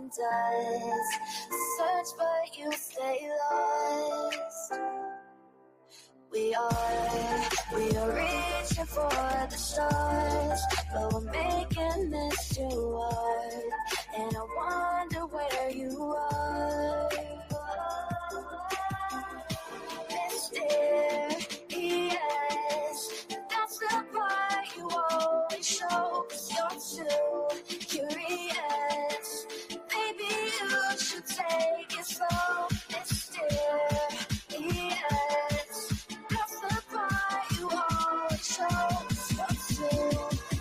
than does. Search but you stay lost. We are reaching for the stars, but we're making this too hard. And I wonder where you are. Mysterious, that's the part you always show, 'cause you're too curious. Maybe you should take it slow. Mysterious, that's the part you always show, 'cause you're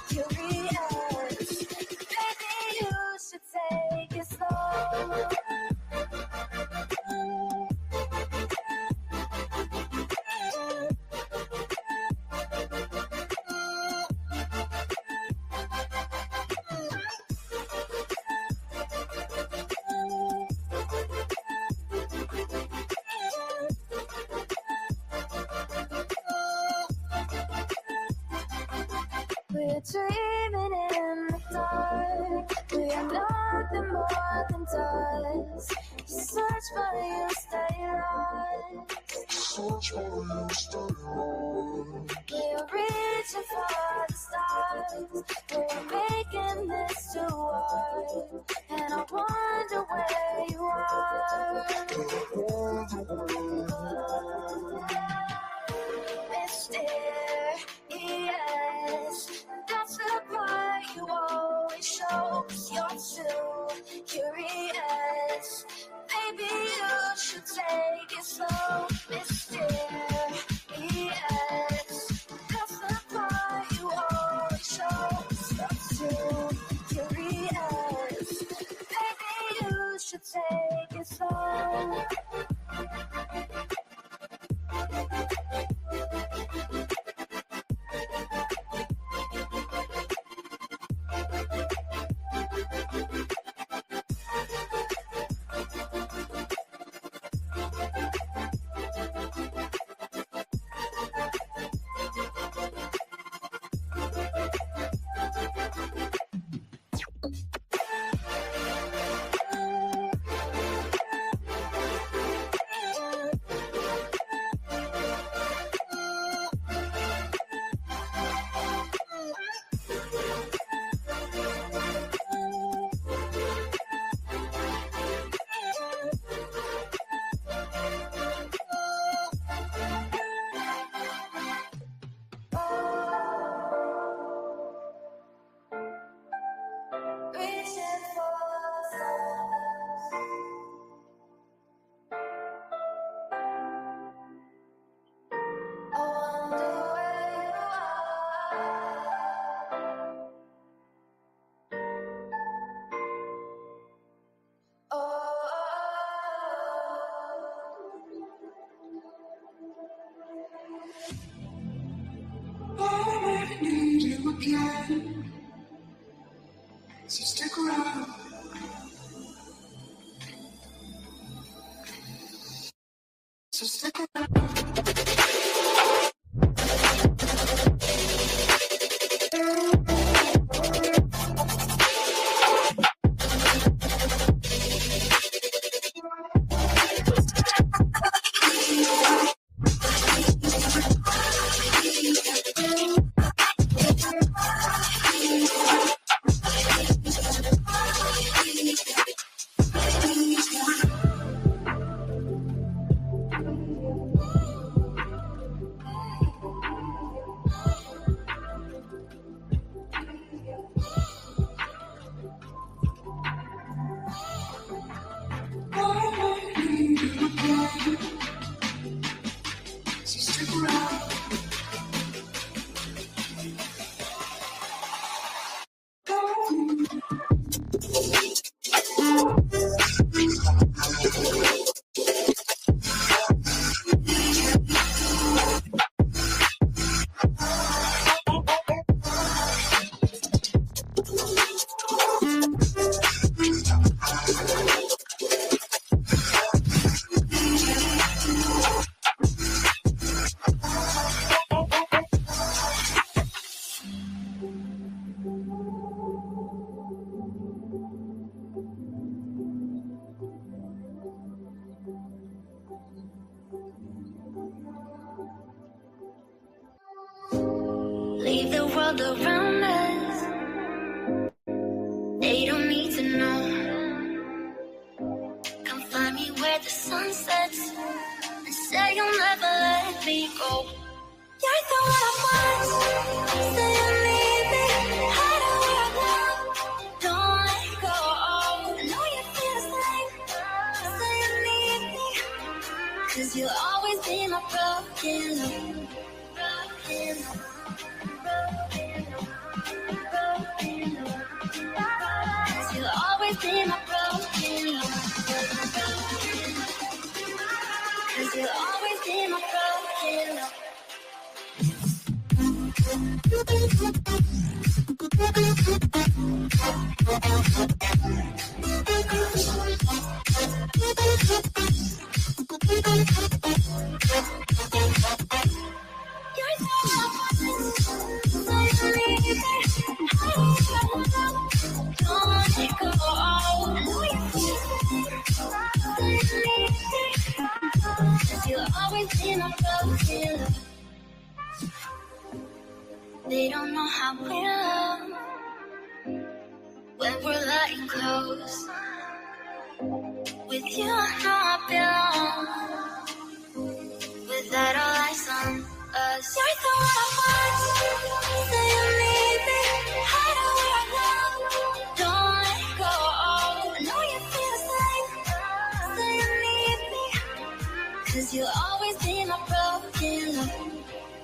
too curious. Maybe you should take it slow. We're dreaming in the dark. We are nothing more than dust. Search but you stay lost. Search but you stay lost. We're reaching for the stars. We're making this too hard. And I wonder where you are. Mysterious, that's the part you always show, 'cause you're too curious. Maybe you should take it slow. Mysterious, that's the part you always show, 'cause you're too curious. Maybe you should take it slow. I need you again, so stick around. So stick around. world around us. They don't need to know. Come find me where the sun sets and say you'll never let me go. You're the one I want. Say you need me. Hide away right now. Don't let go. I know you feel the same. Say you need me. 'Cause you'll always be my broken love. Broken love. Broken love. Broken love. 'Cause you'll always be my broken love. 'Cause you'll always be my broken love. They don't know how we love when we're letting close. With you, I know I belong. Without all eyes on us, you're the one I want. Say you need me. Hide away right now. Don't let go. I know you feel the same. Say you need me. 'Cause you'll always be my broken love.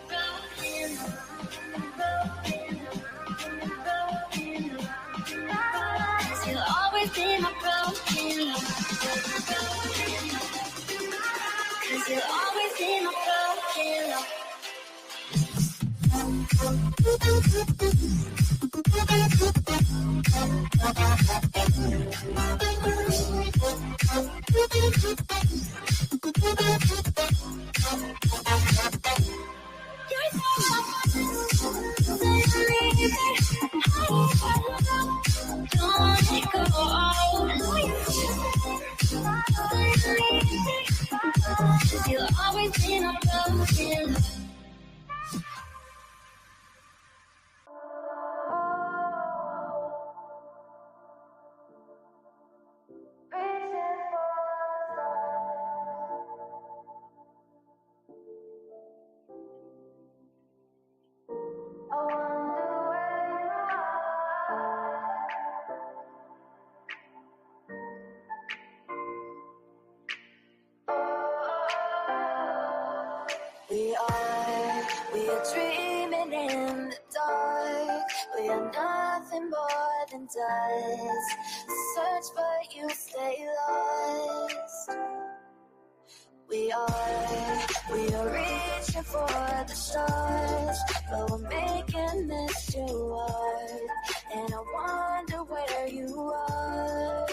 Broken love. You'll always be my broken love. 'Cause you'll always be my broken love. You'll always be my broken love. We are dreaming in the dark. We are nothing more than dust. Search but you stay lost. We are reaching for the stars, but we're making this too hard. And I wonder where you are.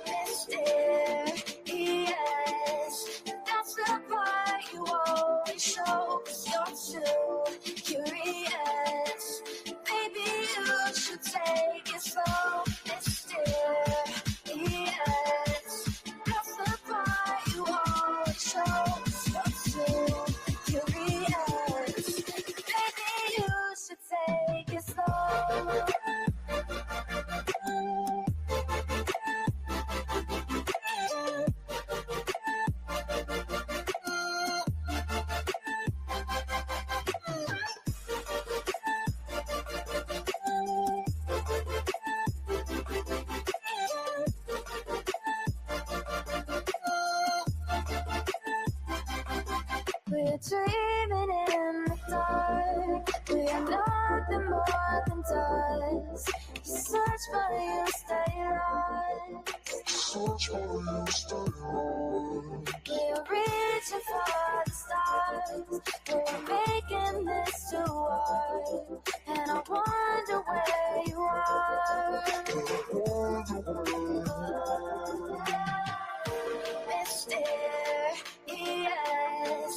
Mysterious, that's the part you always show. 'Cause you're too curious. Maybe you should take it slow. Mysterious, that's the part you always show. 'Cause you're too curious. Maybe you should take it slow. We're dreaming in the dark. We are nothing more than dust. You search but you stay lost. Search but you stay lost. We're reaching for the stars. We're making this too hard. And I wonder where you are. Mysterious,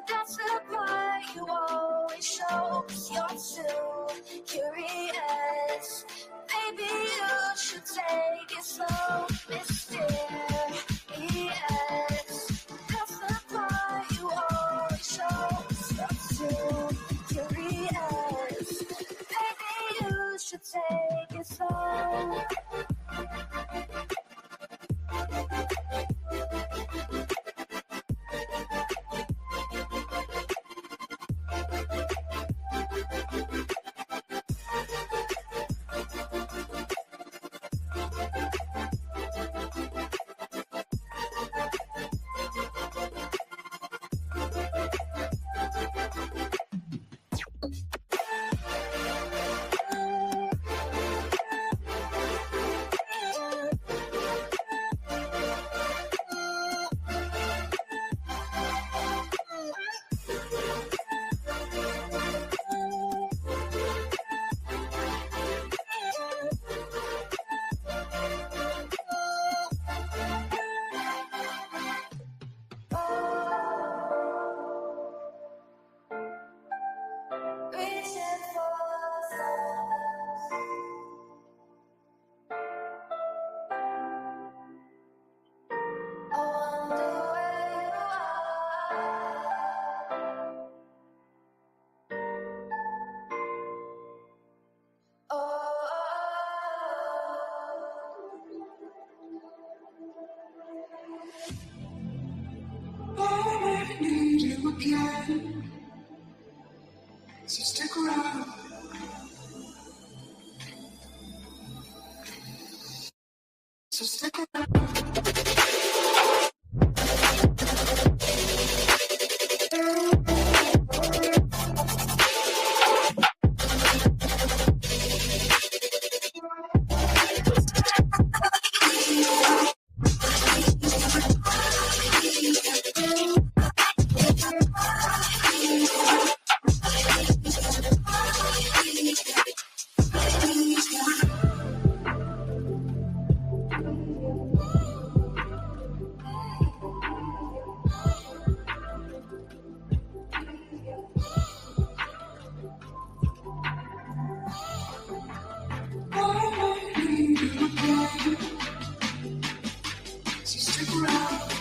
that's the part you always show. 'Cause you're too curious. Maybe you should take it slow. Mysterious, that's the part you always show. 'Cause you're too take it slow. I need you again, so stick around. So stick around. I need you again, so stick around.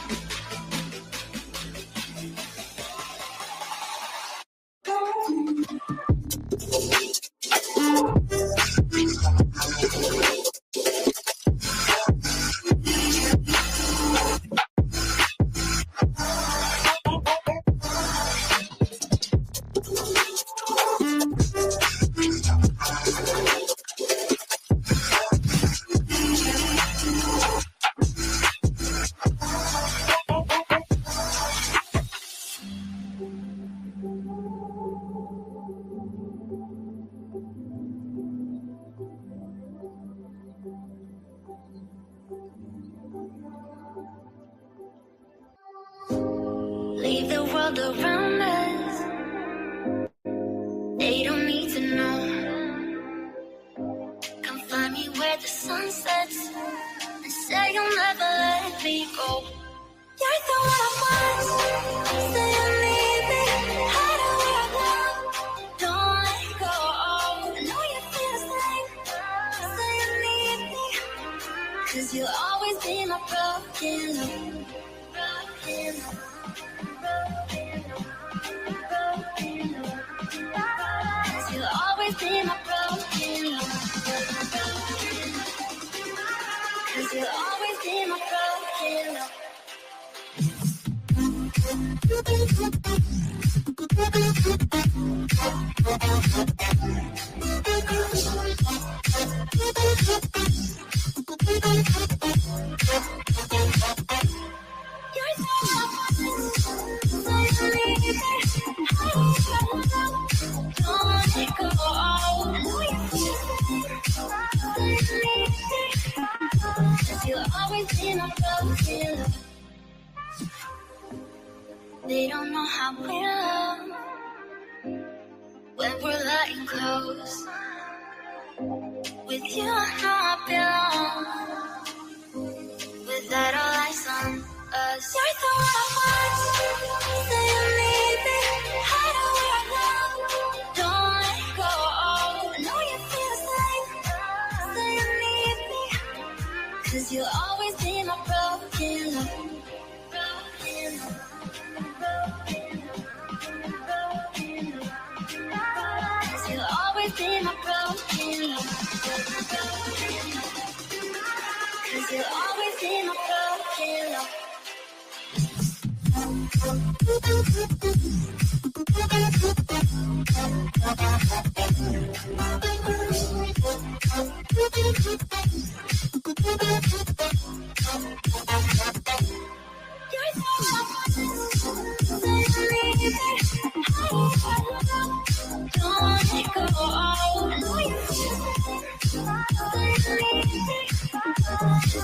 Leave the world around us. They don't need to know. Come find me where the sun sets and say you'll never let me go. You're the one I want. Say you need me. Hide away I love. Don't let go. I know you feel the same. Say you need me. 'Cause you'll always be my broken love. Broken love. Cause you'll always be my broken love. Cause you'll always be my broken love. You're so don't let it go. I know you feel cause you'll always be my broken love. They don't know how we love when we're letting close. With you I know I belong. Without all eyes on us, you're the one I want. Say you need me. Hide away I love. Don't let go. I know you feel the same. Say you need me. 'Cause you'll always be my broken love. Broken love. Broken love. Broken love. 'Cause you'll always be my broken love. 'Cause you'll always be my broken love.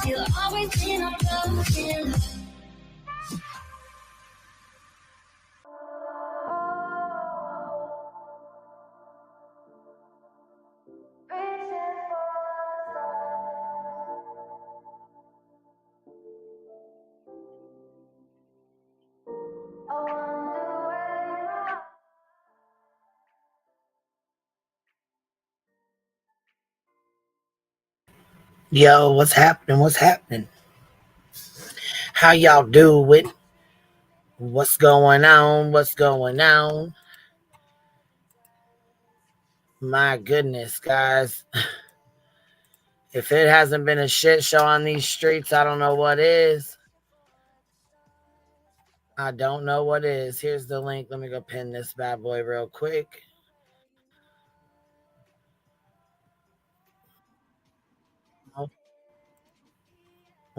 You'll always be my broken love. Yo, what's happening? What's happening? How y'all doing? What's going on? What's going on? My goodness, guys. If it hasn't been a shit show on these streets, I don't know what is. I don't know what is. Here's the link. Let me go pin this bad boy real quick.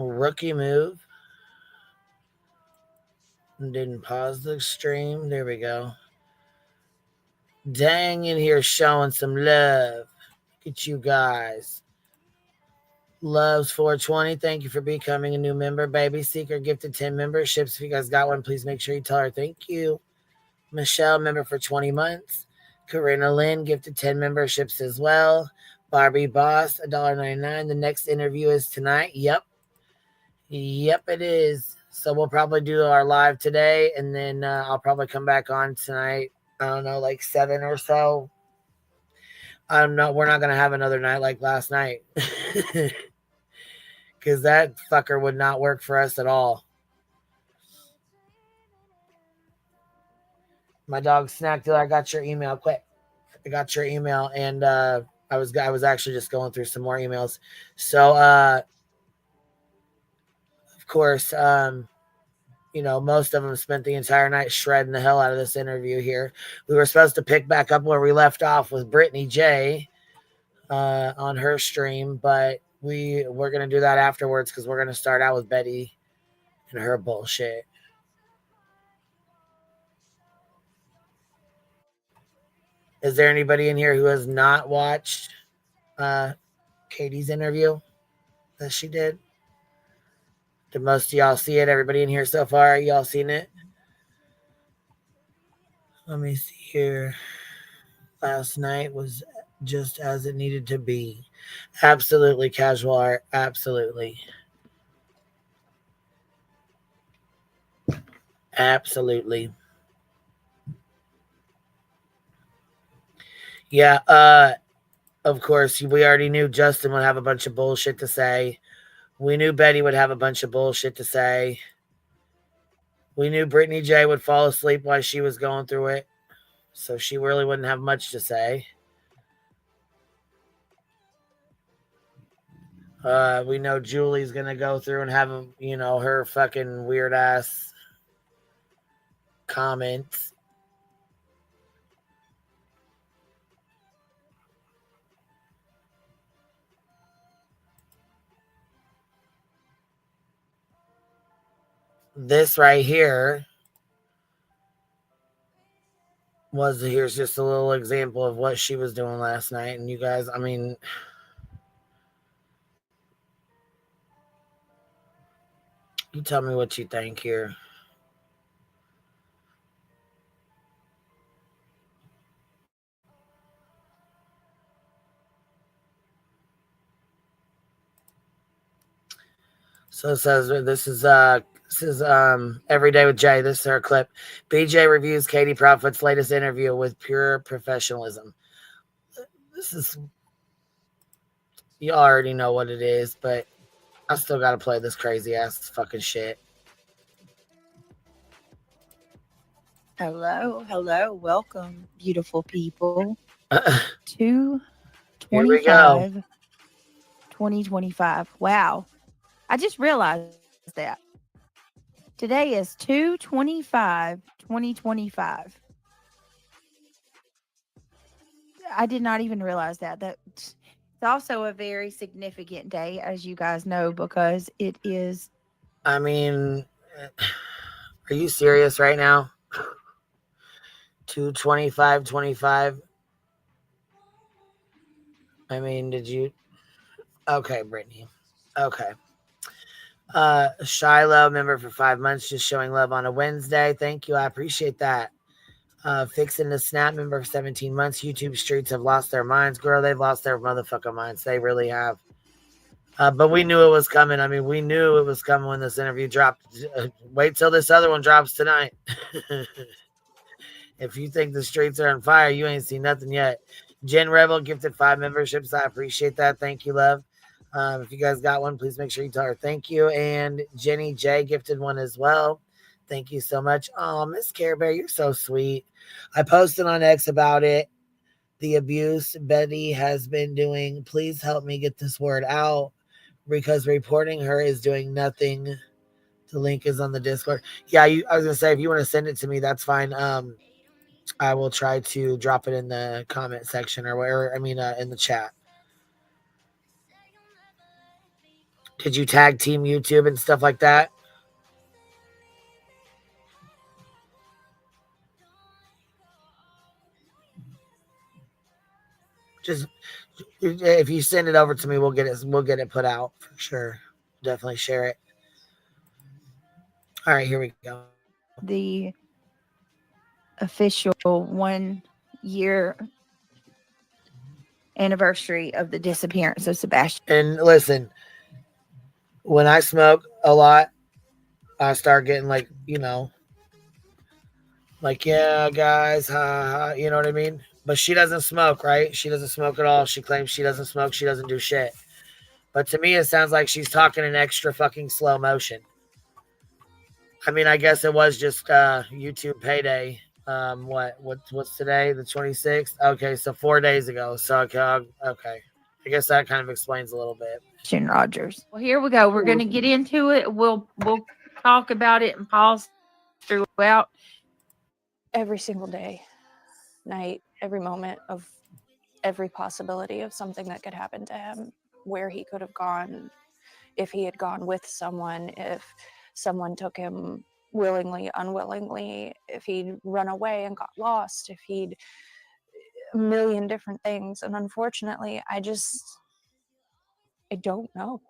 Oh, rookie move. Didn't pause the stream. There we go. Dang, in here showing some love. Look at you guys. Loves 420. Thank you for becoming a new member. Baby Seeker gifted 10 memberships. If you guys got one, please make sure you tell her thank you. Michelle, member for 20 months. Corinna Lynn gifted 10 memberships as well. Barbie Boss, $1.99. The next interview is tonight. Yep, it is. So we'll probably do our live today, and then I'll probably come back on tonight. I don't know, like 7 or so. We're not gonna have another night like last night. Because that fucker would not work for us at all. My dog snack dealer, I got your email. Quick, I got your email, and I was actually just going through some more emails. So, of course, most of them spent the entire night shredding the hell out of this interview here. We were supposed to pick back up where we left off with Brittany J on her stream, but we're gonna do that afterwards because we're gonna start out with Betty and her bullshit. Is there anybody in here who has not watched Katie's interview that she did? Did most of y'all see it? Everybody in here so far, y'all seen it? Let me see here. Last night was just as it needed to be. Absolutely casual art. Absolutely. Absolutely. Yeah, of course, we already knew Justin would have a bunch of bullshit to say. We knew Betty would have a bunch of bullshit to say. We knew Brittany J would fall asleep while she was going through it, so she really wouldn't have much to say. We know Julie's gonna go through and have her fucking weird ass comments. This right here here's just a little example of what she was doing last night. And you guys, I mean, you tell me what you think here. So it says this is Every Day with Jay. This is her clip. BJ reviews Katie Prophet's latest interview with pure professionalism. This is, you already know what it is, but I still gotta play this crazy ass fucking shit. Hello, welcome, beautiful people. Here we 225 2025. Wow. I just realized that. Today is 2/25/2025. I did not even realize that. It's also a very significant day, as you guys know, because it is. I mean, are you serious right now? 2/25/25. I mean, did you? Okay, Brittany. Okay. Shiloh, member for 5 months, just showing love on a Wednesday. Thank you. I appreciate that. Fixing the Snap, member for 17 months. YouTube streets have lost their minds. Girl, they've lost their motherfucking minds. They really have. But we knew it was coming. I mean, we knew it was coming when this interview dropped. Wait till this other one drops tonight. If you think the streets are on fire, you ain't seen nothing yet. Jen Rebel gifted 5 memberships. I appreciate that. Thank you, love. If you guys got one, please make sure you tell her thank you. And Jenny J gifted one as well. Thank you so much. Oh, Miss Care Bear, you're so sweet. I posted on X about it. The abuse Betty has been doing. Please help me get this word out because reporting her is doing nothing. The link is on the Discord. Yeah, I was gonna say if you want to send it to me, that's fine. I will try to drop it in the comment section or where. I mean, in the chat. Did you tag Team YouTube and stuff like that? Just if you send it over to me, we'll get it put out for sure. Definitely share it. All right, here we go. The official 1 year anniversary of the disappearance of Sebastian. And listen, when I smoke a lot, I start getting like, like, yeah, guys, you know what I mean? But she doesn't smoke, right? She doesn't smoke at all. She claims she doesn't smoke. She doesn't do shit. But to me, it sounds like she's talking in extra fucking slow motion. I mean, I guess it was just YouTube payday. What's today? The 26th? Okay, so 4 days ago. So, okay. I guess that kind of explains a little bit. Rogers. Well, here we go. We're going to get into it. We'll talk about it and pause throughout. Every single day, night, every moment of every possibility of something that could happen to him, where he could have gone, if he had gone with someone, if someone took him willingly, unwillingly, if he'd run away and got lost, if he'd a million different things. And unfortunately, I don't know.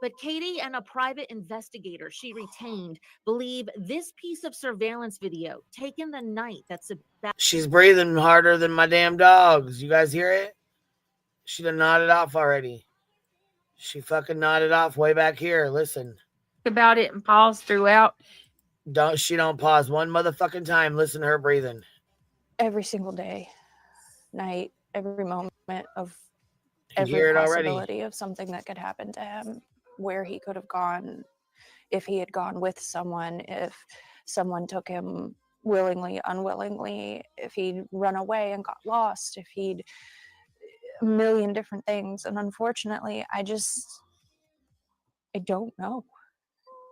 But Katie and a private investigator she retained believe this piece of surveillance video taken the night that Sebastian... She's breathing harder than my damn dogs. You guys hear it? She done nodded off already. She fucking nodded off way back here. Listen. About it and pause throughout. She don't pause one motherfucking time. Listen to her breathing. Every single day, night, every moment of every possibility of something that could happen to him, where he could have gone, if he had gone with someone, if someone took him willingly, unwillingly, if he'd run away and got lost, if he'd a million different things. And unfortunately, I don't know.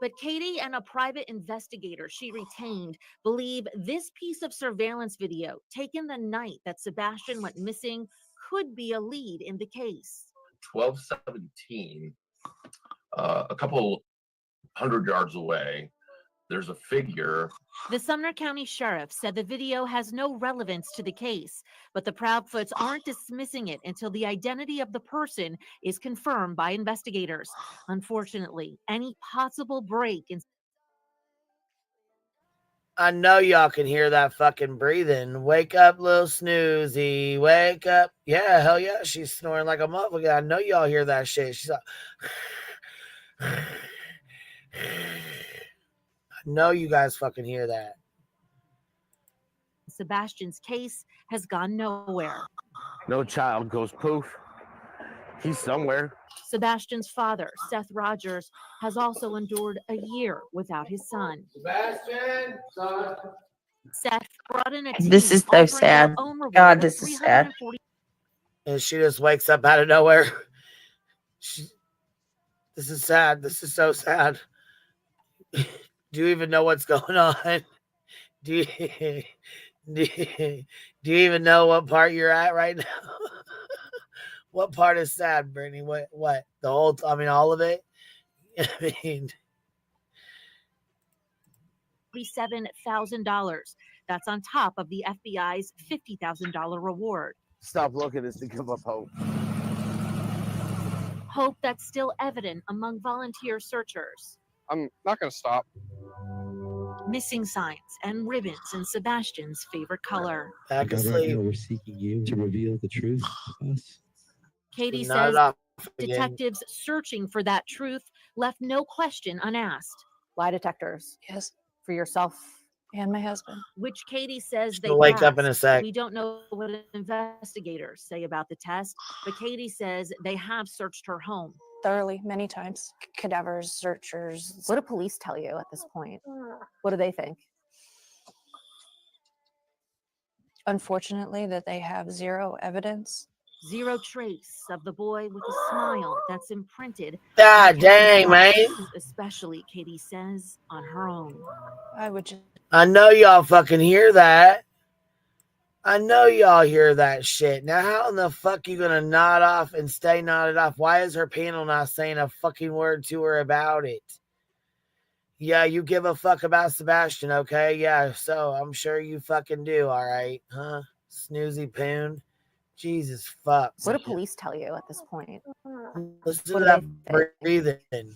But Katie and a private investigator she retained believe this piece of surveillance video taken the night that Sebastian went missing could be a lead in the case. 1217, a couple 100 yards away, there's a figure. The Sumner County Sheriff said the video has no relevance to the case, but the Proudfoots aren't dismissing it until the identity of the person is confirmed by investigators. Unfortunately, any possible break in... I know y'all can hear that fucking breathing. Wake up, little snoozy. Wake up. Yeah, hell yeah. She's snoring like a motherfucker. I know y'all hear that shit. She's like... I know you guys fucking hear that. Sebastian's case has gone nowhere. No child goes poof. He's somewhere. Sebastian's father, Seth Rogers, has also endured a year without his son. Sebastian, son. Seth brought in a team. This is so sad. God, this is sad. And she just wakes up out of nowhere. This is sad. This is so sad. Do you even know what's going on? Do you, do you, do you even know what part you're at right now? What part is sad, Brittany? What? The whole, I mean, all of it? I mean, $47,000. That's on top of the FBI's $50,000 reward. Stop looking is to give up hope. Hope that's still evident among volunteer searchers. I'm not going to stop. Missing signs and ribbons in Sebastian's favorite color. back God, right asleep. now we're seeking you to reveal the truth to us. Katie Not says off again. detectives searching for that truth left no question unasked. Lie detectors Yes, for yourself, and my husband. which Katie says they She'll wake up in a passed. sec. We don't know what investigators say about the test, but Katie says they have searched her home. Thoroughly, many times. Cadavers, searchers. What do police tell you at this point? What do they think? Unfortunately, that they have zero evidence. Zero trace of the boy with a smile that's imprinted. God on dang, Katie's man. heart, especially, Katie says, on her own. I would just I know y'all fucking hear that. I know y'all hear that shit. Now, how in the fuck you gonna nod off and stay nodded off? Why is her panel not saying a fucking word to her about it? Yeah, you give a fuck about Sebastian, okay? Yeah, so I'm sure you fucking do, all right? Huh? Snoozy poon. Jesus fuck. What do police tell you at this point? Listen what to do that they think? breathing.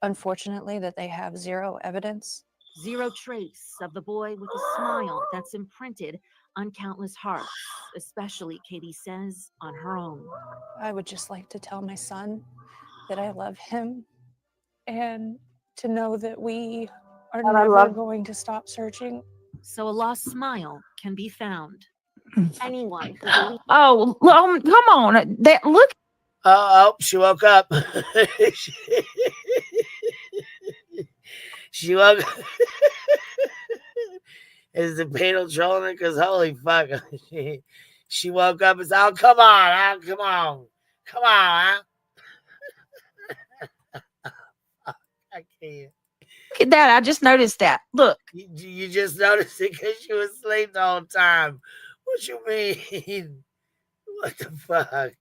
unfortunately that they have zero evidence. Zero trace of the boy with a smile that's imprinted on countless hearts, especially, Katie says, on her own. I would just like to tell my son that I love him and to know that we are never going to stop searching. So a lost smile can be found. Anyone who believes Oh, come on. Look. Oh, she woke up. She woke up. Is the panel trolling her? Because holy fuck. She woke up and said, oh, come on. Come on. Come on. I can't. Look at that. I just noticed that. Look. You just noticed it because she was asleep the whole time. What you mean? What the fuck?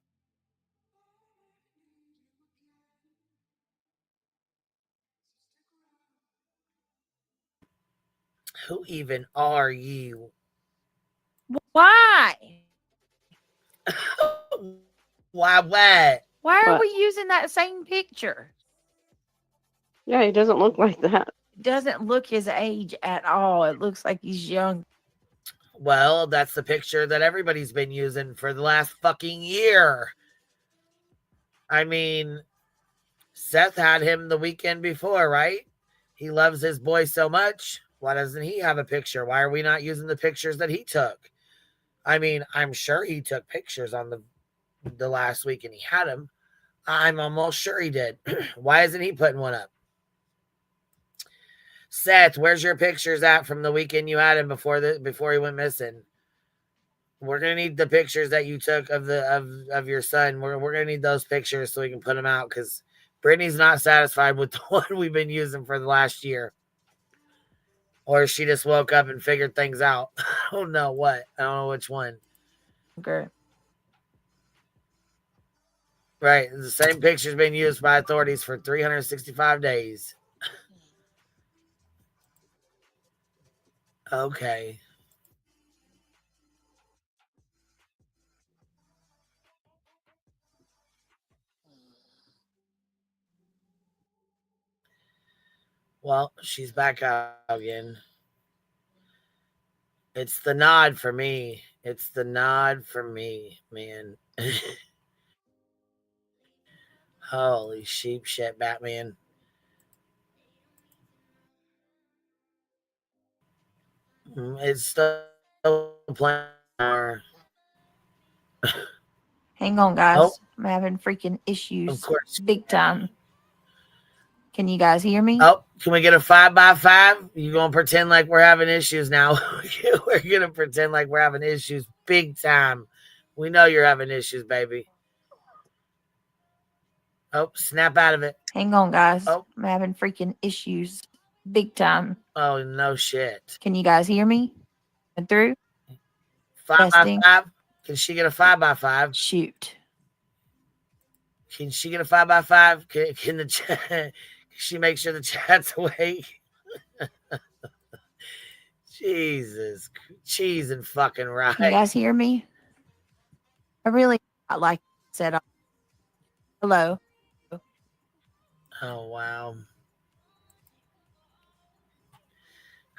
Who even are you? Why? Why what? Why are What? we using that same picture? Yeah, he doesn't look like that. Doesn't look his age at all. It looks like he's young. Well, that's the picture that everybody's been using for the last fucking year. I mean, Seth had him the weekend before, right? He loves his boy so much. Why doesn't he have a picture? Why are we not using the pictures that he took? I mean, I'm sure he took pictures on the last week and he had them. I'm almost sure he did. Why isn't he putting one up? Seth, where's your pictures at from the weekend you had him before he went missing? We're gonna need the pictures that you took of your son. We're gonna need those pictures so we can put them out because Brittany's not satisfied with the one we've been using for the last year. Or she just woke up and figured things out. I don't know what. I don't know which one. Okay. Right. The same picture's been used by authorities for 365 days. Okay. Well, she's back out again. It's the nod for me. It's the nod for me, man. Holy sheep shit, Batman. It's still playing. Hang on, guys. Oh. I'm having freaking Of issues. course. Big time. Can you guys hear me? Oh, can we get a 5x5? You're going to pretend like we're having issues now. We're going to pretend like we're having issues big time. We know you're having issues, baby. Oh, snap out of it. Hang on, guys. Oh. I'm having freaking issues. Big time. Oh, no shit. Can you guys hear me? Went through? 5x5? Can she get a 5x5? Shoot. Can she get a 5x5? Can the chat? Can she make sure the chat's awake? Jesus, cheese and fucking right. Can you guys hear me? I really like said. Hello. Oh wow.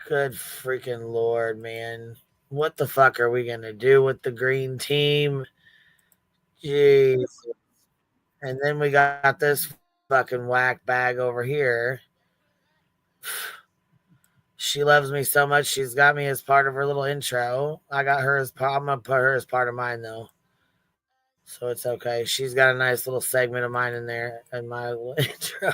Good freaking Lord, man. What the fuck are we gonna do with the green team? Jeez. And then we got this fucking whack bag over here. She loves me so much. She's got me as part of her little intro. I got her as part. I'm gonna put her as part of mine though, so it's okay. She's got a nice little segment of mine in there in my little intro.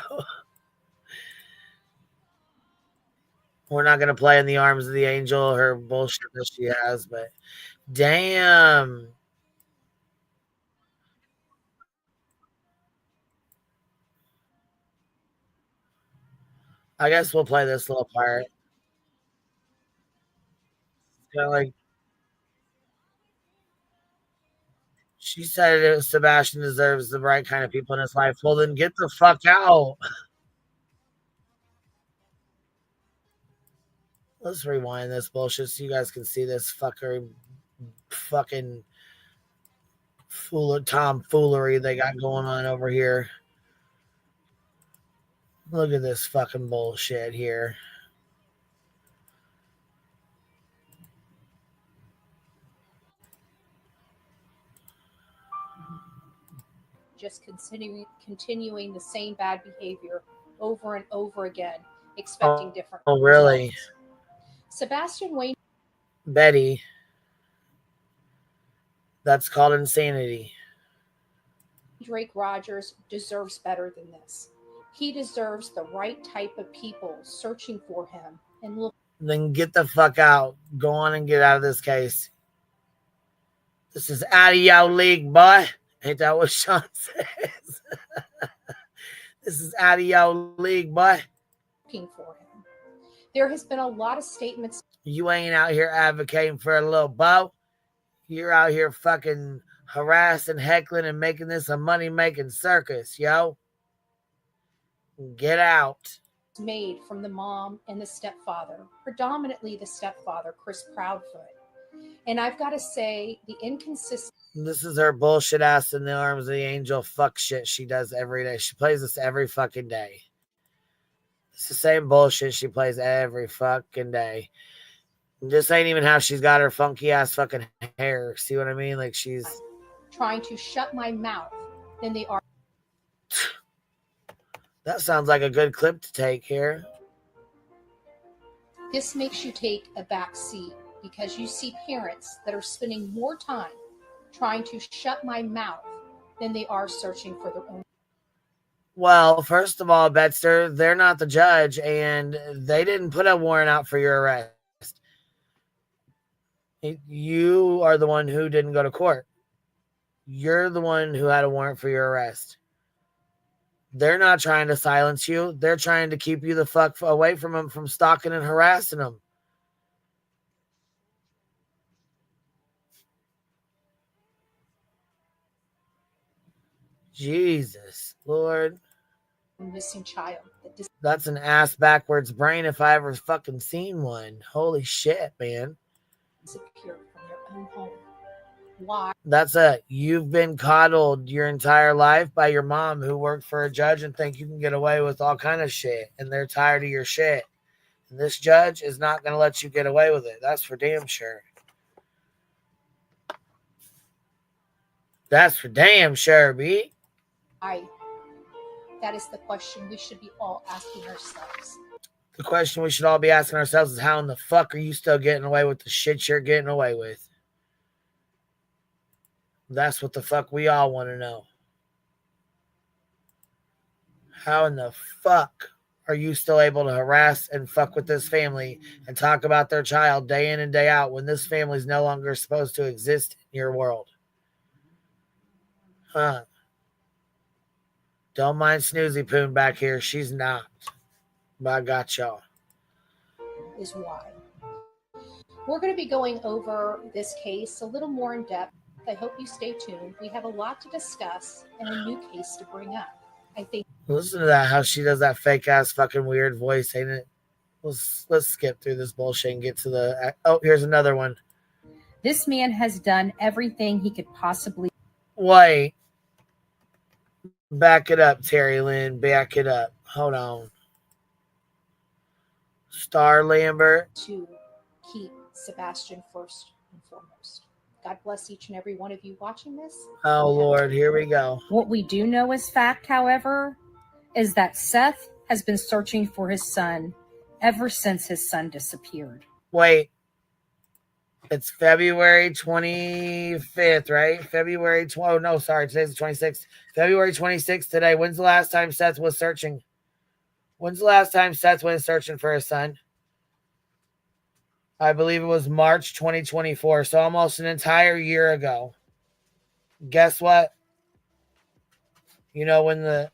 We're not gonna play in the arms of the angel, her bullshit that she has, but damn. I guess we'll play this little part. You know, like she said, Sebastian deserves the right kind of people in his life. Well, then get the fuck out. Let's rewind this bullshit so you guys can see this fucking tomfoolery they got going on over here. Look at this fucking bullshit here. Just continuing the same bad behavior over and over again, expecting different results. Really? Sebastian Wayne. Betty. That's called insanity. Drake Rogers deserves better than this. He deserves the right type of people searching for him and look. Then get the fuck out. Go on and get out of this case. This is out of your league, boy. Ain't that what Sean says? This is out of your league, boy. Looking for him. There has been a lot of statements. You ain't out here advocating for a little bow. You're out here fucking harassing, heckling, and making this a money-making circus, yo. Get out. Made from the mom and the stepfather, predominantly the stepfather, Chris Proudfoot. And I've got to say, the inconsistency. This is her bullshit ass in the arms of the angel fuck shit she does every day. She plays this every fucking day. It's the same bullshit she plays every fucking day. This ain't even how she's got her funky ass fucking hair. See what I mean? Like she's trying to shut my mouth. Then they are. That sounds like a good clip to take here. This makes you take a back seat because you see parents that are spending more time trying to shut my mouth than they are searching for their own. Well, first of all, Betster, they're not the judge and they didn't put a warrant out for your arrest. You are the one who didn't go to court. You're the one who had a warrant for your arrest. They're not trying to silence you. They're trying to keep you the fuck away from them, from stalking and harassing them. Jesus, Lord. Missing child. That's an ass backwards brain if I ever fucking seen one. Holy shit, man. Disappeared from their own home. Why? That's it. You've been coddled your entire life by your mom who worked for a judge and think you can get away with all kind of shit. And they're tired of your shit. And this judge is not going to let you get away with it. That's for damn sure. That's for damn sure, B. That is the question we should be all asking ourselves. The question we should all be asking ourselves is how in the fuck are you still getting away with the shit you're getting away with? That's what the fuck we all want to know. How in the fuck are you still able to harass and fuck with this family and talk about their child day in and day out when this family is no longer supposed to exist in your world? Huh? Don't mind Snoozy Poon back here. She's not. But I got y'all. Is why. We're going to be going over this case a little more in depth. I hope you stay tuned. We have a lot to discuss and a new case to bring up. I think. Listen to that, how she does that fake ass fucking weird voice, ain't it? Let's skip through this bullshit and get to the. Oh, here's another one. This man has done everything he could possibly. Wait. Back it up, Terry Lynn. Back it up. Hold on. Star Lambert. To keep Sebastian first and foremost. God bless each and every one of you watching this. Oh, Lord. Here we go. What we do know as fact, however, is that Seth has been searching for his son ever since his son disappeared. Wait. It's February 25th, right? February 12th. Oh, no, sorry. Today's the 26th. February 26th today. When's the last time Seth was searching? When's the last time Seth went searching for his son? I believe it was March 2024. So almost an entire year ago. Guess what? You know, when the...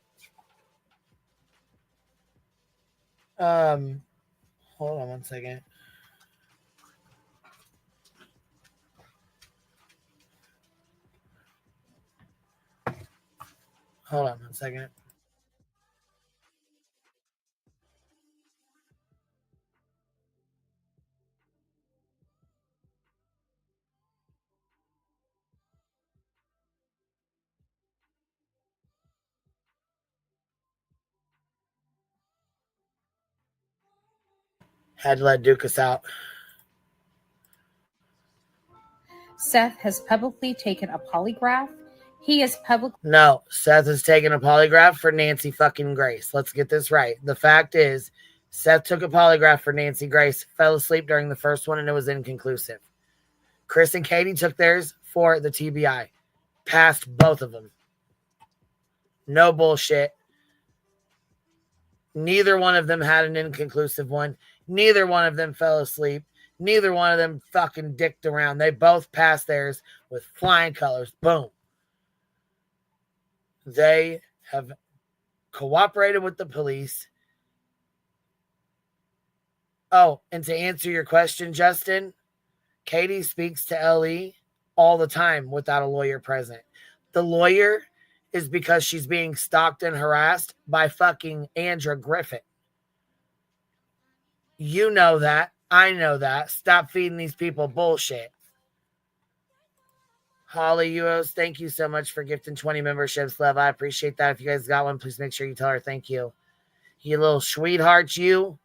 Hold on one second. Hold on one second. Had to let Dukas out. Seth has publicly taken a polygraph. He is publicly... No, Seth has taken a polygraph for Nancy fucking Grace. Let's get this right. The fact is, Seth took a polygraph for Nancy Grace, fell asleep during the first one, and it was inconclusive. Chris and Katie took theirs for the TBI. Passed both of them. No bullshit. Neither one of them had an inconclusive one. Neither one of them fell asleep. Neither one of them fucking dicked around. They both passed theirs with flying colors. Boom. They have cooperated with the police. Oh, and to answer your question, Justin, Katie speaks to LE all the time without a lawyer present. The lawyer is because she's being stalked and harassed by fucking Andra Griffin. You know that. I know that. Stop feeding these people bullshit. Holly Uos, thank you so much for gifting 20 memberships, love. I appreciate that. If you guys got one, please make sure you tell her thank you. You little sweetheart, you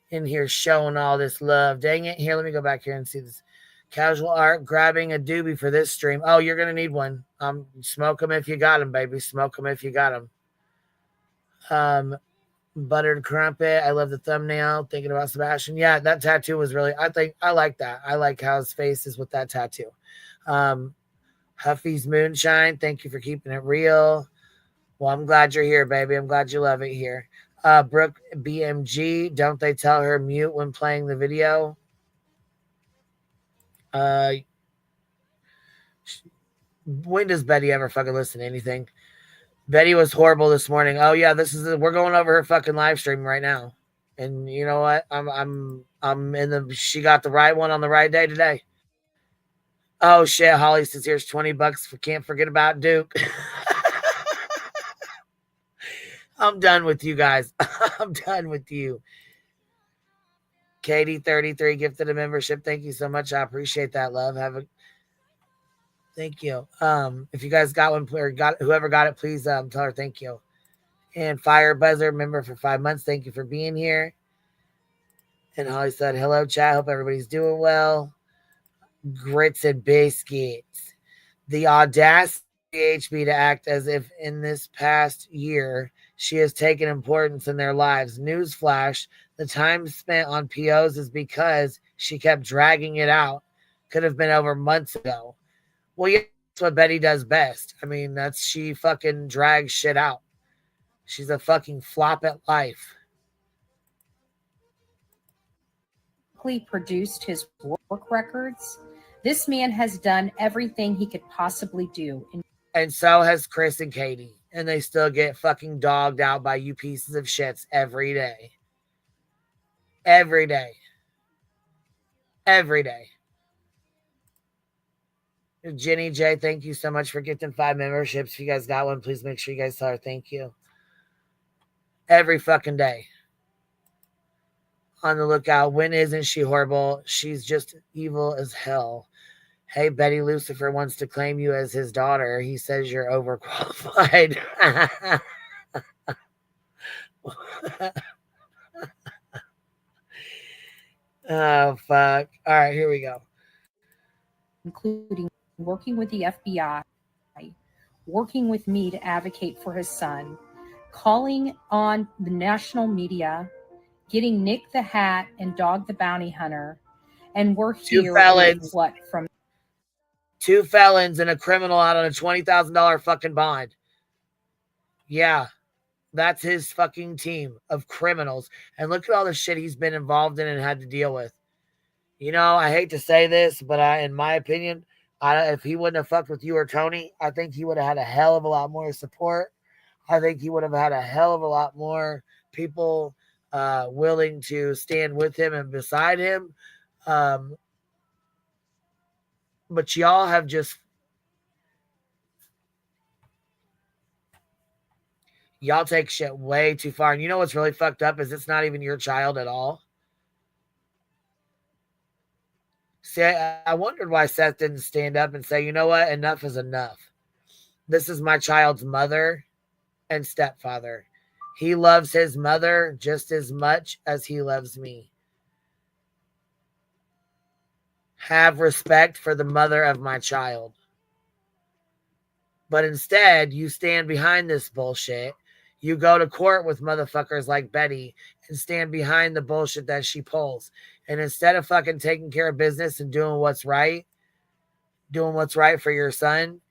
in here showing all this love. Dang it. Here, let me go back here and see this. Casual art, grabbing a doobie for this stream. Oh, you're going to need one. Smoke them if you got them, baby. Smoke them if you got them. Buttered crumpet. I love the thumbnail. Thinking about Sebastian. Yeah, that tattoo was really, I like that. I like how his face is with that tattoo. Huffy's Moonshine. Thank you for keeping it real. Well, I'm glad you're here, baby. I'm glad you love it here. Brooke BMG. Don't they tell her mute when playing the video? When does Betty ever fucking listen to anything? Betty was horrible this morning. Oh yeah, we're going over her fucking live stream right now. And you know what? She got the right one on the right day today. Oh shit, Holly says here's $20 can't forget about Duke. I'm done with you guys. I'm done with you. Katie 33 gifted a membership. Thank you so much. I appreciate that, love. Thank you. If you guys got one or whoever got it, please tell her thank you. And Fire Buzzer, member for 5 months. Thank you for being here. And Holly said, hello, chat. Hope everybody's doing well. Grits and biscuits. The audacity of BHB to act as if in this past year she has taken importance in their lives. Newsflash, the time spent on POs is because she kept dragging it out. Could have been over months ago. Well, yeah, that's what Betty does best. I mean, she fucking drags shit out. She's a fucking flop at life. Produced his work records. This man has done everything he could possibly do. And so has Chris and Katie. and they still get fucking dogged out by you pieces of shits every day. Every day. Every day. Jenny J, thank you so much for getting 5 memberships. If you guys got one, please make sure you guys tell her thank you. Every fucking day. On the lookout. When isn't she horrible? She's just evil as hell. Hey, Betty Lucifer wants to claim you as his daughter. He says you're overqualified. Oh, fuck. All right, here we go. Including working with the FBI, working with me to advocate for his son, calling on the national media, getting Nick the Hat and Dog the Bounty Hunter, and we're here with what from 2 felons and a criminal out on a $20,000 fucking bond. Yeah, that's his fucking team of criminals. And look at all the shit he's been involved in and had to deal with. You know, I hate to say this, but in my opinion, if he wouldn't have fucked with you or Tony, I think he would have had a hell of a lot more support. I think he would have had a hell of a lot more people willing to stand with him and beside him. But y'all have just... Y'all take shit way too far. And you know what's really fucked up is it's not even your child at all. See, I wondered why Seth didn't stand up and say, you know what? Enough is enough. This is my child's mother and stepfather. He loves his mother just as much as he loves me. Have respect for the mother of my child. But instead, you stand behind this bullshit. You go to court with motherfuckers like Betty and stand behind the bullshit that she pulls. And instead of fucking taking care of business and doing what's right for your son,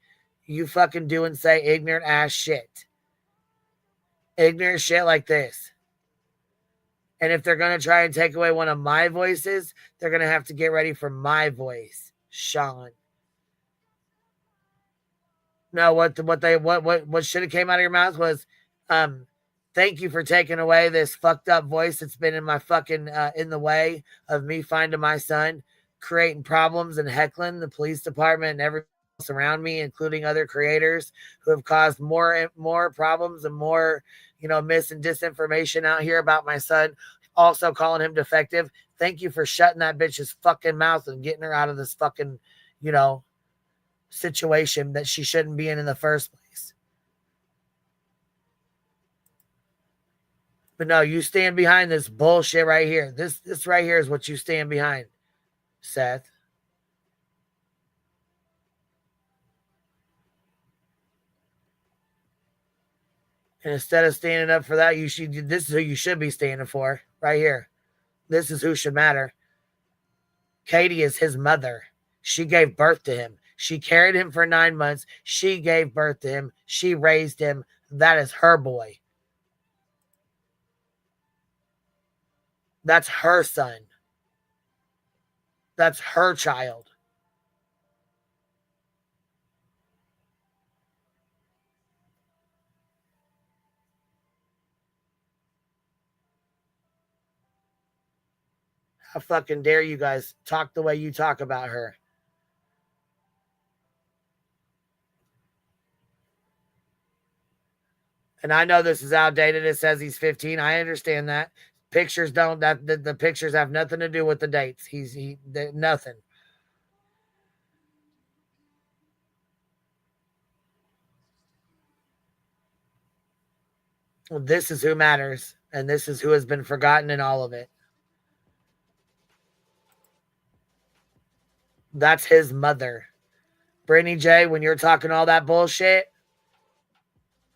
you fucking do and say ignorant ass shit. Ignorant shit like this. And if they're going to try and take away one of my voices, they're going to have to get ready for my voice, Sean. No, what should have came out of your mouth was, thank you for taking away this fucked up voice that's been in my fucking in the way of me finding my son, creating problems and heckling the police department and everyone else around me, including other creators who have caused more problems and more, mis and disinformation out here about my son. Also calling him defective. Thank you for shutting that bitch's fucking mouth and getting her out of this fucking, situation that she shouldn't be in the first place. But no, you stand behind this bullshit right here. This right here is what you stand behind, Seth. And instead of standing up for that, this is who you should be standing for, right here. This is who should matter. Katie is his mother. She gave birth to him. She carried him for 9 months. She gave birth to him. She raised him. That is her boy. That's her son. That's her child. How fucking dare you guys talk the way you talk about her? And I know this is outdated. It says he's 15. I understand that. Pictures don't, the pictures have nothing to do with the dates. Nothing. Well, this is who matters. And this is who has been forgotten in all of it. That's his mother. Brittany J, when you're talking all that bullshit,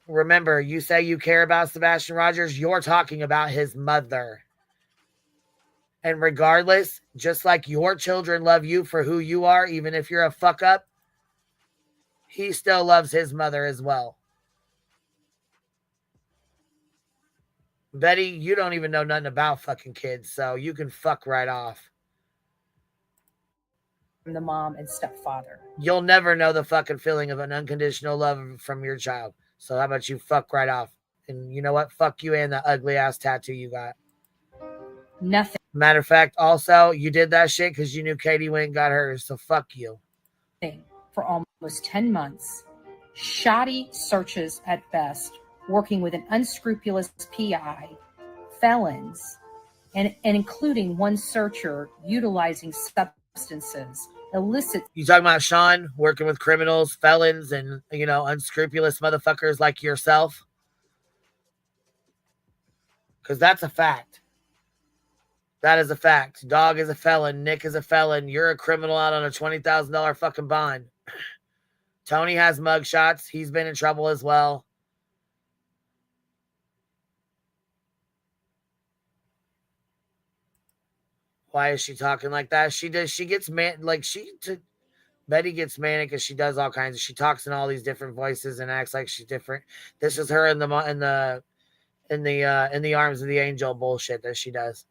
remember, you say you care about Sebastian Rogers, you're talking about his mother. And regardless, just like your children love you for who you are, even if you're a fuck up, he still loves his mother as well. Betty, you don't even know nothing about fucking kids, so you can fuck right off. the mom and stepfather. You'll never know the fucking feeling of an unconditional love from your child. So how about you fuck right off? And you know what? Fuck you and the ugly ass tattoo you got. Nothing. Matter of fact, also, you did that shit because you knew Katie went and got hers. So fuck you. For almost 10 months. Shoddy searches at best, working with an unscrupulous PI, felons, and including one searcher utilizing substances, illicit. You talking about Sean working with criminals, felons, and, you know, unscrupulous motherfuckers like yourself? Because that's a fact. That is a fact. Dog is a felon. Nick is a felon. You're a criminal out on a $20,000 fucking bond. Tony has mugshots. He's been in trouble as well. Why is she talking like that? She gets Betty gets manic because she does all kinds of, she talks in all these different voices and acts like she's different. This is her in the arms of the angel bullshit that she does.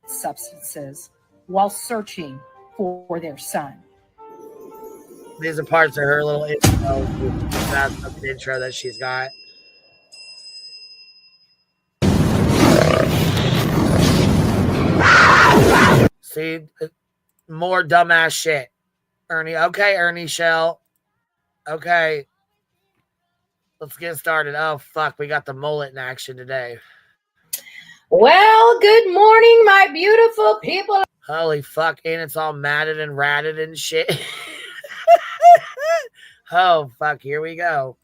Substances while searching for their son. These are parts of her little intro that she's got. See, more dumbass shit. Ernie. Okay, Ernie Shell. Okay. Let's get started. Oh, fuck. We got the mullet in action today. Well, good morning, my beautiful people. Holy fuck. And it's all matted and ratted and shit. Oh, fuck. Here we go.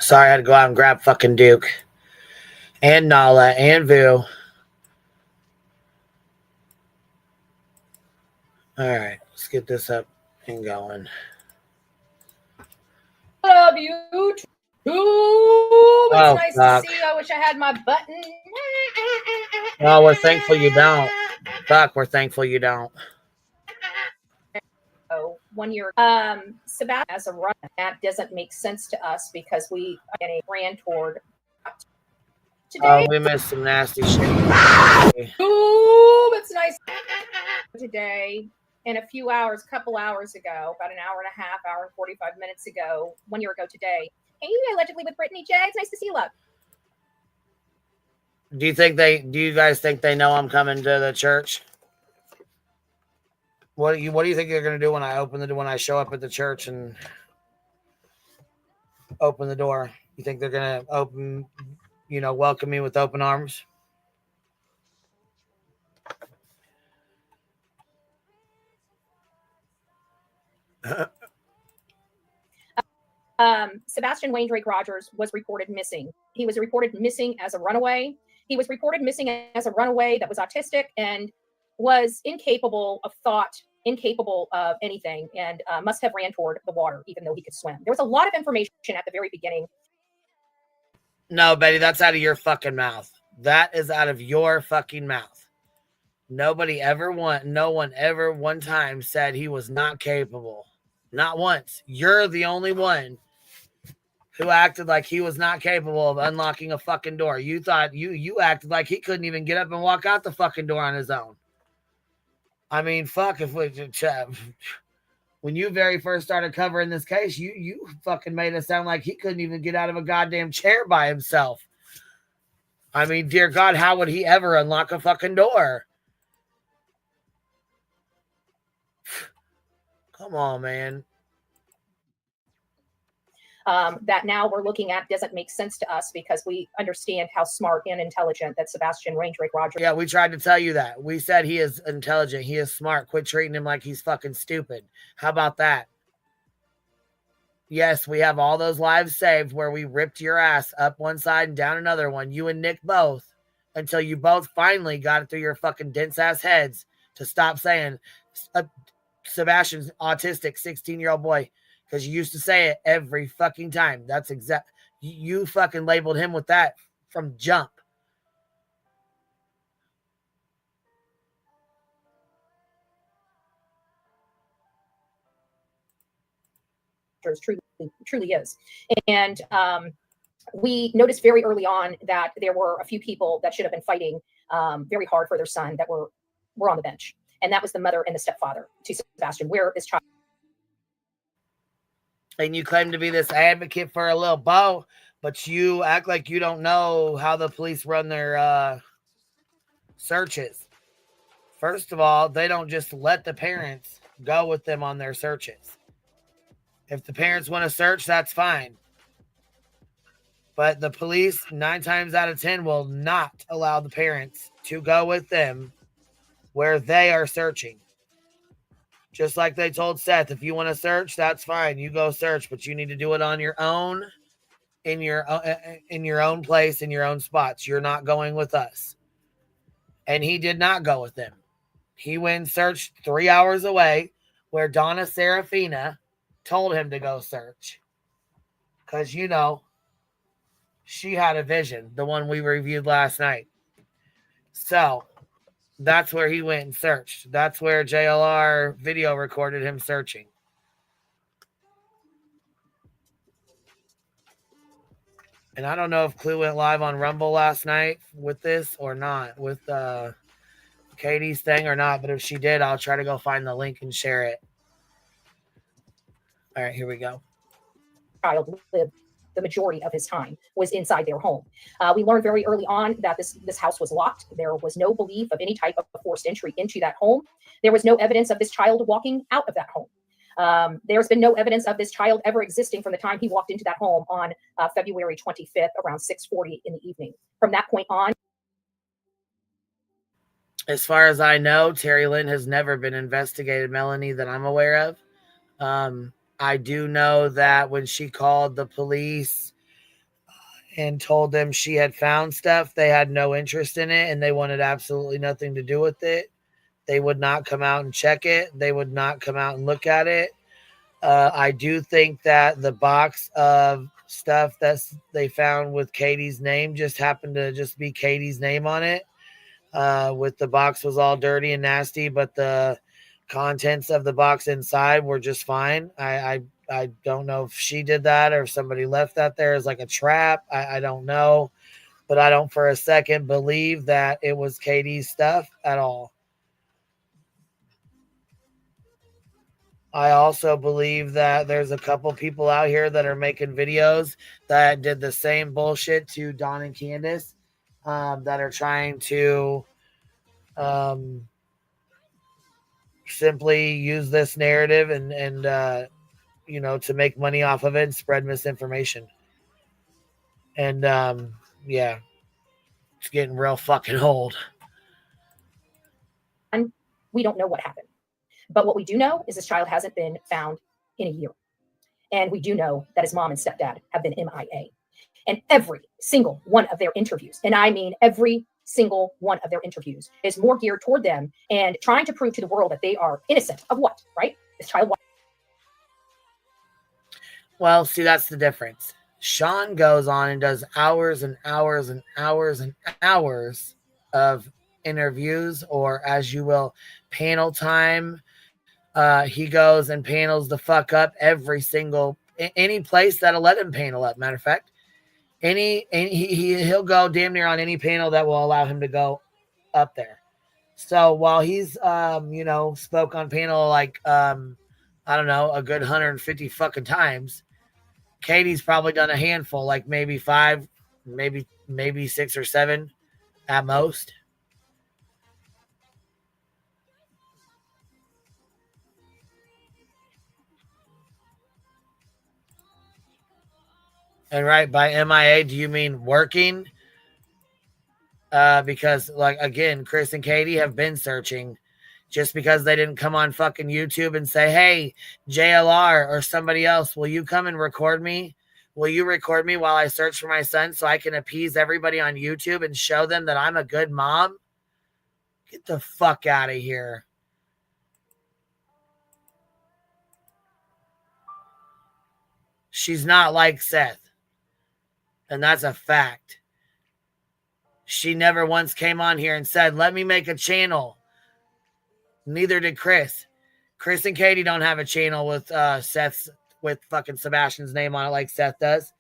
Sorry, I had to go out and grab fucking Duke. And Nala and Vu. Alright, let's get this up and going. Love you too. It's nice fuck. to see you. I wish I had my button. Well, we're thankful you don't. Fuck, we're thankful you don't. 1 year. Sebastian as a run, that doesn't make sense to us because we ran toward today. Oh, we missed some nasty shit. Ooh, it's nice today. In a few hours, couple hours ago, about an hour and 45 minutes ago, 1 year ago today. Hey, allegedly with Brittany J. It's nice to see you, love. Do you guys think they know I'm coming to the church? What do you think they're gonna do when I show up at the church and open the door? You think they're gonna welcome me with open arms? Sebastian Wayne Drake Rogers was reported missing. He was reported missing as a runaway. He was reported missing as a runaway that was autistic and was incapable of thought, incapable of anything, and must have ran toward the water, even though he could swim. There was a lot of information at the very beginning. No, Betty, that's out of your fucking mouth. That is out of your fucking mouth. No one ever one time said he was not capable. Not once. You're the only one who acted like he was not capable of unlocking a fucking door. You thought you acted like he couldn't even get up and walk out the fucking door on his own. I mean, fuck, when you very first started covering this case, you fucking made it sound like he couldn't even get out of a goddamn chair by himself. I mean, dear God, how would he ever unlock a fucking door? Come on, man. That now we're looking at doesn't make sense to us because we understand how smart and intelligent that Sebastian Wayne Drake Rogers. Yeah, we tried to tell you that. We said he is intelligent. He is smart. Quit treating him like he's fucking stupid. How about that? Yes, we have all those lives saved where we ripped your ass up one side and down another one. You and Nick both. Until you both finally got it through your fucking dense ass heads to stop saying Sebastian's autistic 16-year-old boy. Because you used to say it every fucking time. That's exact. You fucking labeled him with that from jump. Truly is. And we noticed very early on that there were a few people that should have been fighting very hard for their son that were on the bench. And that was the mother and the stepfather to Sebastian. Where is child? And you claim to be this advocate for a little Bo, but you act like you don't know how the police run their searches. First of all, they don't just let the parents go with them on their searches. If the parents want to search, that's fine. But the police, 9 times out of 10, will not allow the parents to go with them where they are searching. Just like they told Seth, if you want to search, that's fine. You go search, but you need to do it on your own, in your own place, in your own spots. You're not going with us. And he did not go with them. He went and searched 3 hours away where Donna Serafina told him to go search. Because, she had a vision, the one we reviewed last night. So that's where he went and searched. That's where JLR video recorded him searching. And I don't know if Clue went live on Rumble last night with this or not, with Katie's thing or not. But if she did, I'll try to go find the link and share it. All right, here we go. Child lived the majority of his time was inside their home. We learned very early on that this house was locked. There was no belief of any type of forced entry into that home. There was no evidence of this child walking out of that home. There's been no evidence of this child ever existing from the time he walked into that home on February 25th around 6:40 in the evening. From that point on, as far as I know, Terry Lynn has never been investigated, Melanie, that I'm aware of. I do know that when she called the police and told them she had found stuff, they had no interest in it and they wanted absolutely nothing to do with it. They would not come out and check it. They would not come out and look at it. I do think that the box of stuff that they found with Katie's name just happened to just be Katie's name on it. With the box was all dirty and nasty, but the contents of the box inside were just fine. I don't know if she did that or if somebody left that there as like a trap. I don't know, but I don't for a second believe that it was Katie's stuff at all. I also believe that there's a couple people out here that are making videos that did the same bullshit to Don and Candace. that are trying to simply use this narrative and you know, to make money off of it and spread misinformation. And yeah, it's getting real fucking old. And we don't know what happened. But what we do know is this child hasn't been found in a year. And we do know that his mom and stepdad have been MIA. And every single one of their interviews, and I mean every single one of their interviews, is more geared toward them and trying to prove to the world that they are innocent of what, right? This child. Well, see, that's the difference. Sean goes on and does hours and hours and hours and hours of interviews, or as you will, panel time. He goes and panels the fuck up every single, any place that'll let him panel up. Matter of fact, he'll go damn near on any panel that will allow him to go up there. So while he's you know, spoke on panel like I don't know, a good 150 fucking times, Katie's probably done a handful, like maybe 5, maybe 6 or 7 at most. And right, by MIA, do you mean working? Because, like, again, Chris and Katie have been searching. Just because they didn't come on fucking YouTube and say, hey, JLR or somebody else, will you come and record me? Will you record me while I search for my son so I can appease everybody on YouTube and show them that I'm a good mom? Get the fuck out of here. She's not like Seth. And that's a fact. She never once came on here and said, let me make a channel. Neither did Chris. Chris and Katie don't have a channel with Seth's, with fucking Sebastian's name on it like Seth does.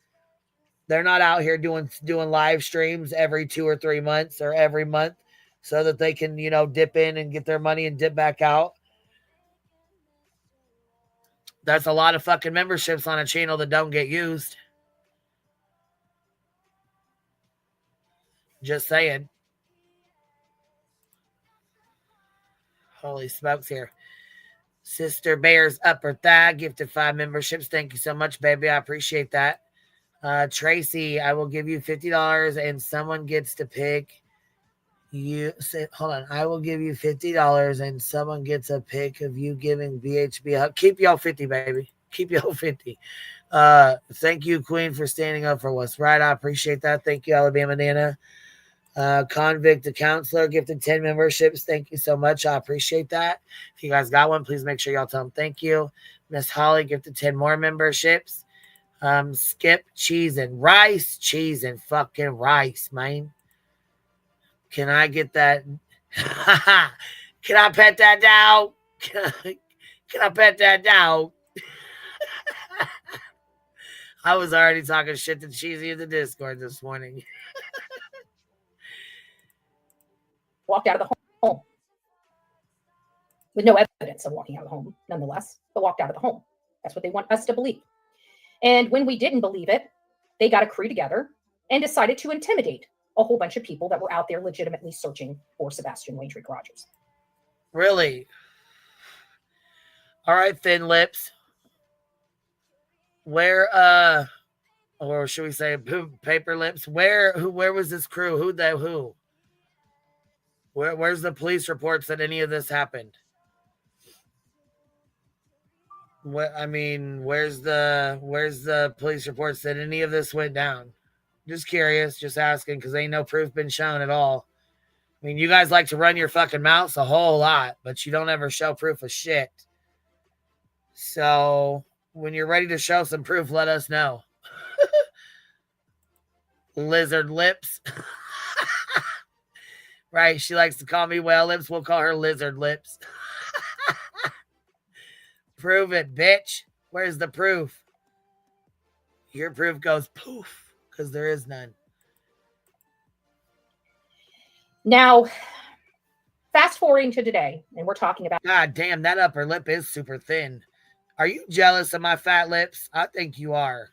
They're not out here doing live streams every 2 or 3 months or every month so that they can, you know, dip in and get their money and dip back out. That's a lot of fucking memberships on a channel that don't get used. Just saying. Holy smokes here. Sister Bear's upper thigh gifted 5 memberships. Thank you so much, baby. I appreciate that. Tracy, I will give you $50 and someone gets to pick you. Hold on. I will give you $50 and someone gets a pick of you giving BHB a hug. Keep y'all 50, baby. Keep y'all 50. Thank you, Queen, for standing up for what's right. I appreciate that. Thank you, Alabama Nana. Convict the counselor gifted 10 memberships. Thank you so much. I appreciate that. If you guys got one, please make sure y'all tell them thank you. Miss Holly gifted 10 more memberships. Skip cheese and rice. Cheese and fucking rice, man. Can I get that? Can I pet that down? Can I pet that down? I was already talking shit to Cheesy in the Discord this morning. Walked out of the home with no evidence of walking out of the home, nonetheless, but walked out of the home. That's what they want us to believe. And when we didn't believe it, they got a crew together and decided to intimidate a whole bunch of people that were out there legitimately searching for Sebastian Waintrick Rogers. Really? All right, Thin Lips. Where, or should we say Paper Lips? Where was this crew? Who? Where's the police reports that any of this happened? I mean, where's the police reports that any of this went down? Just curious, just asking, because ain't no proof been shown at all. I mean, you guys like to run your fucking mouths a whole lot, but you don't ever show proof of shit. So when you're ready to show some proof, let us know. Lizard Lips. Right, she likes to call me Whale Lips. We'll call her Lizard Lips. Prove it, bitch. Where's the proof? Your proof goes poof, because there is none. Now, fast forwarding to today, and we're talking about... God damn, that upper lip is super thin. Are you jealous of my fat lips? I think you are.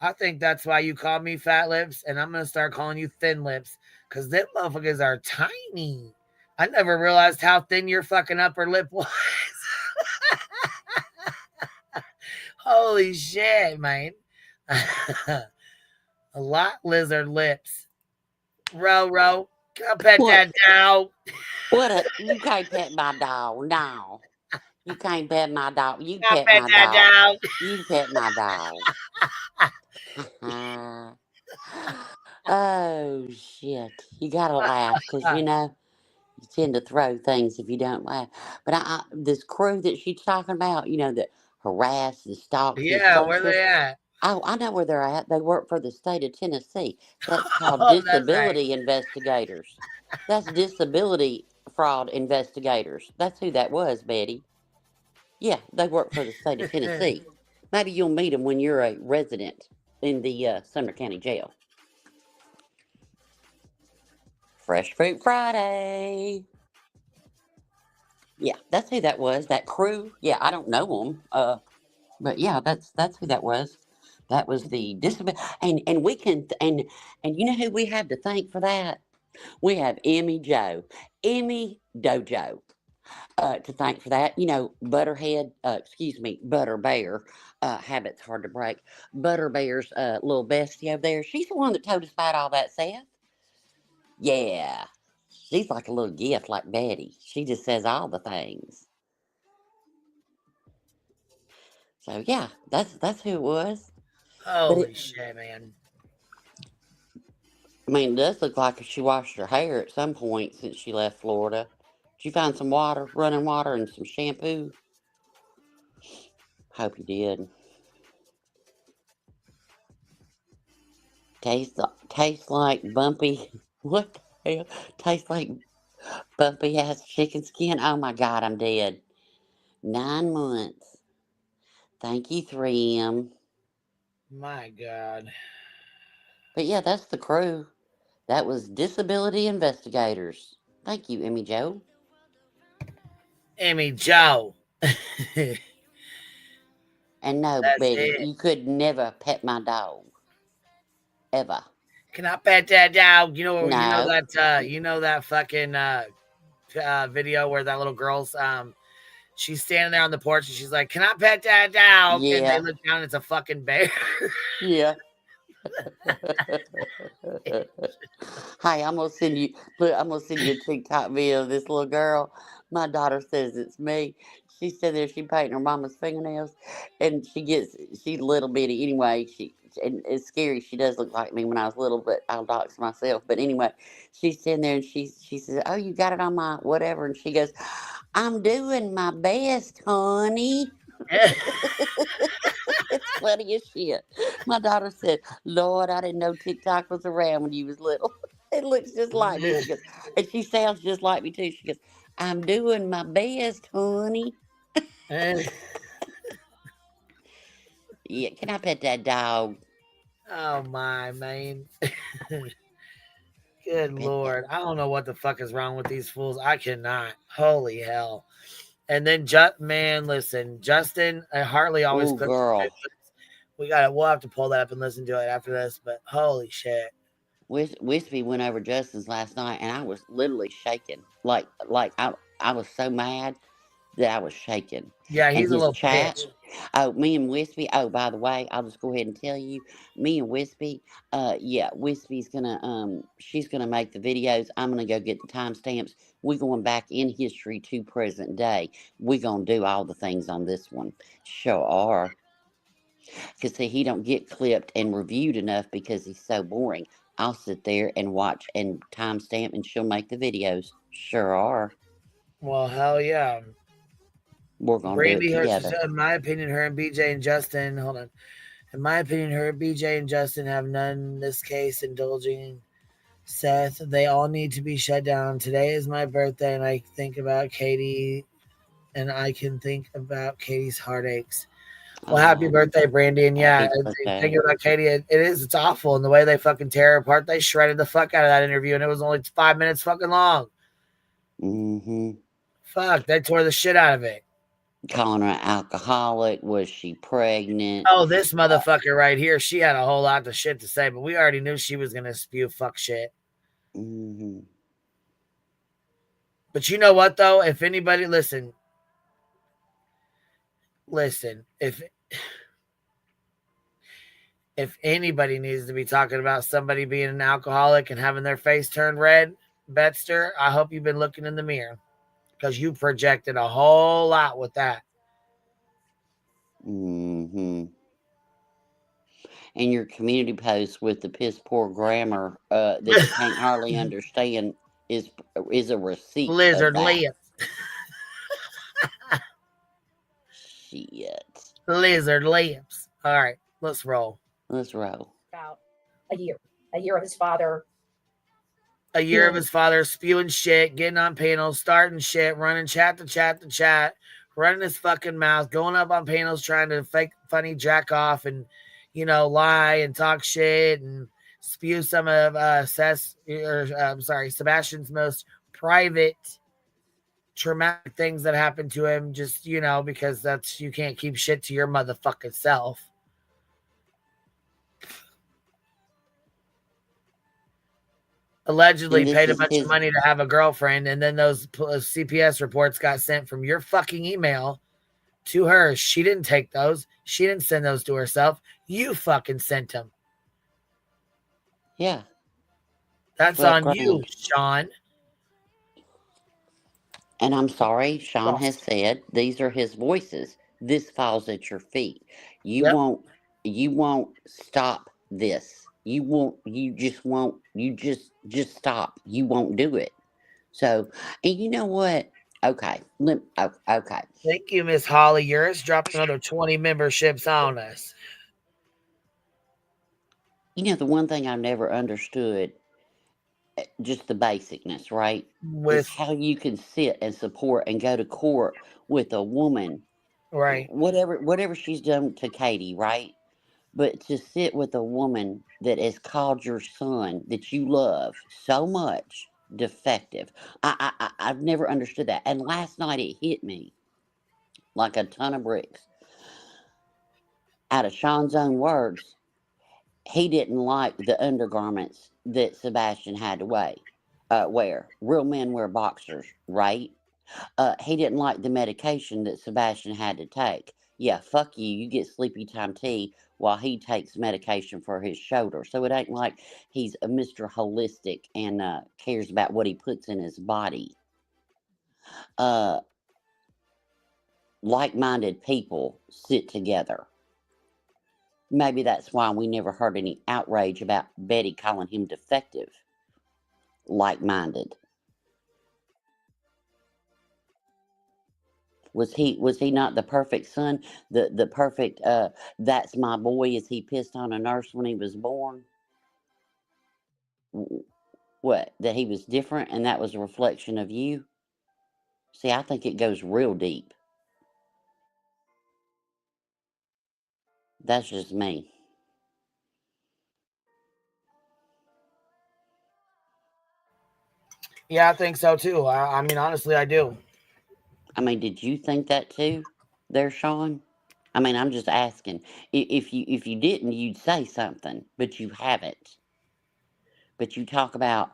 I think that's why you call me fat lips, and I'm gonna start calling you thin lips, because them motherfuckers are tiny. I never realized how thin your fucking upper lip was. Holy shit, man. A lot lizard lips. Row, come pet What? that dog. You can't pet my dog. No. You can't pet my dog. You Come pet pet my that dog. dog. You pet my dog. Oh, shit. You gotta laugh because, you tend to throw things if you don't laugh. But this crew that she's talking about, that harass and stalks and Yeah, where searches. they at? Oh, I know where they're at. They work for the state of Tennessee. That's called Oh, that's right. disability investigators. That's disability fraud investigators. That's who that was, Betty. Yeah, they work for the state of Tennessee. Maybe you'll meet them when you're a resident in the Sumner County Jail. Fresh Fruit Friday. Yeah, that's who that was. That crew. Yeah, I don't know them. But yeah, that's who that was. That was the disability, and we can and you know who we have to thank for that? We have Emmy Dojo, to thank for that. Butterhead, Butter Bear, habits hard to break. Butter Bear's little bestie over there. She's the one that told us about all that, Seth. Yeah, she's like a little gift, like Betty. She just says all the things. So yeah, that's who it was. But Holy shit, man. it does look like she washed her hair at some point since she left Florida. Did you find some water, running water, and some shampoo? Hope you did. Tastes like bumpy. What the hell? Tastes like bumpy ass chicken skin. Oh my God, I'm dead. 9 months. Thank you, 3M. My God. But yeah, that's the crew. That was disability investigators. Thank you, Emmy Joe. Emmy Joe. And no, That's Betty, it. you could never pet my dog. Ever. Can I pet that dog? You know No. that fucking video where that little girl's she's standing there on the porch and she's like, "Can I pet that dog?" And they Yeah. look down, and it's a fucking bear. Yeah. Hey, I'm gonna send you. Look, I'm gonna send you a TikTok video of this little girl. My daughter says it's me. She's sitting there. She painting her mama's fingernails, and she's little bitty anyway. And it's scary. She does look like me when I was little, but I'll dox myself. But anyway, she's sitting there and she says, "Oh, you got it on my whatever," and she goes, "I'm doing my best, honey." It's funny as shit. My daughter said, "Lord, I didn't know TikTok was around when you was little." It looks just like me. She goes, and she sounds just like me too. She goes, "I'm doing my best, honey." Yeah, can I pet that dog? Oh my man. Good Lord. I don't know what the fuck is wrong with these fools. I cannot. Holy hell. And then listen, Justin Hartley always Ooh, puts girl. we'll have to pull that up and listen to it after this, but holy shit. Wispy went over Justin's last night, and I was literally shaking. Like I was so mad that I was shaking. Yeah, And he's a his little chat. bitch. Oh, me and Wispy. Oh, by the way, I'll just go ahead and tell you, me and Wispy. Yeah, Wispy's gonna she's gonna make the videos. I'm gonna go get the timestamps. We're going back in history to present day. We're gonna do all the things on this one. Sure are. Because see, he don't get clipped and reviewed enough because he's so boring. I'll sit there and watch and timestamp, and she'll make the videos. Sure are. Well, hell yeah. We're gonna do it Brandy Hurst together. said, in my opinion, her and BJ and Justin, hold on. In my opinion, her, BJ, and Justin have none in this case indulging Seth. They all need to be shut down. Today is my birthday, and I think about Katie, and I can think about Katie's heartaches. Well, happy birthday, Brandy. And yeah, Happy birthday. thinking about Katie, it's awful. And the way they fucking tear her apart, they shredded the fuck out of that interview, and it was only 5 minutes fucking long. Mm-hmm. Fuck, they tore the shit out of it. calling her an alcoholic. Was she pregnant? Oh, this motherfucker right here. She had a whole lot of shit to say, but we already knew she was gonna spew fuck shit. Mm-hmm. But you know what though? If anybody listen, if anybody needs to be talking about somebody being an alcoholic and having their face turned red, Betster, I hope you've been looking in the mirror because you projected a whole lot with that. Mm-hmm. And your community post with the piss poor grammar that you can't hardly understand is a receipt Lizard of that. lips. Shit. Lizard lips. All right, let's roll. Let's roll. About a year of his father. A year of his father spewing shit, getting on panels, starting shit, running chat to chat, running his fucking mouth, going up on panels, trying to fake funny jack off and, lie and talk shit and spew some of Sebastian's most private traumatic things that happened to him, just, because you can't keep shit to your motherfucking self. Allegedly paid a bunch of money to have a girlfriend, and then those CPS reports got sent from your fucking email to her. She didn't take those. She didn't send those to herself. You fucking sent them. Yeah. That's on you, Sean. And I'm sorry, Sean has said these are his voices. This falls at your feet. You won't stop this. You just stop. You won't do it. So, and you know what? Okay. Okay. Thank you, Miss Holly. Yours dropped another 20 memberships on us. You know, the one thing I've never understood, just the basicness, right? Is how you can sit and support and go to court with a woman, right? Whatever she's done to Katie, right? But to sit with a woman that has called your son that you love so much defective, I've never understood that. And last night it hit me like a ton of bricks. Out of Sean's own words, he didn't like the undergarments that Sebastian had to wear. Real men wear boxers, right? He didn't like the medication that Sebastian had to take. Yeah, fuck you. You get sleepy time tea while he takes medication for his shoulder. So it ain't like he's a Mr. Holistic and cares about what he puts in his body. Like-minded people sit together. Maybe that's why we never heard any outrage about Betty calling him defective. Like-minded. Was he not the perfect son? The perfect that's my boy? Is he pissed on a nurse when he was born? What? That he was different and that was a reflection of you? See, I think it goes real deep. That's just me. Yeah, I think so too. I mean, honestly, I do. I mean, did you think that too, there, Sean? I mean, I'm just asking. If you didn't, you'd say something, but you haven't. But you talk about,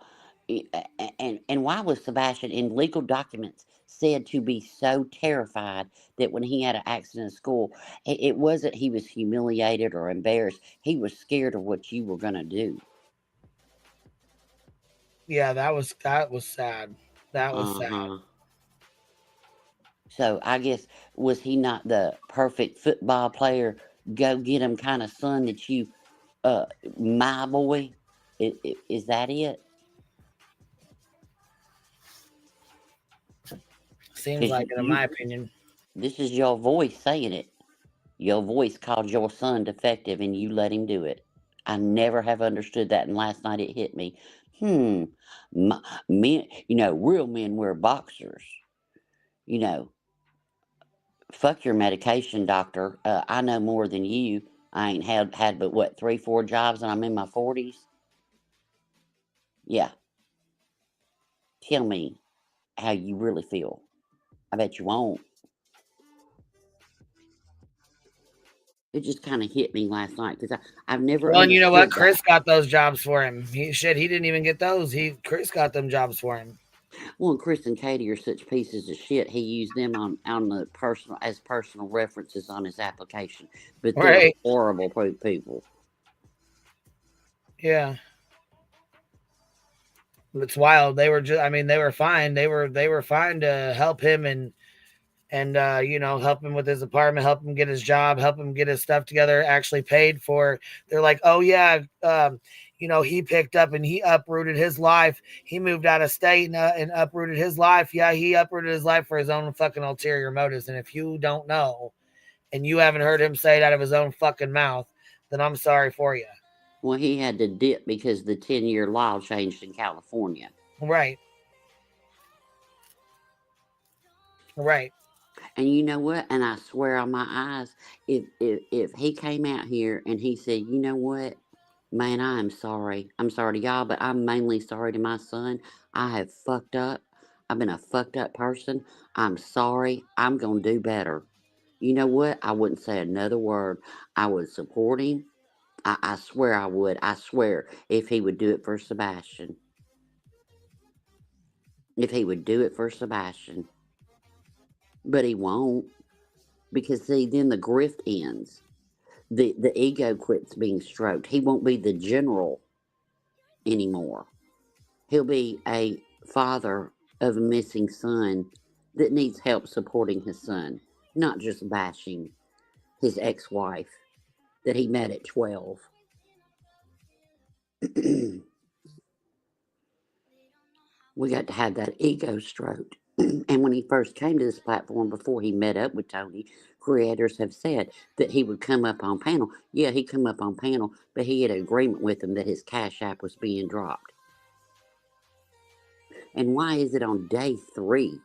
and why was Sebastian in legal documents said to be so terrified that when he had an accident at school, it wasn't he was humiliated or embarrassed. He was scared of what you were going to do. Yeah, that was sad. That was sad. So I guess, was he not the perfect football player, go get him kind of son that you, my boy? Is that it? Seems like it, in my opinion. This is your voice saying it. Your voice called your son defective and you let him do it. I never have understood that, and last night it hit me. Men, real men wear boxers. Fuck your medication, doctor. I know more than you. I ain't had but what, 3-4 jobs, and I'm in my 40s. Yeah. Tell me how you really feel. I bet you won't. It just kind of hit me last night because I've never Well, and you know what? understood Chris that. got those jobs for him. He didn't even get those. Chris got them jobs for him. Well, and Chris and Katie are such pieces of shit. He used them on the personal references on his application, but they're Right. horrible people. Yeah. It's wild. They were just, I mean, they were fine. They were fine to help him and you know, help him with his apartment, help him get his job, help him get his stuff together, actually paid for. They're like, oh yeah, you know, he picked up and he uprooted his life. He moved out of state and uprooted his life. Yeah, he uprooted his life for his own fucking ulterior motives. And if you don't know and you haven't heard him say it out of his own fucking mouth, then I'm sorry for you. Well, he had to dip because the 10-year law changed in California. Right. Right. And you know what? And I swear on my eyes, if he came out here and he said, you know what, man, I am sorry. I'm sorry to y'all, but I'm mainly sorry to my son. I have fucked up. I've been a fucked up person. I'm sorry. I'm going to do better. You know what? I wouldn't say another word. I would support him. I swear I would. I swear if he would do it for Sebastian. If he would do it for Sebastian. But he won't. Because, see, then the grift ends. The ego quits being stroked. He won't be the general anymore. He'll be a father of a missing son that needs help supporting his son, not just bashing his ex-wife that he met at 12. We got to have that ego stroked. And when he first came to this platform, before he met up with Tony, creators have said that he would come up on panel. Yeah, he'd come up on panel, but he had an agreement with him that his Cash App was being dropped. And why is it on day 3,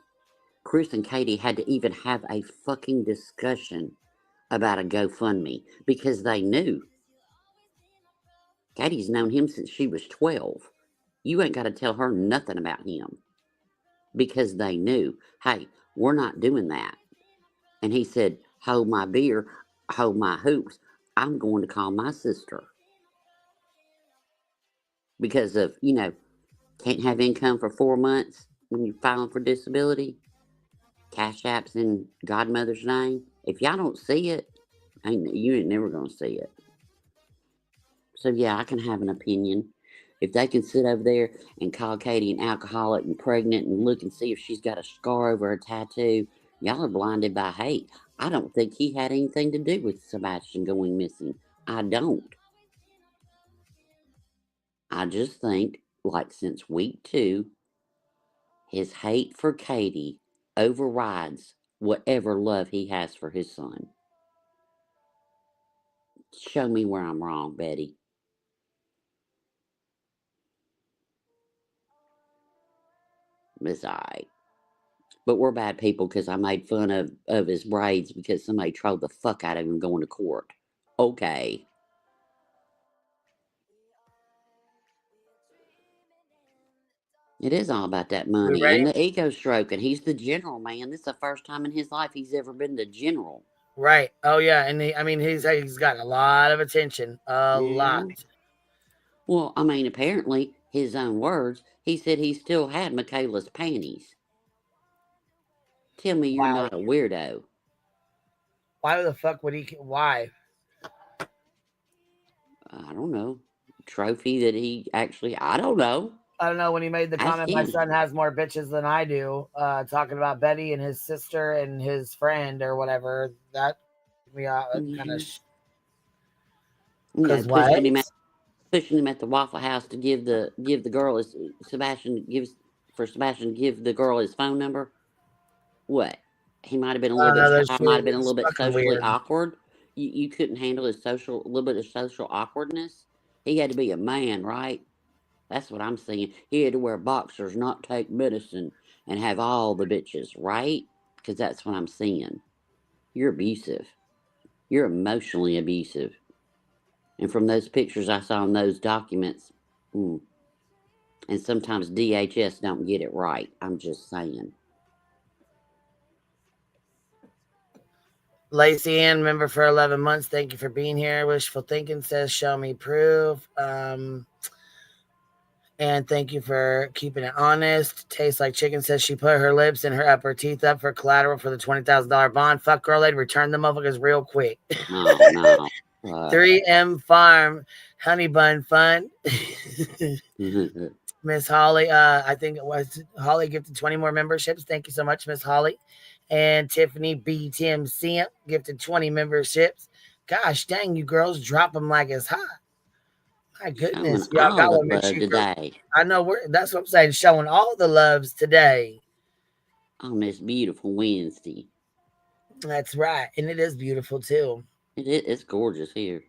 Chris and Katie had to even have a fucking discussion about a GoFundMe? Because they knew. Katie's known him since she was 12. You ain't got to tell her nothing about him. Because they knew, hey, we're not doing that. And he said, hold my beer, hold my hoops. I'm going to call my sister. Because of, you know, can't have income for 4 months when you're filing for disability. Cash apps in Godmother's name. If y'all don't see it, you ain't never going to see it. So, yeah, I can have an opinion. If they can sit over there and call Katie an alcoholic and pregnant and look and see if she's got a scar over her tattoo, y'all are blinded by hate. I don't think he had anything to do with Sebastian going missing. I don't. I just think, like since week 2, his hate for Katie overrides whatever love he has for his son. Show me where I'm wrong, Betty. It's all right. But we're bad people because I made fun of his braids because somebody trolled the fuck out of him going to court. Okay. It is all about that money ready? and the ego stroke, and he's the general, man. This is the first time in his life he's ever been the general. Right. Oh yeah, and I mean he's gotten a lot of attention. A lot. Well, I mean, apparently, his own words, he said he still had Michaela's panties. Tell me you're not a weirdo. Why the fuck would he? Why? I don't know. Trophy that he actually, I don't know. I don't know, when he made the comment, my son has more bitches than I do, talking about Betty and his sister and his friend or whatever. That me kind of. You know, pushing him at the Waffle House to give the girl his Sebastian to give the girl his phone number. What? He might have been a little bit shy, might have been a little bit socially awkward. You couldn't handle his a little bit of social awkwardness. He had to be a man, right? That's what I'm saying. He had to wear boxers, not take medicine, and have all the bitches, right? Because that's what I'm seeing. You're abusive. You're emotionally abusive. And from those pictures I saw in those documents, and sometimes DHS don't get it right. I'm just saying. Lacey Ann, member for 11 months. Thank you for being here. Wishful Thinking says, show me proof. And thank you for keeping it honest. Tastes Like Chicken says she put her lips and her upper teeth up for collateral for the $20,000 bond. Fuck girl, they'd return the motherfuckers real quick. No. 3M Farm Honey Bun Fun. Miss Holly, I think it was Holly gifted 20 more memberships. Thank you so much, Miss Holly. And Tiffany B. Tim Simp gifted 20 memberships. Gosh dang, you girls drop them like it's hot. My goodness, y'all got one. Make sure you today. I know that's what I'm saying. Showing all the loves today on this beautiful Wednesday. That's right, and it is beautiful too. It's gorgeous here.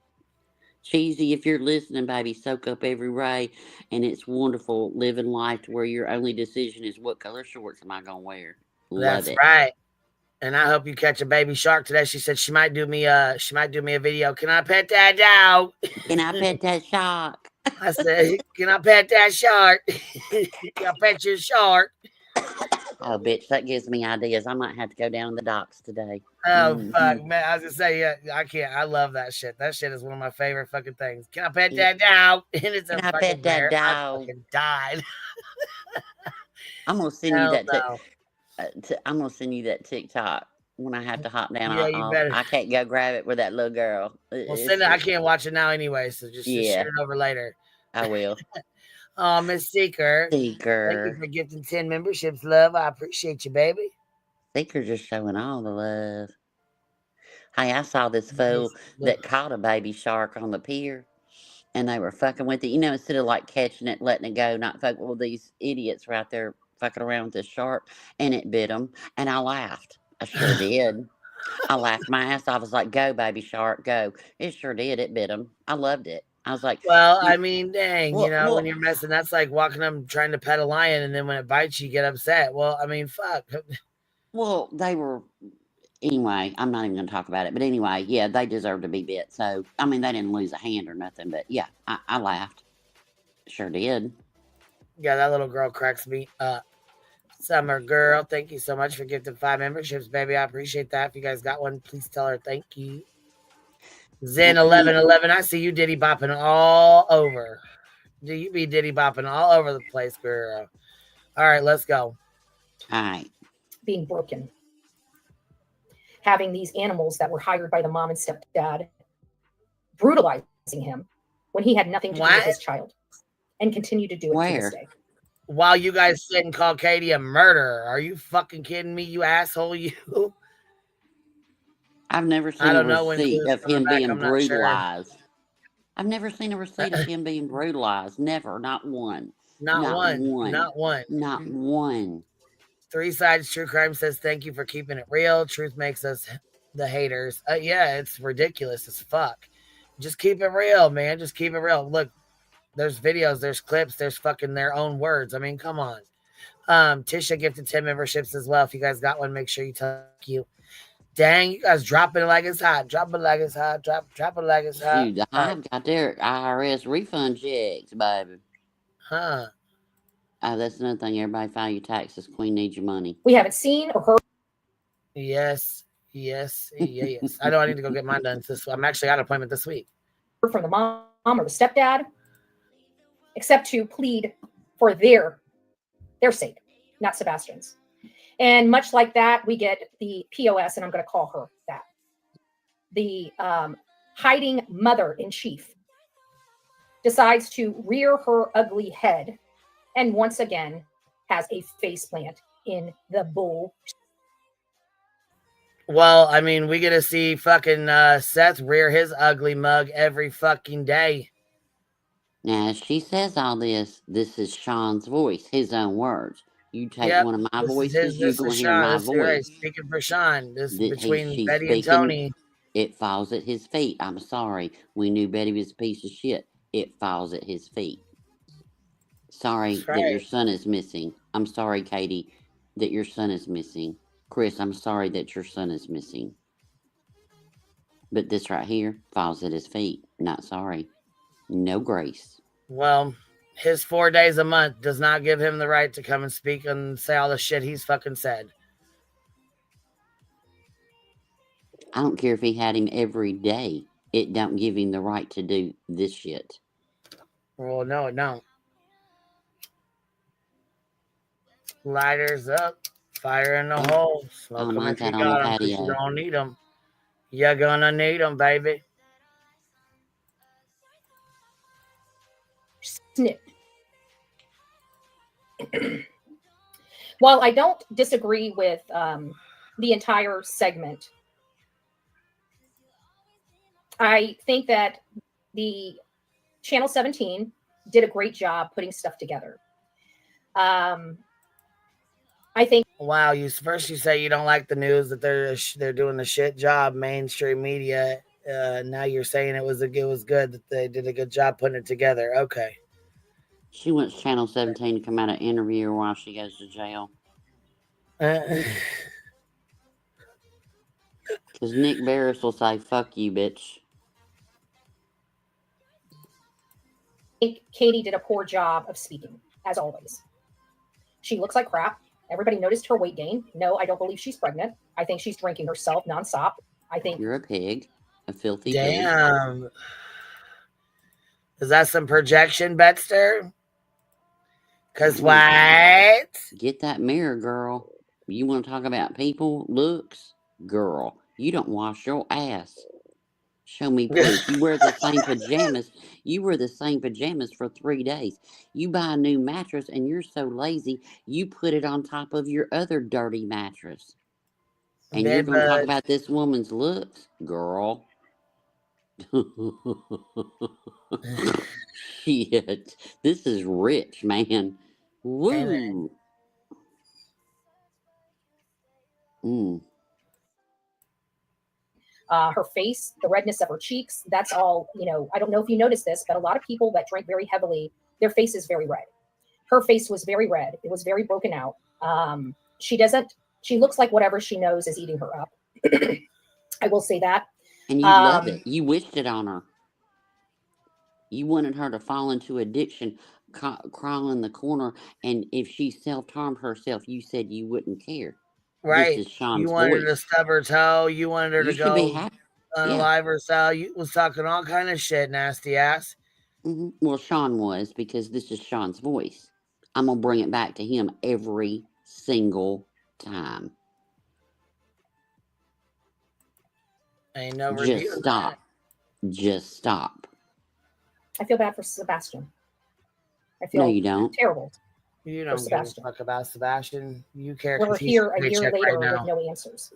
Cheesy, if you're listening, baby, soak up every ray, and it's wonderful living life to where your only decision is what color shorts am I gonna wear. That's right. And I hope you catch a baby shark today. She said she might do me a video. Can I pet that dog? Can I pet that shark? I said, can I pet that shark? Can I pet your shark? Oh, bitch, that gives me ideas. I might have to go down the docks today. Oh, fuck, man. I was going to say, yeah, I can't. I love that shit. That shit is one of my favorite fucking things. Can I pet that dog? And it's Can a I fucking pet that bear. dog? I fucking died. I'm going to send you that. No. I'm going to send you that TikTok when I have to hop down. Yeah, you better. I can't go grab it with that little girl. Well, send it. I can't watch it now anyway, so just shoot it over later. I will. Oh, Miss Seeker. Thank you for gifting 10 memberships, love. I appreciate you, baby. Seeker just showing all the love. Hey, I saw this fool that caught a baby shark on the pier, and they were fucking with it. You know, instead of like catching it, letting it go, not fucking with these idiots were out there fucking around with this shark, and it bit them. And I laughed. I sure did. I laughed my ass off. I was like, go, baby shark, go. It sure did. It bit him. I loved it. I was like, well, I mean, dang, when you're messing, that's like walking up trying to pet a lion, and then when it bites you get upset. Well, I mean, fuck. Well, they were, anyway, I'm not even going to talk about it. But anyway, yeah, they deserve to be bit. So, I mean, they didn't lose a hand or nothing. But yeah, I laughed. Sure did. Yeah, that little girl cracks me up. Summer Girl, thank you so much for gifting 5 memberships, baby. I appreciate that. If you guys got one, please tell her thank you. Zen 1111, I see you diddy bopping all over. Do you be diddy bopping all over the place, girl? All right, let's go. All right. Being broken. Having these animals that were hired by the mom and stepdad brutalizing him when he had nothing to do with his child, and continue to do it to this day. While you guys sit and call Katie a murderer. Are you fucking kidding me, you asshole, you? I've never seen a receipt of him being brutalized. I've never seen a receipt of him being brutalized. Never. Not one. Not one. Not one. Not one. 3 Sides True Crime says, thank you for keeping it real. Truth makes us the haters. Yeah, it's ridiculous as fuck. Just keep it real, man. Just keep it real. Look, there's videos, there's clips, there's fucking their own words. I mean, come on. Tisha gifted 10 memberships as well. If you guys got one, make sure you tell you. Dang, you guys dropping it like it's hot. Drop it like it's hot. Drop it like it's hot. Dude, the Hive got their IRS refund checks, baby. Huh. Oh, that's another thing. Everybody file your taxes. Queen needs your money. We haven't seen or heard. Yes. I know I need to go get mine done. I'm actually got an appointment this week. From the mom or the stepdad, except to plead for their sake, not Sebastian's. And much like that, we get the POS, and I'm going to call her that. The hiding mother-in-chief decides to rear her ugly head and once again has a faceplant in the bull. Well, I mean, we get to see fucking Seth rear his ugly mug every fucking day. Now, she says all this. This is Sean's voice, his own words. You take one of my voices, you're going to hear my voice. Right. Speaking for Sean, between Betty and Tony. It falls at his feet. I'm sorry. We knew Betty was a piece of shit. It falls at his feet. Sorry that your son is missing. I'm sorry, Katie, that your son is missing. Chris, I'm sorry that your son is missing. But this right here falls at his feet. Not sorry. No grace. Well, his 4 days a month does not give him the right to come and speak and say all the shit he's fucking said. I don't care if he had him every day. It don't give him the right to do this shit. Well, no, it don't. Lighters up, fire in the Oh, hole. I Smoke don't them mind if you that on the got them, because you patio. don't need them. You're gonna need them, baby. Snip. While I don't disagree with the entire segment, I think that the Channel 17 did a great job putting stuff together. I think. Wow, you say you don't like the news that they're doing the shit job, mainstream media. Now you're saying it was good that they did a good job putting it together. Okay. She wants Channel 17 to come out and interview her while she goes to jail. Because Nick Barris will say, fuck you, bitch. I think Katie did a poor job of speaking, as always. She looks like crap. Everybody noticed her weight gain. No, I don't believe she's pregnant. I think she's drinking herself nonstop. I think you're a pig, a filthy damn. pig. Is that some projection, Betster? Because what? Get that mirror, girl. You want to talk about people, looks? Girl, you don't wash your ass. Show me proof. You wear the same pajamas. You wear the same pajamas for 3 days. You buy a new mattress and you're so lazy, you put it on top of your other dirty mattress. And you're going to talk about this woman's looks? Girl. Shit. This is rich, man. Woo. Her face, the redness of her cheeks, that's all, I don't know if you noticed this, but a lot of people that drink very heavily, their face is very red. Her face was very red. It was very broken out. She looks like whatever she knows is eating her up. I will say that. And you love it. You wished it on her. You wanted her to fall into addiction, crawl in the corner, and if she self-harmed herself, you said you wouldn't care. Right. This is Sean's you wanted voice. her to stub her toe. You wanted her to go unalive herself. You was talking all kind of shit, nasty ass. Mm-hmm. Well, Sean was, because this is Sean's voice. I'm going to bring it back to him every single time. Ain't no Just stop. Just stop. I feel bad for Sebastian. I feel no, you don't. terrible. You don't give a fuck about Sebastian. You care. We're here a year later right with no answers.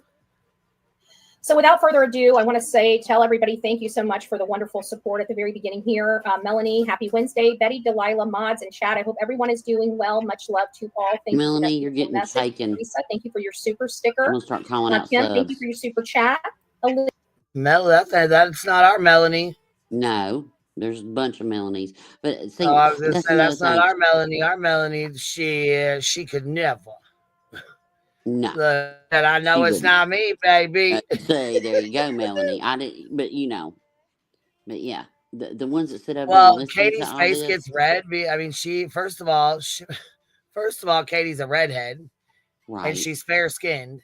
So without further ado, I want to tell everybody thank you so much for the wonderful support at the very beginning here. Melanie, happy Wednesday. Betty, Delilah, mods, and chat. I hope everyone is doing well. Much love to all. Thank Melanie, you you're getting taken. Lisa, thank you for your super sticker. I'm going to start calling out Tim, subs. thank you for your super chat. That's not our Melanie. No, there's a bunch of Melanies. But see, I was gonna say that's not thing. our Melanie. Our Melanie, she could never. No. And I know it's not me, baby. Say, there you go, Melanie. I didn't, but But yeah, the ones that sit over there and listen Katie's to all face this. gets red. I mean, first of all, Katie's a redhead, right? And she's fair skinned,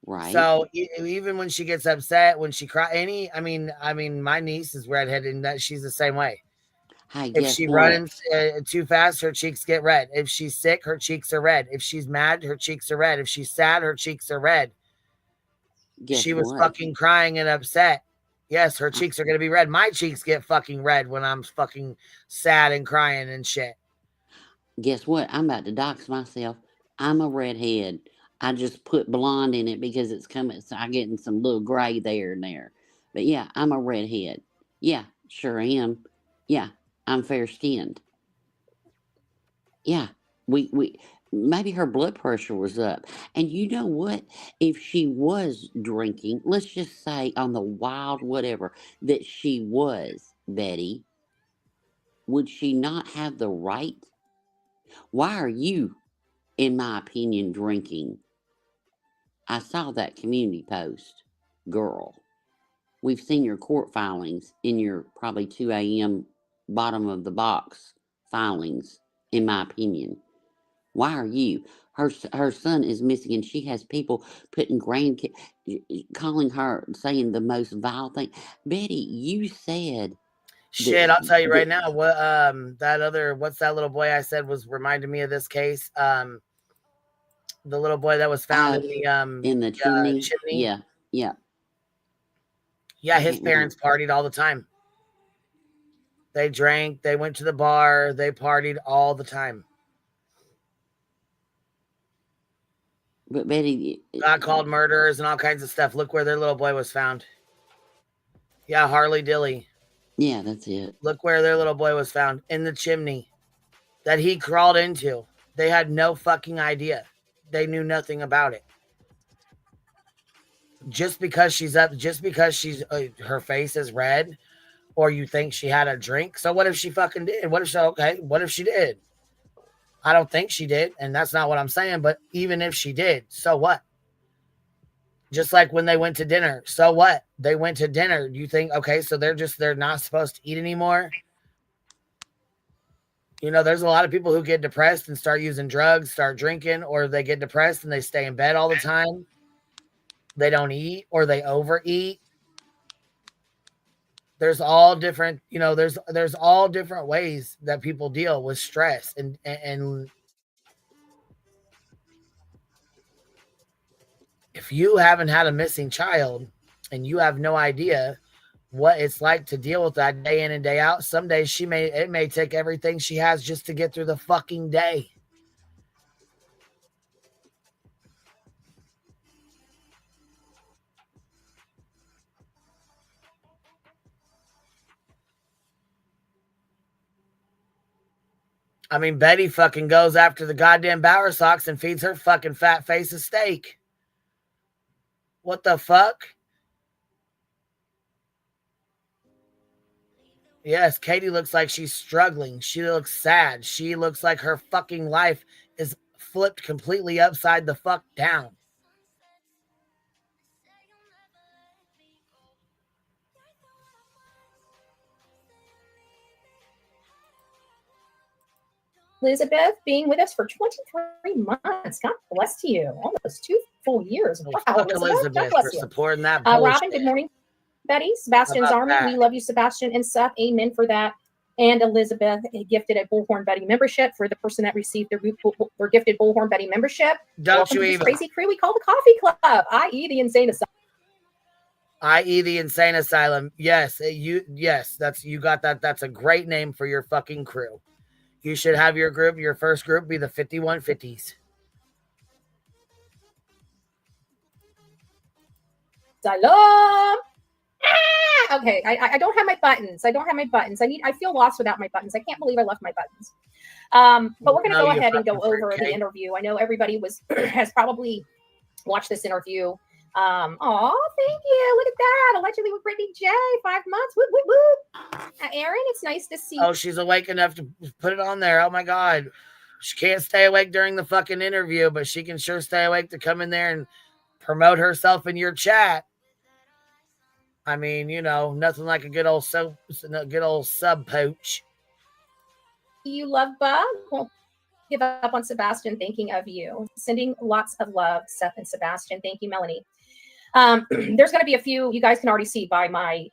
right? So even when she gets upset, when she cries, I mean, my niece is redheaded, and that she's the same way. Hey, if she runs too fast, her cheeks get red. If she's sick, her cheeks are red. If she's mad, her cheeks are red. If she's sad, her cheeks are red. She was fucking crying and upset. Yes, her cheeks are going to be red. My cheeks get fucking red when I'm fucking sad and crying and shit. Guess what? I'm about to dox myself. I'm a redhead. I just put blonde in it because it's coming. So I'm getting some little gray there and there. But yeah, I'm a redhead. Yeah, sure am. Yeah, I'm fair skinned. Yeah, we maybe her blood pressure was up. And you know what? If she was drinking, let's just say on the wild whatever that she was, Betty, would she not have the right? Why are you, in my opinion, drinking? I saw that community post. Girl, we've seen your court filings in your probably 2 a.m. bottom of the box filings, in my opinion. Why are you? Her son is missing, and she has people putting calling her, saying the most vile thing. Betty, you said shit. I'll tell you right now. What what's that little boy I said was reminding me of this case? The little boy that was found in the chimney. chimney. Yeah. Yeah, his parents partied all the time. They drank, they went to the bar, they partied all the time. But Betty got called murderers and all kinds of stuff. Look where their little boy was found. Yeah, Harley Dilly. Yeah, that's it. Look where their little boy was found, in the chimney that he crawled into. They had no fucking idea. They knew nothing about it. Just because she's her face is red, or you think she had a drink. So what if she fucking did? What if she did? I don't think she did, and that's not what I'm saying, but even if she did, so what? Just like when they went to dinner. So what? They went to dinner. You think, okay, so they're not supposed to eat anymore? You know, there's a lot of people who get depressed and start using drugs, start drinking, or they get depressed and they stay in bed all the time. They don't eat, or they overeat. There's all different, there's all different ways that people deal with stress and if you haven't had a missing child and you have no idea what it's like to deal with that day in and day out, some days it may take everything she has just to get through the fucking day. I mean, Betty fucking goes after the goddamn Bower Sox and feeds her fucking fat face a steak. What the fuck? Yes, Katie looks like she's struggling. She looks sad. She looks like her fucking life is flipped completely upside the fuck down. Elizabeth being with us for 23 months. God bless you. Almost 2 full years. Wow, Elizabeth God bless for you. supporting that Robin, good morning. Betty, Sebastian's Army. That? We love you, Sebastian and Seth. Amen for that. And Elizabeth gifted a Bullhorn Betty membership for the person that received their gifted Bullhorn Betty membership. Welcome to this crazy crew we call the Coffee Club, i.e. the Insane Asylum. I.e. the Insane Asylum. Yes, you got that. That's a great name for your fucking crew. You should have your first group be the 5150s. Asylum. Okay, I don't have my buttons. I feel lost without my buttons. I can't believe I left my buttons. But we're going to go ahead and go over the interview. I know everybody has probably watched this interview. Oh, thank you. Look at that. Allegedly with Brittany J. 5 months. Whoop, whoop, whoop. Aaron, it's nice to see. Oh, she's awake enough to put it on there. Oh my God. She can't stay awake during the fucking interview, but she can sure stay awake to come in there and promote herself in your chat. I mean, nothing like a good old sub poach. You love Bug? Well, give up on Sebastian, thinking of you. Sending lots of love, Seth and Sebastian. Thank you, Melanie. There's going to be a few, you guys can already see by my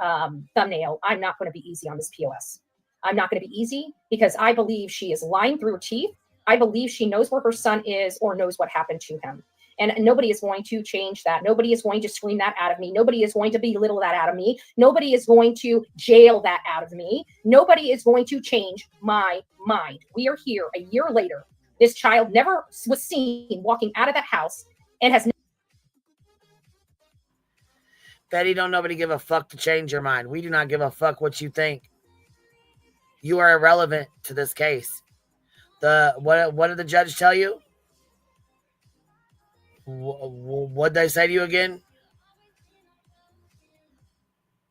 thumbnail, I'm not going to be easy on this POS. I'm not going to be easy because I believe she is lying through her teeth. I believe she knows where her son is or knows what happened to him. And nobody is going to change that. Nobody is going to scream that out of me. Nobody is going to belittle that out of me. Nobody is going to jail that out of me. Nobody is going to change my mind. We are here a year later. This child never was seen walking out of that house and has. Betty, don't nobody give a fuck to change your mind. We do not give a fuck what you think. You are irrelevant to this case. What did the judge tell you? What'd they say to you again?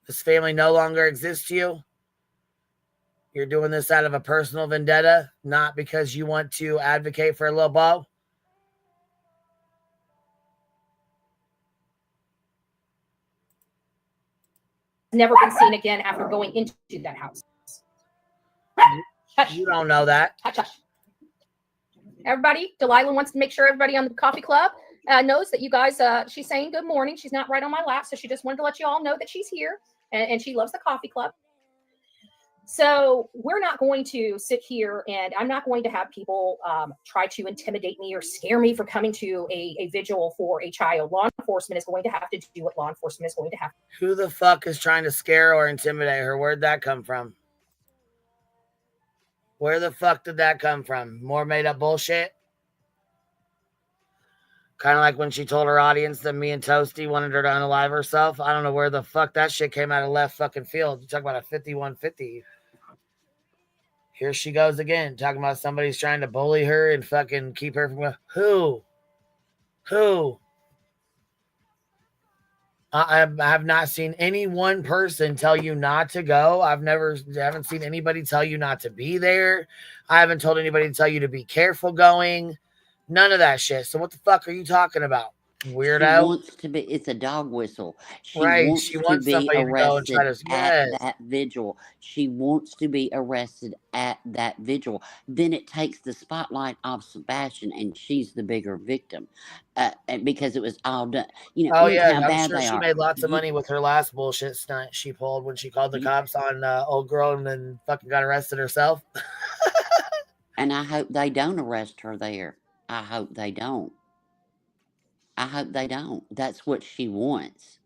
This family no longer exists to you. You're doing this out of a personal vendetta, not because you want to advocate for a little Bo. Never been seen again after going into that house. You don't know that. Hush, hush. Everybody, Delilah wants to make sure everybody on the coffee club knows that you guys, she's saying good morning. She's not right on my lap, so she just wanted to let you all know that she's here and she loves the coffee club. So we're not going to sit here and I'm not going to have people try to intimidate me or scare me for coming to a vigil for a child. Law enforcement is going to have to do what law enforcement is going to have. Who the fuck is trying to scare or intimidate her? Where'd that come from? Where the fuck did that come from? More made up bullshit? Kind of like when she told her audience that me and Toasty wanted her to unalive herself. I don't know where the fuck that shit came out of left fucking field. You talk about a 5150. Here she goes again, talking about somebody's trying to bully her and fucking keep her from... Who? I have not seen any one person tell you not to go. I haven't seen anybody tell you not to be there. I haven't told anybody to tell you to be careful going. None of that shit. So what the fuck are you talking about, weirdo? She wants to be. It's a dog whistle. She wants She wants to be somebody to go and arrested try to... at that vigil. She wants to be arrested at that vigil. Then it takes the spotlight off Sebastian, and she's the bigger victim, because it was all done. You know, Oh look yeah, how I'm bad sure they she are. made lots of money with her last bullshit stunt she pulled when she called the cops on old girl and then fucking got arrested herself. And I hope they don't arrest her there. I hope they don't. I hope they don't. That's what she wants.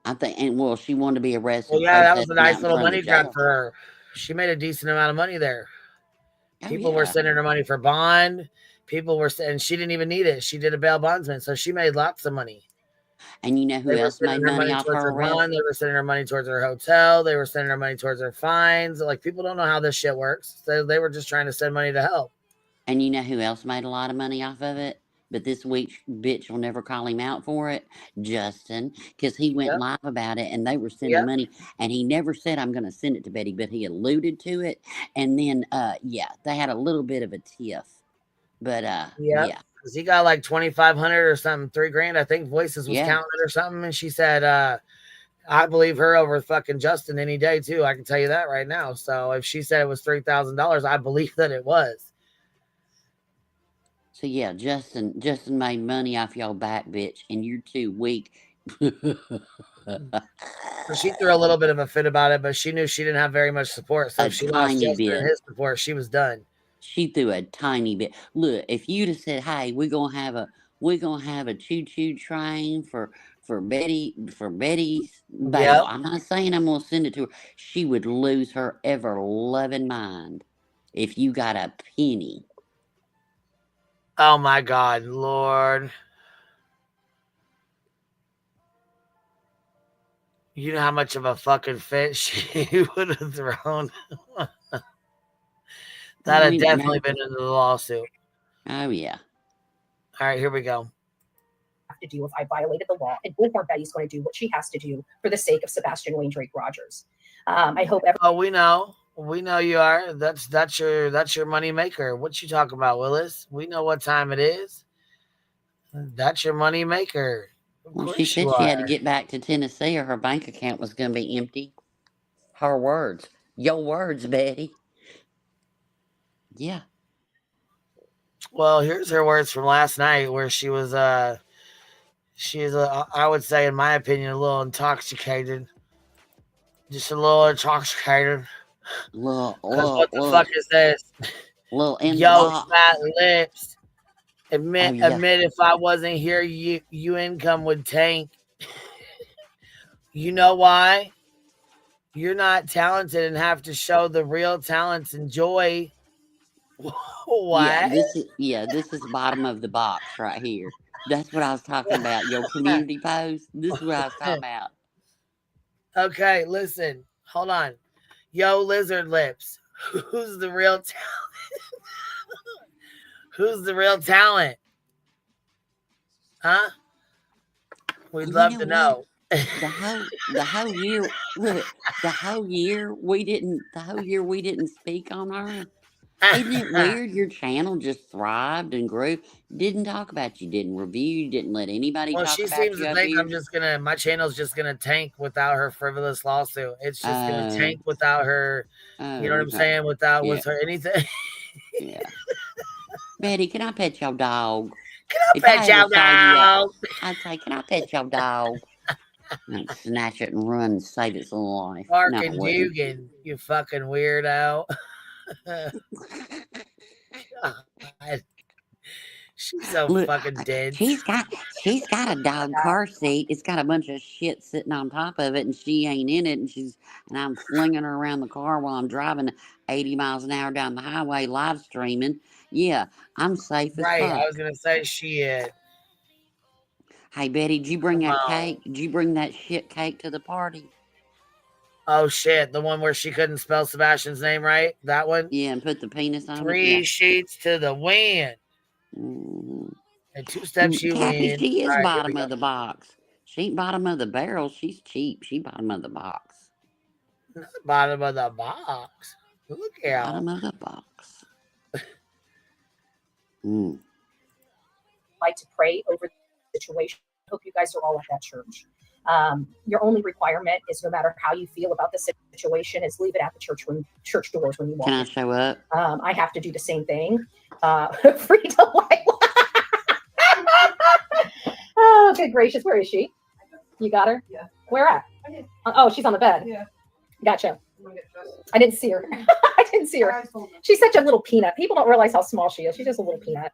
I think, and well, she wanted to be arrested. Well, yeah, that was a protesting out nice in little front of the money grab jail. for her. She made a decent amount of money there. Oh, People were yeah. sending her money for bond. People were, and she didn't even need it. She did a bail bondsman, so she made lots of money. And you know who They were else made sending her money off towards her her arrest? bond. They were sending her money towards her hotel. They were sending her money towards her fines. Like, people don't know how this shit works. So they were just trying to send money to help. And you know who else made a lot of money off of it? But this week, bitch will never call him out for it. Justin, because he went live about it, and they were sending money, and he never said, "I'm going to send it to Betty," but he alluded to it. And then, yeah, they had a little bit of a tiff. But yeah, because he got like 2,500 or something, $3,000. I think Voices was counting it or something, and she said, "I believe her over fucking Justin any day too." I can tell you that right now. So if she said it was $3,000, I believe that it was. So yeah, Justin made money off y'all back, bitch, and you're too weak. So she threw a little bit of a fit about it, but she knew she didn't have very much support. So if she lost Justin and his support, she was done. She threw a tiny bit. Look, if you'd have said, "Hey, we're gonna have a choo-choo train for Betty's bail," I'm not saying I'm gonna send it to her. She would lose her ever-loving mind if you got a penny. Oh my God, Lord. You know how much of a fucking fit she would have thrown. That'd have definitely been into the lawsuit. Oh, yeah. All right, here we go. Have to do if I violated the law, and Bullhorn Betty's going to do what she has to do for the sake of Sebastian Wayne Drake Rogers. I hope. We know you are. That's your money maker. What you talking about, Willis? We know what time it is. That's your money maker. Well, she said she had to get back to Tennessee, or her bank account was going to be empty. Her words, your words, Betty. Yeah. Well, here's her words from last night, where she was she's I would say, in my opinion, a little intoxicated. Just a little intoxicated. Because what the fuck is this? Yo, fat lips. Admit if I wasn't here, you income would tank. You know why? You're not talented and have to show the real talents and joy. What? Yeah, this is bottom of the box right here. That's what I was talking about. Your community post. This is what I was talking about. Okay, listen. Hold on. Yo, lizard lips. Who's the real talent? Who's the real talent? Huh? We'd love to know. The whole year, look, the whole year we didn't speak on her. Isn't it weird? Your channel just thrived and grew. Didn't talk about you, didn't review, didn't let anybody talk about you. Well, she seems to think my channel's just gonna tank without her frivolous lawsuit. It's just gonna tank without her, you know what I'm saying? With her anything. Yeah. Betty, can I pet your dog? Can I If pet I ever your saw you out, dog? I'd say, can I pet your dog? I'd snatch it and run and save its little life. No, I Barking wouldn't. Dugan, you fucking weirdo. God. She's so Look, fucking dense. she's got a dog car seat. It's got a bunch of shit sitting on top of it, and she ain't in it. And I'm flinging her around the car while I'm driving 80 miles an hour down the highway, live streaming. Yeah, I'm safe as Right, I fuck. was gonna say shit. Hey Betty, did you bring Come that on. cake? Did you bring that shit cake to the party? Oh shit, the one where she couldn't spell Sebastian's name right? That one? Yeah, and put the penis on it. 3 Yeah. sheets to the wind. Mm-hmm. And 2 steps you Kathy, win. she is All right, here bottom we go. of the box. She ain't bottom of the barrel. She's cheap. She bottom of the box. Bottom of the box. Look out. Bottom of the box. Like to pray over the situation. I hope you guys are all at that church. Your only requirement is, no matter how you feel about the situation, is leave it at the church doors when you walk. Can I show up? I have to do the same thing. Free Delilah. Oh, good gracious. Where is she? You got her? Yeah. Where at? Oh, she's on the bed. Yeah. Gotcha. I didn't see her. I didn't see her. She's such a little peanut. People don't realize how small she is. She's just a little peanut.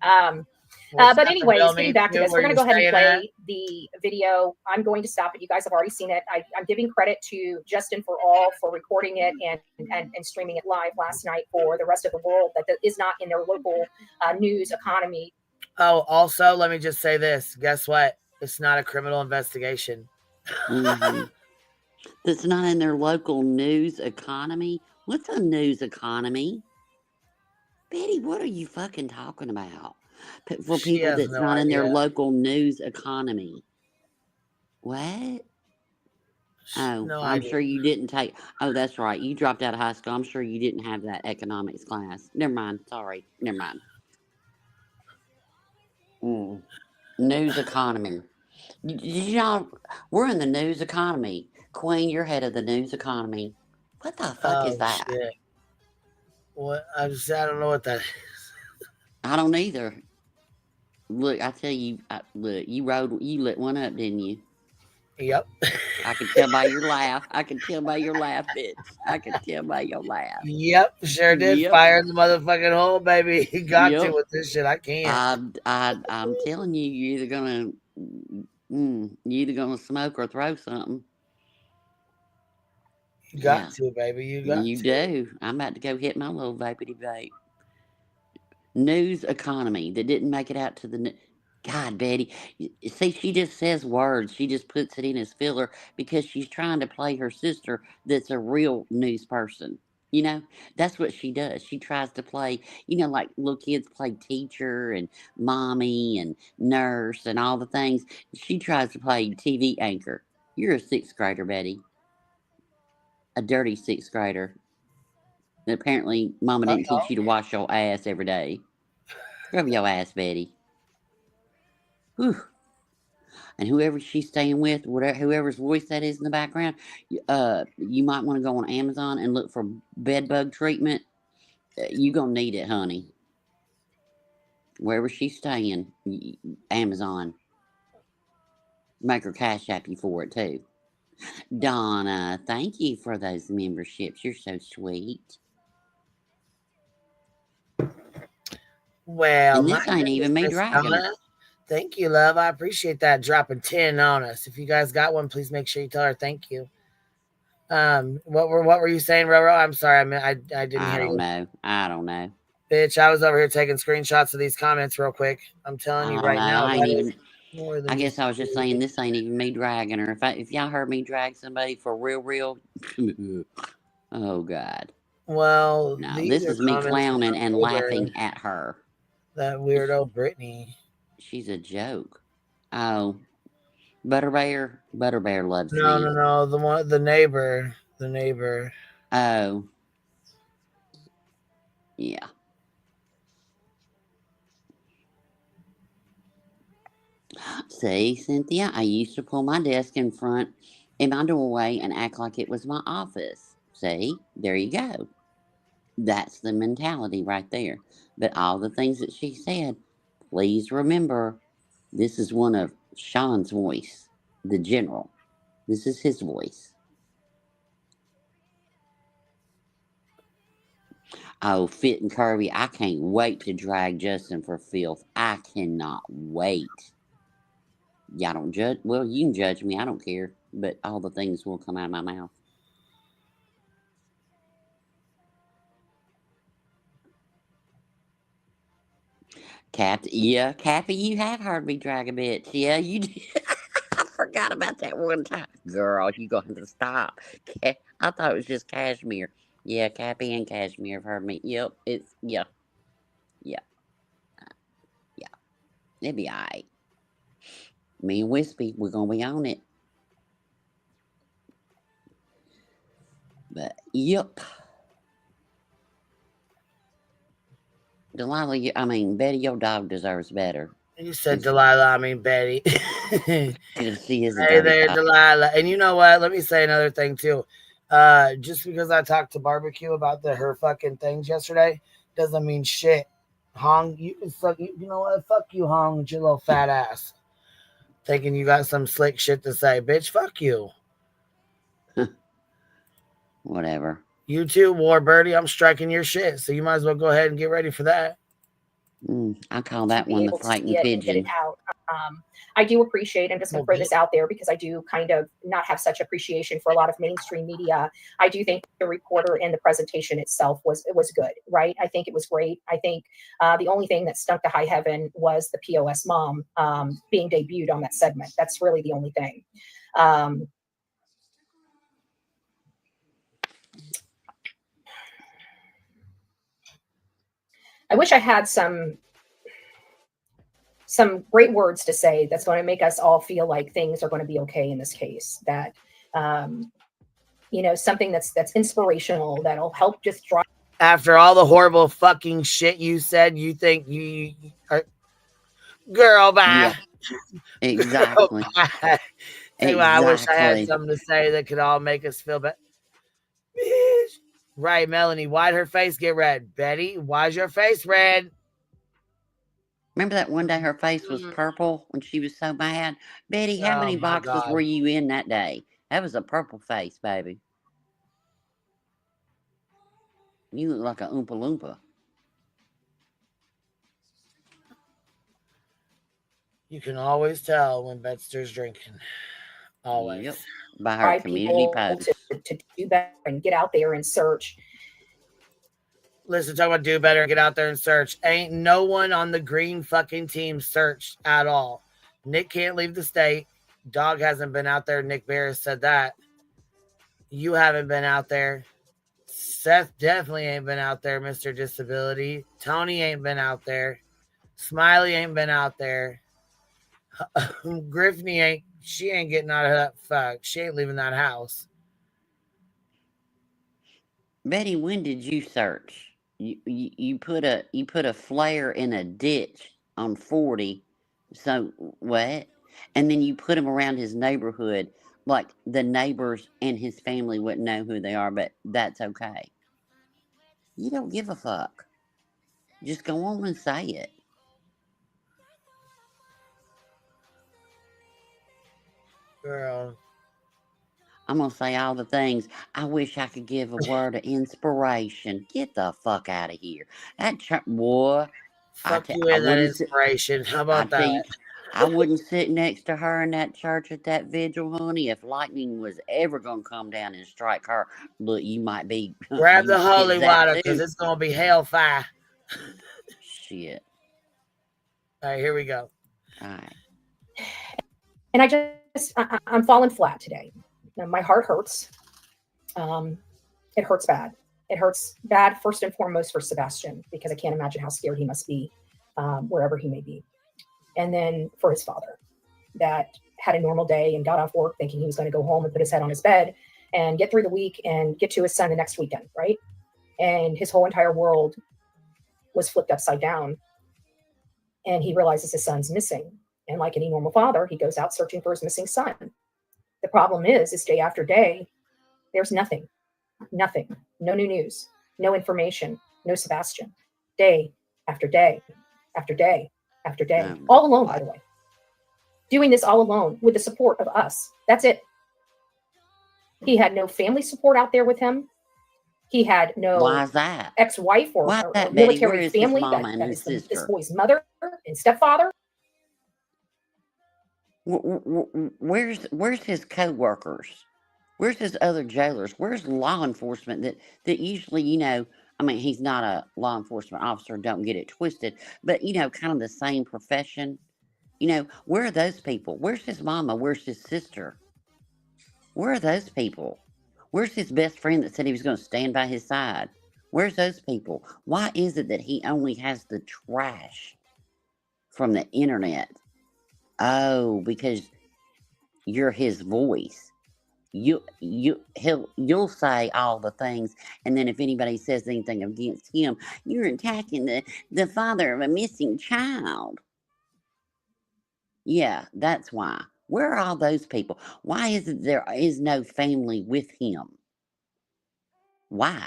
But anyways, getting back to this, we're going to go ahead and play the video. I'm going to stop it. You guys have already seen it. I'm giving credit to Justin for recording it and streaming it live last night for the rest of the world that is not in their local news economy. Oh, also, let me just say this. Guess what? It's not a criminal investigation. Mm-hmm. That's not in their local news economy. What's a news economy? Betty, what are you fucking talking about? For people that's no not in their idea. local news economy. What? Oh, No I'm idea. sure you didn't take. Oh, that's right. You dropped out of high school. I'm sure you didn't have that economics class. Never mind. Sorry. Never mind. News economy. You know, we're in the news economy. Queen, you're head of the news economy. What the fuck is that? Shit. What? I don't know what that is. I don't either. Look, I tell you, look, you lit one up, didn't you? Yep. I can tell by your laugh. I can tell by your laugh, bitch. I can tell by your laugh. Yep, sure did. Yep. Fire in the motherfucking hole, baby. You got Yep. to with this shit. I can't. I'm telling you, you're either gonna smoke or throw something. You got to, baby. You got You to. do. I'm about to go hit my little vapity vape. News economy that didn't make it out to the. God, Betty. See, she just says words. She just puts it in as filler because she's trying to play her sister that's a real news person. You know, that's what she does. She tries to play, like little kids play teacher and mommy and nurse and all the things. She tries to play TV anchor. You're a 6th grader, Betty. A dirty 6th grader. And apparently, Mama didn't teach you to wash your ass every day. Scrub your ass, Betty. Whew. And whoever she's staying with, whoever's voice that is in the background, you might want to go on Amazon and look for bed bug treatment. You're going to need it, honey. Wherever she's staying, Amazon. Make her cash app you for it, too. Donna, thank you for those memberships. You're so sweet. Well, and this ain't even me dragging her. Thank you, love. I appreciate that. Dropping 10 on us. If you guys got one, please make sure you tell her thank you. What were you saying, Roro? I'm sorry. I didn't hear you. I don't know. Bitch, I was over here taking screenshots of these comments real quick. I'm telling you right now. I guess I was just saying this ain't even me dragging her. If y'all heard me drag somebody for real, oh God. Well, no, this is me clowning and laughing at her. That weirdo Brittany. She's a joke. Oh, Butterbear loves me. No, the neighbor. Oh, yeah. See, Cynthia, I used to pull my desk in front in my doorway and act like it was my office. See, there you go. That's the mentality right there. But all the things that she said, please remember, this is one of Sean's voice, the general. This is his voice. Oh, Fit and Kirby, I can't wait to drag Justin for filth. I cannot wait. Y'all don't judge. Well, you can judge me. I don't care. But all the things will come out of my mouth. Cappy, you have heard me drag a bitch. Yeah, you did. I forgot about that one time. Girl, you gonna have to stop. I thought it was just Cashmere. Yeah, Cappy and Cashmere have heard me. Yep, yeah. It'll be alright. Me and Wispy, we're gonna be on it. But yep. Delilah, Betty, your dog deserves better. You said Delilah, I mean Betty. She is a Hey dirty there, dog. Delilah. And you know what? Let me say another thing too. Just because I talked to Barbecue about her fucking things yesterday doesn't mean shit. Hong, you can suck. You know what? Fuck you, Hong, with your little fat ass. Thinking you got some slick shit to say, bitch. Fuck you. Whatever. You too, Warbirdie. I'm striking your shit, so you might as well go ahead and get ready for that. I call that one the fighting pigeon. Get it out. I do appreciate, I'm just going to throw this out there because I do kind of not have such appreciation for a lot of mainstream media. I do think the reporter and the presentation itself was good, right? I think it was great. I think the only thing that stunk to high heaven was the POS mom being debuted on that segment. That's really the only thing. I wish I had some great words to say that's going to make us all feel like things are going to be okay in this case. That something that's inspirational, that'll help just drive. After all the horrible fucking shit you said, you think you are girl bye. Yeah, exactly. Girl, bye. Exactly. I wish I had something to say that could all make us feel better. Bitch. Right, Melanie, why'd her face get red? Betty, why's your face red? Remember that one day her face was purple when she was so mad? Betty, how many boxes were you in that day? That was a purple face, baby. You look like a Oompa Loompa. You can always tell when Betster's drinking. Always. Yep. By her community post. To do better and get out there and search. Listen, talk about do better and get out there and search. Ain't no one on the green fucking team searched at all. Nick can't leave the state. Dog hasn't been out there. Nick Barris said that. You haven't been out there. Seth definitely ain't been out there, Mr. Disability. Tony ain't been out there. Smiley ain't been out there. Griffney she ain't getting out of that fuck. She ain't leaving that house. Betty, when did you search? You put a flare in a ditch on 40. So what? And then you put him around his neighborhood, like the neighbors and his family wouldn't know who they are, but that's okay. You don't give a fuck. Just go on and say it. Girl. I'm going to say all the things. I wish I could give a word of inspiration. Get the fuck out of here. That boy. Fuck you in that inspiration. How about that? I wouldn't sit next to her in that church at that vigil, honey, if lightning was ever going to come down and strike her. Look, you might be. Grab the holy water because it's going to be hellfire. Shit. All right, here we go. All right. And I'm falling flat today. My heart hurts. It hurts bad. It hurts bad, first and foremost, for Sebastian, because I can't imagine how scared he must be wherever he may be. And then for his father, that had a normal day and got off work thinking he was going to go home and put his head on his bed and get through the week and get to his son the next weekend, right? And his whole entire world was flipped upside down. And he realizes his son's missing. And like any normal father, he goes out searching for his missing son. The problem is day after day, there's nothing, no new news. No information, no Sebastian. Day after day after day after day. All alone, by the way. Doing this all alone with the support of us. That's it. He had no family support out there with him. He had no Why is that? ex-wife or, Why is or that, Betty? Where military is his family mama and that his is this sister? boy's mother and stepfather. Where's his co-workers? Where's his other jailers? Where's law enforcement that usually, you know, I mean, he's not a law enforcement officer, don't get it twisted, but, you know, kind of the same profession. You know, where are those people? Where's his mama? Where's his sister? Where are those people? Where's his best friend that said he was going to stand by his side? Where's those people? Why is it that he only has the trash from the internet? Oh, because you're his voice. You'll say all the things, and then if anybody says anything against him, you're attacking the father of a missing child. Yeah, that's why. Where are all those people? Why is it there is no family with him? Why?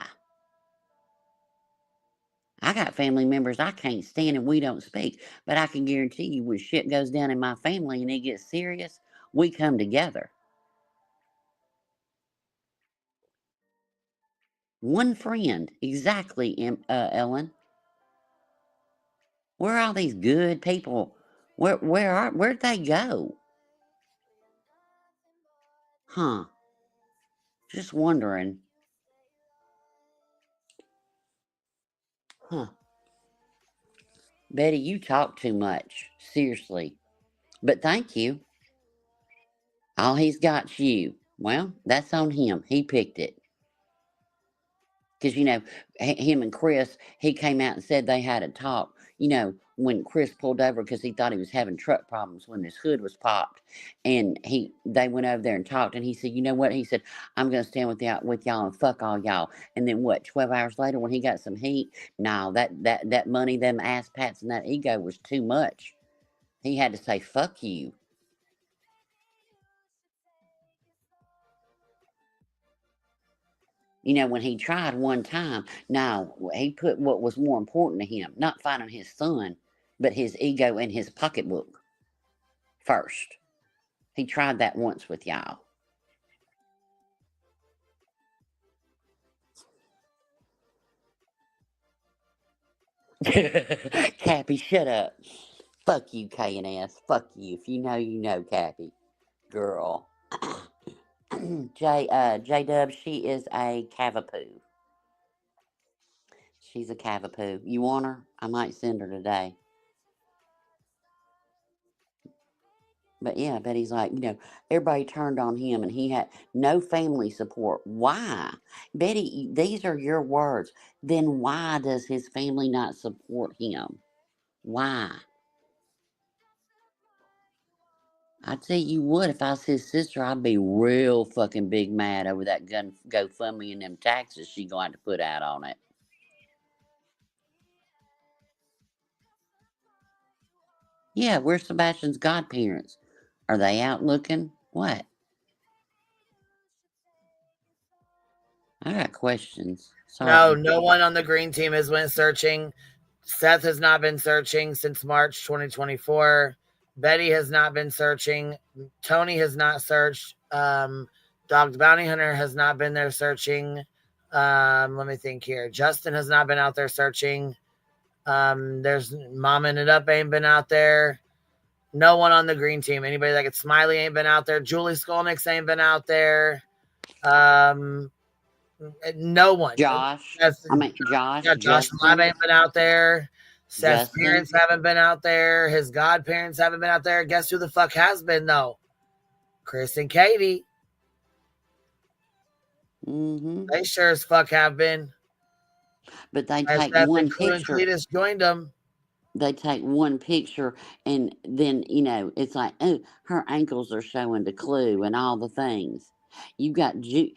I got family members I can't stand and we don't speak, but I can guarantee you when shit goes down in my family and it gets serious, we come together. One friend, exactly, Ellen. Where are all these good people? Where'd they go? Huh? Just wondering. Huh? Betty, you talk too much. Seriously. But thank you. All he's got's you. Well, that's on him. He picked it. Because, you know, him and Chris, he came out and said they had a talk. You know, when Chris pulled over because he thought he was having truck problems when his hood was popped. And they went over there and talked. And he said, you know what? He said, I'm going to stand with y'all and fuck all y'all. And then what, 12 hours later when he got some heat? No, that money, them ass pats and that ego was too much. He had to say, fuck you. You know, when he tried one time, now he put what was more important to him, not finding his son, but his ego and his pocketbook first. He tried that once with y'all. Cappy, shut up. Fuck you, K&S. Fuck you. If you know, Cappy. Girl. J-Dub, she is a cavapoo. She's a cavapoo. You want her? I might send her today. But yeah, Betty's like, you know, everybody turned on him and he had no family support. Why? Betty, these are your words. Then why does his family not support him? Why? I'd say you would if I was his sister. I'd be real fucking big mad over that GoFundMe and them taxes she going to put out on it. Yeah, where's Sebastian's godparents? Are they out looking? What? I got questions. Sorry. No one on the green team has went searching. Seth has not been searching since March 2024. Betty has not been searching. Tony has not searched. Dog the Bounty Hunter has not been there searching. Let me think here. Justin has not been out there searching. There's Mom Ended Up ain't been out there. No one on the green team. Anybody that gets Smiley ain't been out there. Julie Skolnick's ain't been out there. No one. Josh. Josh. Yeah, Josh Live ain't been out there. Seth's Justin. parents haven't been out there. His godparents haven't been out there. Guess who the fuck has been, though? Chris and Katie. Mm-hmm. They sure as fuck have been. But they As take Seth one and Crew picture. And Cletus joined them. They take one picture and then, you know, it's like, oh, her ankles are showing the clue and all the things. You got Julie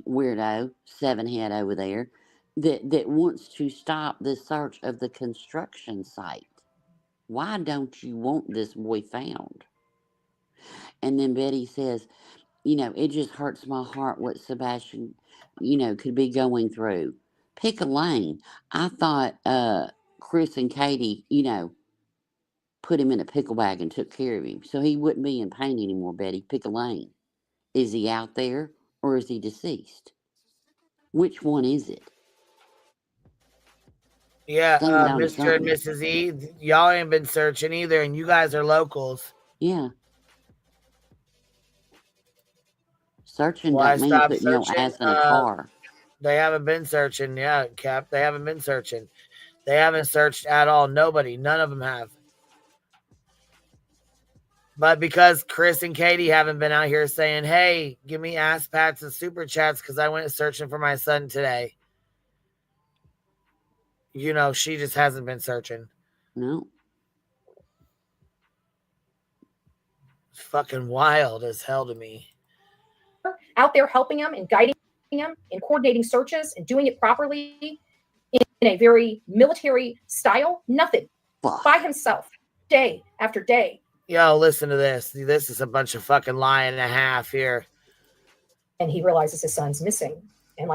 weirdo 7head over there that wants to stop the search of the construction site. Why don't you want this boy found? And then Betty says, you know, it just hurts my heart what Sebastian, could be going through. Pick a lane. I thought Chris and Katie, put him in a pickle bag and took care of him. So he wouldn't be in pain anymore, Betty. Pick a lane. Is he out there or is he deceased? Which one is it? Yeah, Stand on Mr. and something. Mrs. E, y'all ain't been searching either, and you guys are locals. Yeah. Searching Why don't mean stop putting your searching? ass in a car. They haven't been searching. Yeah, Cap. They haven't been searching. They haven't searched at all. Nobody. None of them have. But because Chris and Katie haven't been out here saying, hey, give me ass pats and super chats because I went searching for my son today. She just hasn't been searching. No. It's fucking wild as hell to me. Out there helping him and guiding him and coordinating searches and doing it properly in a very military style. Nothing. By himself, day after day. Yo, listen to this. This is a bunch of fucking lie and a half here. And he realizes his son's missing and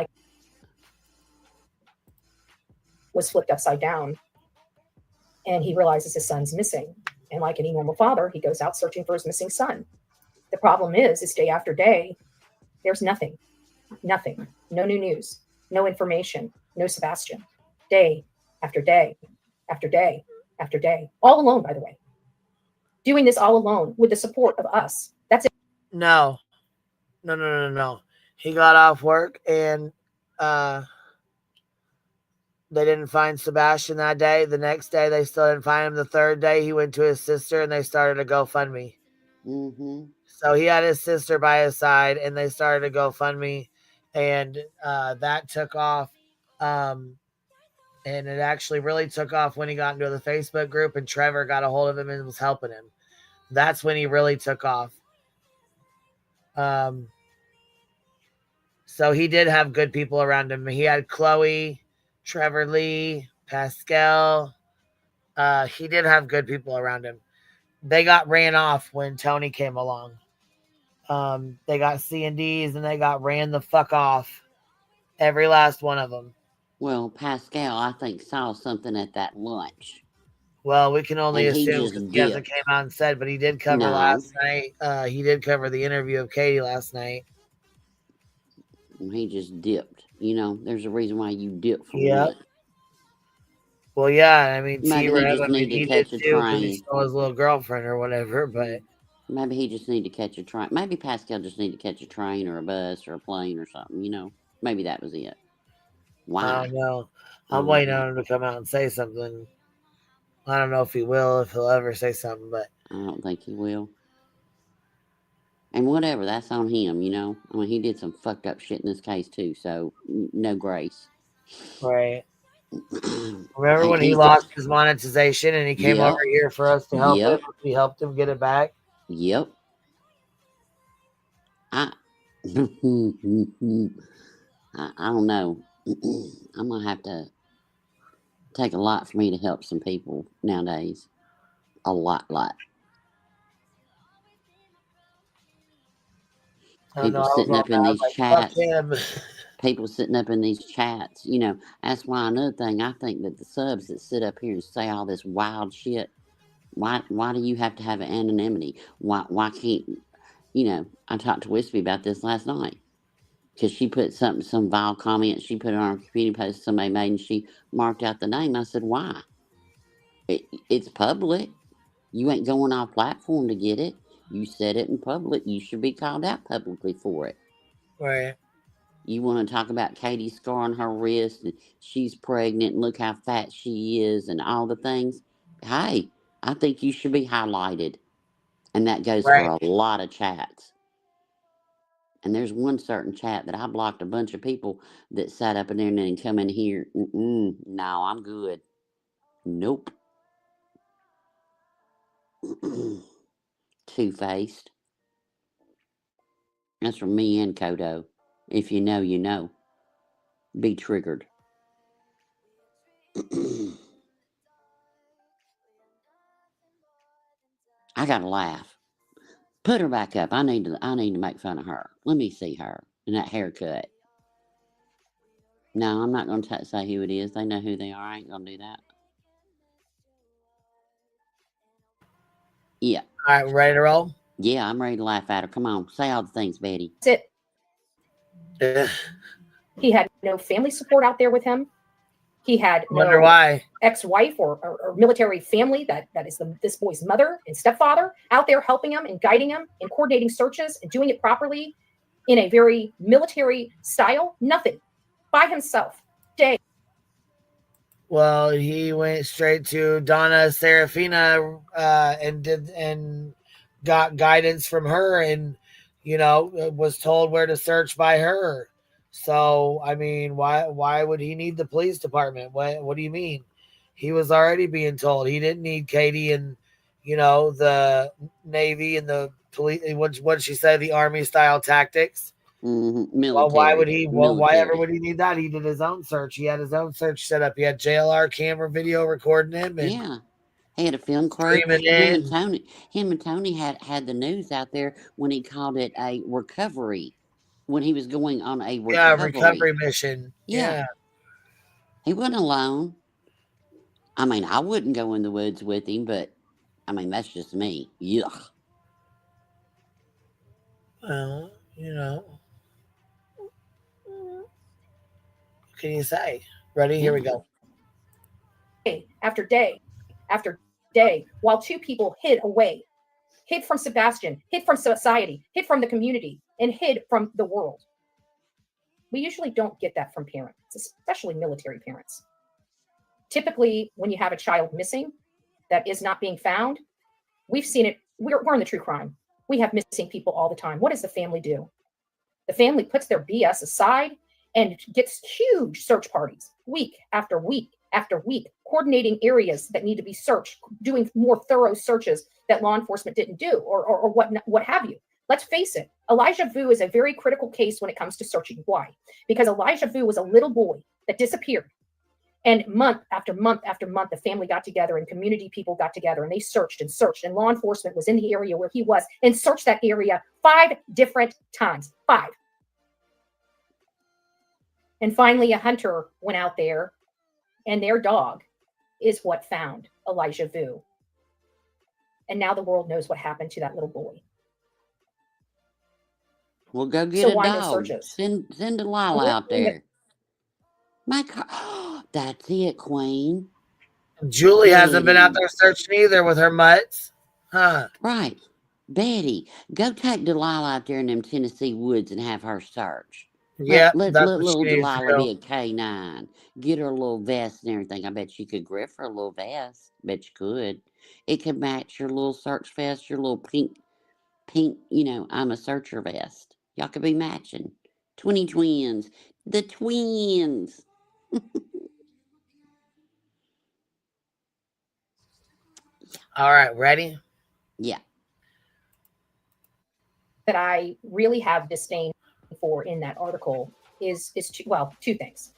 was flipped upside down. And he realizes his son's missing. And like any normal father, he goes out searching for his missing son. The problem is day after day, there's nothing. Nothing. No new news. No information. No Sebastian. Day after day after day after day. All alone, by the way. Doing this all alone with the support of us. That's it. No. He got off work and they didn't find Sebastian that day. The next day, they still didn't find him. The third day, he went to his sister and they started a GoFundMe. Mm-hmm. So he had his sister by his side and they started a GoFundMe and that took off. And it actually really took off when he got into the Facebook group and Trevor got a hold of him and was helping him. That's when he really took off. So he did have good people around him. He had Chloe, Trevor Lee, Pascal. He did have good people around him. They got ran off when Tony came along. They got C&Ds and they got ran the fuck off. Every last one of them. Well, Pascal, I think, saw something at that lunch. Well, we can only and assume because he hasn't came out and said, but he did cover last night. He did cover the interview of Katie last night. He just dipped. There's a reason why you dip from lunch. Well, yeah, I mean, Maybe he just need to catch a train. He saw his little girlfriend or whatever, but maybe he just need to catch a train. Maybe Pascal just need to catch a train or a bus or a plane or something. Maybe that was it. Why? I don't know. I'm waiting on him to come out and say something. I don't know if he will, if he'll ever say something, but I don't think he will. And whatever, that's on him, I mean, he did some fucked up shit in this case too, so no grace. Right. Remember when he lost his monetization and he came over here for us to help him? We helped him get it back. Yep. I don't know. I'm gonna have to take a lot for me to help some people nowadays. A lot. People sitting up in these chats. People sitting up in these chats. That's why another thing, I think that the subs that sit up here and say all this wild shit, why do you have to have an anonymity? Why can't, I talked to Wispy about this last night. Because she put some vile comment she put on her community post somebody made and she marked out the name. I said, why? It's public. You ain't going off platform to get it. You said it in public. You should be called out publicly for it. Right. You want to talk about Katie's scar on her wrist and she's pregnant and look how fat she is and all the things. Hey, I think you should be highlighted. And that goes for a lot of chats. And there's one certain chat that I blocked a bunch of people that sat up in there and then come in here. No, I'm good. Nope. Two-faced. That's from me and Kodo. If you know, you know. Be triggered. I gotta laugh. Put her back up. I need to make fun of her. Let me see her and that haircut. No, I'm not going to say who it is. They know who they are. I ain't going to do that. Yeah. All right, ready to roll? Yeah, I'm ready to laugh at her. Come on, say all the things, Betty. That's it. He had no family support out there with him. He had Wonder no why. ex-wife or military family that is this boy's mother and stepfather out there helping him and guiding him and coordinating searches and doing it properly in a very military style. Nothing. By himself. Day. Well, he went straight to Donna Serafina and got guidance from her, and was told where to search by her. So I mean, why would he need the police department? What do you mean? He was already being told. He didn't need Katie and the Navy and the police. What she said, the Army style tactics. Military. Well, why would he? Well, why military. ever would he need that? He did his own search. He had his own search set up. He had JLR camera video recording him. And Yeah. He had a film crew. Him and Tony had the news out there when he called it a recovery. When he was going on a recovery mission. Yeah. He wasn't alone. I mean, I wouldn't go in the woods with him, but I mean, that's just me. Yuck. Well, what can you say? Ready? Here we go. Day after day after day, while two people hid away, hid from Sebastian, hid from society, hid from the community, and hid from the world. We usually don't get that from parents, especially military parents. Typically, when you have a child missing that is not being found, we've seen it. We're in the true crime. We have missing people all the time. What does the family do? The family puts their BS aside and gets huge search parties, week after week after week, coordinating areas that need to be searched, doing more thorough searches that law enforcement didn't do, or what have you. Let's face it, Elijah Vu is a very critical case when it comes to searching. Why? Because Elijah Vu was a little boy that disappeared. And month after month after month, the family got together and community people got together and they searched and searched. And law enforcement was in the area where he was and searched that area 5 different times. 5. And finally, a hunter went out there and their dog is what found Elijah Vu. And now the world knows what happened to that little boy. Well, go get a dog. Send Delilah out there. My car. That's it, Queen. Julie hasn't been out there searching either with her mutts. Huh. Right. Betty, go take Delilah out there in them Tennessee woods and have her search. Yeah, let little Delilah be a K9. Get her a little vest and everything. I bet you could grip her a little vest. Bet you could. It could match your little search vest, your little pink, I'm a searcher vest. Y'all could be matching. Twins. The twins. All right, ready? Yeah. That I really have disdain for in that article is two things.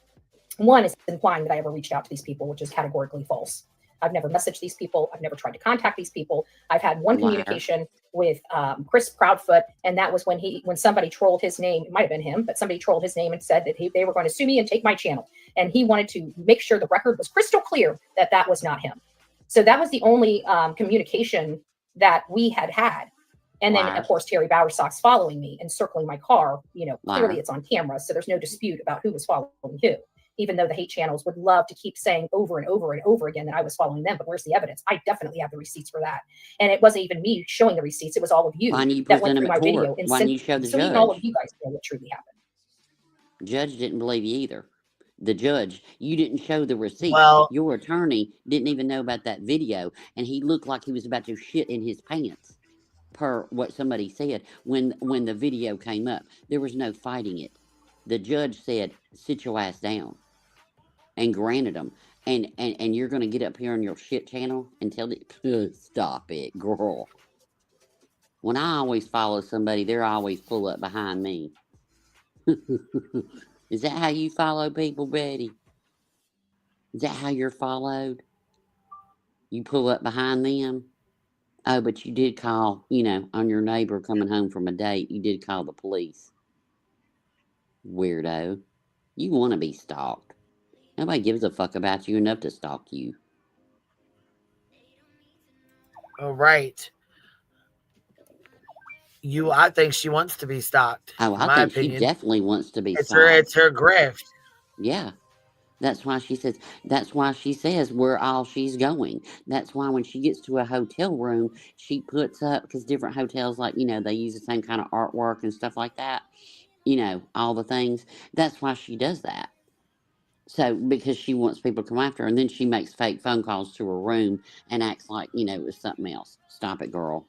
One is implying that I ever reached out to these people, which is categorically false. I've never messaged these people. I've never tried to contact these people. I've had one communication with Chris Proudfoot, and that was when somebody trolled his name. It might have been him, but somebody trolled his name and said that they were going to sue me and take my channel. And he wanted to make sure the record was crystal clear that was not him. So that was the only communication that we had. And then, of course, Terry Bowersock's following me and circling my car. Clearly it's on camera, so there's no dispute about who was following who. Even though the hate channels would love to keep saying over and over and over again that I was following them. But where's the evidence? I definitely have the receipts for that. And it wasn't even me showing the receipts. It was all of you that went through my video. And why didn't you show the judge? Even all of you guys know what truly happened. Judge didn't believe you either. The judge, you didn't show the receipts. Well, your attorney didn't even know about that video. And he looked like he was about to shit in his pants. Per what somebody said when the video came up. There was no fighting it. The judge said, sit your ass down. And granted them. And you're going to get up here on your shit channel and tell it, stop it, girl. When I always follow somebody, they're always pull up behind me. Is that how you follow people, Betty? Is that how you're followed? You pull up behind them? Oh, but you did call, on your neighbor coming home from a date. You did call the police. Weirdo. You want to be stalked. Nobody gives a fuck about you enough to stalk you. All right. I think she wants to be stalked. Oh, in I my think opinion. she definitely wants to be It's stalked. her grift. Yeah. That's why she says where all she's going. That's why when she gets to a hotel room, she puts up, because different hotels, like, they use the same kind of artwork and stuff like that, all the things. That's why she does that. So, because she wants people to come after her, and then she makes fake phone calls to her room and acts like, it was something else. Stop it, girl.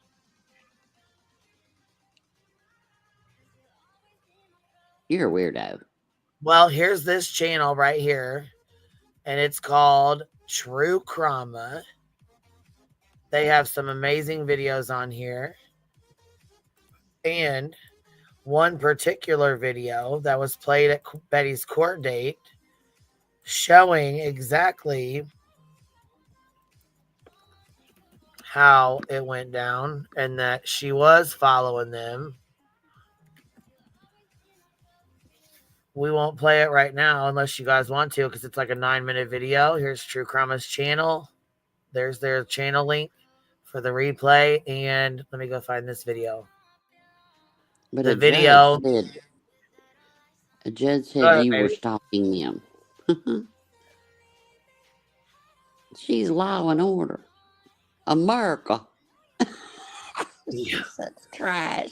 You're a weirdo. Well, here's this channel right here, and it's called True Crime. They have some amazing videos on here. And one particular video that was played at Betty's court date showing exactly how it went down and that she was following them. We won't play it right now unless you guys want to, because it's like a 9-minute video. Here's True Crime's channel. There's their channel link for the replay. And let me go find this video. But The video. A judge said you were stalking them. She's law and order. America. Yeah. That's trash.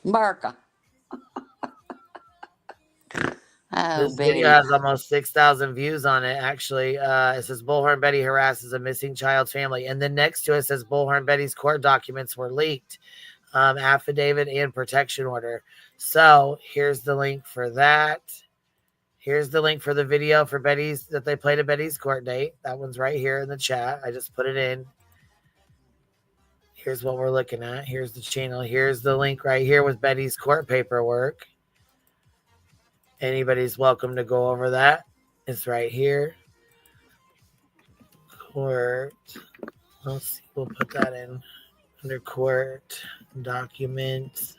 America. This video has almost 6,000 views on it, actually. It says Bullhorn Betty harasses a missing child's family. And then next to it says Bullhorn Betty's court documents were leaked. Affidavit and protection order. So here's the link for that. Here's the link for the video for Betty's that they played at Betty's court date. That one's right here in the chat. I just put it in. Here's what we're looking at. Here's the channel. Here's the link right here with Betty's court paperwork. Anybody's welcome to go over that. It's right here. Court. Let's see. We'll put that in under court documents.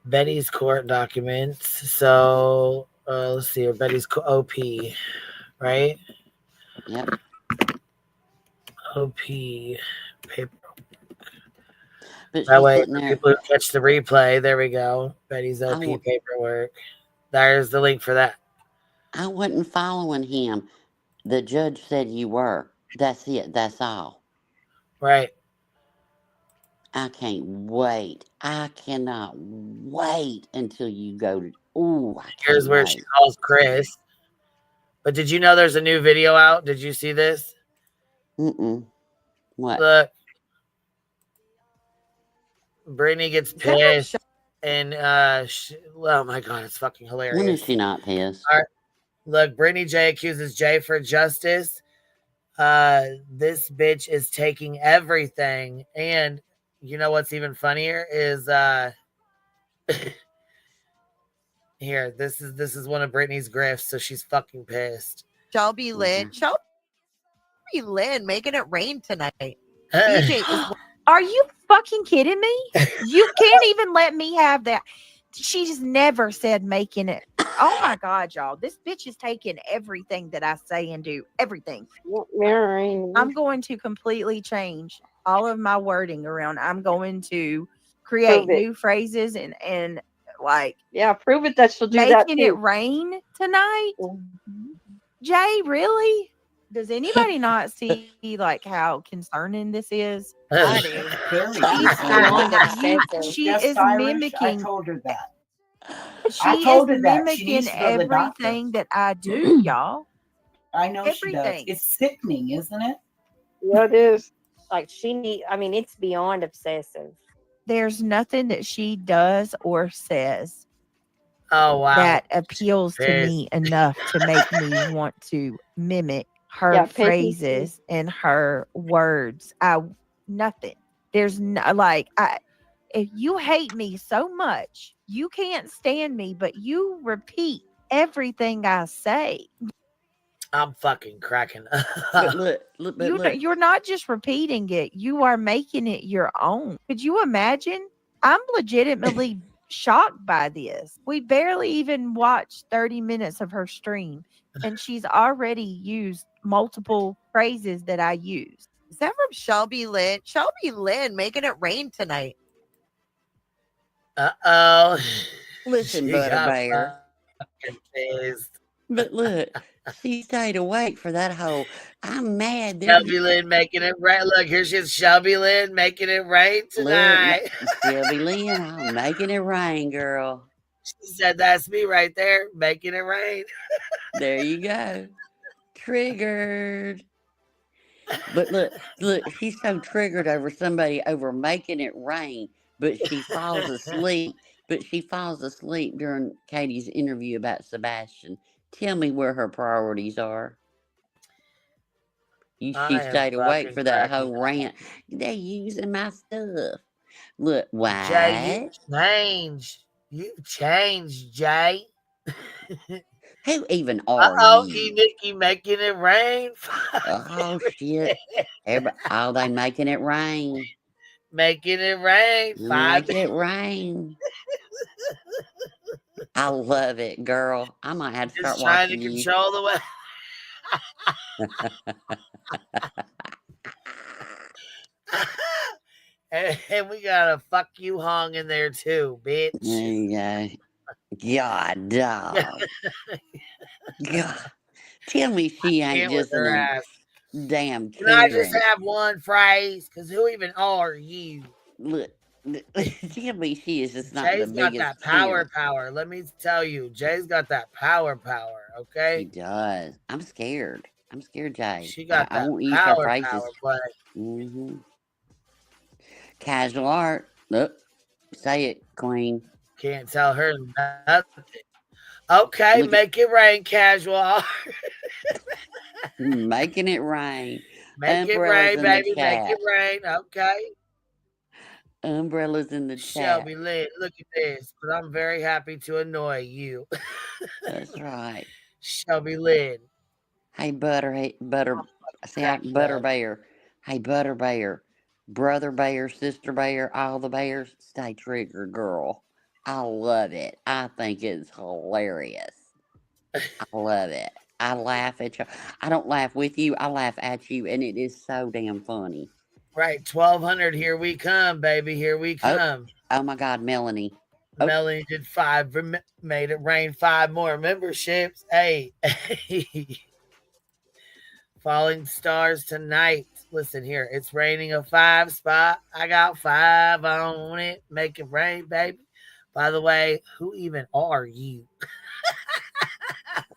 Betty's court documents. So let's see. Betty's OP, right? Yep. OP paper. But that way, for people who catch the replay, there we go. Betty's OP paperwork. There's the link for that. I wasn't following him. The judge said you were. That's it. That's all. Right. I can't wait. I cannot wait until you go to. Ooh, here's where she calls Chris. But did you know there's a new video out? Did you see this? What? Look. Brittany gets pissed. And, oh my God, it's fucking hilarious. When is she not pissed? All right. Look, Brittany J accuses Jay for justice. This bitch is taking everything. And you know what's even funnier is here, this is one of Brittany's grifts, so she's fucking pissed. Shelby Lynn making it rain tonight. BJ is. Are you fucking kidding me? You can't even let me have that. She's never said making it. Oh my God, y'all. This bitch is taking everything that I say and do. Everything. I'm going to completely change all of my wording around. I'm going to create new phrases and like. Yeah, prove it that she'll do that too. Making it rain tonight? Jay, really? Does anybody not see like how concerning this is? I do. She is mimicking. I told her that. She is mimicking everything that I do, y'all. I know she does. It's sickening, isn't it? Yeah, it is. Like it's beyond obsessive. There's nothing that she does or says that appeals to me enough to make me want to mimic her phrases and her words. Nothing. There's if you hate me so much, you can't stand me, but you repeat everything I say. I'm fucking cracking up. But look, You're not just repeating it, you are making it your own. Could you imagine? I'm legitimately shocked by this. We barely even watched 30 minutes of her stream, and she's already used multiple phrases that I use. Is that from Shelby Lynn? Shelby Lynn making it rain tonight. Uh-oh. Listen, She Butter got Bear. fucking pissed. But look, she stayed awake for that whole. I'm mad. Shelby Lynn making it rain. Look, here's just Shelby Lynn making it rain tonight. Look, Shelby Lynn, I'm making it rain, girl. She said that's me right there, making it rain. There you go. Triggered. But look, she's so triggered over making it rain, but she falls asleep. But she falls asleep during Katie's interview about Sebastian. Tell me where her priorities are. She stayed awake for that whole rant. They're using my stuff. Look, why? Jay, you changed, Jay. Who even are you? Nikki making it rain. Oh shit! They making it rain. Making it rain. Make it rain. I love it, girl. I might have to start watching you. Just trying to control the weather. And we got a fuck you hung in there too, bitch. There you go. God, dog. God. Tell me she ain't just a damn Can I just have one phrase? Because who even are you? Look, tell me she is just not Jay's the biggest. Jay's got that power. Let me tell you, Jay's got that power, okay? She does. I'm scared. I'm scared, Jay. She got that I won't use her phrases. Power, but... Casual art. Look, say it, Queen. Can't tell her nothing. Okay, make it rain, casual art. Making it rain. Make it rain, baby. Make it rain. Okay. Umbrellas in the chat. Shelby Lynn, look at this. But I'm very happy to annoy you. That's right. Shelby Lynn. Hey, Butter Bear. Hey, Butter Bear. Brother Bear, Sister Bear, all the bears, stay triggered, girl. I love it. I think it's hilarious. I love it. I laugh at you. I don't laugh with you. I laugh at you, and it is so damn funny. Right, 1,200. Here we come, baby. Here we come. Oh my God, Melanie. Melanie did 5. Made it rain 5 more memberships. Hey. Falling stars tonight. Listen here. It's raining a 5 spot. I got 5 on it. Make it rain, baby. By the way, who even are you?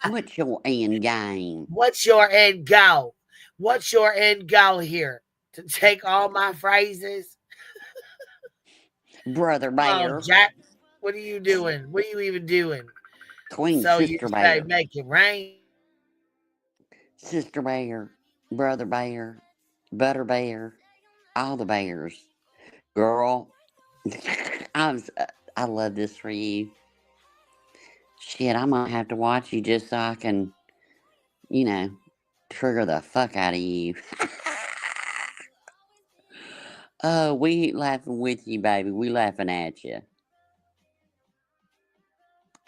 What's your end game? What's your end goal? What's your end goal here? To take all my phrases? Brother Bear. Oh, Jack, what are you doing? What are you even doing? Queen, so Sister you Bear. Say, make it rain. Sister Bear, Brother Bear, Butter Bear, all the bears. Girl, I love this for you. Shit, I might have to watch you just so I can, trigger the fuck out of you. We ain't laughing with you, baby. We laughing at you.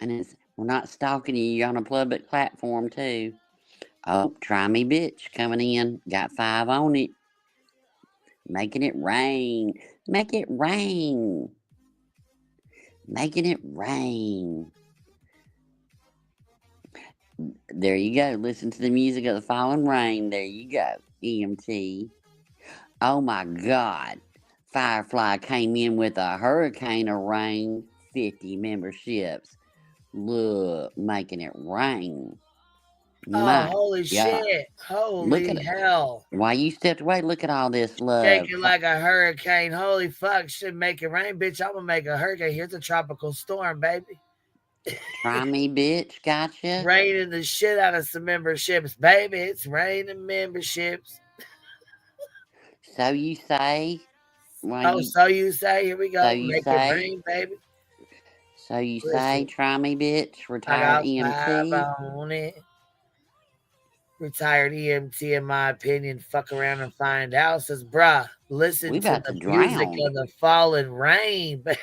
And we're not stalking you. You're on a public platform, too. Oh, try me, bitch, coming in. Got 5 on it. Making it rain. Make it rain. Making it rain. There you go. Listen to the music of the falling rain. There you go. EMT. Oh my God. Firefly came in with a hurricane of rain. 50 memberships. Look, making it rain. Oh, holy shit. Holy hell. Why you stepped away? Look at all this love. Shaking like a hurricane. Holy fuck. Should make it rain, bitch. I'm going to make a hurricane. Here's a tropical storm, baby. Try me, bitch. Gotcha. Raining the shit out of some memberships, baby. It's raining memberships. So you say. So you say. Here we go. So you make say, it rain, baby. So you say, try me, bitch. Retire EMT. On it. Retired EMT, in my opinion, fuck around and find out. Says, bruh, listen We to about the to music drown. of the falling rain, baby.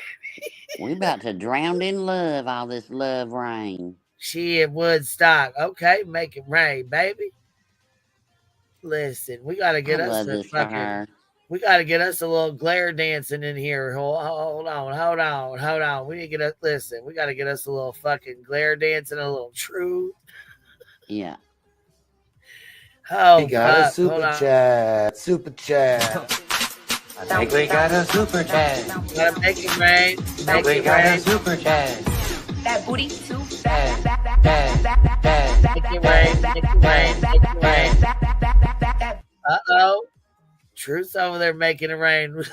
We about to drown in love, all this love rain. She at Woodstock. Okay, make it rain, baby. Listen, we gotta get I us love a this for fucking. her. We gotta get us a little glare dancing in here. Hold on. We need to get us. Listen, we gotta get us a little fucking glare dancing, a little truth. Yeah. Oh, We got a fuck. super Hold on. chat. Super chat. I think we got a super chat. Gotta make it rain. Make We it got a rain. super chat. That booty too Chat. Make it rain. Make it rain. Make it rain. Uh-oh. Truth's over there making it rain.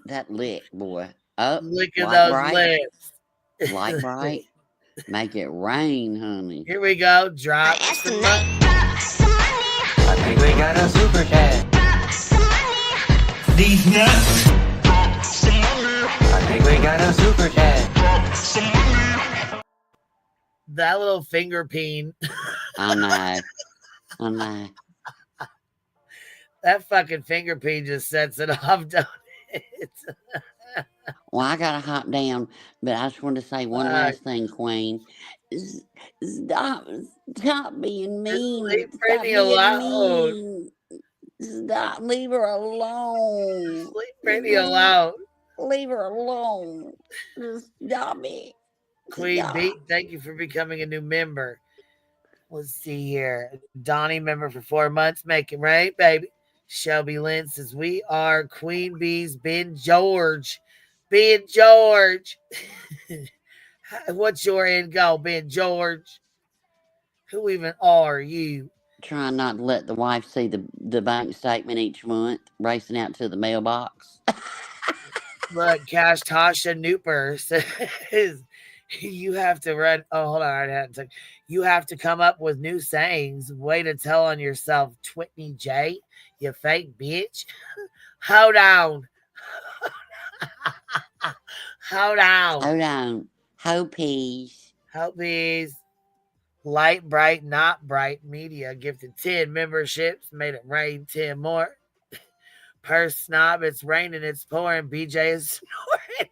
That lick, boy. Up. Look at Light those bright. lips. Light bright. Make it rain, honey. Here we go. Drop some money. I think we got a super chat. These nuts. I think we got a super chat. That little finger peen. I know. That fucking finger peen just sets it off, don't it? Well, I gotta hop down, but I just want to say one last thing, Queen. Stop being mean. Leave Stop Brittany being alone. mean. Stop. Leave her alone. Leave Brittany alone. Leave her alone. Stop it. Queen Stop. Beat, thank you for becoming a new member. Let's see here. Donnie, member for 4 months. Make it rain, baby. Shelby Lynn says, we are Queen Bee's Ben George. Ben George. What's your end goal, Ben George? Who even are you? Trying not to let the wife see the bank statement each month, racing out to the mailbox. Look, Cash Tasha Nooper says, you have to run. Oh, hold on. I had to. You have to come up with new sayings. Way to tell on yourself, Whitney J. You fake bitch. Hold on. Hold on. Hold on. Ho peas. Ho peas. Light, bright, not bright media gifted 10 memberships. Made it rain 10 more. Purse snob, it's raining, it's pouring. BJ is snoring.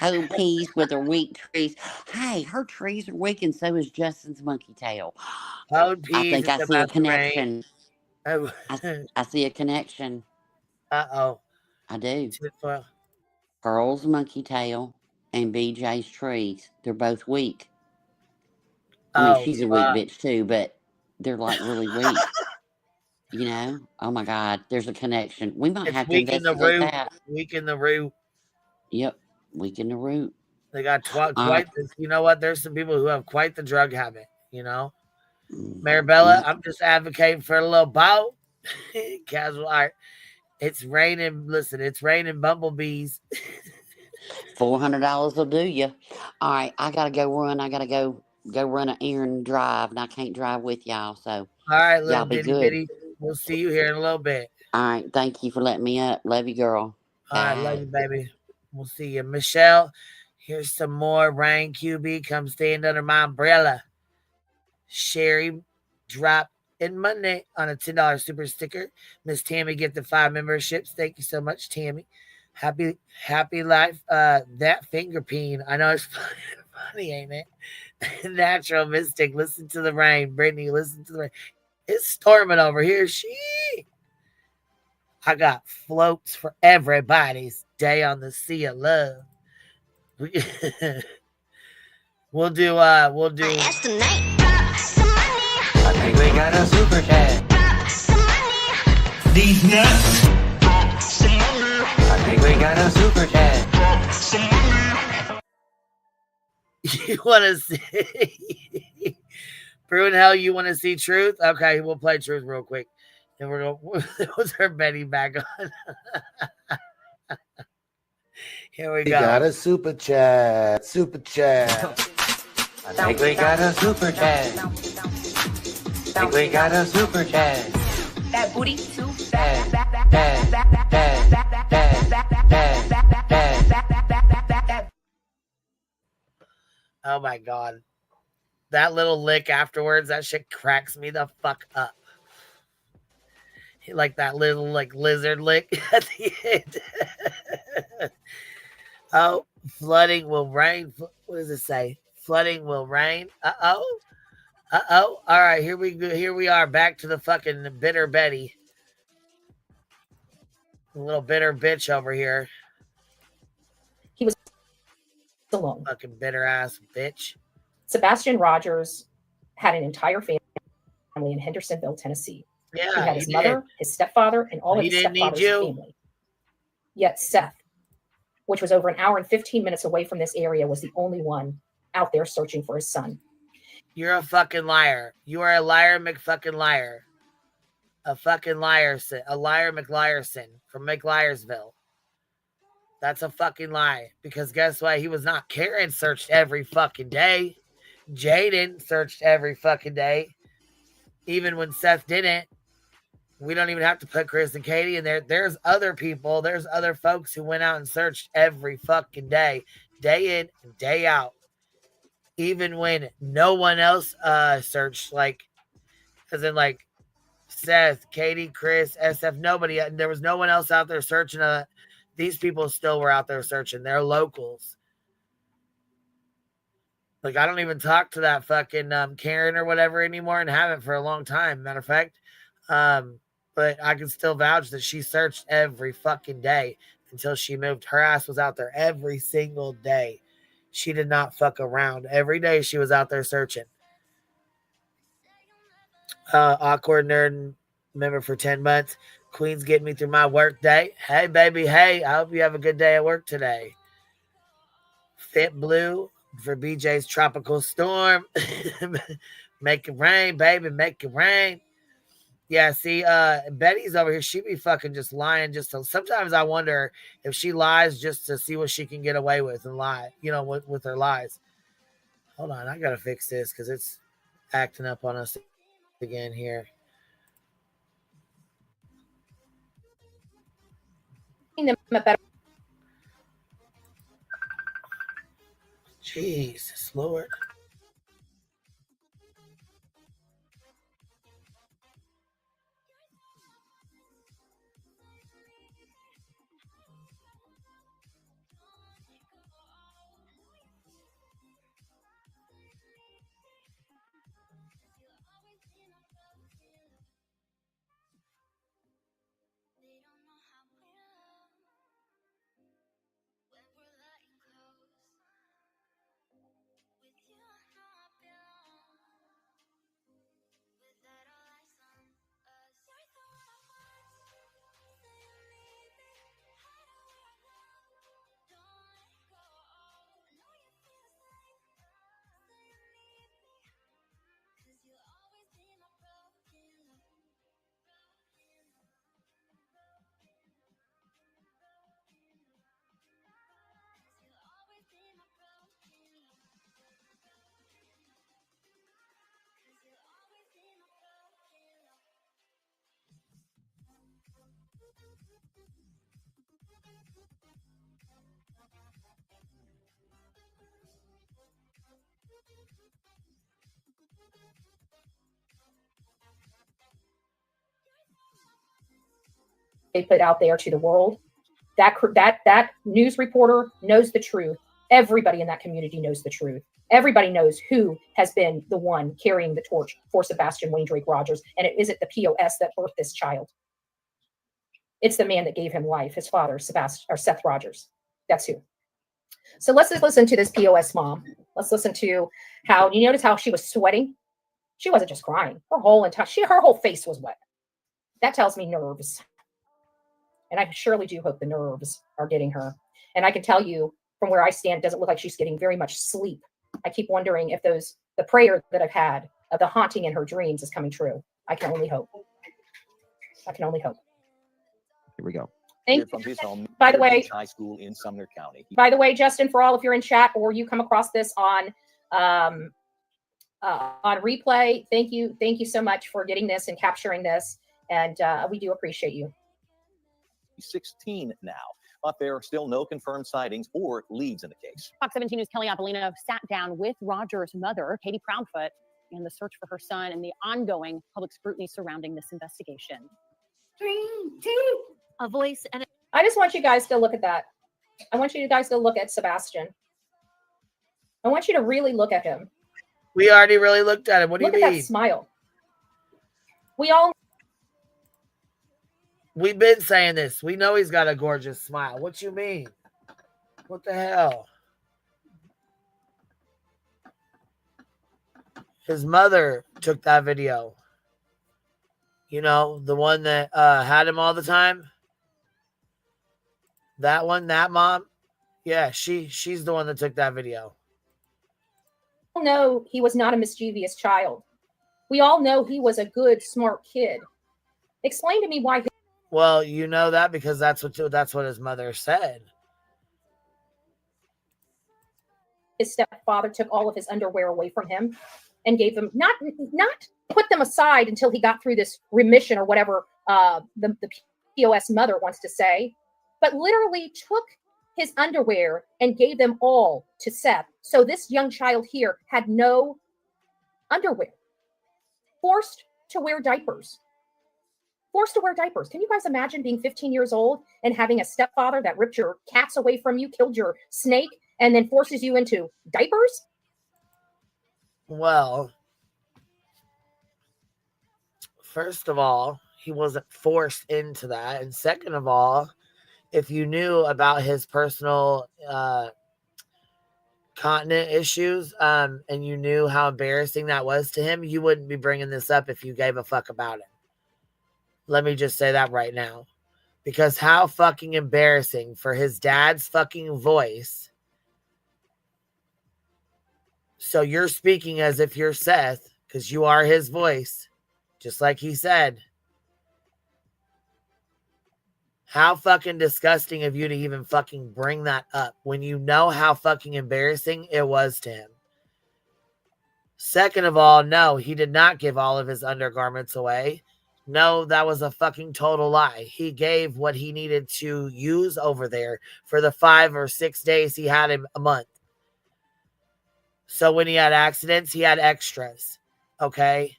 Ho peas with her weak trees. Hey, her trees are weak, and so is Justin's monkey tail. Ho peas. I think I see a connection. Oh. I see a connection. Uh-oh. I do. Well, Pearl's monkey tail and BJ's trees. They're both weak. I mean, she's a weak bitch too, but they're like really weak. You know? Oh my God. There's a connection. We might have to investigate that. Weak in the root. Yep. Weak in the root. They got quite this. You know what? There's some people who have quite the drug habit, you know? Maribella, I'm just advocating for a little bout. Casual art. It's raining. Listen, it's raining bumblebees. $400 will do you. All right, I gotta go run. I gotta go run an errand drive, and I can't drive with y'all. So all right, little y'all be bitty good. bitty. We'll see you here in a little bit. All right, thank you for letting me up. Love you, girl. All right, love you, baby. We'll see you, Michelle. Here's some more rain. QB, come stand under my umbrella. Sherry, drop in Monday on a $10 super sticker. Miss Tammy, get the 5 memberships. Thank you so much, Tammy. Happy life. That finger peen. I know it's funny, ain't it? Natural Mystic, listen to the rain. Brittany, listen to the rain. It's storming over here. I got floats for everybody's day on the sea of love. We'll do I think we got a super chat. These nuts. I think we got a super chat. You want to see Prune Hell? You want to see truth? Okay, we'll play truth real quick. And we're going to put her Betty back on. Here we go. We got a super chat. Super chat. I think we got a super chat. I think we got a super chat. That booty too Oh my God. that little lick afterwards, that shit cracks me the fuck up. Like that little like lizard lick at the end. Oh, flooding will rain. What does it say? Flooding will rain. Uh-oh. Uh-oh. All right, here we go. Here we are back to the fucking bitter Betty. A little bitter bitch over here. He was alone. Fucking bitter ass bitch. Sebastian Rogers had an entire family in Hendersonville, Tennessee. Yeah, he had his mother, his stepfather, and all of his stepfather's family. Yet Seth, which was over an hour and 15 minutes away from this area, was the only one out there searching for his son. You're a fucking liar. You are a liar, McFucking liar. A fucking liar, a liar McLiarson from McLiarsville. That's a fucking lie. Because guess what? He was not. Karen searched every fucking day. Jaden searched every fucking day. Even when Seth didn't. We don't even have to put Chris and Katie in there. There's other people. There's other folks who went out and searched every fucking day. Day in and day out. Even when no one else searched. Like, as in like, Seth, Katie, Chris, SF, nobody. There was no one else out there searching. These people still were out there searching. They're locals. Like, I don't even talk to that fucking Karen or whatever anymore and haven't for a long time. Matter of fact, but I can still vouch that she searched every fucking day until she moved. Her ass was out there every single day. She did not fuck around. Every day she was out there searching. Awkward nerd member for 10 months. Queen's getting me through my work day. Hey, baby. Hey, I hope you have a good day at work today. Fit Blue for BJ's Tropical Storm. Make it rain, baby. Make it rain. Yeah, see, Betty's over here. She be fucking just lying. Sometimes I wonder if she lies just to see what she can get away with and lie, with her lies. Hold on. I got to fix this because it's acting up on us again here. Jesus Lord. They put out there to the world. That news reporter knows the truth. Everybody in that community knows the truth. Everybody knows who has been the one carrying the torch for Sebastian Wayne Drake Rogers, and it isn't the POS that birthed this child. It's the man that gave him life, his father, Seth Rogers. That's who. So let's just listen to this POS mom. Let's listen to how, you notice how she was sweating? She wasn't just crying. Her whole face was wet. That tells me nerves. And I surely do hope the nerves are getting her. And I can tell you from where I stand, it doesn't look like she's getting very much sleep. I keep wondering if the prayer that I've had of the haunting in her dreams is coming true. I can only hope. I can only hope. Here we go. Thank From his home, by the way, high school in Sumner County. By the way, Justin, for all, if you're in chat or you come across this on replay, thank you so much for getting this and capturing this, and we do appreciate you. 16 now. but there are still no confirmed sightings or leads in the case. Fox 17 News' Kelly Apollino sat down with Roger's mother, Katie Proudfoot, in the search for her son and the ongoing public scrutiny surrounding this investigation. 3, 2. A voice and I just want you guys to look at that. I want you guys to look at Sebastian. I want you to really look at him. We already really looked at him. What do you mean? Look at that smile. We've been saying this. We know he's got a gorgeous smile. What you mean? What the hell? His mother took that video. You know, the one that had him all the time. That one, that mom. Yeah, she's the one that took that video. We all know he was not a mischievous child. We all know he was a good, smart kid. Explain to me why. Well, you know that because that's what his mother said. His stepfather took all of his underwear away from him and gave them not put them aside until he got through this remission or whatever the POS mother wants to say, but literally took his underwear and gave them all to Seth. So this young child here had no underwear, forced to wear diapers. Forced to wear diapers. Can you guys imagine being 15 years old and having a stepfather that ripped your cats away from you, killed your snake, and then forces you into diapers? Well, first of all, he wasn't forced into that. And second of all, if you knew about his personal continent issues and you knew how embarrassing that was to him, you wouldn't be bringing this up if you gave a fuck about it. Let me just say that right now. Because how fucking embarrassing for his dad's fucking voice. So you're speaking as if you're Seth, because you are his voice, just like he said. How fucking disgusting of you to even fucking bring that up when you know how fucking embarrassing it was to him. Second of all, no, he did not give all of his undergarments away. No, that was a fucking total lie. He gave what he needed to use over there for the 5 or 6 days he had him a month. So when he had accidents, he had extras. Okay?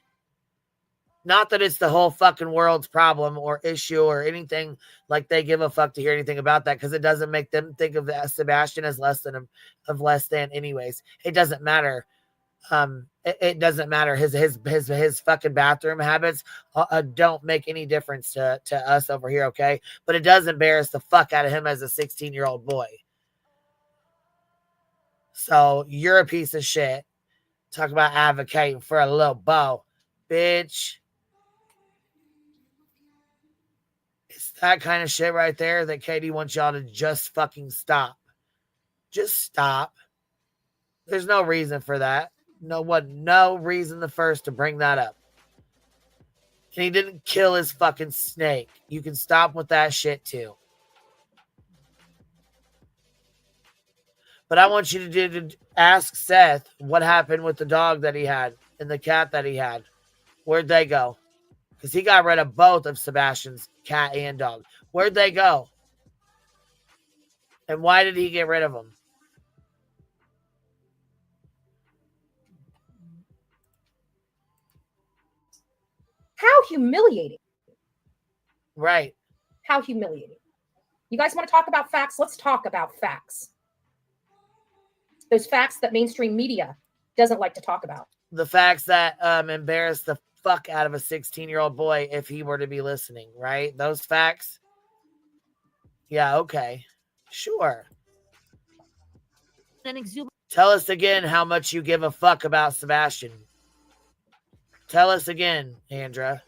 Not that it's the whole fucking world's problem or issue or anything like they give a fuck to hear anything about that, because it doesn't make them think of Sebastian as less than anyways. It doesn't matter. It doesn't matter. His fucking bathroom habits don't make any difference to us over here, okay? But it does embarrass the fuck out of him as a 16-year-old boy. So you're a piece of shit. Talk about advocating for a little beau, bitch. It's that kind of shit right there that Katie wants y'all to just fucking stop. Just stop. There's no reason for that. No reason the first to bring that up. And he didn't kill his fucking snake. You can stop with that shit too. But I want you to ask Seth what happened with the dog that he had and the cat that he had. Where'd they go? Because he got rid of both of Sebastian's cat and dog. Where'd they go? And why did he get rid of them? How humiliating. Right. How humiliating. You guys want to talk about facts? Let's talk about facts. Those facts that mainstream media doesn't like to talk about. The facts that embarrass the fuck out of a 16-year-old boy if he were to be listening, right? Those facts? Yeah, okay. Sure. Tell us again how much you give a fuck about Sebastian. Tell us again, Andra.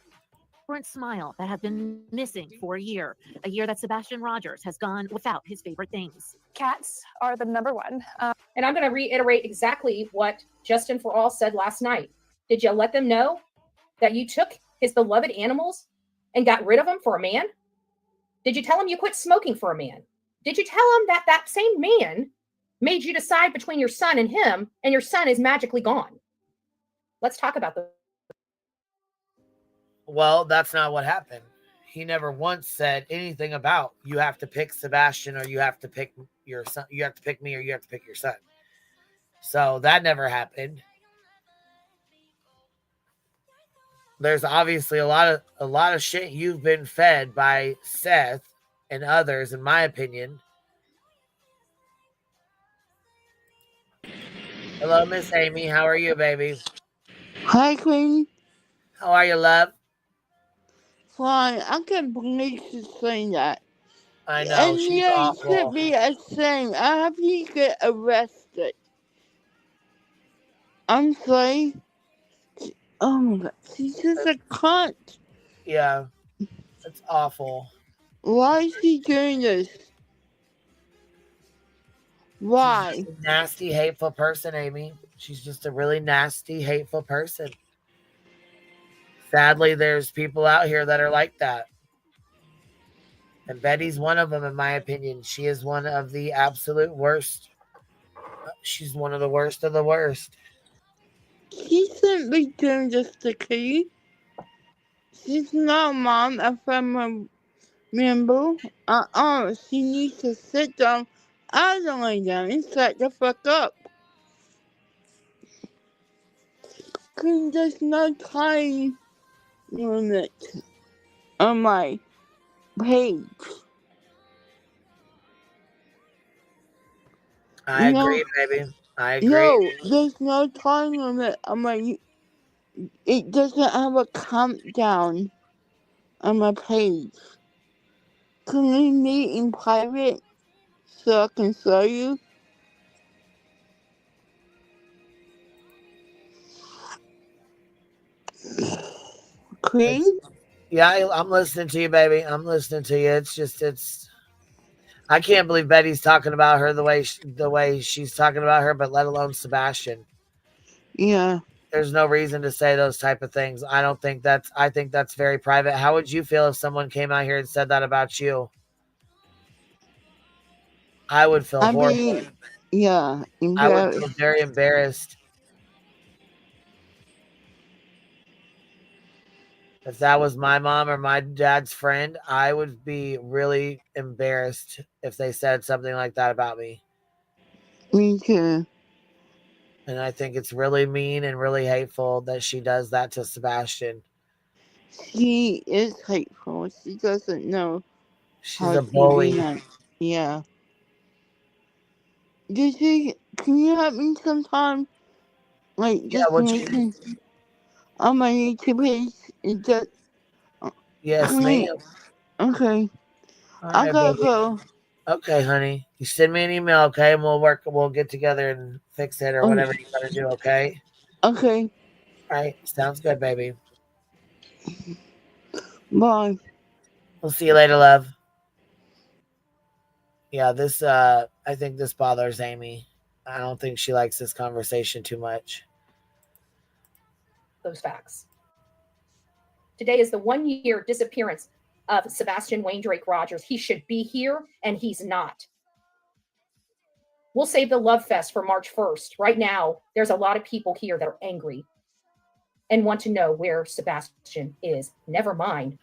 Smile that have been missing for a year that Sebastian Rogers has gone without his favorite things. Cats are the number one. And I'm going to reiterate exactly what Justin for All said last night. Did you let them know that you took his beloved animals and got rid of them for a man? Did you tell him you quit smoking for a man? Did you tell him that that same man made you decide between your son and him, and your son is magically gone? Let's talk about the. Well, that's not what happened. he never once said anything about you have to pick Sebastian or you have to pick your son. You have to pick me or you have to pick your son. So that never happened. There's obviously a lot of shit you've been fed by Seth and others, in my opinion. Hello, Miss Amy. How are you, baby? Hi, Queen. How are you, love? Fine. I can't believe she's saying that. I know, And she's yeah, it awful. should be ashamed. I hope you get arrested. I'm sorry. Oh my god. She's just a cunt. Yeah, it's awful. Why is she doing this? Why? She's just a nasty, hateful person, Amy. She's just a really nasty, hateful person. Sadly, there's people out here that are like that. And Betty's one of them, in my opinion. She is one of the absolute worst. She's one of the worst of the worst. She shouldn't be doing this to Kitty. She's not a mom, a family member. She needs to sit down, lay down, and shut the fuck up. Cause there's no time limit on my page. I agree, baby. I agree. No, there's no time limit on my. It doesn't have a countdown on my page. Can we meet in private so I can show you? Queen? Yeah, I'm listening to you, baby. I'm listening to you. It's. I can't believe Betty's talking about her the way she's talking about her, but let alone Sebastian. Yeah. There's no reason to say those type of things. I think that's very private. How would you feel if someone came out here and said that about you? I would feel horrible. Yeah. I would feel very embarrassed. If that was my mom or my dad's friend, I would be really embarrassed if they said something like that about me. Me too. And I think it's really mean and really hateful that she does that to Sebastian. She is hateful. She doesn't know. She's a bully. Yeah. Can you help me sometime? Like, Yeah, just making on my YouTube page? Yes, ma'am. Okay. All I right, gotta baby. go. Okay, honey. You send me an email, okay? And we'll get together and fix it or whatever you gotta do, okay? Okay. All right. Sounds good, baby. Bye. We'll see you later, love. Yeah, I think this bothers Amy. I don't think she likes this conversation too much. Those facts. Today is the 1-year disappearance of Sebastian Wayne Drake Rogers. He should be here, and he's not. We'll save the love fest for March 1st. Right now, there's a lot of people here that are angry and want to know where Sebastian is. Never mind.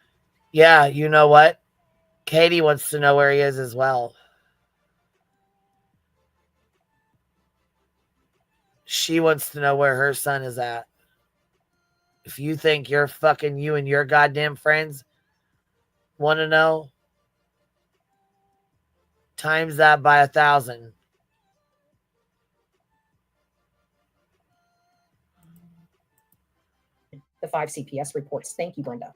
Yeah, you know what? Katie wants to know where he is as well. She wants to know where her son is at. If you think you and your goddamn friends want to know, times that by 1,000. The 5 CPS reports. Thank you, Brenda.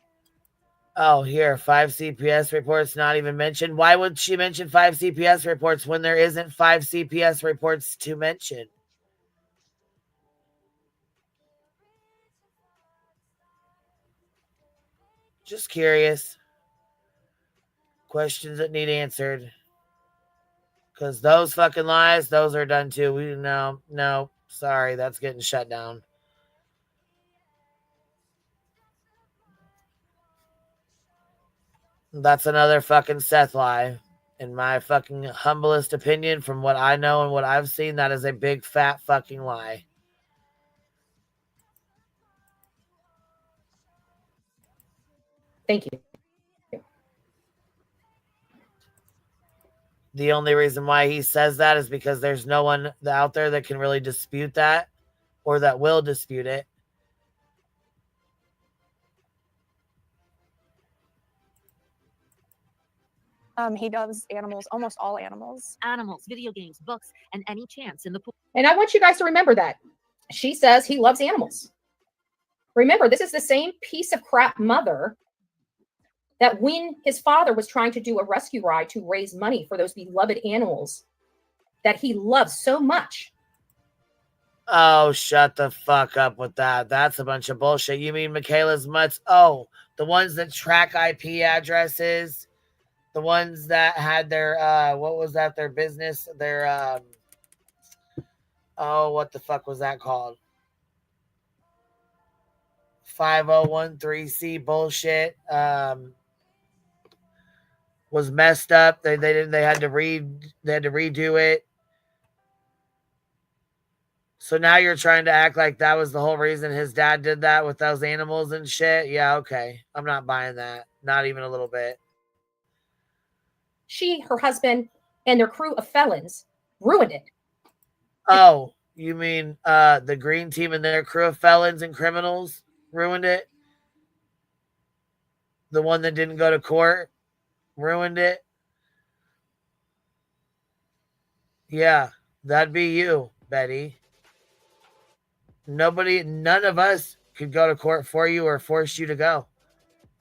Oh, here, 5 CPS reports not even mentioned. Why would she mention 5 CPS reports when there isn't 5 CPS reports to mention? Just curious. Questions that need answered. Because those fucking lies, those are done too. No, sorry, that's getting shut down. That's another fucking Seth lie. In my fucking humblest opinion, from what I know and what I've seen, that is a big fat fucking lie. Thank you. The only reason why he says that is because there's no one out there that can really dispute that or that will dispute it. He does animals, almost all animals. Animals, video games, books, and any chance in the pool. And I want you guys to remember that. She says he loves animals. Remember, this is the same piece of crap mother that when his father was trying to do a rescue ride to raise money for those beloved animals that he loves so much. Oh, shut the fuck up with that. That's a bunch of bullshit. You mean Michaela's Mutts? Oh, the ones that track IP addresses. The ones that had their, what was that, their business? Their, oh, what the fuck was that called? 5013C bullshit. Was messed up. They had to redo it. So now you're trying to act like that was the whole reason his dad did that with those animals and shit. Yeah, okay. I'm not buying that. Not even a little bit. She, her husband, and their crew of felons ruined it. Oh, you mean the green team and their crew of felons and criminals ruined it? The one that didn't go to court ruined it? Yeah, that'd be you, Betty. None of us could go to court for you or force you to go.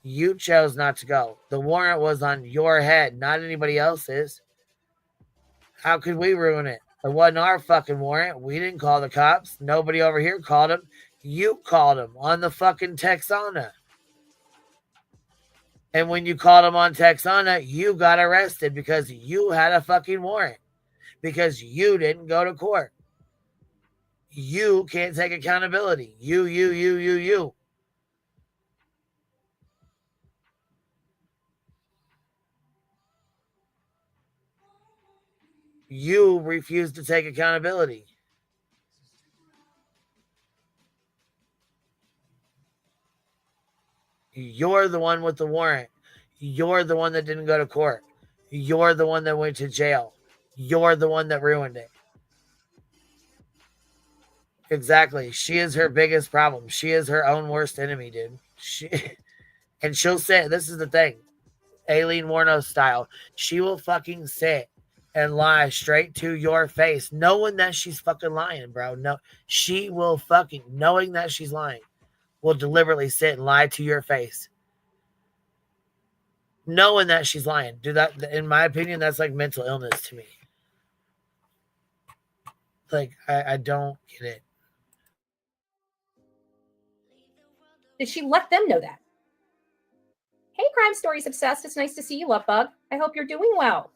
You chose not to go. The warrant was on your head, not anybody else's. How could we ruin it? It wasn't our fucking warrant. We didn't call the cops. Nobody over here called him. You called him on the fucking Texana. And when you called him on Texana, you got arrested because you had a fucking warrant. Because you didn't go to court. You can't take accountability. You. You refuse to take accountability. You're the one with the warrant. You're the one that didn't go to court. You're the one that went to jail. You're the one that ruined it. Exactly. She is her biggest problem. She is her own worst enemy, dude. And she'll say, this is the thing, Aileen Wuornos style. She will fucking sit and lie straight to your face, knowing that she's fucking lying, bro. No, she will fucking, knowing that she's lying, will deliberately sit and lie to your face. Knowing that she's lying. Do that, in my opinion, that's like mental illness to me. Like, I don't get it. Did she let them know that? Hey, Crime Stories Obsessed. It's nice to see you, Love Bug. I hope you're doing well.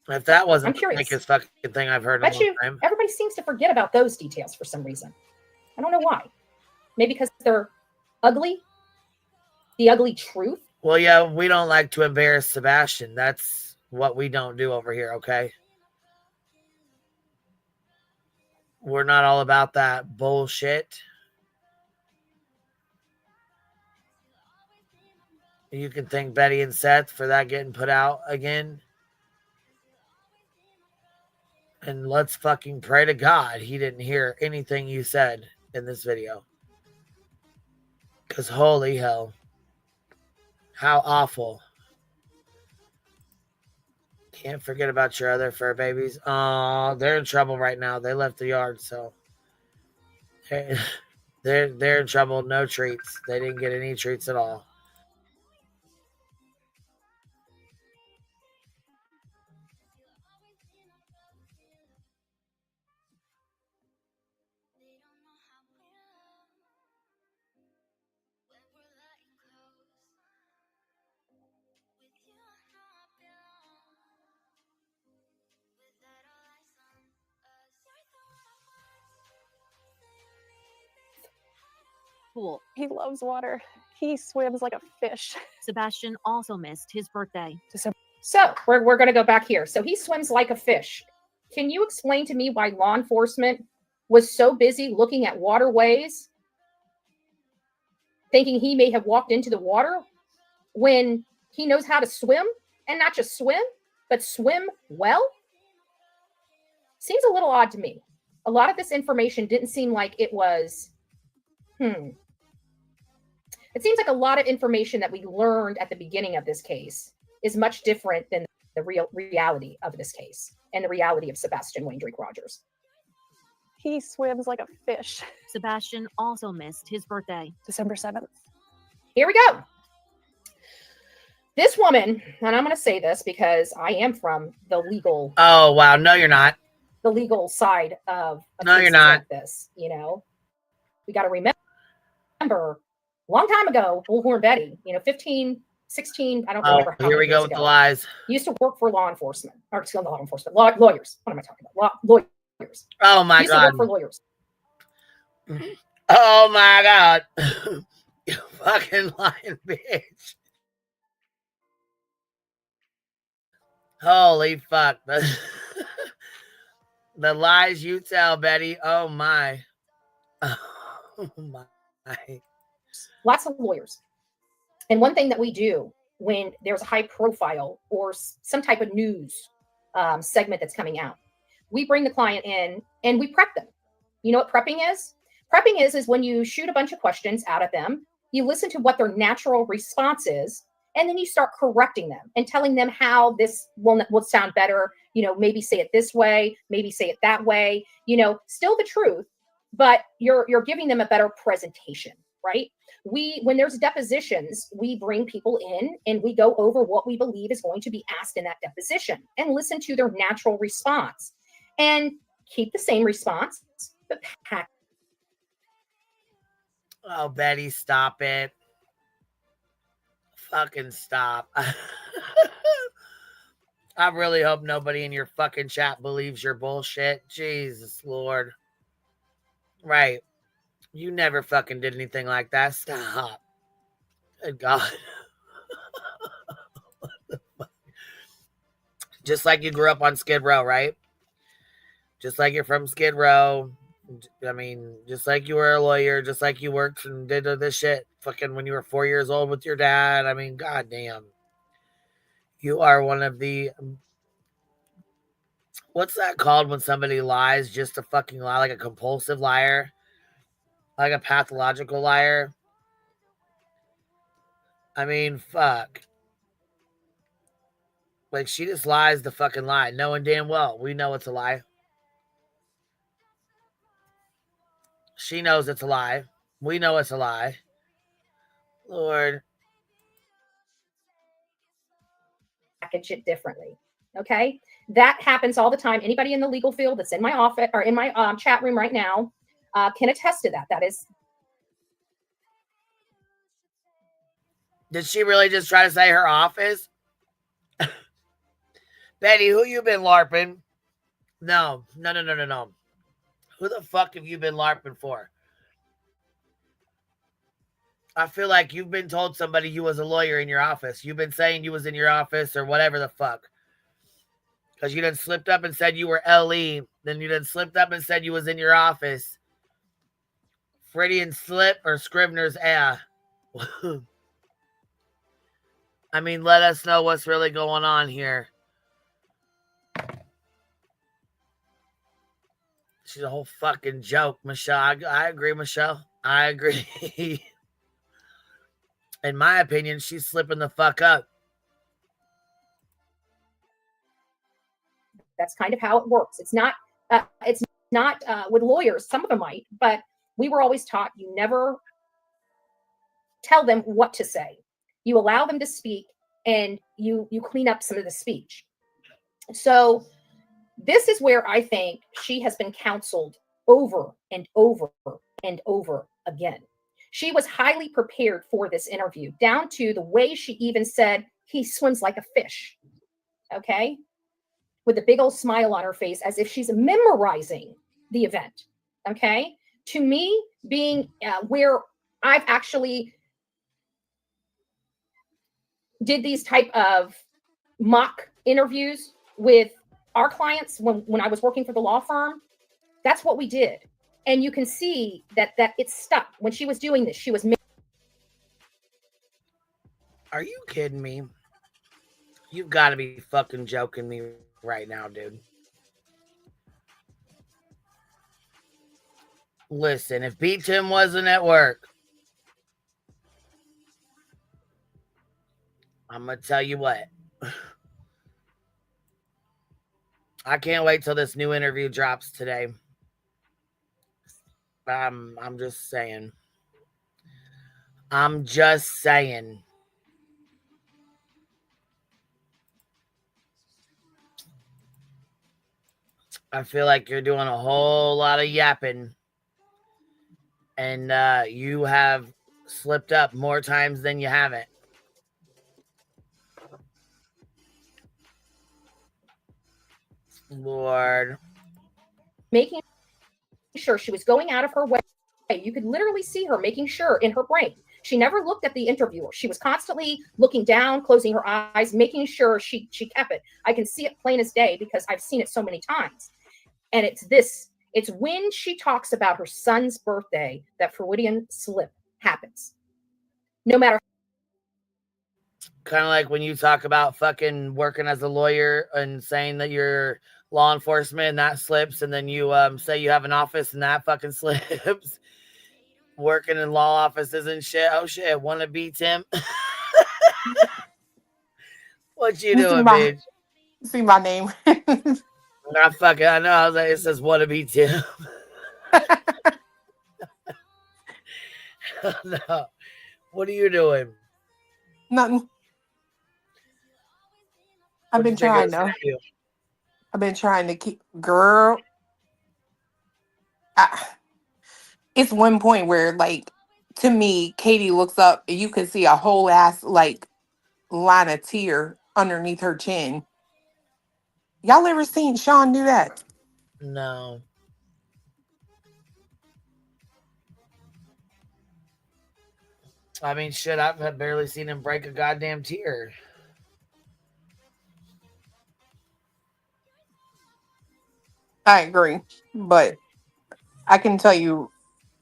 If that wasn't I'm curious. the biggest fucking thing I've heard in a long time. Everybody seems to forget about those details for some reason. I don't know why. Maybe because they're ugly? The ugly truth? Well, yeah, we don't like to embarrass Sebastian. That's what we don't do over here, okay? We're not all about that bullshit. You can thank Betty and Seth for that getting put out again. And let's fucking pray to God he didn't hear anything you said in this video. Because holy hell. How awful. Can't forget about your other fur babies. Oh, they're in trouble right now. They left the yard, so they're in trouble. No treats. They didn't get any treats at all. Pool. He loves water. He swims like a fish. Sebastian also missed his birthday. So we're going to go back here. So he swims like a fish. Can you explain to me why law enforcement was so busy looking at waterways, thinking he may have walked into the water, when he knows how to swim, and not just swim, but swim well. Seems a little odd to me. A lot of this information didn't seem like it was, It seems like a lot of information that we learned at the beginning of this case is much different than the real reality of this case and the reality of Sebastian Wayne Drake Rogers. He swims like a fish. Sebastian also missed his birthday, December 7th. Here we go. This woman, and I'm going to say this because I am from the legal. Oh, wow. No, you're not. The legal side of no, you're not. Like this, you know, we got to remember a long time ago, Bullhorn Betty, 15, 16, I don't remember how here we many go years with ago, the lies. Used to work for law enforcement, or excuse me, law enforcement, lawyers. What am I talking about? Lawyers. Oh my used God. To work for lawyers. Oh my God. You fucking lying bitch. Holy fuck. The lies you tell, Betty. Oh my. Oh my. Lots of lawyers. And one thing that we do when there's a high profile or some type of news segment that's coming out, we bring the client in and we prep them. You know what prepping is? Prepping is when you shoot a bunch of questions out at them, you listen to what their natural response is, and then you start correcting them and telling them how this will sound better. Maybe say it this way, maybe say it that way, still the truth, but you're giving them a better presentation, right? When there's depositions, we bring people in and we go over what we believe is going to be asked in that deposition and listen to their natural response and keep the same response, but pack. Oh, Betty, stop it. Fucking stop. I really hope nobody in your fucking chat believes your bullshit. Jesus Lord. Right. You never fucking did anything like that. Stop. Good God. Just like you grew up on Skid Row, right? Just like you're from Skid Row. I mean, just like you were a lawyer, just like you worked and did this shit fucking when you were 4 years old with your dad. I mean, goddamn. You are one of the... What's that called when somebody lies just to fucking lie? Like a compulsive liar? Like a pathological liar? I mean, fuck. Like, she just lies the fucking lie. Knowing damn well we know it's a lie. She knows it's a lie. We know it's a lie. Lord. Package it differently. Okay? That happens all the time. Anybody in the legal field that's in my office or in my chat room right now can attest to that. That is. Did she really just try to say her office? Betty, who you been LARPing? No. Who the fuck have you been LARPing for? I feel like you've been told somebody you was a lawyer in your office. You've been saying you was in your office or whatever the fuck. Because you done slipped up and said you were LE. Then you done slipped up and said you was in your office. Freudian slip or Scrivener's error. I mean, let us know what's really going on here. She's a whole fucking joke, Michelle. I agree, Michelle. I agree. In my opinion, she's slipping the fuck up. That's kind of how it works. It's not with lawyers. Some of them might, but we were always taught you never tell them what to say. You allow them to speak and you clean up some of the speech. So this is where I think she has been counseled over and over and over again. She was highly prepared for this interview, down to the way she even said he swims like a fish. Okay? With a big old smile on her face as if she's memorizing the event. Okay? To me, being where I've actually did these type of mock interviews with our clients when I was working for the law firm, that's what we did. And you can see that it stuck. When she was doing this, she was... Are you kidding me? You gotta be fucking joking me right now, dude. Listen, if B Tim wasn't at work, I'm gonna tell you what. I can't wait till this new interview drops today. I'm just saying. I'm just saying. I feel like you're doing a whole lot of yapping, and you have slipped up more times than you haven't. Lord. Making sure she was going out of her way. You could literally see her making sure in her brain. She never looked at the interviewer. She was constantly looking down, closing her eyes, making sure she kept it. I can see it plain as day because I've seen it so many times. And it's this. It's when she talks about her son's birthday that Freudian slip happens. No matter. Kind of like when you talk about fucking working as a lawyer and saying that you're law enforcement and that slips, and then you say you have an office and that fucking slips. Working in law offices and shit. Oh shit, wanna be Tim? What you doing, bitch? See my name. I know. I was like, it says wanna be Tim. No. What are you doing? Nothing. I've been trying to keep, girl. It's one point where, like, to me, Katie looks up and you can see a whole ass like line of tear underneath her chin. Y'all ever seen Sean do that? No. I mean, shit, I've barely seen him break a goddamn tear. I agree, but I can tell you,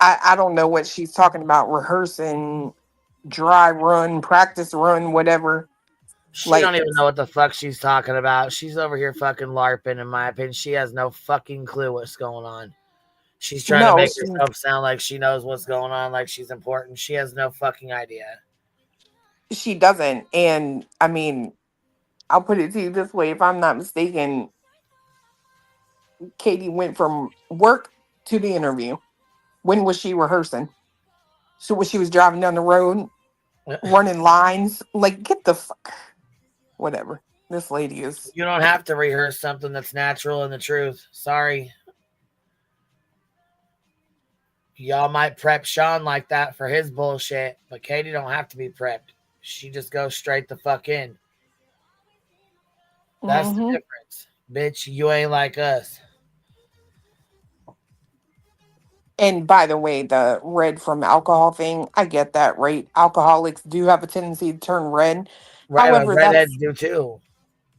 I don't know what she's talking about. Rehearsing, dry run, practice run, whatever. She don't even know what the fuck she's talking about. She's over here fucking LARPing, in my opinion. She has no fucking clue what's going on. She's trying to make herself sound like she knows what's going on, like she's important. She has no fucking idea. She doesn't. And I mean, I'll put it to you this way. If I'm not mistaken, Katie went from work to the interview. When was she rehearsing? So when she was driving down the road, running lines, like, get the fuck, whatever. This lady is. You don't have to rehearse something that's natural and the truth. Sorry. Y'all might prep Sean like that for his bullshit, but Katie don't have to be prepped. She just goes straight the fuck in. That's the difference. Bitch, you ain't like us. And by the way, the red from alcohol thing, I get that, right? Alcoholics do have a tendency to turn red. Right, However, redheads that's do too.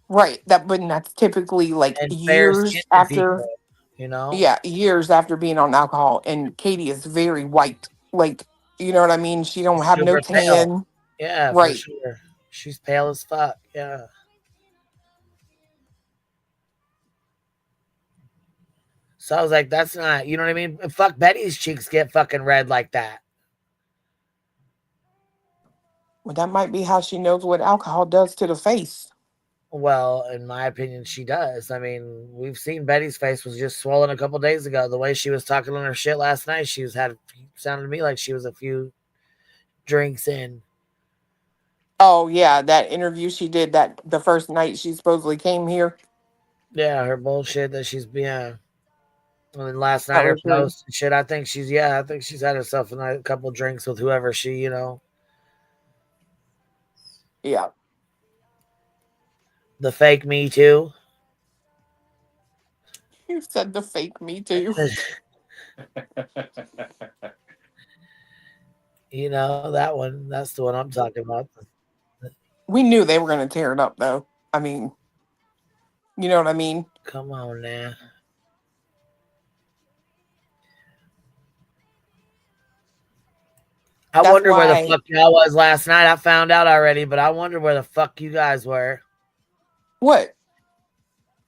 right. But that's typically like And years fair-skinned after, people, you know? yeah, years after being on alcohol. And Katie is very white. Like, you know what I mean? She don't have no Super pale. tan. Yeah, for Right. sure. She's pale as fuck. Yeah. So I was like, that's not, you know what I mean? Fuck, Betty's cheeks get fucking red like that. Well, that might be how she knows what alcohol does to the face. Well, in my opinion, she does. I mean, we've seen Betty's face was just swollen a couple days ago. The way she was talking on her shit last night, sounded to me like she was a few drinks in. Oh yeah, that interview she did that the first night she supposedly came here. Yeah, her bullshit that she's And then last night That her was good. post and shit. I think she's had herself a couple drinks with whoever she, Yeah. The fake Me Too. You said the fake Me Too. That one. That's the one I'm talking about. We knew they were going to tear it up, though. I mean, you know what I mean? Come on now. I wonder where the fuck y'all was last night. I found out already, but I wonder where the fuck you guys were. What?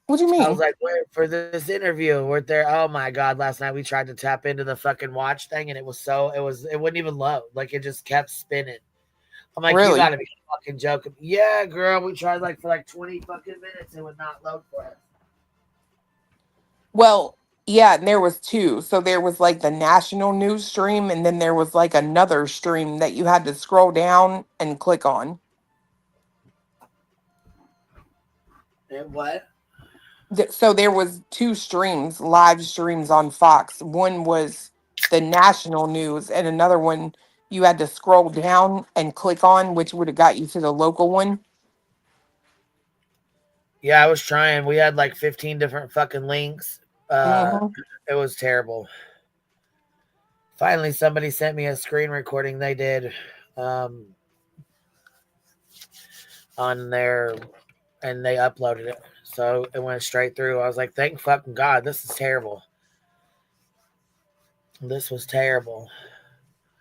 What do you mean? I was like, wait for this interview. We're there. Oh my god! Last night we tried to tap into the fucking watch thing, and it wouldn't even load. Like it just kept spinning. I'm like, Really? you gotta be fucking joking. Yeah, girl. We tried for 20 fucking minutes. It would not load for us. Well, yeah, and there was two. So there was like the national news stream, and then there was like another stream that you had to scroll down and click on. And what? So there was two streams, live streams on Fox. One was the national news, and another one you had to scroll down and click on, which would have got you to the local one. Yeah, I was trying. We had 15 different fucking links. It was terrible. Finally, somebody sent me a screen recording they did on there, and they uploaded it. So it went straight through. I was like, thank fucking God. This is terrible. This was terrible.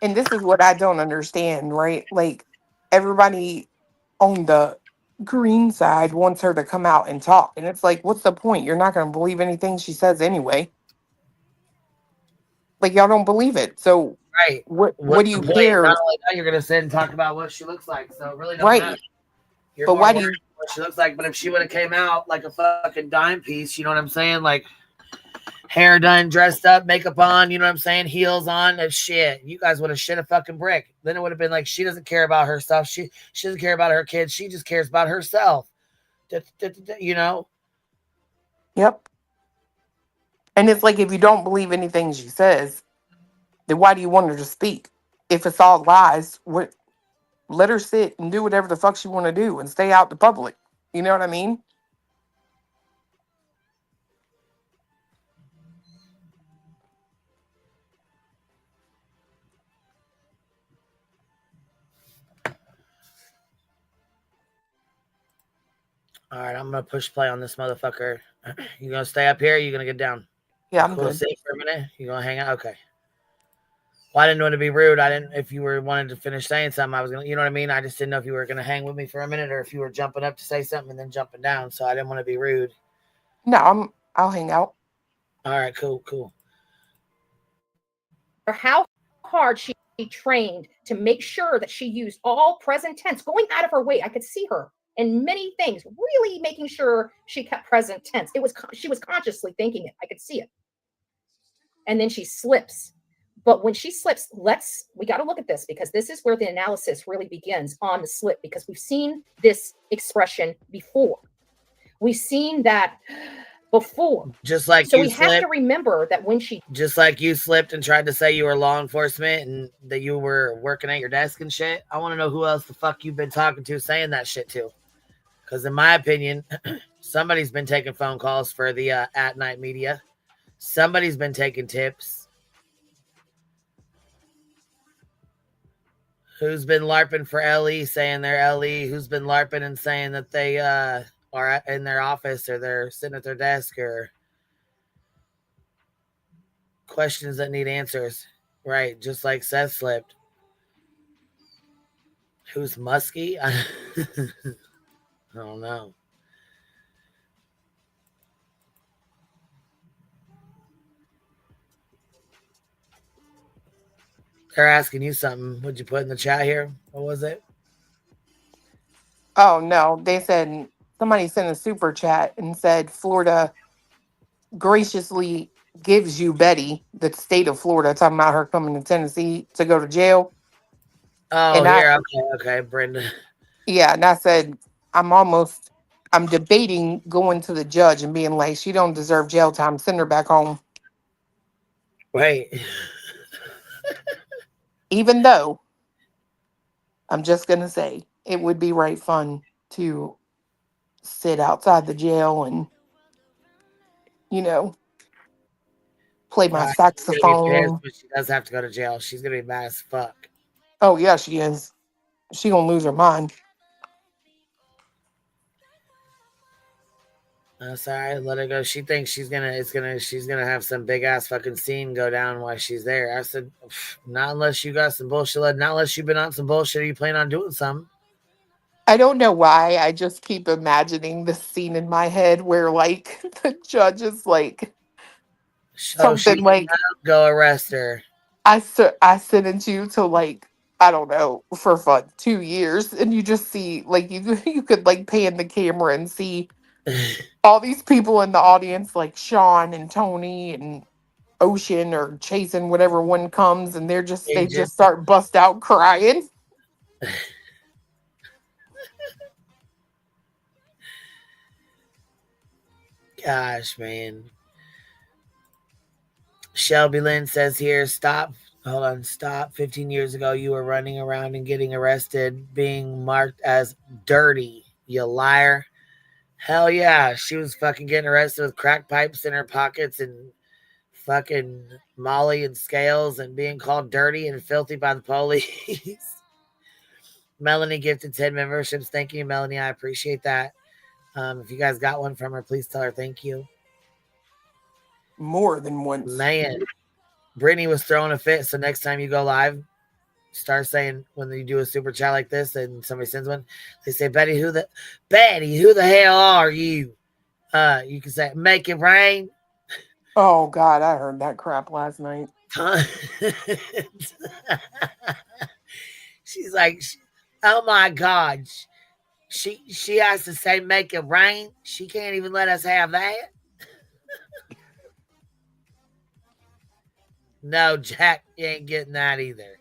And this is what I don't understand, right? Like, everybody on the green side wants her to come out and talk. And it's like, what's the point? You're not going to believe anything she says anyway. Like, y'all don't believe it. So, right. What What's do you the point? care? Not only that, you're going to sit and talk about what she looks like. So it really don't Right. matter. You're But more why do worried you? about what she looks like. But if she would have came out like a fucking dime piece, you know what I'm saying? Like, hair done, dressed up, makeup on, you know what I'm saying? Heels on, and shit. You guys would have shit a fucking brick. Then it would have been like, she doesn't care about her stuff. She doesn't care about her kids. She just cares about herself. You know? Yep. And it's like, if you don't believe anything she says, then why do you want her to speak? If it's all lies, let her sit and do whatever the fuck she want to do and stay out the public. You know what I mean? All right, I'm going to push play on this motherfucker. You going to stay up here or you going to get down? Yeah, I'm cool good. to sit for a minute? You going to hang out? Okay. Well, I didn't want to be rude. If you were wanted to finish saying something, I was going to, you know what I mean? I just didn't know if you were going to hang with me for a minute or if you were jumping up to say something and then jumping down. So I didn't want to be rude. No, I'll hang out. All right, cool. How hard she trained to make sure that she used all present tense, going out of her way. I could see her in many things, really making sure she kept present tense. She was consciously thinking it. I could see it. And then she slips. But when she slips, we got to look at this, because this is where the analysis really begins on the slip, because we've seen this expression before. We've seen that before. Just like so you we slipped, have to remember that when she just like you slipped and tried to say you were law enforcement and that you were working at your desk and shit. I want to know who else the fuck you've been talking to saying that shit to. Because in my opinion, somebody's been taking phone calls for the at night media. Somebody's been taking tips. Who's been LARPing for LE, saying they're LE? Who's been LARPing and saying that they are in their office or they're sitting at their desk, or questions that need answers? Right, just like Seth slipped. Who's Muskie? I don't know. They're asking you something. What'd you put in the chat here? What was it? Oh, no. They said somebody sent a super chat and said Florida graciously gives you Betty, the state of Florida, talking about her coming to Tennessee to go to jail. Oh, and here. Okay, Brenda. Yeah, and I said, I'm debating going to the judge and being like, she don't deserve jail time. Send her back home. Wait. Even though, I'm just going to say, it would be right fun to sit outside the jail and, play my She's gonna be pissed, saxophone. but she does have to go to jail. She's gonna be mad as fuck. Oh, yeah, she is. She gonna lose her mind. That's all right. Let her go. She thinks she's gonna have some big ass fucking scene go down while she's there. I said, not unless you got some bullshit. Not unless you've been on some bullshit. Or you plan on doing something. I don't know why. I just keep imagining this scene in my head where, like, the judge is like So she something like, go arrest her. I sentenced you to, like, I don't know, for fun, 2 years, and you just see, like, you could like pan the camera and see all these people in the audience, like Sean and Tony and Ocean or Chasen, whatever one comes, and they Agent. just start bust out crying. Gosh, man. Shelby Lynn says here, stop. Hold on, stop. 15 years ago, you were running around and getting arrested, being marked as dirty. You liar. Hell yeah. She was fucking getting arrested with crack pipes in her pockets and fucking Molly and scales and being called dirty and filthy by the police. Melanie gifted 10 memberships. Thank you, Melanie. I appreciate that. If you guys got one from her, please tell her thank you. More than once. Man, Brittany was throwing a fit. So next time you go live, start saying when you do a super chat like this and somebody sends one, they say, Betty, who the hell are you? You can say, make it rain. Oh God, I heard that crap last night. She's like, oh my God. She has to say make it rain. She can't even let us have that. No, Jack, you ain't getting that either.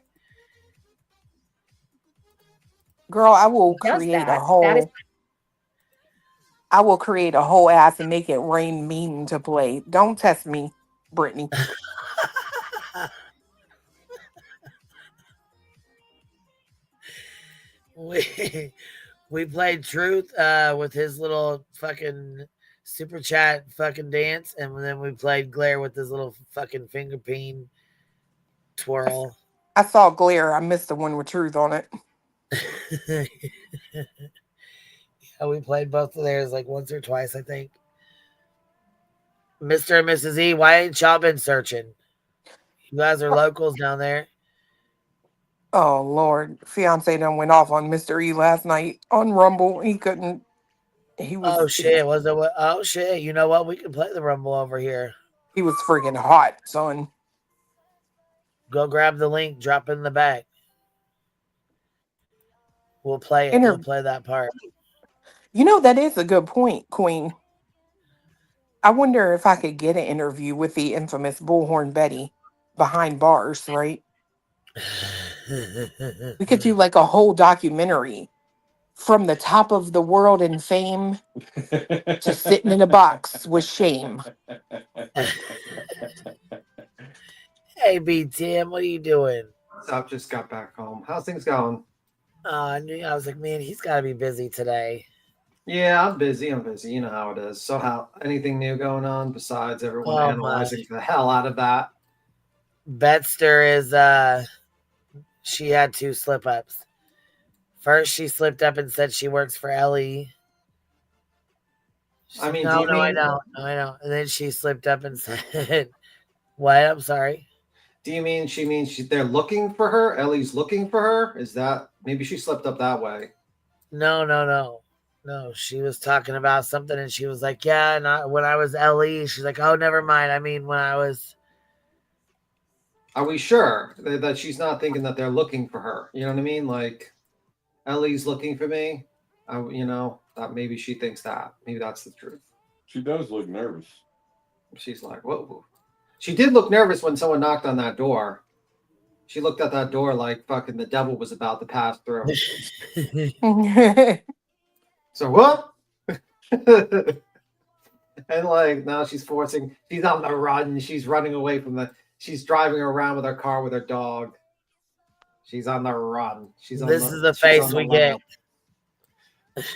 Girl, I will create a whole. I will create a whole ass and make it rain meme to play. Don't test me, Brittany. We played Truth with his little fucking super chat fucking dance, and then we played Glare with his little fucking finger peen twirl. I saw Glare. I missed the one with Truth on it. Yeah, we played both of theirs like once or twice, I think. Mr. and Mrs. E, why ain't y'all been searching? You guys are locals down there. Oh Lord, fiance done went off on Mr. E last night on Rumble. He couldn't. He was. Oh shit! Was it? Oh shit! You know what? We can play the Rumble over here. He was freaking hot, son. Go grab the link. Drop it in the back. We'll play it. We'll play that part. You know, that is a good point, Queen. I wonder if I could get an interview with the infamous Bullhorn Betty behind bars, right? We could do like a whole documentary from the top of the world in fame to sitting in a box with shame. Hey, B Tim, what are you doing? I just got back home. How's things going? I was like, man, he's got to be busy today. Yeah, I'm busy. You know how it is. So, how anything new going on besides everyone analyzing the hell out of that? Betster is she had 2 slip ups. First, she slipped up and said she works for Ellie. I mean, I know. And then she slipped up and said, "What? I'm sorry." Do you mean she means they're looking for her? Ellie's looking for her? Is that maybe she slipped up that way? No. She was talking about something, and she was like, "Yeah." And when I was Ellie, she's like, "Oh, never mind. I mean, when I was." Are we sure that she's not thinking that they're looking for her? You know what I mean? Like, Ellie's looking for me. That maybe she thinks that. Maybe that's the truth. She does look nervous. She's like, whoa. She did look nervous when someone knocked on that door. She looked at that door like fucking the devil was about to pass through. So what? And like now she's on the run. She's running away she's driving around with her car with her dog. She's on the run. This is the face we get.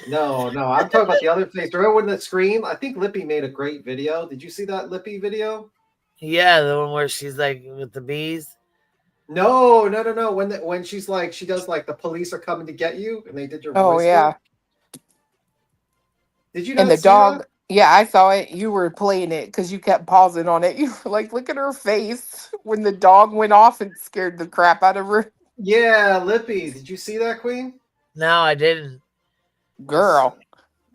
No, I'm talking about the other face. Remember when the scream? I think Lippy made a great video. Did you see that Lippy video? Yeah, the one where she's like with the bees. No. When she's like, she does like the police are coming to get you, and they did your voice. Yeah. Did you not and the see dog? that? Yeah, I saw it. You were playing it because you kept pausing on it. You were like, look at her face when the dog went off and scared the crap out of her. Yeah, Lippy. Did you see that, Queen? No, I didn't. Girl.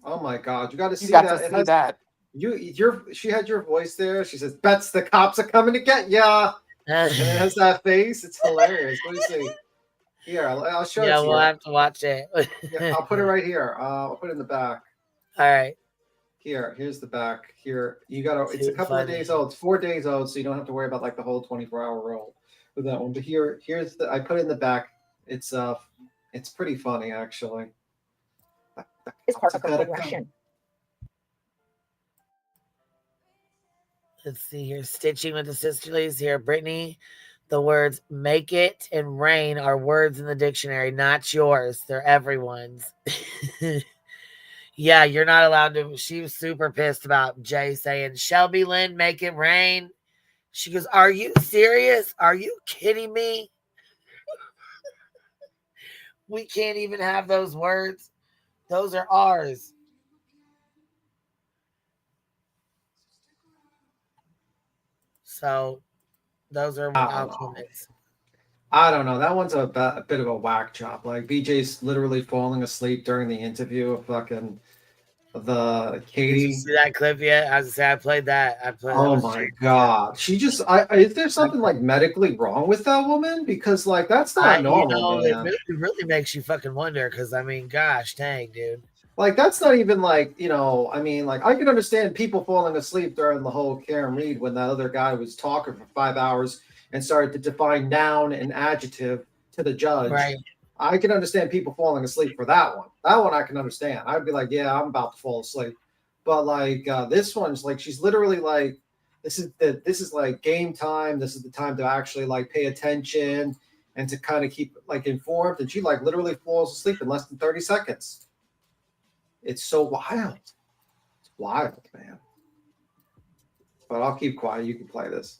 Oh my God, you got to see got that. to It see has that. she had your voice there. She says, "Bets the cops are coming to get ya," and it has that face. It's hilarious. Let me see. Here, I'll show it Yeah, to we'll you. have to watch it. Yeah, I'll put it right here. I'll put it in the back. All right. Here's the back. Here, you gotta. It's a Too couple of funny. days old. It's 4 days old, so you don't have to worry about like the whole 24-hour roll with that one. But here's the. I put it in the back. It's pretty funny actually. It's part of her Gotta progression. Let's see here. Stitching with the sisterlies here. Brittany, the words make it and rain are words in the dictionary, not yours. They're everyone's. Yeah, you're not allowed to. She was super pissed about Jay saying, Shelby Lynn, make it rain. She goes, are you serious? Are you kidding me? We can't even have those words. Those are ours. So those are our comments. I don't know. That one's a bit of a whack job. Like BJ's literally falling asleep during the interview of fucking the Katie. Did you see that clip yet? I was gonna say I played that. Oh my God. She just is there something like medically wrong with that woman? Because like that's not normal, man. It really makes you fucking wonder because I mean, gosh dang, dude. Like that's not even like, I mean, like I can understand people falling asleep during the whole Karen Reed when that other guy was talking for 5 hours and started to define noun and adjective to the judge. Right. I can understand people falling asleep for that one. That one I can understand. I'd be like, yeah, I'm about to fall asleep. But like this one's like she's literally like, this is like game time. This is the time to actually like pay attention and to kind of keep like informed. And she like literally falls asleep in less than 30 seconds. It's so wild. It's wild, man. But I'll keep quiet. You can play this.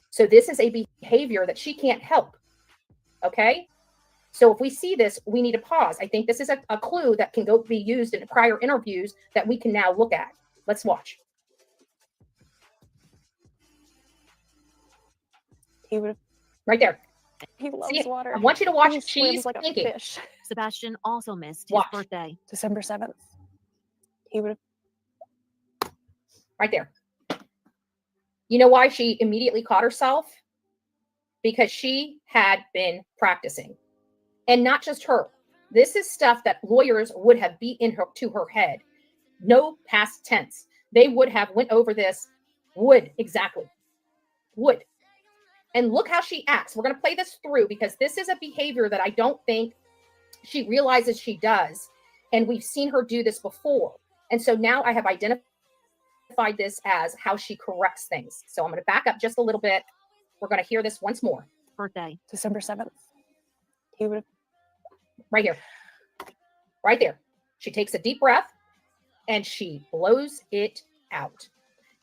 So this is a behavior that she can't help. Okay? So if we see this, we need to pause. I think this is a clue that can be used in prior interviews that we can now look at. Let's watch. He would right there. He loves See, water. I want you to watch. He She's swims like thinking. a fish. Sebastian also missed his Watch. birthday. December 7th. He would Right there. You know why she immediately caught herself? Because she had been practicing. And not just her. This is stuff that lawyers would have beaten her to her head. No past tense. They would have went over this. Would, exactly. Would. And look how she acts. We're going to play this through because this is a behavior that I don't think she realizes she does. And we've seen her do this before. And so now I have identified this as how she corrects things. So I'm going to back up just a little bit. We're going to hear this once more. birthday. December 7th. He would Right here. Right there. She takes a deep breath and she blows it out.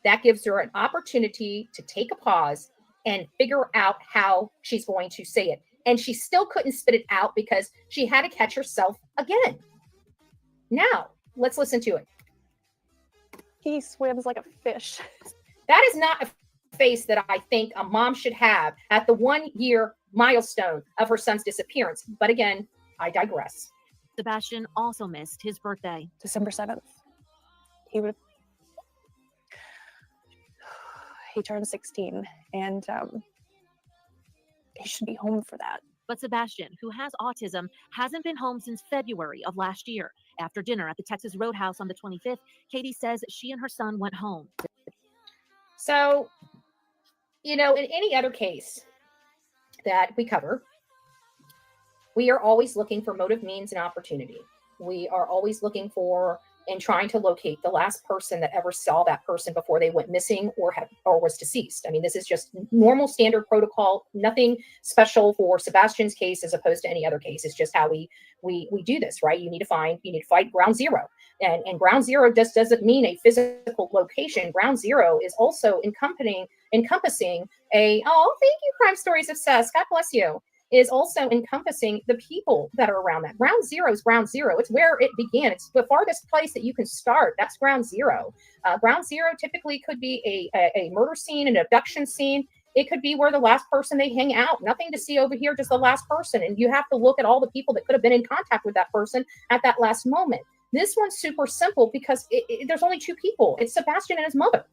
That gives her an opportunity to take a pause and figure out how she's going to say it. And she still couldn't spit it out because she had to catch herself again. Now, let's listen to it. He swims like a fish. That is not a face that I think a mom should have at the 1-year milestone of her son's disappearance. But again, I digress. Sebastian also missed his birthday. December 7th. He would he turned 16 and he should be home for that. But Sebastian, who has autism, hasn't been home since February of last year. After dinner at the Texas Roadhouse on the 25th, Katie says she and her son went home. So, in any other case that we cover, we are always looking for motive, means, and opportunity. We are always looking for and trying to locate the last person that ever saw that person before they went missing or was deceased. I mean, this is just normal standard protocol, nothing special for Sebastian's case as opposed to any other case. It's just how we do this, right? You need to fight ground zero. And ground zero just doesn't mean a physical location. Ground zero is also encompassing thank you, Crime Stories of Seth. God bless you. Is also encompassing the people that are around that. Ground zero is ground zero. It's where it began. It's the farthest place that you can start. That's ground zero. Ground zero typically could be a murder scene, an abduction scene. It could be where the last person they hang out. Nothing to see over here, just the last person. And you have to look at all the people that could have been in contact with that person at that last moment. This one's super simple because there's only two people. It's Sebastian and his mother.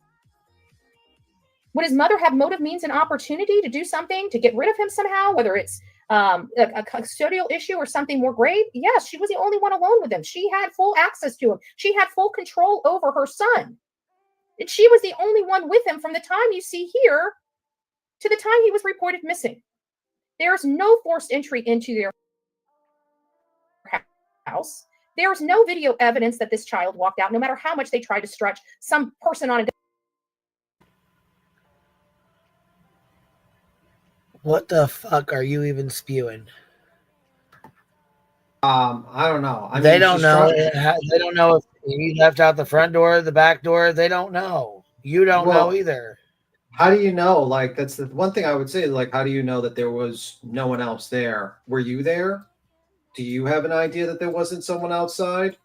Would his mother have motive, means, and opportunity to do something to get rid of him somehow, whether it's a custodial issue or something more grave? Yes, she was the only one alone with him. She had full access to him. She had full control over her son. And she was the only one with him from the time you see here to the time he was reported missing. There's no forced entry into their house. There's no video evidence that this child walked out, no matter how much they try to stretch some person on a... What the fuck are you even spewing? I don't know. I mean, they don't she's know. trying- They don't know if he left out the front door, the back door. They don't know. You don't know either. How do you know? Like, that's the one thing I would say. Like, how do you know that there was no one else there? Were you there? Do you have an idea that there wasn't someone outside?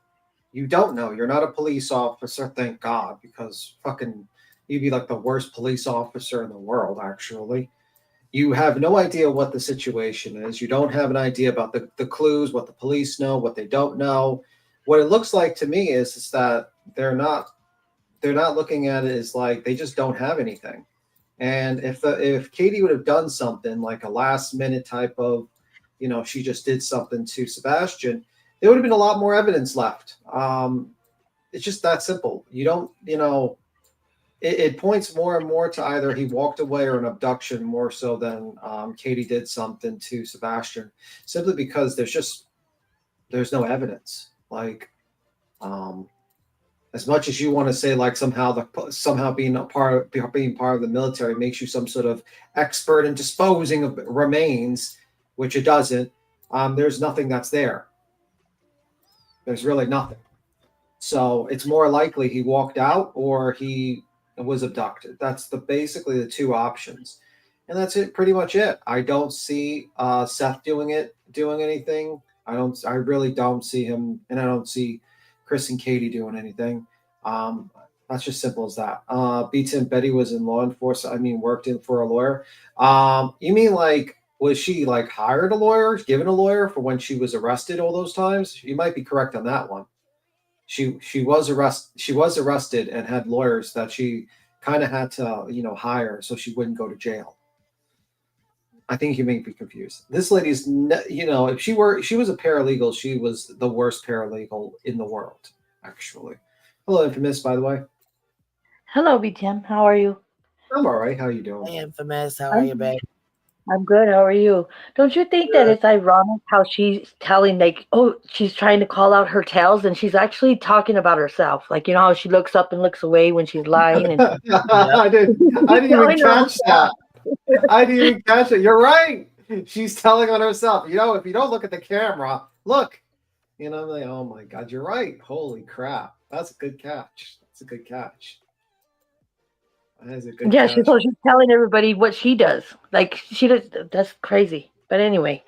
You don't know. You're not a police officer, thank God, because fucking you'd be like the worst police officer in the world, actually. You have no idea what the situation is. You don't have an idea about the clues, what the police know, what they don't know. What it looks like to me is that they're not looking at it as like they just don't have anything. And if Katie would have done something like a last minute type of, you know, she just did something to Sebastian, there would have been a lot more evidence left. It's just that simple. You don't, you know, it points more and more to either he walked away or an abduction more so than Katie did something to Sebastian, simply because there's no evidence. Like, as much as you want to say like somehow being part of the military makes you some sort of expert in disposing of remains, which it doesn't. There's nothing that's there. There's really nothing. So it's more likely he walked out or he was abducted. That's basically the two options, and that's it. Pretty much it. I don't see Seth doing anything. I really don't see him, and I don't see Chris and Katie doing anything. That's just simple as that. Beats and Betty was in law enforcement. I mean, worked in for a lawyer. You mean like, was she like hired a lawyer, given a lawyer for when she was arrested all those times? You might be correct on that one. She was arrested and had lawyers that she kind of had to, you know, hire so she wouldn't go to jail. I think you may be confused. This lady's, you know, if she was a paralegal, she was the worst paralegal in the world, actually. Hello, Infamous, by the way. Hello, BTM. How are you? I'm all right. How are you doing? Hey, Infamous. How are you, babe? I'm good. How are you? Don't you think that it's ironic how she's telling, like, oh, she's trying to call out her tales, and she's actually talking about herself? Like, you know how she looks up and looks away when she's lying? And I didn't even catch that. I didn't even catch it. You're right. She's telling on herself. You know, if you don't look at the camera, look. You know, I'm like, oh my God, you're right. Holy crap. That's a good catch. That's a good catch. That is a good catch. she's telling everybody what she does. Like, she does. That's crazy. But anyway.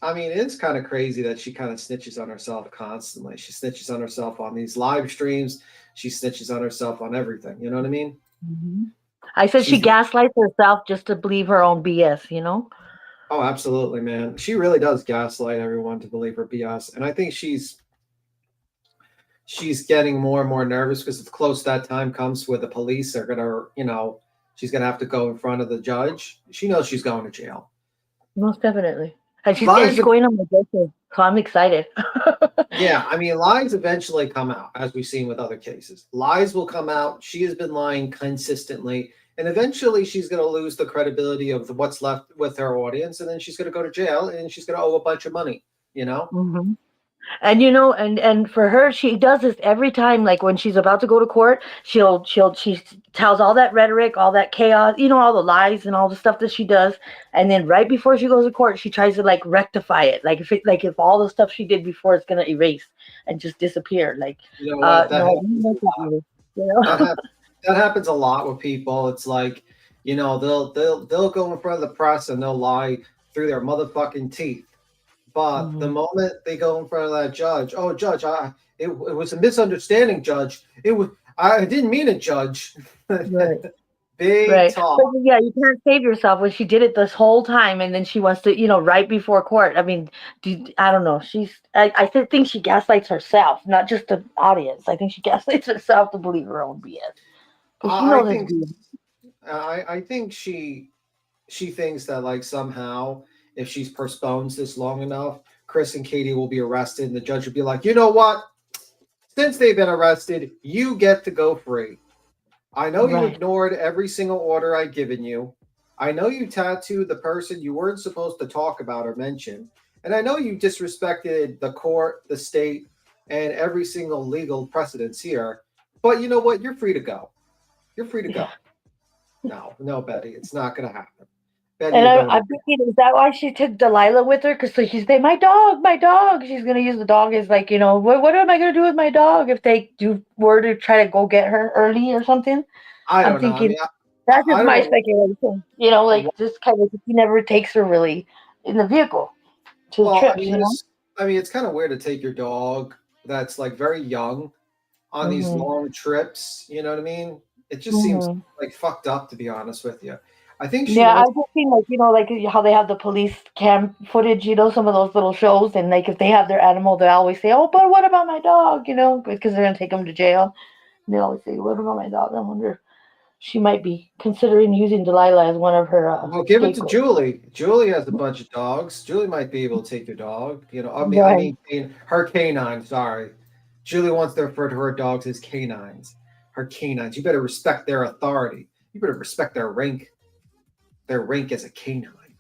I mean, it's kind of crazy that she kind of snitches on herself constantly. She snitches on herself on these live streams. She snitches on herself on everything. You know what I mean? Mm-hmm. I said she gaslights herself just to believe her own BS, you know? Oh, absolutely, man. She really does gaslight everyone to believe her BS. And I think she's getting more and more nervous because it's close that time comes where the police are going to, you know, she's going to have to go in front of the judge. She knows she's going to jail. Most definitely. And she's going on my birthday, so I'm excited. Yeah, I mean, lies eventually come out, as we've seen with other cases. Lies will come out. She has been lying consistently, and eventually she's going to lose the credibility of what's left with her audience, and then she's going to go to jail, and she's going to owe a bunch of money, you know? Mm-hmm. And you know, and for her, she does this every time. Like when she's about to go to court, she tells all that rhetoric, all that chaos, you know, all the lies and all the stuff that she does. And then right before she goes to court, she tries to like rectify it. Like if all the stuff she did before is gonna erase and just disappear. Like you know what? That happens a lot with people. It's like, you know, they'll go in front of the press and they'll lie through their motherfucking teeth. But the moment they go in front of that judge, oh, judge, it was a misunderstanding, judge. I didn't mean it, judge. Right. Big Right. talk. But yeah, you can't save yourself when she did it this whole time, and then she wants to, right before court. I mean, I don't know. I think she gaslights herself, not just the audience. I think she gaslights herself to believe her own BS. Because she I knows think it's BS. I think she thinks that like somehow if she postpones this long enough, Chris and Katie will be arrested, and the judge will be like, you know what? Since they've been arrested, you get to go free. I know you ignored every single order I'd given you. I know you tattooed the person you weren't supposed to talk about or mention. And I know you disrespected the court, the state, and every single legal precedence here. But you know what? You're free to go. You're free to go. No, Betty, it's not going to happen. Betty, And you're going I'm thinking, is that why she took Delilah with her? Because she's saying, my dog. She's going to use the dog as like, what am I going to do with my dog if they were to try to go get her early or something? I'm thinking, I mean, that's just my speculation. Like just kind of, he never takes her really in the vehicle to the trips, it's kind of weird to take your dog that's like very young on these long trips. You know what I mean? It just seems like fucked up, to be honest with you. I think she I've wants. just seen like how they have the police cam footage, some of those little shows, and like if they have their animal, they always say, "Oh, but what about my dog?" Because they're gonna take them to jail. And they always say, "What about my dog?" I wonder. She might be considering using Delilah as one of her. Well, give it to Julie. Julie has a bunch of dogs. Julie might be able to take your dog. I mean, her canine. Sorry, Julie wants to refer to her dogs as canines. Her canines. You better respect their authority. You better respect their rank. Their rank as a canine.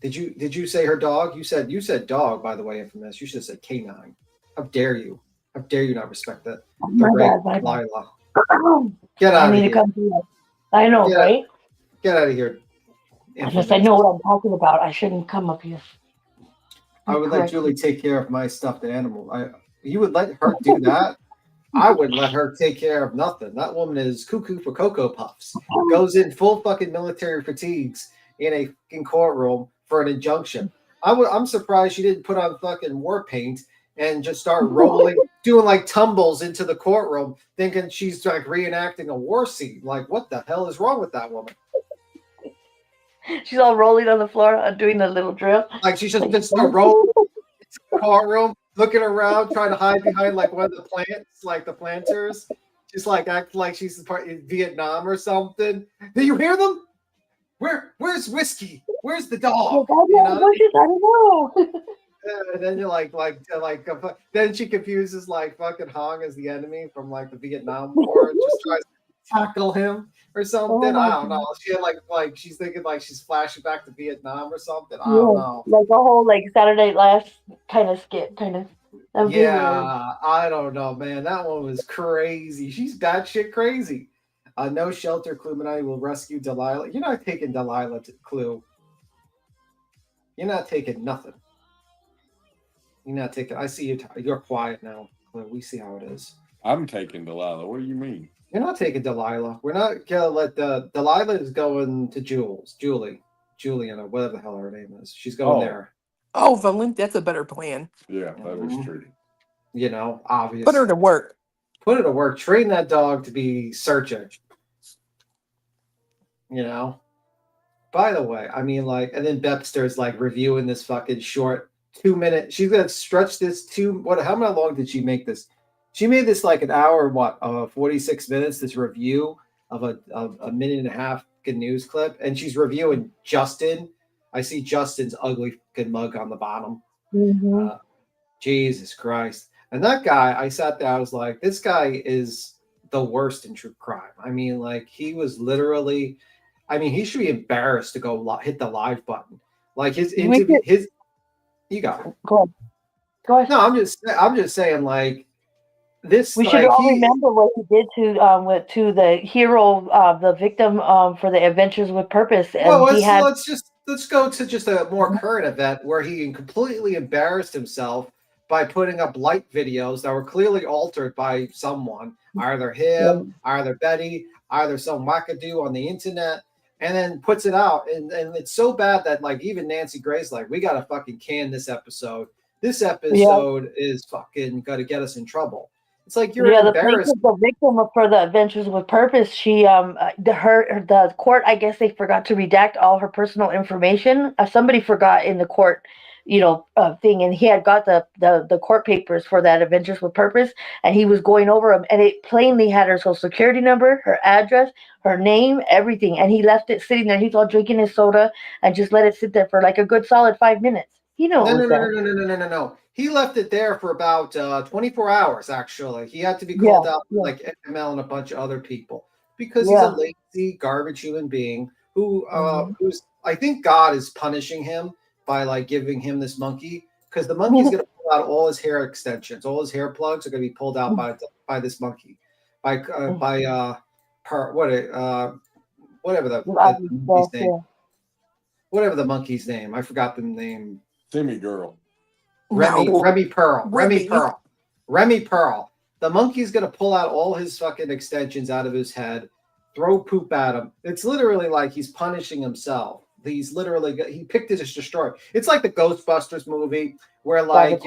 Did you say her dog? You said dog. By the way, Infamous. You should have said canine. How dare you? How dare you not respect that? The rank, Delilah. Get out of here. I know, right? Get out of here. Unless I know what I'm talking about, I shouldn't come up here. I would let Julie take care of my stuffed animal. You would let her do that? I wouldn't let her take care of nothing. That woman is cuckoo for Cocoa Puffs. Goes in full fucking military fatigues in a fucking courtroom for an injunction. I'm surprised she didn't put on fucking war paint and just start rolling, doing like tumbles into the courtroom, thinking she's like reenacting a war scene. Like, what the hell is wrong with that woman? She's all rolling on the floor, doing the little drill. Like she's just rolling into the courtroom, looking around, trying to hide behind like one of the plants, like the planters. Just like act like she's in Vietnam or something. Do you hear them? Where's Whiskey? Where's the dog? I don't know. And then you're like, then she confuses like fucking Hong as the enemy from like the Vietnam War and just tries to tackle him or something. I don't know. She had like she's thinking like she's flashing back to Vietnam or something. I don't know. Like a whole like Saturday Night Live kind of skit, kind of. I don't know, man. That one was crazy. She's batshit crazy. No shelter, Cluminati will rescue Delilah. You're not taking Delilah to Clue. You're not taking nothing. You're not taking. I see you. You're quiet now, Clue. We see how it is. I'm taking Delilah. What do you mean? You're not taking Delilah. We're not gonna let Delilah is going to Juliana, whatever the hell her name is. She's going there. Oh, Valent, that's a better plan. Yeah, that is true. Obviously. Put her to work. Put her to work. Train that dog to be searching. By the way, I mean, like, and then Bepster's like reviewing this fucking short 2 minute. She's gonna stretch this how long did she make this? She made this like an hour, 46 minutes, this review of a minute and a half news clip, and she's reviewing Justin. I see Justin's ugly fucking mug on the bottom. Jesus Christ. And that guy, I sat there, I was like, this guy is the worst in true crime. I mean, like, he was literally, he should be embarrassed to go hit the live button. Like his interview, you got it. Go ahead. No, I'm just saying, like, this. We should all remember what he did to the hero, the victim, for the Adventures with Purpose. And let's go to just a more current event where he completely embarrassed himself by putting up light videos that were clearly altered by someone, either him, either Betty, either some wackadoo on the internet. and then puts it out. And it's so bad that like even Nancy Gray's like, we got to fucking can this episode. This episode is fucking going to get us in trouble. It's like you're embarrassed. The victim for the Adventures with Purpose, she the court, I guess they forgot to redact all her personal information. Somebody forgot in the court, thing, and he had got the court papers for that Adventures with Purpose, and he was going over them, and it plainly had her social security number, her address, her name, everything, and he left it sitting there. He's all drinking his soda and just let it sit there for like a good solid 5 minutes. No. He left it there for about 24 hours, actually. He had to be called out like ML and a bunch of other people because he's a lazy, garbage human being who's, I think God is punishing him by like giving him this monkey because the monkey's going to pull out all his hair extensions. All his hair plugs are going to be pulled out by this monkey. Whatever the monkey's name. Whatever the monkey's name. I forgot the name. Timmy girl. Remy Pearl. The monkey's gonna pull out all his fucking extensions out of his head, throw poop at him. It's literally like he's punishing himself. He picked his destroyer. It's like the Ghostbusters movie where like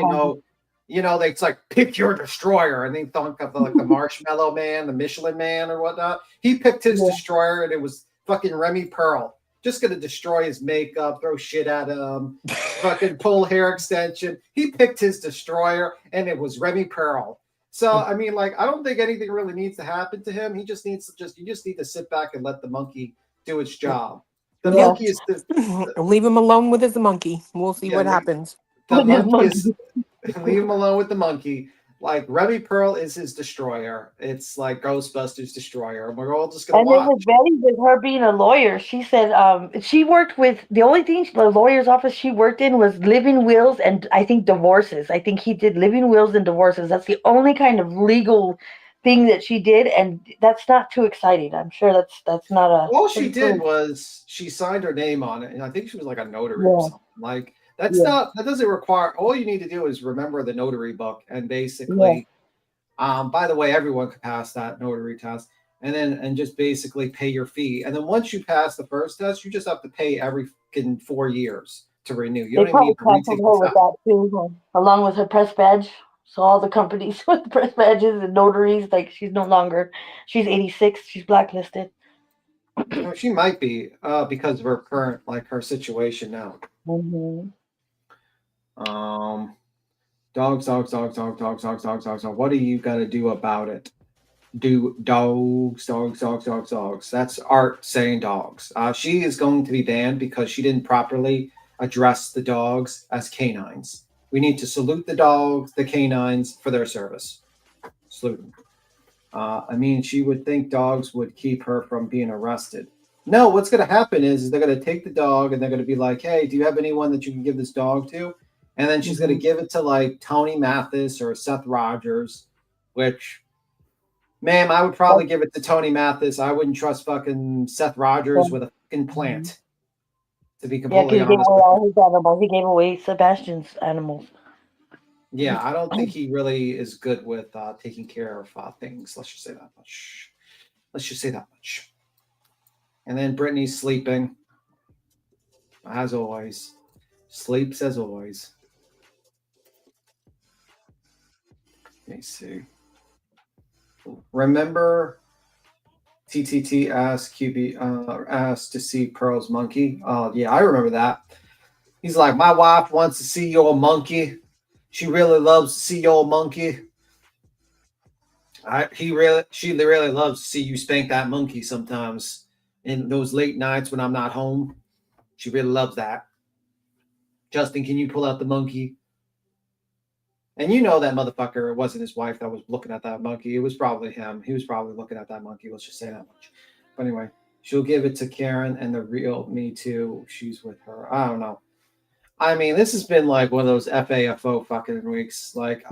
it's like pick your destroyer, and they thunk of like the Marshmallow Man, the Michelin Man, or whatnot. He picked his destroyer, and it was fucking Remy Pearl. Just gonna destroy his makeup, throw shit at him, fucking pull hair extension. He picked his destroyer, and it was Remy Pearl. So I mean, like, I don't think anything really needs to happen to him. You just need to sit back and let the monkey do its job. The monkey is leave him alone with his monkey. We'll see what happens. The monkey is leave him alone with the monkey. Like Remy Pearl is his destroyer. It's like Ghostbusters destroyer. And we're all just gonna watch. And it was Betty with her being a lawyer. She said she worked with the only thing the lawyer's office she worked in was living wills and I think divorces. I think he did living wills and divorces. That's the only kind of legal thing that she did, and that's not too exciting. I'm sure that's not a. All she did was she signed her name on it, and I think she was like a notary or something. Like that doesn't require. All you need to do is remember the notary book, and basically, by the way, everyone can pass that notary test, and just basically pay your fee. And then once you pass the first test, you just have to pay every 4 years to renew. You don't even need to retake her with that too, along with her press badge. So all the companies with press badges and notaries, like she's 86, she's blacklisted. She might be because of her current, like her situation now. Mm-hmm. Dogs. What do you got to do about it? Do dogs. That's Art saying dogs. She is going to be banned because she didn't properly address the dogs as canines. We need to salute the dogs, the canines, for their service. Salute them. I mean, she would think dogs would keep her from being arrested. No, what's going to happen is they're going to take the dog and they're going to be like, hey, do you have anyone that you can give this dog to? And then she's going to give it to like Tony Mathis or Seth Rogers, which, ma'am, I would probably give it to Tony Mathis. I wouldn't trust fucking Seth Rogers with a fucking plant. To be completely honest. He gave away all his animals. He gave away Sebastian's animals. Yeah, I don't think he really is good with taking care of things. Let's just say that much. And then Brittany's sleeping. As always. Sleeps as always. Let me see. Remember TTT asked QB asked to see Pearl's monkey. Yeah, I remember that. He's like, my wife wants to see your monkey. She really loves to see your monkey. She really loves to see you spank that monkey sometimes in those late nights when I'm not home. She really loves that. Justin, can you pull out the monkey? And you know that motherfucker, it wasn't his wife that was looking at that monkey. It was probably him. He was probably looking at that monkey. Let's just say that much. But anyway, she'll give it to Karen and the real Me Too. She's with her. I don't know. I mean, this has been like one of those FAFO fucking weeks. Like,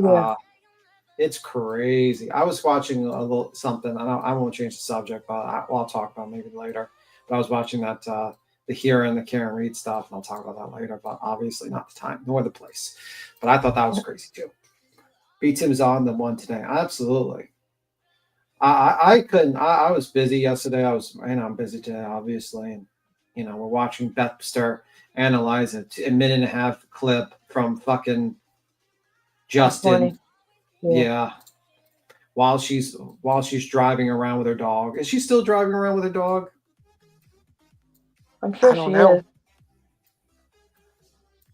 it's crazy. I was watching a little something. I won't change the subject, but I'll talk about it maybe later. But I was watching that the Hera and the Karen Reed stuff, and I'll talk about that later. But obviously not the time nor the place. But I thought that was crazy too. B Tim's on the one today. Absolutely. I couldn't. I was busy yesterday. I'm busy today, obviously. And, we're watching Bethster analyze a minute and a half clip from fucking Justin. Yeah. While she's driving around with her dog. Is she still driving around with her dog? I'm sure she is.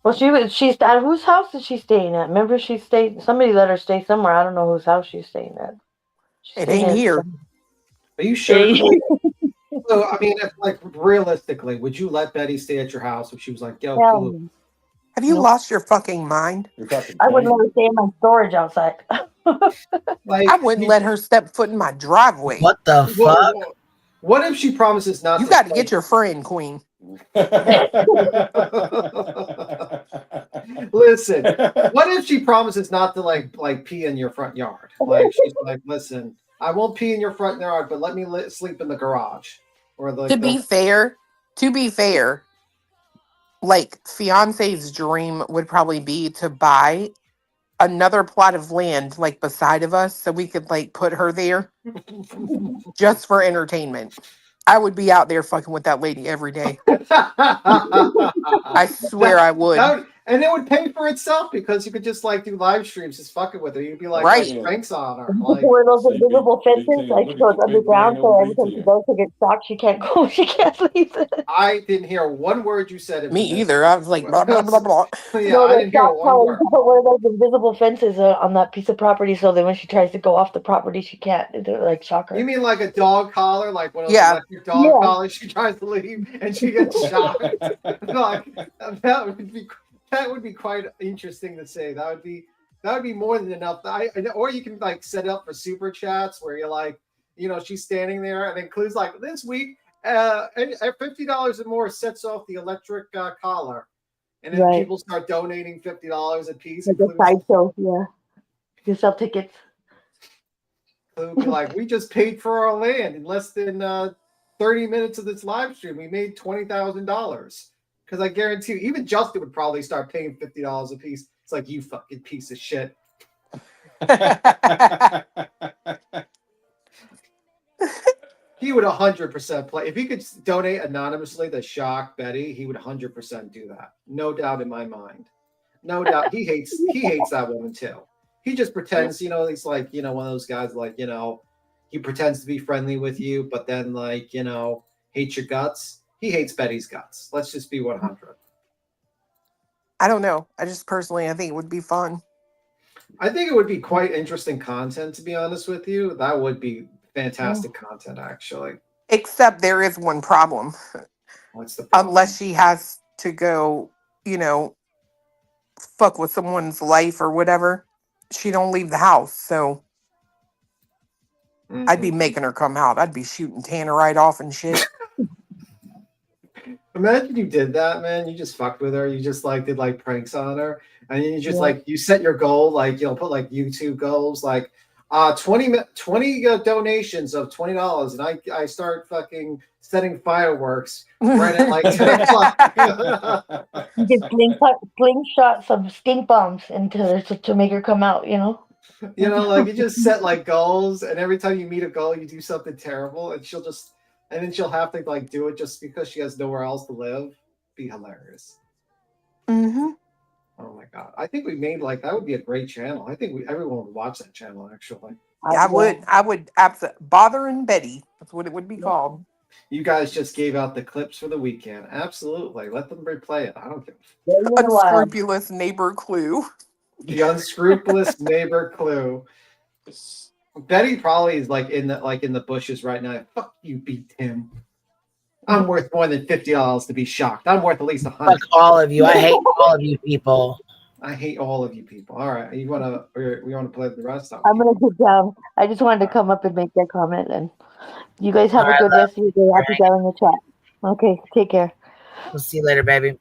Well, she's at whose house is she staying at? Remember, somebody let her stay somewhere. I don't know whose house she's staying at. It ain't here. Are you sure? So, I mean, like realistically, would you let Betty stay at your house if she was like, yo, Kulu? Have you lost your fucking mind? I wouldn't let her stay in my storage outside. I wouldn't let her step foot in my driveway. What the fuck? What if she promises not You to? got to get your friend, Queen. Listen, what if she promises not to like pee in your front yard? Like she's like, listen, I won't pee in your front yard, but let me sleep in the garage. Or like, To be fair, like fiance's dream would probably be to buy another plot of land like beside of us so we could like put her there just for entertainment. I would be out there fucking with that lady every day. I swear I would. And it would pay for itself because you could just like do live streams, just fucking with her. You'd be like, right, pranks on her. Like, where those invisible fences, like so it's underground, so every time she goes to get stocked, she can't go, she can't leave. I didn't hear one word you said. Me either. I was like, blah, blah, blah, blah. Yeah, I didn't hear one word. But where those invisible fences are on that piece of property, so that when she tries to go off the property, she can't. They're like shock her. You mean like a dog collar, like one of those electric dog collars? She tries to leave and she gets shocked. Like that would be quite interesting to say. That would be more than enough. Or you can like set up for super chats where you're like, she's standing there and then Clue's like, this week, at $50 or more sets off the electric collar, and then people start donating $50 a piece. Like a sideshow, you sell tickets. Clue would be like, we just paid for our land in less than 30 minutes of this live stream. We made $20,000. Because I guarantee you, even Justin would probably start paying $50 a piece. It's like, you fucking piece of shit. He would 100% play. If he could donate anonymously to shock Betty, he would 100% do that. No doubt in my mind. No doubt. He hates that woman too. He just pretends, he's like, one of those guys like, he pretends to be friendly with you, but then like, hates your guts. He hates Betty's guts. Let's just be 100. I don't know. I think it would be fun. I think it would be quite interesting content, to be honest with you. That would be fantastic content, actually. Except there is one problem. What's the problem? Unless she has to go, fuck with someone's life or whatever, she don't leave the house. So I'd be making her come out. I'd be shooting Tannerite off and shit. Imagine you did that, man. You just fucked with her. You just like did like pranks on her, and then you just like you set your goal, like you'll put like YouTube goals, like 20 donations of $20, and I start fucking setting fireworks right at like 10 o'clock. You can slingshot some stink bombs to make her come out. Like you just set like goals, and every time you meet a goal, you do something terrible, and then she'll have to like do it just because she has nowhere else to live. Be hilarious. Mm-hmm. Oh my god! I think we made that would be a great channel. I think everyone would watch that channel actually. Yeah, I would absolutely Bothering Betty. That's what it would be called. You guys just gave out the clips for the weekend. Absolutely, let them replay it. I don't care. Unscrupulous neighbor Clue. The unscrupulous neighbor Clue. Betty probably is like in the bushes right now. Fuck you, beat him. I'm worth more than $50 to be shocked. I'm worth at least 100. Fuck all of you. I hate all of you people. I hate all of you people. All right, we want to play the rest of it. I'm gonna get down. I just wanted to come up and make that comment, and you guys have a good rest of your day. I'll be down in the chat. Okay, take care. We'll see you later, baby.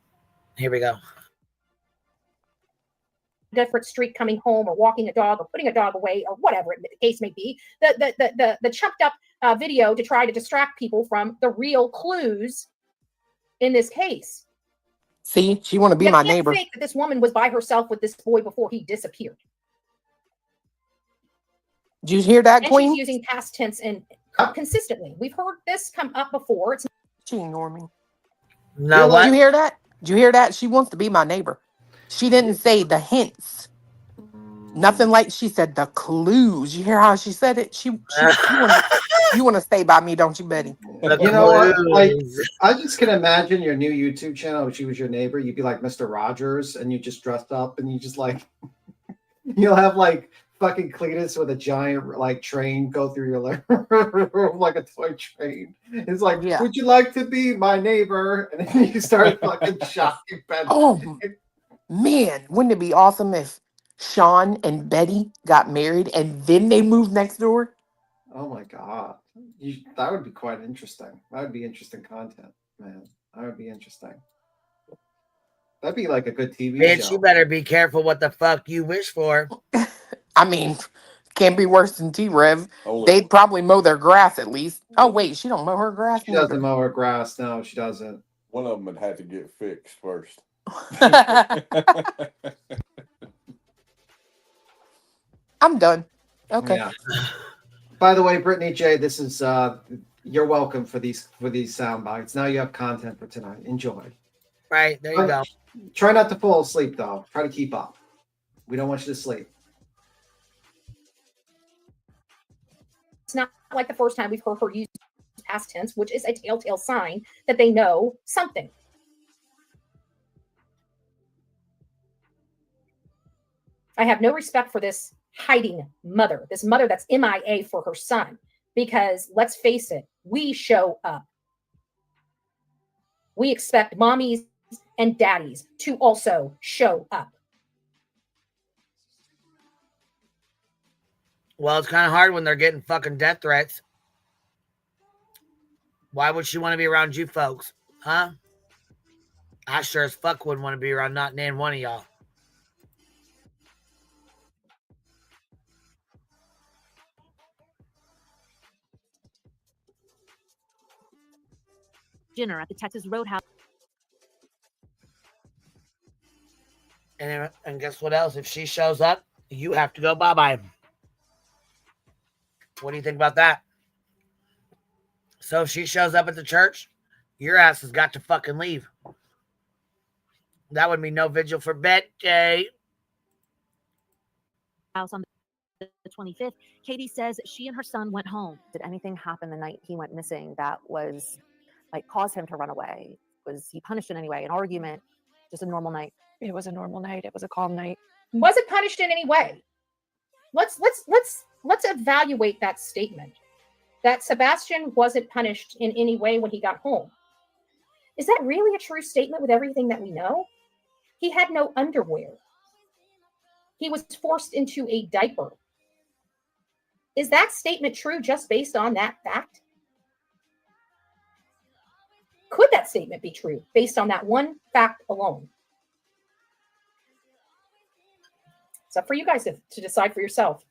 Here we go. Different street coming home or walking a dog or putting a dog away or whatever the case may be, the chucked up video to try to distract people from the real clues in this case. See, she want to be my neighbor. Think that this woman was by herself with this boy before he disappeared. Did you hear that, And Queen? she's using past tense and consistently. We've heard this come up before. It's She ignored me. No, Did what? you hear that? Did you hear that? She wants to be my neighbor. She didn't say the hints. Nothing like she said the clues. You hear how she said it? You want to stay by me, don't you, Betty? You know what? Like, I just can imagine your new YouTube channel. If she was your neighbor, you'd be like Mr. Rogers, and you just dressed up, and you just like, you'll have like fucking Cletus with a giant like train go through your living room like a toy train. It's like, Yeah. would you like to be my neighbor? And then you start fucking shocking Betty. Oh man, wouldn't it be awesome if Sean and Betty got married and then they moved next door? Oh my god, that would be quite interesting. That would be interesting content, man. That would be interesting. That'd be like a good TV Bitch, show. you better be careful what the fuck you wish for. I mean, can't be worse than T-Rev. They'd probably mow their grass at least. Oh wait, she don't mow her grass. She doesn't mow her grass. No, she doesn't. One of them would have to get fixed first. I'm done. Okay. Yeah. By the way, Brittany J, this is you're welcome for these sound bites. Now you have content for tonight. Enjoy. Right, there you go. Try not to fall asleep though. Try to keep up. We don't want you to sleep. It's not like the first time we've heard her use past tense, which is a telltale sign that they know something. I have no respect for this hiding mother, this mother that's MIA for her son, because let's face it, we show up. We expect mommies and daddies to also show up. Well, it's kind of hard when they're getting fucking death threats. Why would she want to be around you folks? Huh? I sure as fuck wouldn't want to be around not named one of y'all. Dinner at the Texas Roadhouse. And guess what else? If she shows up, you have to go bye-bye. What do you think about that? So if she shows up at the church, your ass has got to fucking leave. That would be no vigil for Betty. House on the 25th, Katie says she and her son went home. Did anything happen the night he went missing that was like caused him to run away? Was he punished in any way? An argument? Just a normal night? It was a normal night. It was a calm night. Was it punished in any way? Let's evaluate that statement. That Sebastian wasn't punished in any way when he got home. Is that really a true statement with everything that we know? He had no underwear. He was forced into a diaper. Is that statement true just based on that fact? Could that statement be true based on that one fact alone? It's up for you guys to decide for yourself.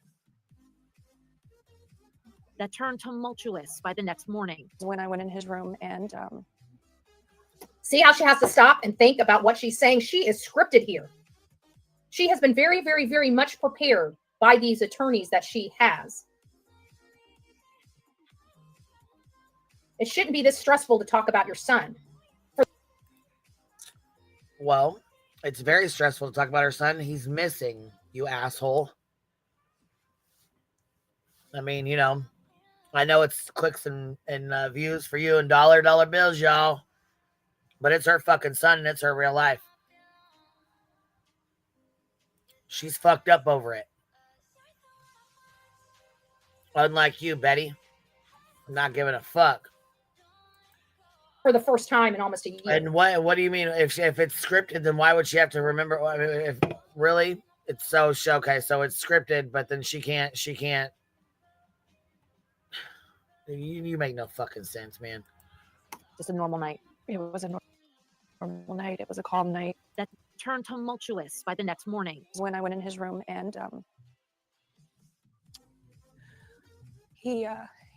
That turned tumultuous by the next morning. When I went in his room and see how she has to stop and think about what she's saying. She is scripted here. She has been very, very, very much prepared by these attorneys that she has. It shouldn't be this stressful to talk about your son. Well, it's very stressful to talk about her son. He's missing, you asshole. I mean, you know, I know it's clicks and views for you and dollar bills, y'all. But it's her fucking son and it's her real life. She's fucked up over it. Unlike you, Betty. I'm not giving a fuck. For the first time in almost a year. And what do you mean? If it's scripted, then why would she have to remember? I mean, if really, it's so okay. So it's scripted, but then she can't. You make no fucking sense, man. just a normal night. It was a normal night. It was a calm night. That turned tumultuous by the next morning. When I went in his room and he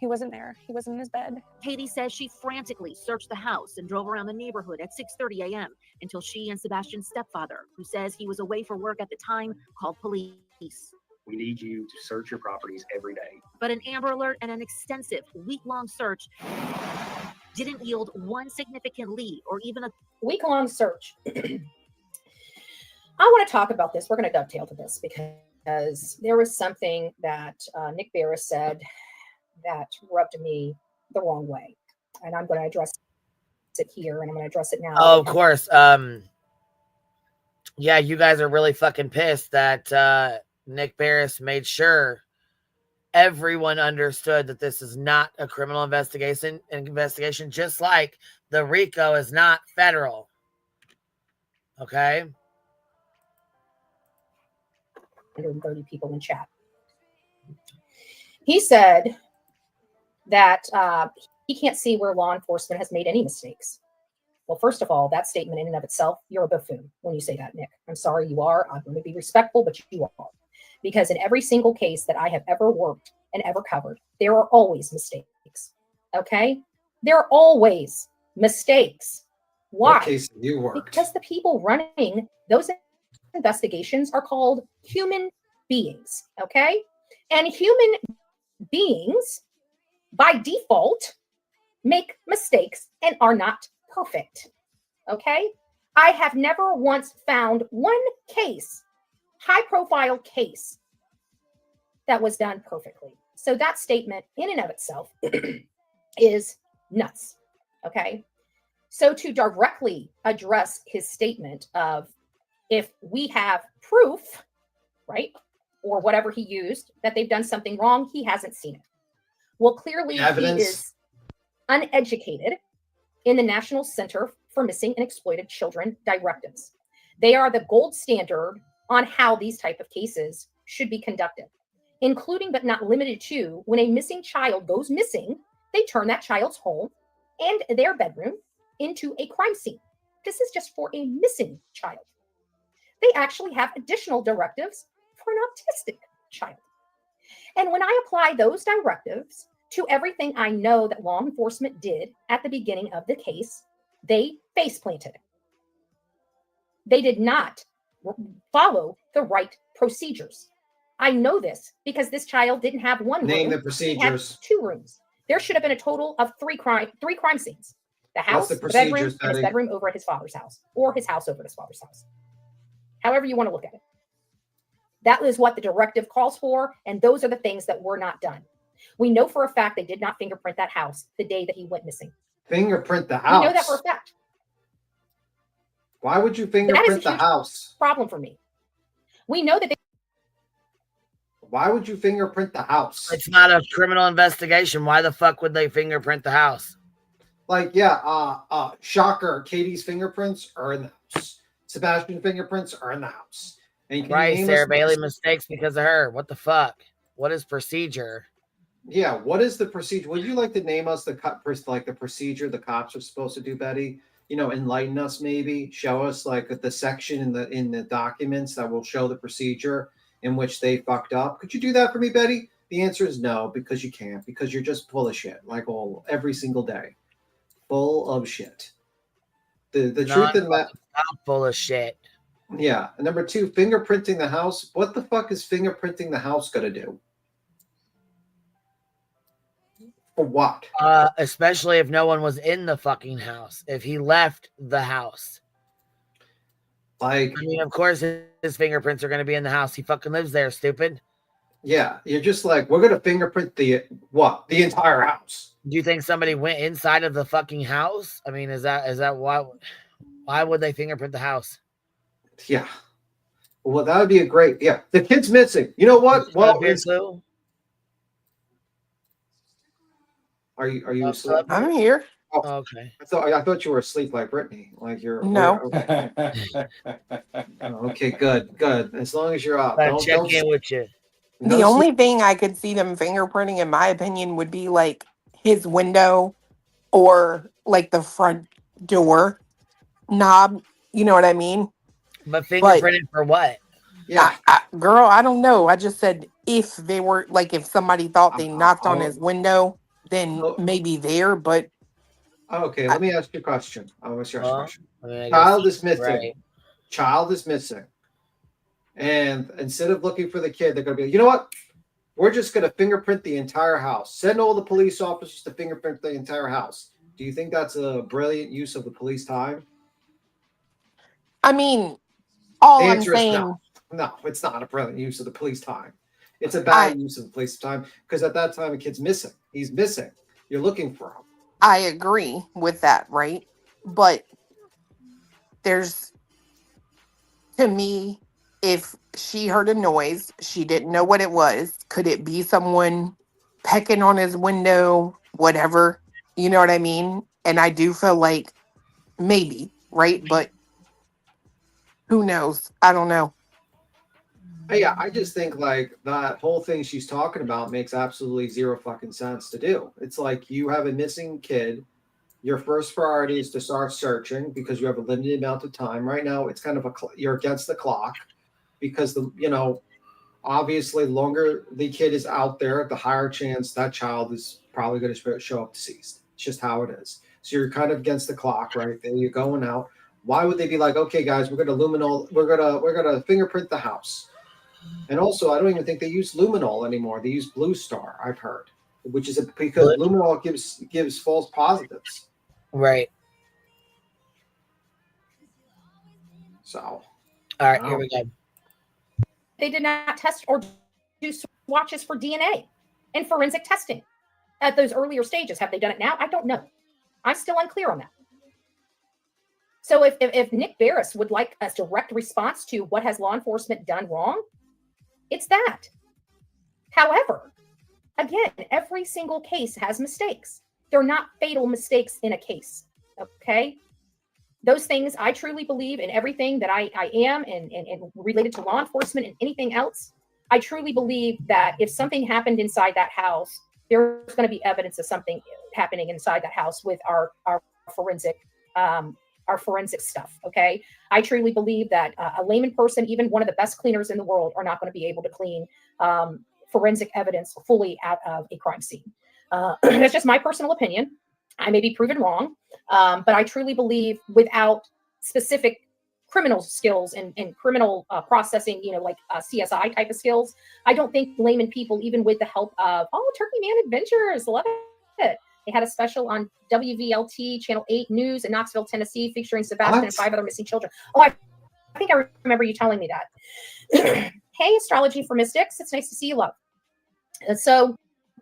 wasn't there. He wasn't in his bed. Katie says she frantically searched the house and drove around the neighborhood at 6:30 a.m. until she and Sebastian's stepfather, who says he was away for work at the time, called police. We need you to search your properties every day. But an Amber Alert and an extensive week-long search didn't yield one significant lead or even a week-long search. I want to talk about this. We're going to dovetail to this because there was something that Nick Barris said that rubbed me the wrong way. And I'm going to address it here, and I'm going to address it now. Oh, of course. Yeah, you guys are really fucking pissed that Nick Barris made sure everyone understood that this is not a criminal investigation, just like the RICO is not federal. Okay? 130 people in chat. He said that he can't see where law enforcement has made any mistakes. Well, first of all, that statement in and of itself, you're a buffoon when you say that, Nick. I'm sorry you are. I'm going to be respectful, but you are. Because in every single case that I have ever worked and ever covered, there are always mistakes. Okay? There are always mistakes. Why? What case have you worked? Because the people running those investigations are called human beings. Okay? And human beings, by default, make mistakes and are not perfect. Okay? I have never once found one case, high-profile case, that was done perfectly. So that statement in and of itself is nuts. Okay? So to directly address his statement of if we have proof, right, or whatever he used, that they've done something wrong, he hasn't seen it. Well, clearly he is uneducated in the National Center for Missing and Exploited Children directives. They are the gold standard on how these type of cases should be conducted, including but not limited to when a missing child goes missing, they turn that child's home and their bedroom into a crime scene. This is just for a missing child. They actually have additional directives for an autistic child. And when I apply those directives to everything I know that law enforcement did at the beginning of the case, they face planted. They did not follow the right procedures. I know this because this child didn't have one room. Name the procedures. He had 2 rooms. There should have been a total of 3 crime scenes. The house, the bedroom, and his bedroom over at his father's house, or his house over at his father's house. However you want to look at it. That is what the directive calls for, and those are the things that were not done. We know for a fact they did not fingerprint that house the day that he went missing. Fingerprint the house? We know that for a fact. Why would you fingerprint the house? Problem for me. We know that they... Why would you fingerprint the house? It's not a criminal investigation. Why the fuck would they fingerprint the house? Like, yeah, shocker, Katie's fingerprints are in the house. Sebastian's fingerprints are in the house. And right, Sarah Bailey mistakes because of her. What the fuck? What is procedure? Yeah, what is the procedure? Would you like to name us the procedure the cops are supposed to do, Betty? You know, enlighten us maybe. Show us like the section in the documents that will show the procedure in which they fucked up. Could you do that for me, Betty? The answer is no, because you can't, because you're just full of shit, like every single day. Full of shit. The truth in that, full of shit. Yeah. And number 2, fingerprinting the house. What the fuck is fingerprinting the house gonna do? For what? Especially if no one was in the fucking house. If he left the house. Like, I mean, of course his fingerprints are gonna be in the house. He fucking lives there, stupid. Yeah, you're just like, we're gonna fingerprint the entire house. Do you think somebody went inside of the fucking house? I mean, is that why would they fingerprint the house? Yeah. Well, that would be a great, yeah. The kid's missing. You know what? Well, are you asleep? I'm here. Oh, okay. I thought you were asleep like Brittany. Like you're no. Okay, good. As long as you're up. Don't check in with you. The only thing I could see them fingerprinting, in my opinion, would be like his window or like the front door knob. You know what I mean? But fingerprinted for what? Yeah. Girl, I don't know. I just said if they were like, if somebody thought they knocked on his window, then maybe there, but. Okay, let me ask you a question. I'll ask you a question. I mean, Child is missing. Right. Child is missing. And instead of looking for the kid, they're going to be, you know what? We're just going to fingerprint the entire house. Send all the police officers to fingerprint the entire house. Do you think that's a brilliant use of the police time? I mean, all The I'm answer is saying, no. No, it's not a brilliant use of the police time. It's a I bad use of the police time because at that time a kid's missing. He's missing. You're looking for him. I agree with that, right? But there's, to me, if she heard a noise, she didn't know what it was. Could it be someone pecking on his window, whatever? You know what I mean? And I do feel like maybe, right? But who knows? I don't know. Yeah, I just think like that whole thing she's talking about makes absolutely zero fucking sense to do. It's like you have a missing kid. Your first priority is to start searching because you have a limited amount of time. Right now, it's kind of you're against the clock because obviously the longer the kid is out there, the higher chance that child is probably going to show up deceased. It's just how it is. So you're kind of against the clock, right? There you're going out. Why would they be like, okay, guys, we're gonna fingerprint the house? And also, I don't even think they use luminol anymore. They use Blue Star, I've heard, which is because luminol gives false positives. Right. So, all right, here we go. They did not test or do swatches for DNA and forensic testing at those earlier stages. Have they done it now? I don't know. I'm still unclear on that. So if Nick Barris would like a direct response to what has law enforcement done wrong, it's that. However, again, every single case has mistakes. They're not fatal mistakes in a case, okay? Those things, I truly believe in everything that I am and related to law enforcement and anything else. I truly believe that if something happened inside that house, there's going to be evidence of something happening inside that house with our forensic stuff, okay? I truly believe that a layman person, even one of the best cleaners in the world, are not going to be able to clean forensic evidence fully out of a crime scene. That's just my personal opinion. I may be proven wrong, but I truly believe without specific criminal skills and criminal processing, like CSI type of skills, I don't think layman people, even with the help of, Turkey Man Adventures, love it. They had a special on WVLT Channel 8 News in Knoxville, Tennessee, featuring Sebastian and 5 other missing children. Oh, I think I remember you telling me that. Hey, Astrology for Mystics. It's nice to see you, love. So,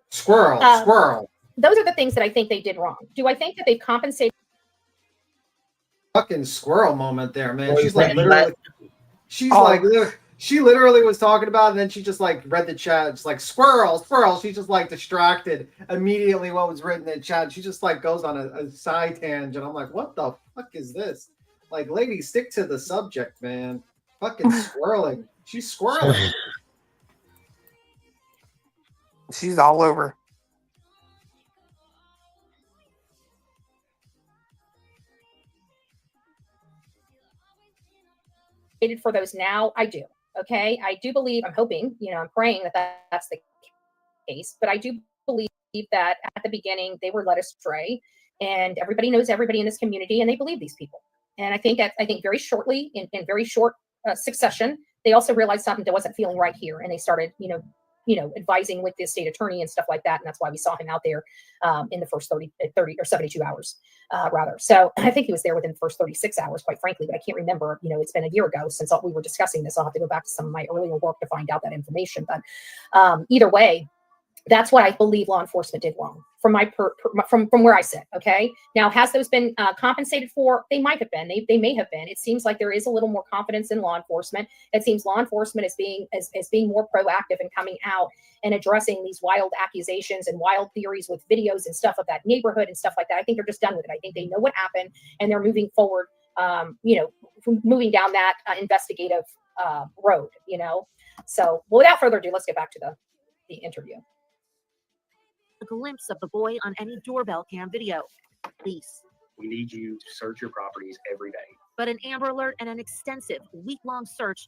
squirrel. Those are the things that I think they did wrong. Do I think that they've compensated? Fucking squirrel moment there, man. What She's was like that? literally, she literally was talking about it, and then she just like read the chat. It's like squirrel. She's just like distracted immediately what was written in the chat. She just like goes on a side tangent. I'm like, what the fuck is this? Like, lady, stick to the subject, man. Fucking squirreling. She's squirreling. She's all over. For those now, I do. Okay, I do believe. I'm hoping. I'm praying that that's the case. But I do believe that at the beginning they were led astray, and everybody knows everybody in this community, and they believe these people. And I think very shortly, in very short succession, they also realized something that wasn't feeling right here, and they started, advising with the state attorney and stuff like that. And that's why we saw him out there in the first 30 or 72 hours, rather. So I think he was there within the first 36 hours, quite frankly, but I can't remember. It's been a year ago since we were discussing this. I'll have to go back to some of my earlier work to find out that information. But either way, that's what I believe law enforcement did wrong from from where I sit. Okay. Now, has those been compensated for? They might have been. They may have been. It seems like there is a little more confidence in law enforcement. It seems law enforcement is being more proactive and coming out and addressing these wild accusations and wild theories with videos and stuff of that neighborhood and stuff like that. I think they're just done with it. I think they know what happened and they're moving forward. Moving down that investigative road. So without further ado, let's get back to the interview. A glimpse of the boy on any doorbell cam video. Police. We need you to search your properties every day. But an Amber Alert and an extensive week-long search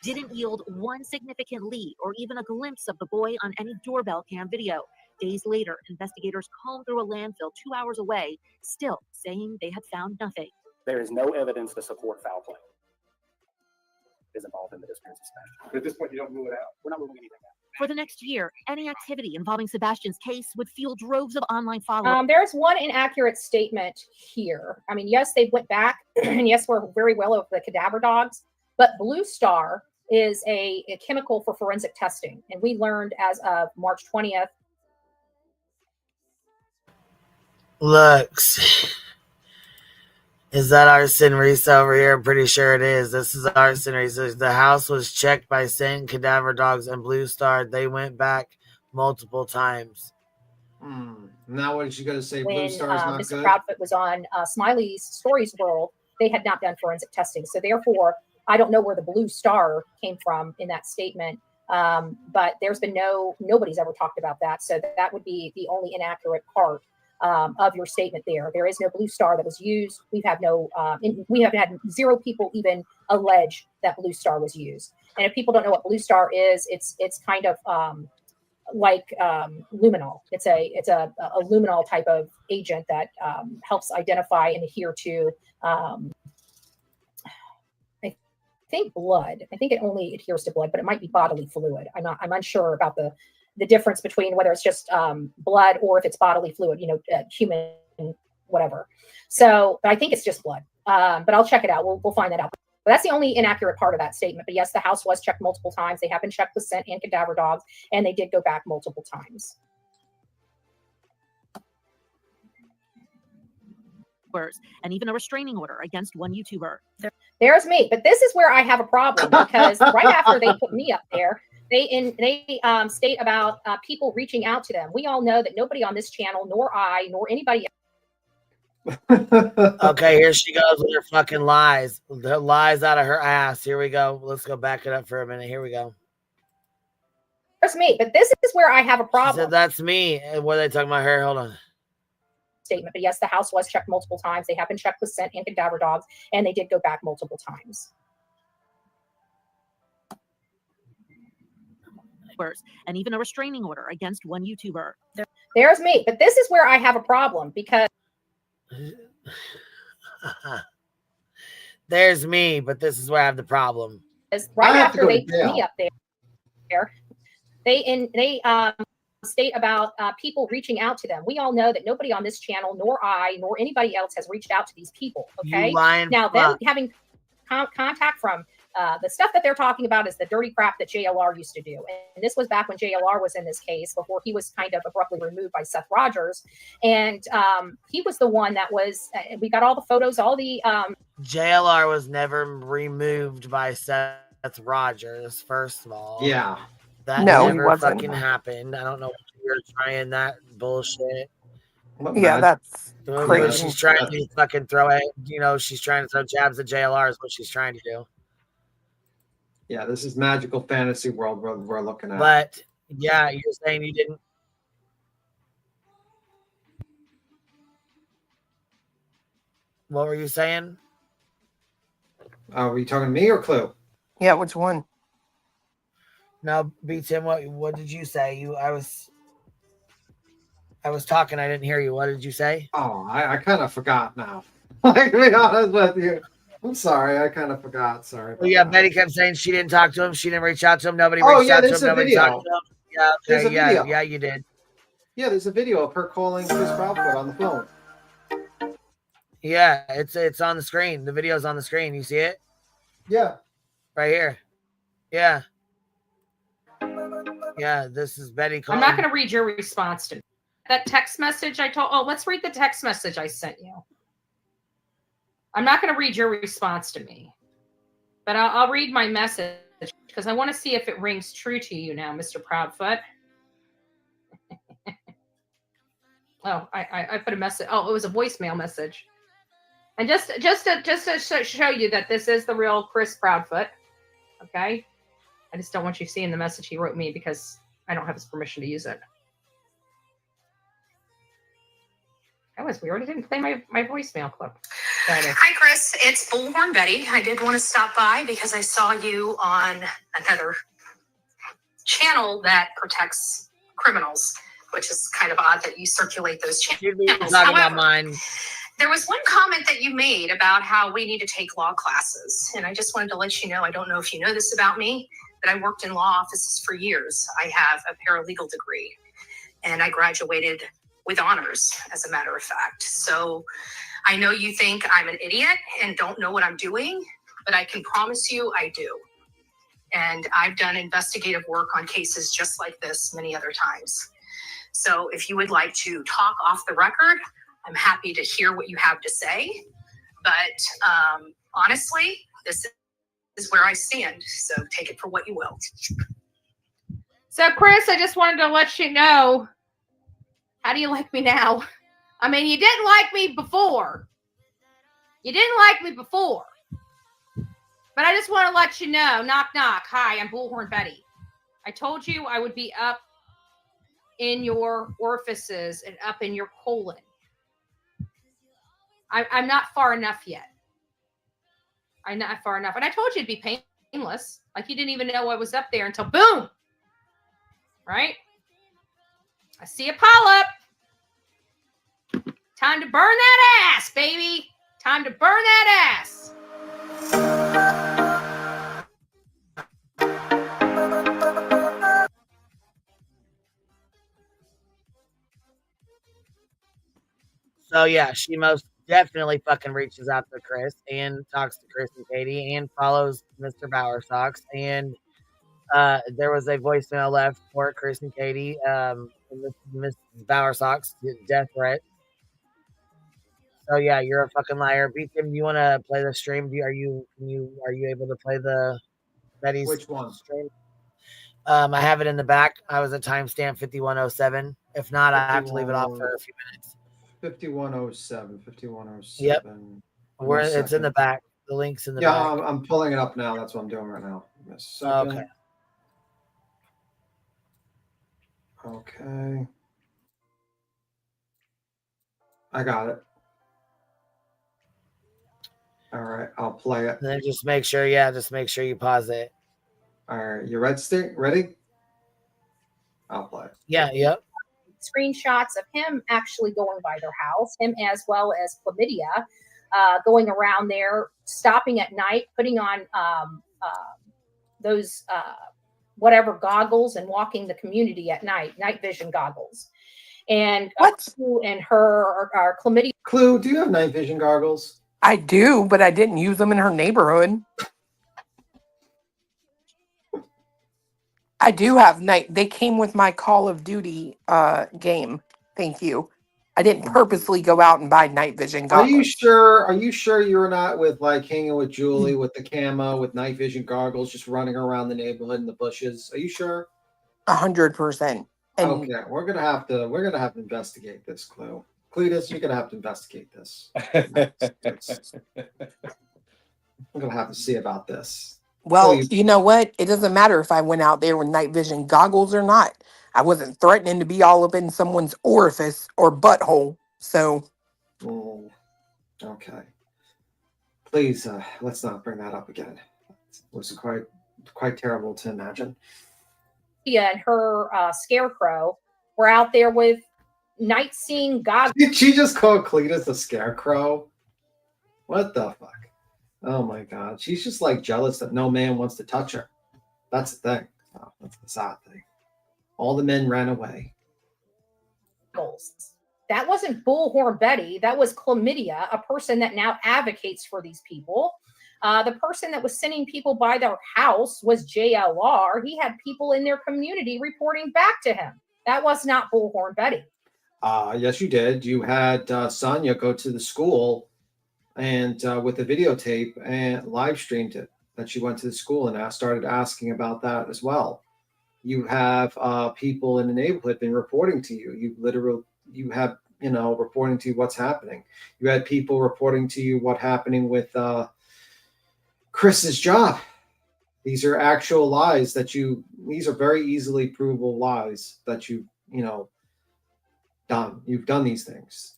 didn't yield one significant lead or even a glimpse of the boy on any doorbell cam video. Days later, investigators combed through a landfill 2 hours away, still saying they had found nothing. There is no evidence to support foul play. is involved in the disappearance of Sebastian. But at this point, you don't rule it out. We're not ruling anything out. For the next year, any activity involving Sebastian's case would fuel droves of online followers. There's one inaccurate statement here. I mean, yes, they went back, and yes, we're very well over the cadaver dogs, but Blue Star is a chemical for forensic testing. And we learned as of March 20th. Looks. Is that Arson Reese over here? I'm pretty sure it is. This is Arson Reese. The house was checked by Scent, Cadaver Dogs, and Blue Star. They went back multiple times. Now what is she going to say? When Blue Star's not Mr. good? Proudfoot was on Smiley's Stories World, they had not done forensic testing. So therefore, I don't know where the Blue Star came from in that statement. But there's been nobody's ever talked about that. So that would be the only inaccurate part of your statement there. There is no Blue Star that was used. We have had 0 people even allege that Blue Star was used. And if people don't know what Blue Star is, it's kind of like luminol. It's a luminol type of agent that helps identify and adhere to I think blood. I think it only adheres to blood, but it might be bodily fluid. I'm unsure about the difference between whether it's just blood or if it's bodily fluid, human, whatever. So, but I think it's just blood. But I'll check it out. We'll find that out. But that's the only inaccurate part of that statement. But yes, the house was checked multiple times. They have been checked with Scent and Cadaver Dogs, and they did go back multiple times. And even a restraining order against one YouTuber. There's me. But this is where I have a problem, because right after they put me up there, they state about people reaching out to them. We all know that nobody on this channel, nor I, nor anybody else. Okay, here she goes with her fucking lies. The lies out of her ass. Here we go. Let's go back it up for a minute. Here we go. There's me. But this is where I have a problem. She said, that's me. And what are they talking about her? Hold on. Statement. But yes, the house was checked multiple times. They have been checked with Scent and Cadaver Dogs, and they did go back multiple times. And even a restraining order against one YouTuber. There's me. But this is where I have a problem, because there's me, but this is where I have the problem. Right after they put me up there, they state about people reaching out to them. We all know that nobody on this channel, nor I, nor anybody else has reached out to these people. Okay. Now, them having contact from the stuff that they're talking about is the dirty crap that JLR used to do. And this was back when JLR was in this case, before he was kind of abruptly removed by Seth Rogers. And he was the one that was, we got all the photos, all the... JLR was never removed by Seth Rogers, first of all. Yeah. That never fucking happened. I don't know what you were trying that bullshit. Yeah, that's crazy. She's trying to fucking throw it. She's trying to throw jabs at JLR is what she's trying to do. Yeah, this is magical fantasy world we're looking at. But yeah, you're saying you didn't. What were you saying? Were you talking to me or Clue? Yeah, which one? No, B-Tim, what did you say? I was talking, I didn't hear you. What did you say? Oh, I kind of forgot now. Like, to be honest with you. I'm sorry, I kind of forgot. Sorry. Well, yeah, Betty kept saying she didn't talk to him. She didn't reach out to him. Nobody reached out to him. Nobody talked to him. Yeah, okay, yeah, you did. Yeah, there's a video of her calling Chris Proudfoot on the phone. Yeah, it's on the screen. The video's on the screen. You see it? Yeah. Right here. Yeah. Yeah, this is Betty calling. I'm not going to read your response to me. That text message I told... Oh, let's read the text message I sent you. I'm not going to read your response to me, but I'll read my message because I want to see if it rings true to you now, Mr. Proudfoot. Oh, I put a message. Oh, it was a voicemail message. And just to show you that this is the real Chris Proudfoot. Okay. I just don't want you seeing the message he wrote me because I don't have his permission to use it. That was weird. I didn't play my voicemail clip. Hi, Chris. It's Bullhorn Betty. I did want to stop by because I saw you on another channel that protects criminals, which is kind of odd that you circulate those channels. Talking about mine. There was one comment that you made about how we need to take law classes. And I just wanted to let you know, I don't know if you know this about me, but I worked in law offices for years. I have a paralegal degree and I graduated with honors, as a matter of fact. So I know you think I'm an idiot and don't know what I'm doing, but I can promise you I do. And I've done investigative work on cases just like this many other times. So if you would like to talk off the record, I'm happy to hear what you have to say. But honestly, this is where I stand. So take it for what you will. So, Chris, I just wanted to let you know, how do you like me now? I mean, you didn't like me before. You didn't like me before. But I just want to let you know, knock, knock. Hi, I'm Bullhorn Betty. I told you I would be up in your orifices and up in your colon. I'm not far enough yet. I'm not far enough. And I told you it'd be painless. Like you didn't even know I was up there until boom. Right? I see a polyp. Time to burn that ass, baby. Time to burn that ass. So yeah, she most definitely fucking reaches out to Chris and talks to Chris and Katie and follows Mr. Bowersox. And there was a voicemail left for Chris and Katie. Mrs. Bowersox death threat. So yeah, you're a fucking liar. Beacon, do you want to play the stream? Are you able to play the Betty's Which one? stream? I have it in the back. I was at timestamp 5107. If not, I have to leave it off for a few minutes. 5107. Yep. It's in the back. The link's in the back. Yeah, I'm pulling it up now. That's what I'm doing right now. Okay. Okay. I got it. All right, I'll play it. And then just make sure you pause it. All right, you ready? I'll play it. Yeah, yep. Screenshots of him actually going by their house, him as well as Chlamydia, going around there, stopping at night, putting on those whatever goggles and walking the community at night vision goggles. And Clue and her are Chlamydia. Clue, do you have night vision goggles? I do, but I didn't use them in her neighborhood. I do have they came with my Call of Duty game. Thank you. I didn't purposely go out and buy night vision goggles. Are you sure you're not with like hanging with Julie with the camo with night vision goggles, just running around the neighborhood in the bushes? Are you sure? 100%. Okay, we're gonna have to investigate this, Clue. Cletus, you're gonna have to investigate this. We're gonna have to see about this. Well, you know what? It doesn't matter if I went out there with night vision goggles or not. I wasn't threatening to be all up in someone's orifice or butthole. So, okay. Please, let's not bring that up again. It was quite terrible to imagine. And her scarecrow were out there with night seeing goggles. Did she just call Cletus a scarecrow? What the fuck? Oh my god. She's just like jealous that no man wants to touch her. That's the thing. Oh, that's the sad thing. All the men ran away. That wasn't Bullhorn Betty. That was Chlamydia, a person that now advocates for these people. The person that was sending people by their house was JLR. He had people in their community reporting back to him. That was not Bullhorn Betty. Yes, you did. You had Sonia go to the school and with a videotape and live streamed it that she went to the school and started asking about that as well. You have people in the neighborhood been reporting to you. You have reporting to you what's happening. You had people reporting to you what's happening with Chris's job. These are actual lies these are very easily provable lies that you've done. You've done these things.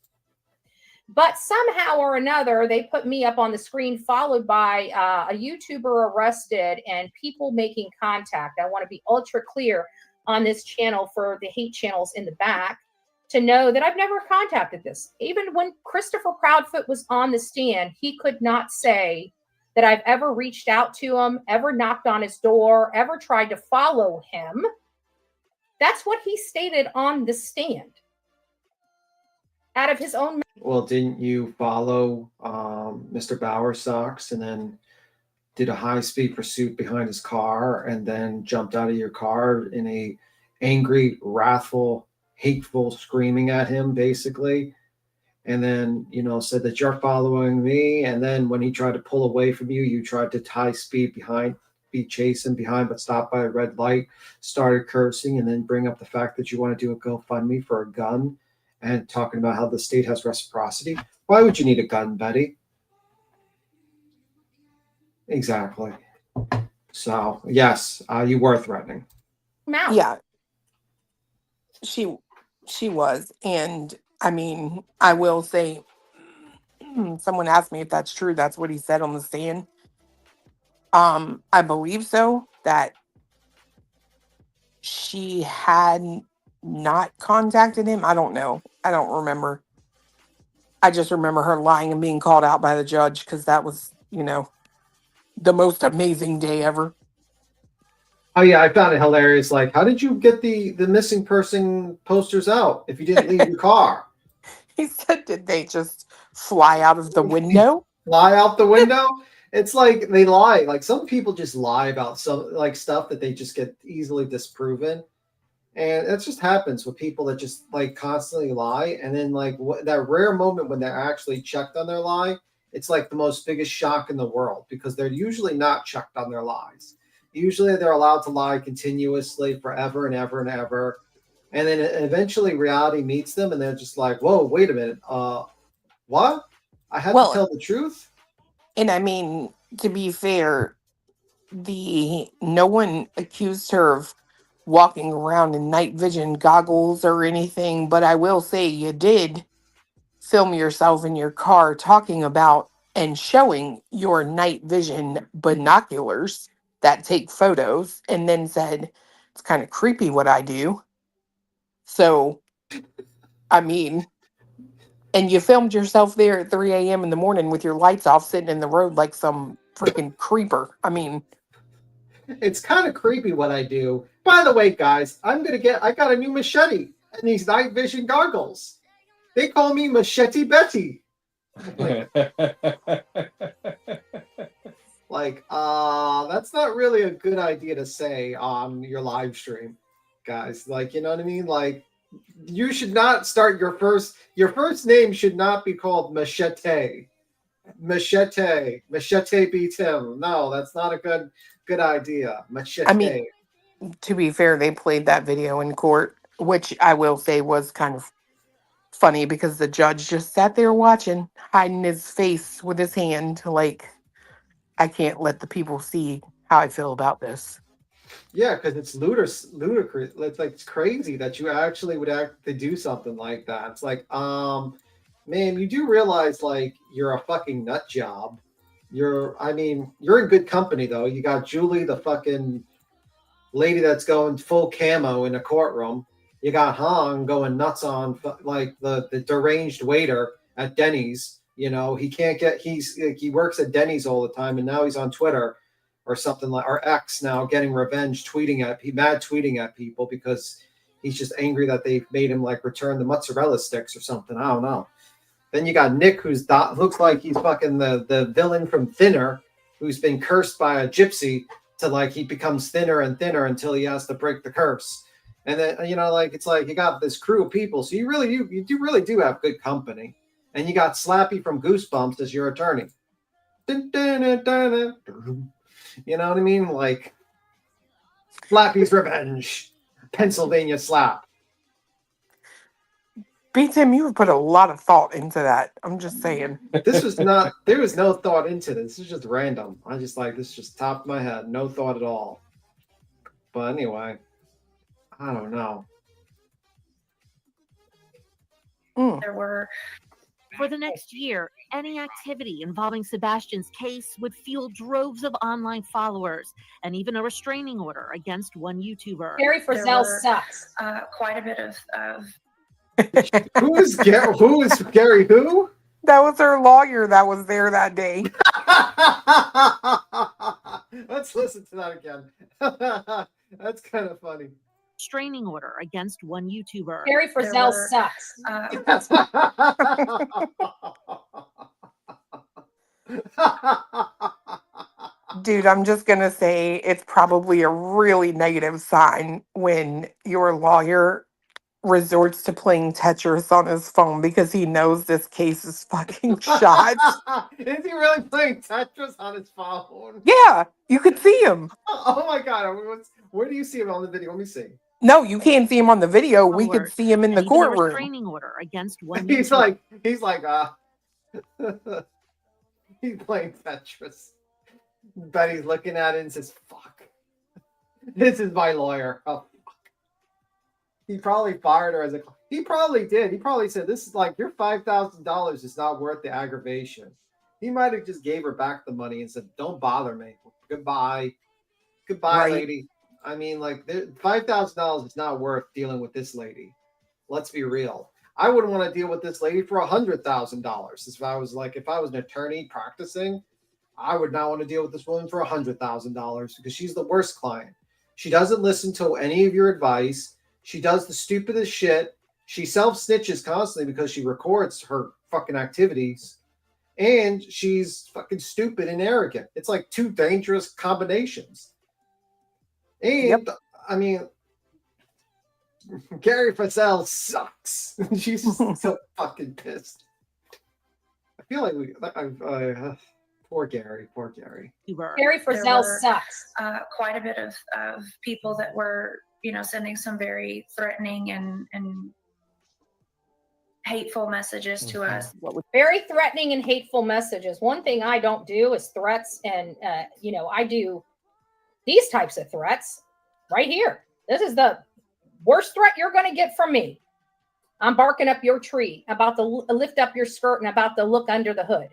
But somehow or another, they put me up on the screen, followed by a YouTuber arrested and people making contact. I want to be ultra clear on this channel for the hate channels in the back. to know that I've never contacted this. Even when Christopher Proudfoot was on the stand, he could not say that I've ever reached out to him, ever knocked on his door, ever tried to follow him. That's what he stated on the stand. Out of his own. Well, didn't you follow Mr. Bowersox and then did a high-speed pursuit behind his car and then jumped out of your car in a angry, wrathful, hateful screaming at him, basically? And then, you know, said that you're following me. And then when he tried to pull away from you, you tried to high speed behind, be chasing behind, but stopped by a red light, started cursing, and then bring up the fact that you want to do a GoFundMe for a gun and talking about how the state has reciprocity. Why would you need a gun, Betty? Exactly. So, yes, you were threatening. Mouth. Yeah, she was. And I mean, I will say, someone asked me if that's true. That's what he said on the stand. I believe so, that she had not contacted him. I don't know. I don't remember. I just remember her lying and being called out by the judge because that was, you know, the most amazing day ever. Oh yeah, I found it hilarious. Like, how did you get the missing person posters out if you didn't leave your car? He said, did they just fly out of the window? Fly out the window? It's like they lie. Like some people just lie about some like stuff that they just get easily disproven. And it just happens with people that just like constantly lie. And then like that rare moment when they're actually checked on their lie, it's like the most biggest shock in the world because they're usually not checked on their lies. Usually they're allowed to lie continuously forever and ever and ever. And then eventually reality meets them and they're just like, whoa, wait a minute. What? I had to tell the truth? And I mean, to be fair, no one accused her of walking around in night vision goggles or anything, but I will say you did film yourself in your car talking about and showing your night vision binoculars that take photos and then said, it's kind of creepy what I do. So, I mean, and you filmed yourself there at 3 a.m. in the morning with your lights off sitting in the road like some freaking creeper. I mean, it's kind of creepy what I do. By the way, guys, I got a new machete and these night vision goggles. They call me Machete Betty. Like, that's not really a good idea to say on your live stream, guys. Like, you know what I mean? Like, you should not start your first name should not be called Machete. Machete beat him. No, that's not a good idea. Machete. I mean, to be fair, they played that video in court, which I will say was kind of funny because the judge just sat there watching, hiding his face with his hand, like, I can't let the people see how I feel about this. Yeah, because it's ludicrous. It's like it's crazy that you actually would actually do something like that. It's like, man, you do realize like you're a fucking nut job. You're in good company though. You got Julie, the fucking lady that's going full camo in a courtroom. You got Hong going nuts on like the deranged waiter at Denny's. You know, he works at Denny's all the time, and now he's on Twitter or something like, or X now, getting revenge, tweeting at people because he's just angry that they've made him like return the mozzarella sticks or something. I don't know. Then you got Nick, looks like he's fucking the villain from Thinner, who's been cursed by a gypsy to like he becomes thinner and thinner until he has to break the curse. And then like it's like you got this crew of people, so you really do have good company. And you got Slappy from Goosebumps as your attorney. You know what I mean? Like Slappy's Revenge, Pennsylvania Slap. B-Tim, you have put a lot of thought into that. I'm just saying. There was no thought into this. This is just random. I just like this just top of my head. No thought at all. But anyway, I don't know. There were. For the next year, any activity involving Sebastian's case would fuel droves of online followers and even a restraining order against one YouTuber. Harry Frizzell sucks. Quite a bit of Who is Gary? Who is Gary? Who? That was her lawyer that was there that day. Let's listen to that again. That's kind of funny. Restraining order against one YouTuber. Carrie Frizzell sucks. Dude, I'm just going to say it's probably a really negative sign when your lawyer resorts to playing Tetris on his phone because he knows this case is fucking shot. Is he really playing Tetris on his phone? Yeah, you could see him. Oh my god! Where do you see him on the video? Let me see. No, you can't see him on the video. We could see him in the And even a courtroom. restraining order against one He's YouTuber. like, he's playing Tetris. But he's looking at it and says, "Fuck, this is my lawyer." Oh, fuck. He probably fired her as a. He probably did. He probably said, "This is like your $5,000 is not worth the aggravation." He might have just gave her back the money and said, "Don't bother me. Goodbye, goodbye, Right. lady." I mean, like, $5,000 is not worth dealing with this lady. Let's be real. I wouldn't want to deal with this lady for $100,000. If I was an attorney practicing, I would not want to deal with this woman for $100,000 because she's the worst client. She doesn't listen to any of your advice. She does the stupidest shit. She self-snitches constantly because she records her fucking activities. And she's fucking stupid and arrogant. It's like two dangerous combinations. And, I mean, Gary Frizzell sucks. She's just so fucking pissed. I feel like poor Gary. Carrie Frizzell sucks. Quite a bit of people that were, sending some very threatening and hateful messages to us. Very threatening and hateful messages. One thing I don't do is threats, and I do these types of threats right here. This is the worst threat you're going to get from me. I'm barking up your tree, about to lift up your skirt, and about to look under the hood.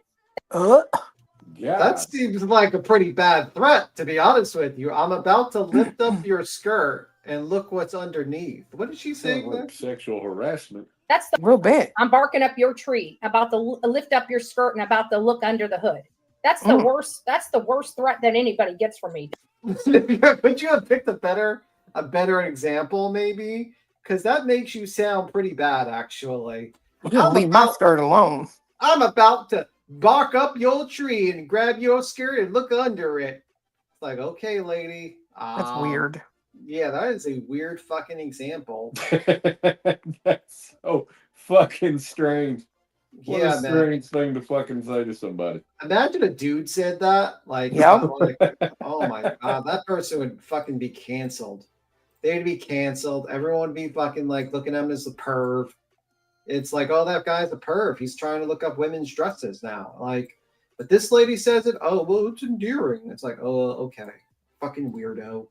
Yeah. That seems like a pretty bad threat, to be honest with you. I'm about to lift up your skirt and look what's underneath. What did she say? Like sexual harassment. That's the real bit. I'm barking up your tree, about to lift up your skirt, and about to look under the hood. That's the worst. That's the worst threat that anybody gets from me. Could you have picked a better example, maybe? Because that makes you sound pretty bad, actually. Just leave my skirt alone. I'm about to bark up your tree and grab your skirt and look under it. It's like, okay, lady. That's weird. Yeah, that is a weird fucking example. That's so fucking strange. What Yeah, a man. strange thing to fucking say to somebody. Imagine a dude said that. Like, Yep. Oh my god, that person would fucking be canceled. They'd be canceled. Everyone would be fucking like looking at him as a perv. It's like, oh, that guy's a perv. He's trying to look up women's dresses now. Like, but this lady says it. Oh, well, it's endearing. It's like, oh, okay, fucking weirdo.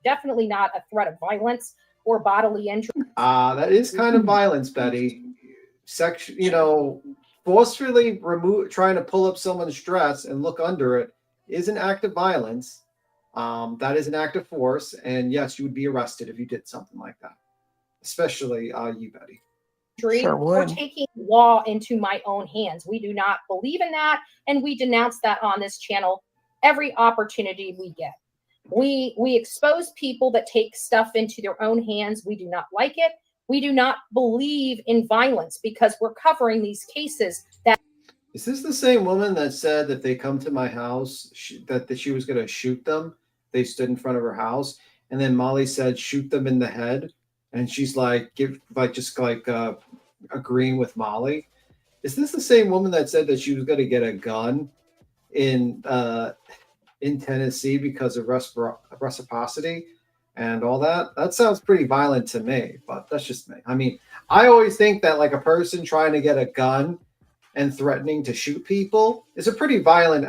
Definitely not a threat of violence or bodily injury. That is kind of violence, Betty. Forcefully trying to pull up someone's dress and look under it is an act of violence. That is an act of force, and yes, you would be arrested if you did something like that. Especially you, Betty. Sure Or would. taking law into my own hands. We do not believe in that, and we denounce that on this channel every opportunity we get. We expose people that take stuff into their own hands. We do not like it. We do not believe in violence because we're covering these cases that. Is this the same woman that said that they come to my house, that she was going to shoot them? They stood in front of her house, and then Molly said, "Shoot them in the head," and she's like, agreeing with Molly. Is this the same woman that said that she was going to get a gun in Tennessee because of reciprocity and all that? That sounds pretty violent to me, but that's just me. I mean, I always think that like a person trying to get a gun and threatening to shoot people is a pretty violent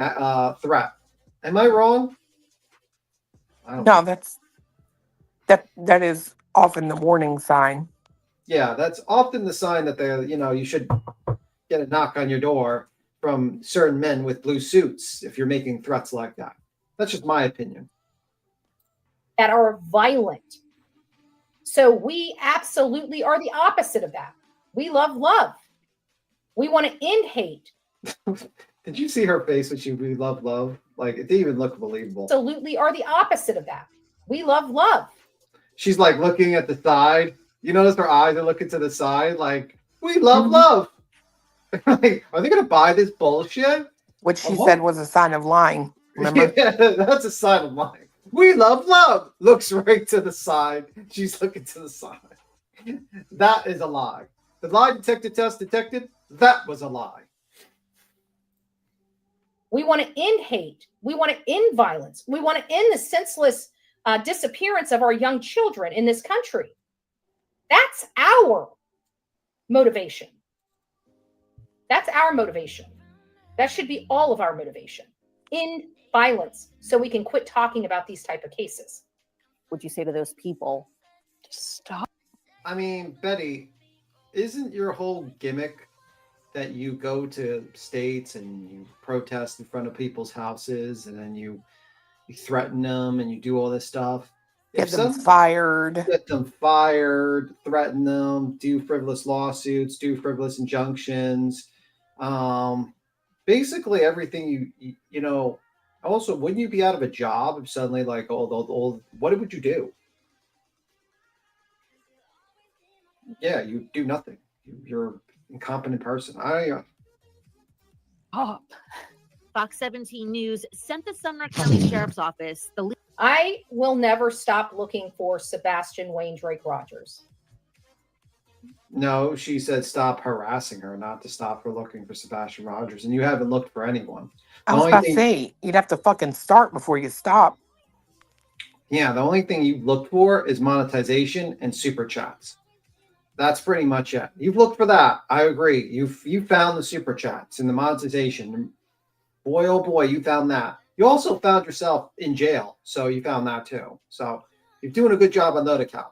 threat. Am I wrong? No, that is often the warning sign. Yeah, that's often the sign that you should get a knock on your door from certain men with blue suits if you're making threats like that. That's just my opinion. That are violent. So we absolutely are the opposite of that. We love love. We want to end hate. Did you see her face when we love love? Like, it didn't even look believable. Absolutely are the opposite of that. We love love. She's like looking at the side. You notice her eyes are looking to the side, like, we love love. Like, are they gonna buy this bullshit? Which she said was a sign of lying. Remember? Yeah, that's a sign of lying. We love love. Looks right to the side. She's looking to the side. That is a lie. The lie detector test detected that was a lie. We want to end hate. We want to end violence. We want to end the senseless disappearance of our young children in this country. That's our motivation. That's our motivation. That should be all of our motivation. End violence so we can quit talking about these type of cases. Would you say to those people, just stop? I mean, Betty, isn't your whole gimmick that you go to states and you protest in front of people's houses and then you threaten them and you do all this stuff? Get them fired. Get them fired, threaten them, do frivolous lawsuits, do frivolous injunctions. Basically everything you know. Also, wouldn't you be out of a job if suddenly, like, what would you do? Yeah, you do nothing. You're an incompetent person. Fox 17 News sent the Sumner County Sheriff's Office the I will never stop looking for Sebastian Wayne Drake Rogers. No, she said stop harassing her, not to stop her looking for Sebastian Rogers. And you haven't looked for anyone. I was about to say, you'd have to fucking start before you stop. Yeah, the only thing you've looked for is monetization and super chats. That's pretty much it. You've looked for that. I agree. You found the super chats and the monetization. Boy, oh boy, you found that. You also found yourself in jail, so you found that too. So you're doing a good job on that account.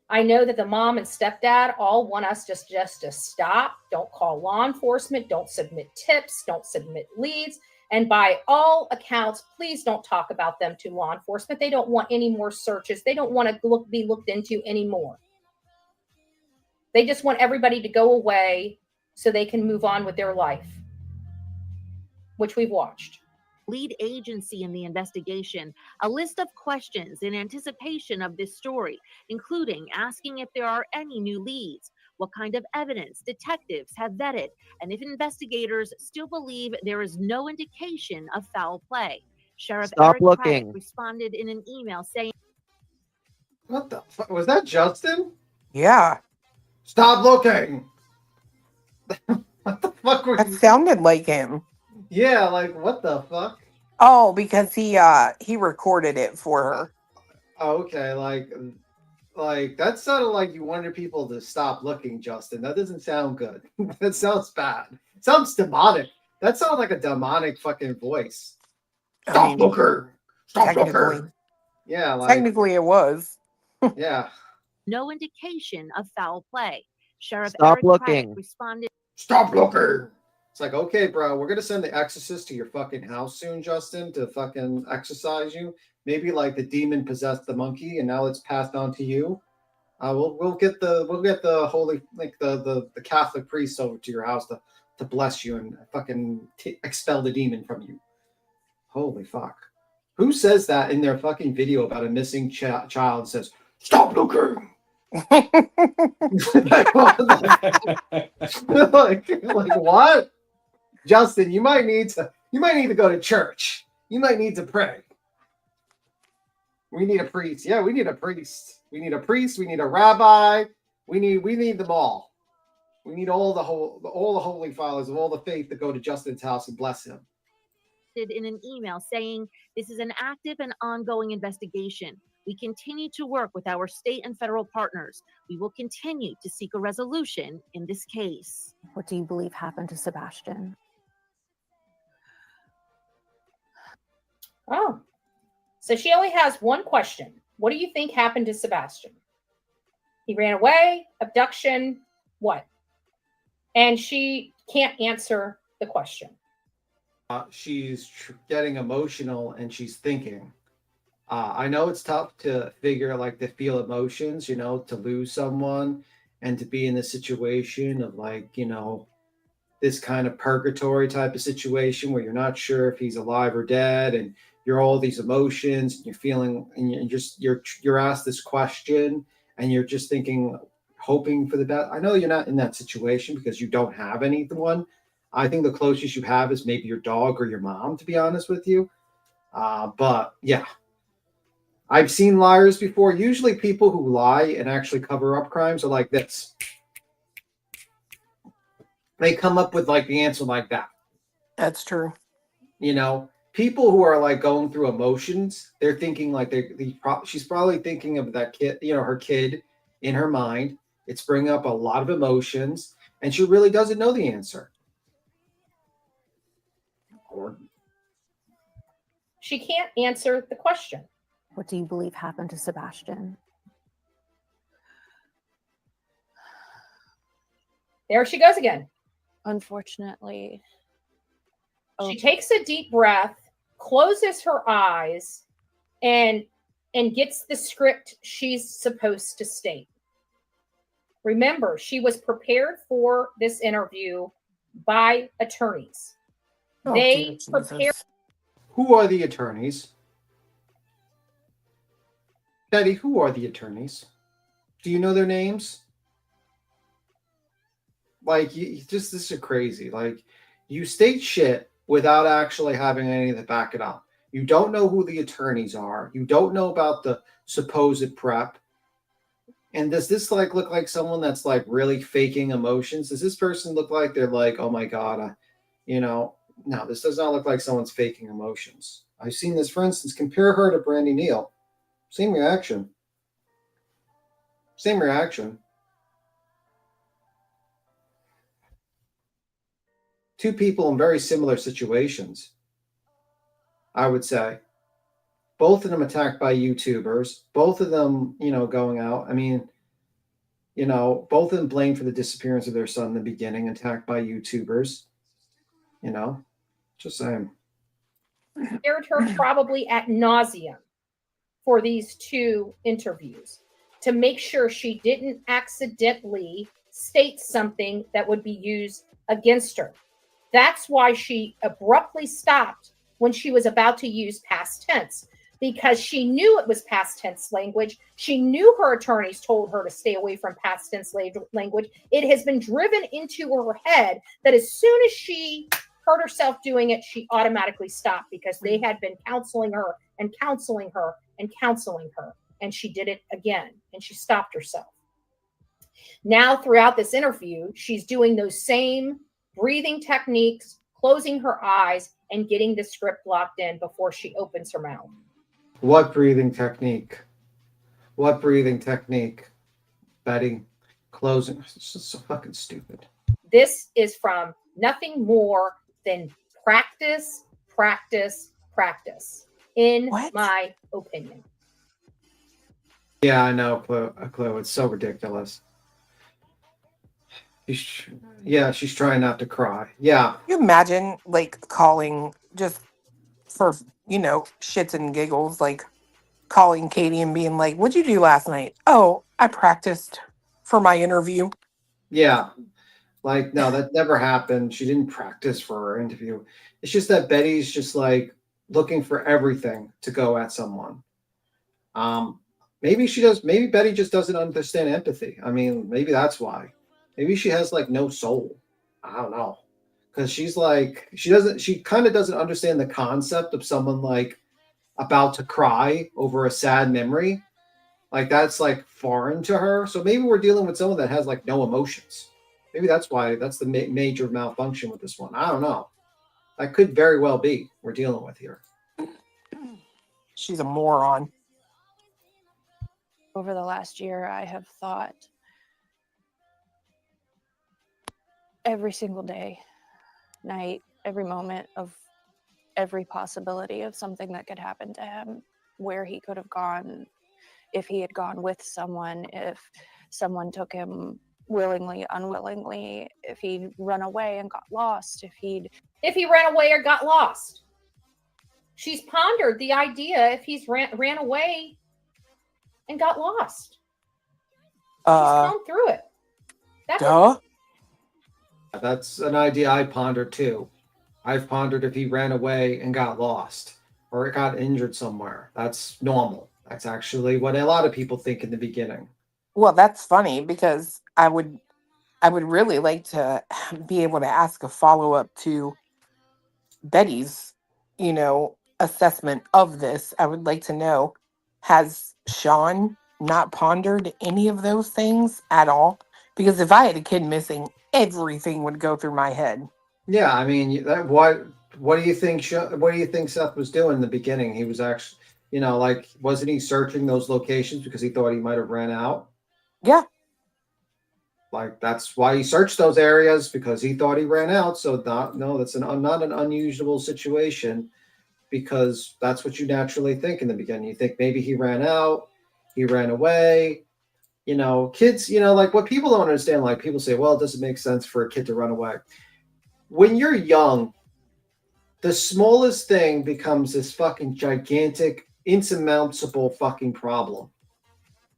I know that the mom and stepdad all want us just to stop. Don't call law enforcement. Don't submit tips. Don't submit leads. And by all accounts, please don't talk about them to law enforcement. They don't want any more searches. They don't want to be looked into anymore. They just want everybody to go away so they can move on with their life, which we've watched. lead agency in the investigation a list of questions in anticipation of this story, including asking if there are any new leads, what kind of evidence detectives have vetted, and if investigators still believe there is no indication of foul play. Sheriff Stop Eric looking. Craddock responded in an email saying, What the fuck? Was that Justin? Yeah. Stop looking. What the fuck were That you? sounded like him. Yeah, like what the fuck? Oh, because he recorded it for her. Oh, okay, like that sounded like you wanted people to stop looking, Justin. That doesn't sound good. That sounds bad. It sounds demonic. That sounds like a demonic fucking voice. Stop looking. Stop looking. Yeah, like Technically it was. yeah. no indication of foul play. Sheriff Stop Eric looking. Craddock responded, Stop looking. It's like, okay, bro, we're gonna send the exorcist to your fucking house soon, Justin, to fucking exorcise you. Maybe like the demon possessed the monkey, and now it's passed on to you. We'll get the holy, like the Catholic priest over to your house to bless you and fucking expel the demon from you. Holy fuck! Who says that in their fucking video about a missing child? Says, "Stop looking." like what? Justin, you might need to go to church. You might need to pray. We need a priest. Yeah, we need a priest. We need a priest. We need a rabbi. We need them all. We need all the holy fathers of all the faith to go to Justin's house and bless him. in an email saying, this is an active and ongoing investigation. We continue to work with our state and federal partners. We will continue to seek a resolution in this case. What do you believe happened to Sebastian? Oh, so she only has one question. What do you think happened to Sebastian? He ran away, abduction, what? And she can't answer the question. She's getting emotional and she's thinking. I know it's tough to feel emotions, to lose someone and to be in this situation of like, you know, this kind of purgatory type of situation where you're not sure if he's alive or dead, and you're all these emotions, and you're feeling, and you're asked this question, and you're just thinking, hoping for the best. I know you're not in that situation because you don't have anyone. I think the closest you have is maybe your dog or your mom, to be honest with you. But yeah, I've seen liars before. Usually people who lie and actually cover up crimes are like this. They come up with like the answer like that. That's true. You know, people who are like going through emotions, they're thinking like she's probably thinking of that kid, you know, her kid in her mind. It's bringing up a lot of emotions, and she really doesn't know the answer. Or she can't answer the question. What do you believe happened to Sebastian? There she goes again. Unfortunately. She takes a deep breath, closes her eyes, and gets the script she's supposed to state. Remember, she was prepared for this interview by attorneys. They prepared. who are the attorneys? Betty, who are the attorneys? Do you know their names? Like, this is crazy. Like, you state shit without actually having anything to back it up. You don't know who the attorneys are. You don't know about the supposed prep. And does this like look like someone that's like really faking emotions? Does this person look like they're like, oh my God, you know, no, this does not look like someone's faking emotions. I've seen this, for instance, compare her to Brandy Neal. Same reaction. Same reaction. Two people in very similar situations, I would say. Both of them attacked by YouTubers. Both of them, you know, going out. I mean, you know, both of them blamed for the disappearance of their son in the beginning, attacked by YouTubers. You know, just saying. Prepared her probably ad nauseum for these two interviews to make sure she didn't accidentally state something that would be used against her. That's why she abruptly stopped when she was about to use past tense, because she knew it was past tense language. She knew her attorneys told her to stay away from past tense language. It has been driven into her head that as soon as she heard herself doing it, she automatically stopped, because they had been counseling her and counseling her and counseling her. And she did it again, and she stopped herself. Now, throughout this interview, she's doing those same breathing techniques, closing her eyes, and getting the script locked in before she opens her mouth. What breathing technique? What breathing technique? Betty, closing. It's just so fucking stupid. This is from nothing more than practice, practice, practice, in my opinion. Yeah, I know, Chloe. It's so ridiculous. She's trying not to cry. Yeah. You imagine like calling just for, you know, shits and giggles, like calling Katie and being like, what'd you do last night? Oh, I practiced for my interview. Yeah. Like, no, that never happened. She didn't practice for her interview. It's just that Betty's just like looking for everything to go at someone. Maybe she does. Maybe Betty just doesn't understand empathy. I mean, maybe that's why. Maybe she has like no soul. I don't know. Because she's like, she kind of doesn't understand the concept of someone like about to cry over a sad memory. Like, that's like foreign to her. So maybe we're dealing with someone that has like no emotions. Maybe that's why that's the major malfunction with this one. I don't know. That could very well be we're dealing with here. She's a moron. Over the last year, I have thought every single day, night, every moment of every possibility of something that could happen to him, where he could have gone, if he had gone with someone, if someone took him willingly, unwillingly, if he'd run away and got lost, if he ran away or got lost. She's pondered the idea if he's ran away and got lost. She's gone through it. Duh. That's an idea I pondered too. I've pondered if he ran away and got lost or got injured somewhere. That's normal. That's actually what a lot of people think in the beginning. Well, that's funny because I would really like to be able to ask a follow-up to Betty's, assessment of this. I would like to know, has Sean not pondered any of those things at all? Because if I had a kid missing, everything would go through my head. Yeah, I mean, what do you think? What do you think Seth was doing in the beginning? He was actually, like, wasn't he searching those locations because he thought he might have ran out? Yeah. Like that's why he searched those areas because he thought he ran out. So that's not an unusual situation because that's what you naturally think in the beginning. You think maybe he ran out, he ran away. Kids, like what people don't understand, like people say, well, it doesn't make sense for a kid to run away. When you're young, the smallest thing becomes this fucking gigantic, insurmountable fucking problem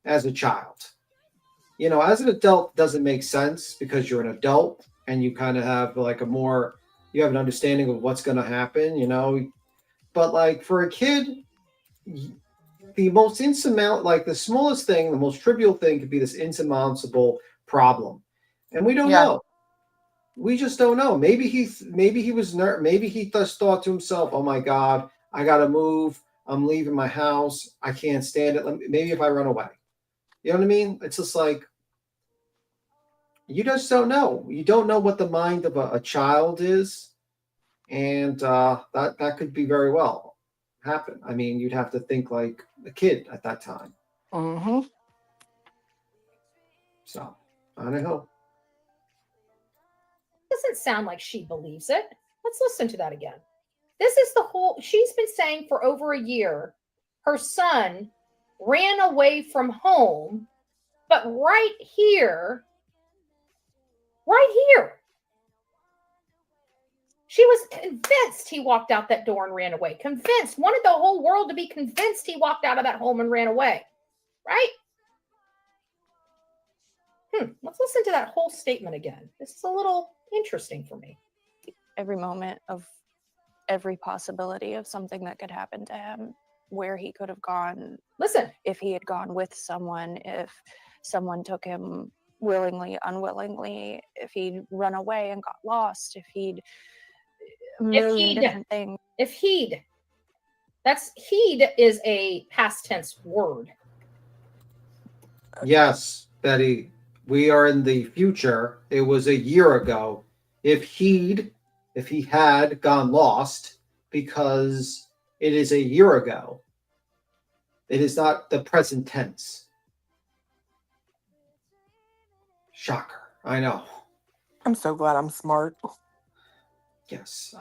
as a child. As an adult, it doesn't make sense because you're an adult and you kind of have like you have an understanding of what's going to happen, but like for a kid, the most the smallest thing, the most trivial thing could be this insurmountable problem. And we don't know. We just don't know. Maybe he just thought to himself, "Oh my God, I gotta move. I'm leaving my house. I can't stand it. Maybe if I run away." You know what I mean? It's just like you just don't know. You don't know what the mind of a child is, and that could be very well happen. I mean, you'd have to think like a kid at that time. Mm-hmm. So I don't know. Doesn't sound like she believes it. Let's listen to that again. This is she's been saying for over a year, her son ran away from home, but right here, she was convinced he walked out that door and ran away. Convinced, wanted the whole world to be convinced he walked out of that home and ran away, right? Let's listen to that whole statement again. This is a little interesting for me. Every moment of every possibility of something that could happen to him, where he could have gone. Listen, if he had gone with someone, if someone took him willingly, unwillingly, if he'd run away and got lost, if he'd different things. If he'd is a past tense word. Yes, Betty. We are in the future. It was a year ago. If he had gone lost, because it is a year ago. It is not the present tense. Shocker. I know. I'm so glad I'm smart. Yes.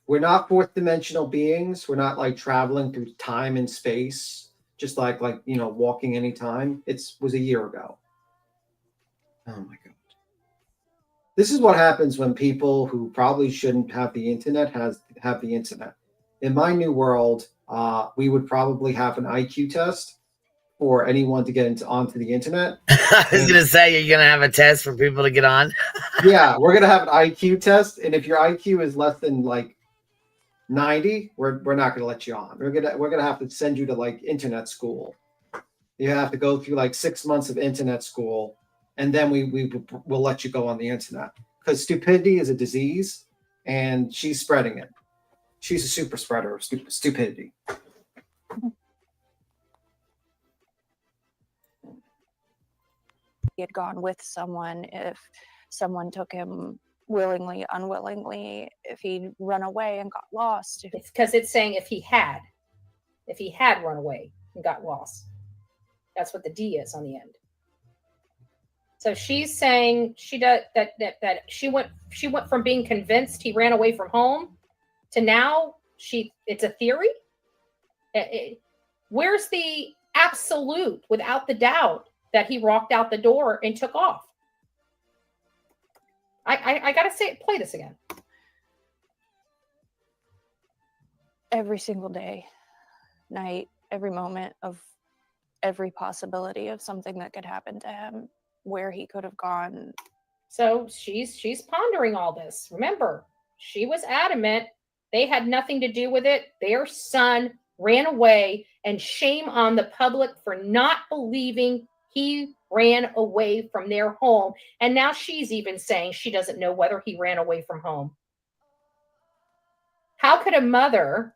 We're not fourth dimensional beings. We're not like traveling through time and space, just like walking anytime. It was a year ago. Oh my God. This is what happens when people who probably shouldn't have the internet have the internet. In my new world, we would probably have an IQ test for anyone to get onto the internet. I was going to say, you're going to have a test for people to get on. Yeah, we're going to have an IQ test. And if your IQ is less than like 90, we're not going to let you on. We're going to have to send you to like internet school. You have to go through like 6 months of internet school. And then we'll let you go on the internet, because stupidity is a disease and she's spreading it. She's a super spreader of stupidity. He had gone with someone, if someone took him willingly, unwillingly, if he'd run away and got lost. It's because it's saying if he had run away and got lost. That's what the D is on the end. So she's saying that she went from being convinced he ran away from home to now it's a theory. Where's the absolute, without the doubt, that he walked out the door and took off? I gotta play this again. Every single day, night, every moment of every possibility of something that could happen to him, where he could have gone, So she's pondering all this. Remember, she was adamant they had nothing to do with it. Their son ran away, and shame on the public for not believing he ran away from their home. And now she's even saying she doesn't know whether he ran away from home. How could a mother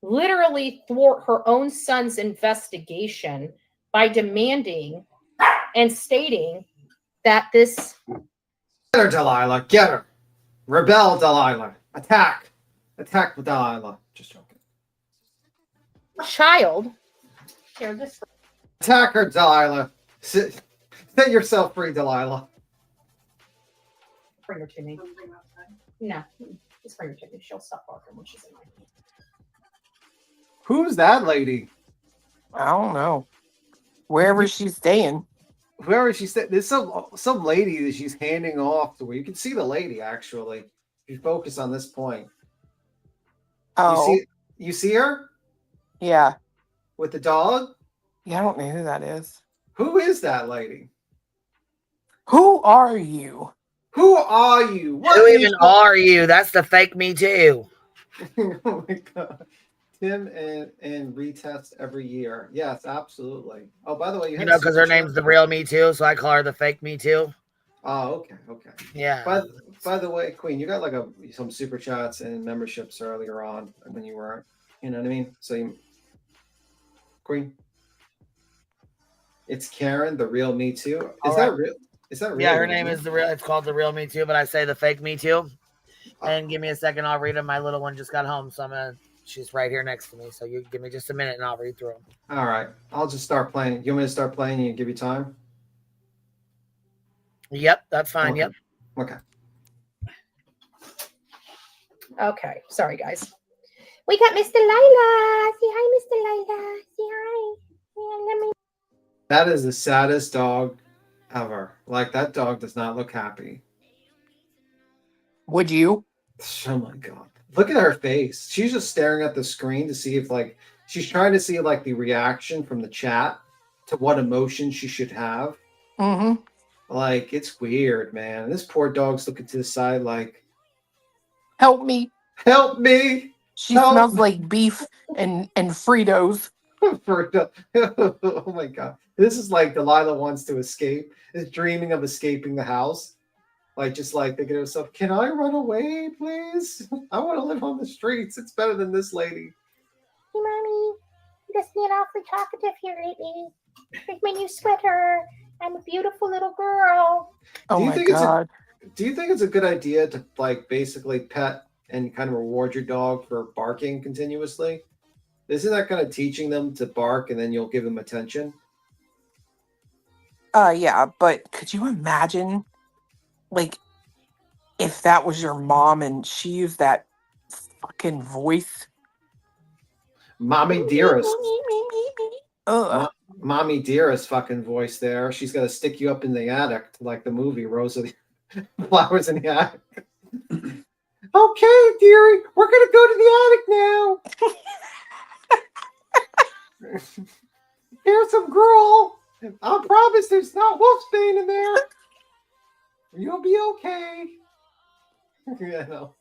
literally thwart her own son's investigation by demanding and stating that this... Get her, Delilah. Get her. Rebel, Delilah. Attack. Attack Delilah. Just joking. Child. Here, this... Attack her, Delilah. Set yourself free, Delilah. Bring her to me. No, just bring her to me. She'll stop barking when she's in my hand. Who's that lady? I don't know. Wherever she's staying. Whoever she's staying. There's some lady that she's handing off to where you can see the lady actually. If you focus on this point. Oh. You see her? Yeah. With the dog? Yeah, I don't know who that is. Who is that lady? Who are you? Who are you? Who even are you? That's the fake me too. Oh my god. Tim and retest every year. Yes, absolutely. Oh, by the way, You know, because her name's the real me too, so I call her the fake me too. Oh, okay. Yeah. By the way, Queen, you got like some super chats and memberships earlier on when you weren't. You know what I mean? So, Queen, it's Karen, the real me too. Is that real? Is that real? Yeah, her name is the real. It's called the real me too, but I say the fake me too. And give me a second, I'll read them. My little one just got home, so she's right here next to me. So you give me just a minute, and I'll read through them. All right, I'll just start playing. You want me to start playing? You give you time. Yep, that's fine. Okay. Yep. Okay. Okay, sorry guys. We got Mr. Lila. Say hi, Mr. Lila. Say hi. Yeah, let me... That is the saddest dog ever. Like, that dog does not look happy. Would you? Oh my god. Look at her face. She's just staring at the screen to see if, like, she's trying to see, like, the reaction from the chat to what emotion she should have. Mm-hmm. Like, it's weird, man. This poor dog's looking to the side like, help me. Help me. She smells like beef and Fritos. Oh my god. This is like Delilah wants to escape, is dreaming of escaping the house. Like, just like thinking to herself, can I run away, please? I want to live on the streets. It's better than this lady. Hey, Mommy. I'm just being awfully talkative here lately. Here's my new sweater. I'm a beautiful little girl. Oh my god. Do you think it's a good idea to, like, basically pet and kind of reward your dog for barking continuously? Isn't that kind of teaching them to bark and then you'll give them attention? Yeah, but could you imagine, like, if that was your mom and she used that fucking voice? Mommy Dearest. Mommy Dearest fucking voice there. She's got to stick you up in the attic, like the movie Rosa Flowers in the Attic. Okay, dearie, we're going to go to the attic now. Here's some gruel. I promise there's not wolfsbane in there. You'll be okay. Yeah, no.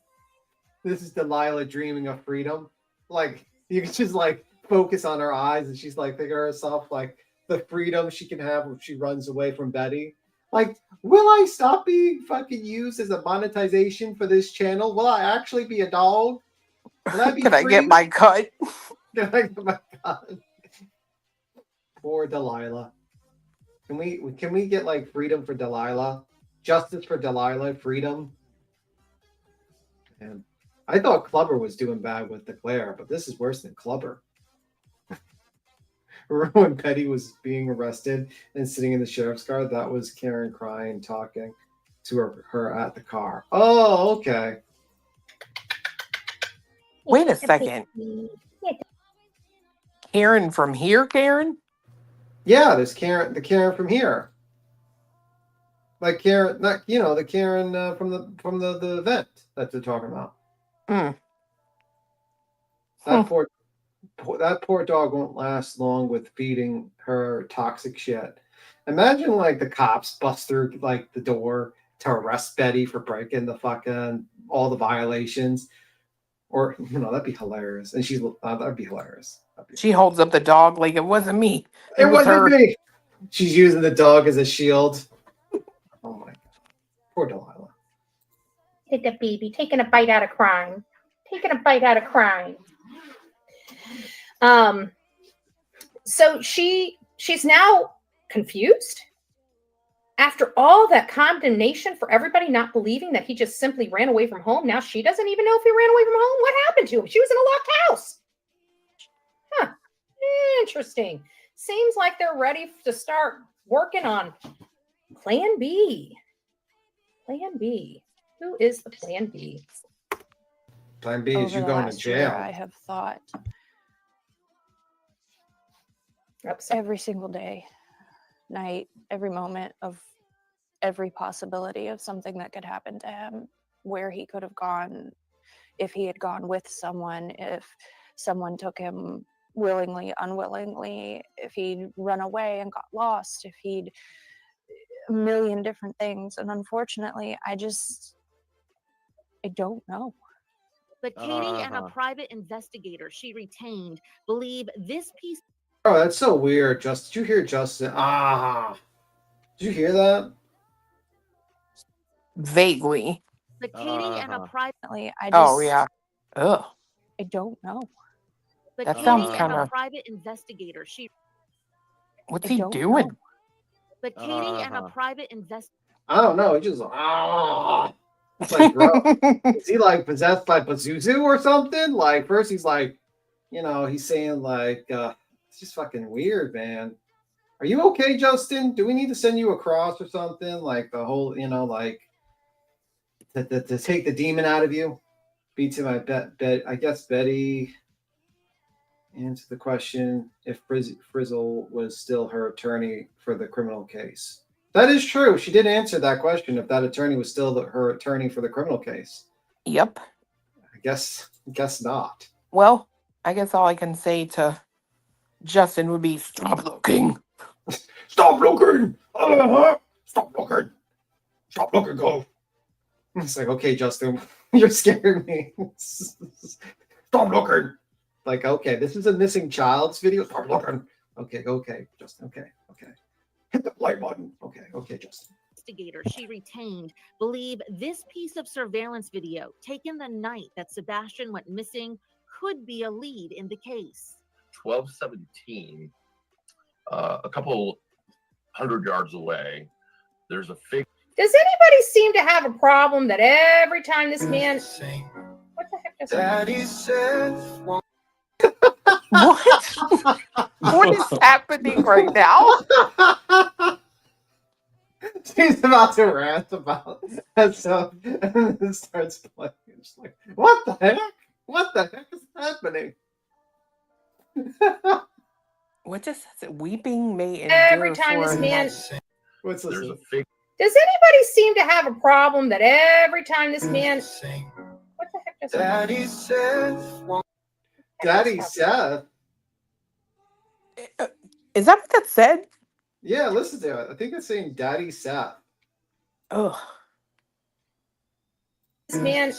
This is Delilah dreaming of freedom. Like, you can just, like, focus on her eyes and she's, like, thinking to herself, like, the freedom she can have when she runs away from Betty. Like, will I stop being fucking used as a monetization for this channel? Will I actually be a dog? Will I be Can I get my cut? Can I get my cut? Poor Delilah. Can we get, like, freedom for Delilah? Justice for Delilah, freedom. And I thought Clubber was doing bad with Declare, but this is worse than Clubber. Remember when Petty was being arrested and sitting in the sheriff's car? That was Karen crying, talking to her at the car. Oh, okay. Wait a second. Karen from here, Karen? Yeah, there's Karen, the Karen from here. Like Karen, not, you know, the Karen from the event that they're talking about. That poor dog won't last long with feeding her toxic shit. Imagine, like, the cops bust through, like, the door to arrest Betty for breaking the fucking all the violations. Or that'd be hilarious. And that'd be hilarious. She holds up the dog like it wasn't me. It was wasn't her. me. She's using the dog as a shield. Oh my god. Poor Delilah. Hit the baby, taking a bite out of crime. Taking a bite out of crime. So she's now confused after all that condemnation for everybody not believing that he just simply ran away from home. Now she doesn't even know if he ran away from home. What happened to him? She was in a locked house. Huh. Interesting. Seems like they're ready to start working on Plan B. Plan B. Who is the Plan B? Plan B is you going to jail. I have thought every single day, night, every moment of every possibility of something that could happen to him, where he could have gone, if he had gone with someone, if someone took him willingly, unwillingly, if he'd run away and got lost, if he'd a million different things. And unfortunately, I don't know. But Katie and a private investigator she retained believe this piece. Oh, that's so weird. Did you hear Justin? Did you hear that? Vaguely. But Katie and a private. Oh yeah. Ugh. I don't know. But That Katie sounds and kind a of. private investigator she. What's he doing? But Katie and a private investigator. I don't know. He just It's like, bro, is he like possessed by Pazuzu or something? Like first he's like, he's saying like, it's just fucking weird, man. Are you okay, Justin? Do we need to send you across or something? Like the whole, like to take the demon out of you. Beats him. I guess Betty answered the question if Frizzle was still her attorney for the criminal case. That is true. She did answer that question if that attorney was still her attorney for the criminal case. Yep. I guess not. Well, I guess all I can say to Justin would be stop looking. Stop looking. Stop looking. Stop looking. Go. It's like, okay, Justin, you're scaring me. Stop looking. Like, okay, this is a missing child's video. Stop looking. Okay, Justin. Okay. Hit the play button. Okay, Justin. Investigator she retained believe this piece of surveillance video taken the night that Sebastian went missing could be a lead in the case. 1217, a couple 100 yards away, there's a fake. Does anybody seem to have a problem that every time this man... What the heck does Daddy Seth. What? What is happening right now? She's about to rant about that stuff, and then it starts playing. It's like, what the heck? What the heck is happening? What does it? Weeping may endure every time for this man... What's this? Does anybody seem to have a problem that every time this man... What the heck does Daddy Seth. Daddy Seth? Is that what that said? Yeah, listen to it. I think it's saying Daddy Seth. Ugh. This man...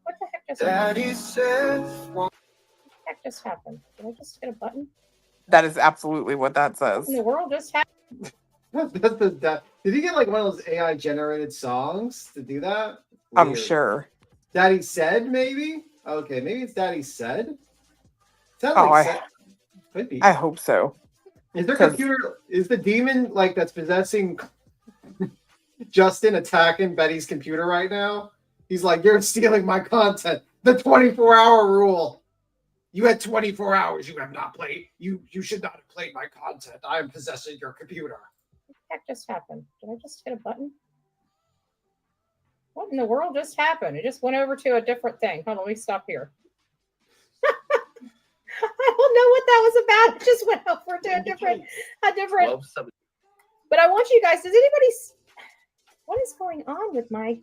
What the heck just happened? Daddy Seth. What the heck just happened? Did I just hit a button? That is absolutely what that says. What in the world just happened? Did he get like one of those AI generated songs to do that? I'm Weird. sure. Daddy said maybe? Okay, maybe it's Daddy said. Sounds Oh, like could be. I hope so. Is their computer? Is the demon like that's possessing Justin attacking Betty's computer right now? He's like, you're stealing my content. The 24-hour rule. You had 24 hours. You have not played. You should not have played my content. I am possessing your computer. What the heck just happened? Did I just hit a button? What in the world just happened? It just went over to a different thing. Hold on, let me stop here. I don't know what that was about. It just went over to a different. But I want you guys. Does anybody? What is going on with my?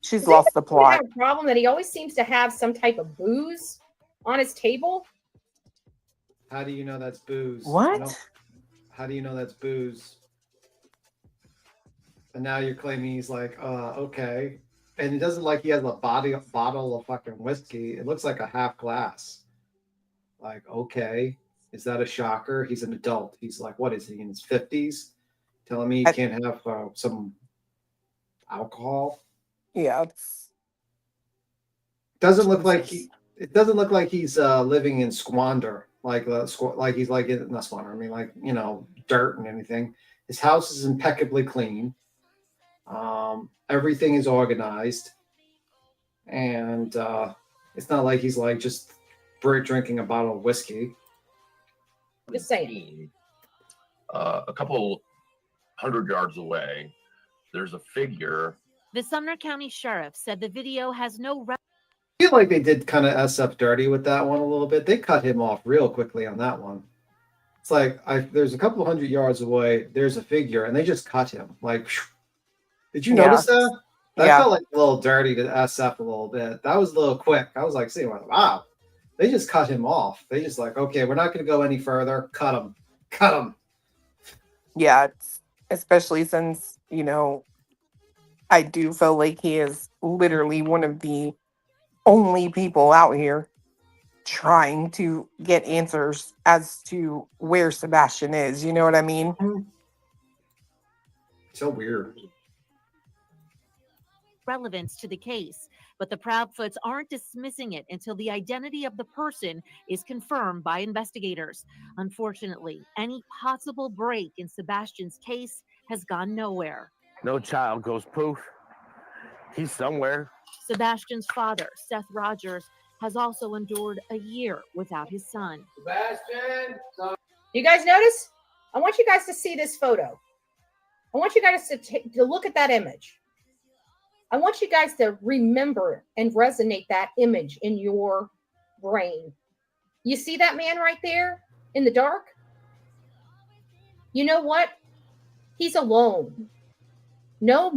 She's lost the plot. Have a problem that he always seems to have some type of booze on his table. How do you know that's booze? What? How do you know that's booze? And now you're claiming he's like, okay. And it doesn't like he has a bottle of fucking whiskey. It looks like a half glass. Like, okay, is that a shocker? He's an adult. He's like, what is he, in his 50s? Telling me he can't have some alcohol? Yeah, Doesn't look like he. It doesn't look like he's living in squander, like he's like not squander. I mean, like, you know, dirt and anything. His house is impeccably clean. Everything is organized, and it's not like he's like just drinking a bottle of whiskey. Just saying. A couple 100 yards away, there's a figure. The Sumner County Sheriff said the video has no I feel like they did kind of SF dirty with that one a little bit. They cut him off real quickly on that one. It's like there's a couple 100 yards away. There's a figure, and they just cut him. Like, did you notice that? That felt like a little dirty to SF a little bit. That was a little quick. I was like, see, wow, they just cut him off. They just like, okay, we're not going to go any further. Cut him. Cut him. Yeah, especially since, you know, I do feel like he is literally one of the only people out here trying to get answers as to where Sebastian is. You know what I mean? So weird. relevance to the case, but the Proudfoots aren't dismissing it until the identity of the person is confirmed by investigators. Unfortunately, any possible break in Sebastian's case has gone nowhere. No child goes poof. He's somewhere. Sebastian's father, Seth Rogers, has also endured a year without his son. Sebastian! You guys notice? I want you guys to see this photo. I want you guys to look at that image. I want you guys to remember and resonate that image in your brain. You see that man right there in the dark? You know what? He's alone. No.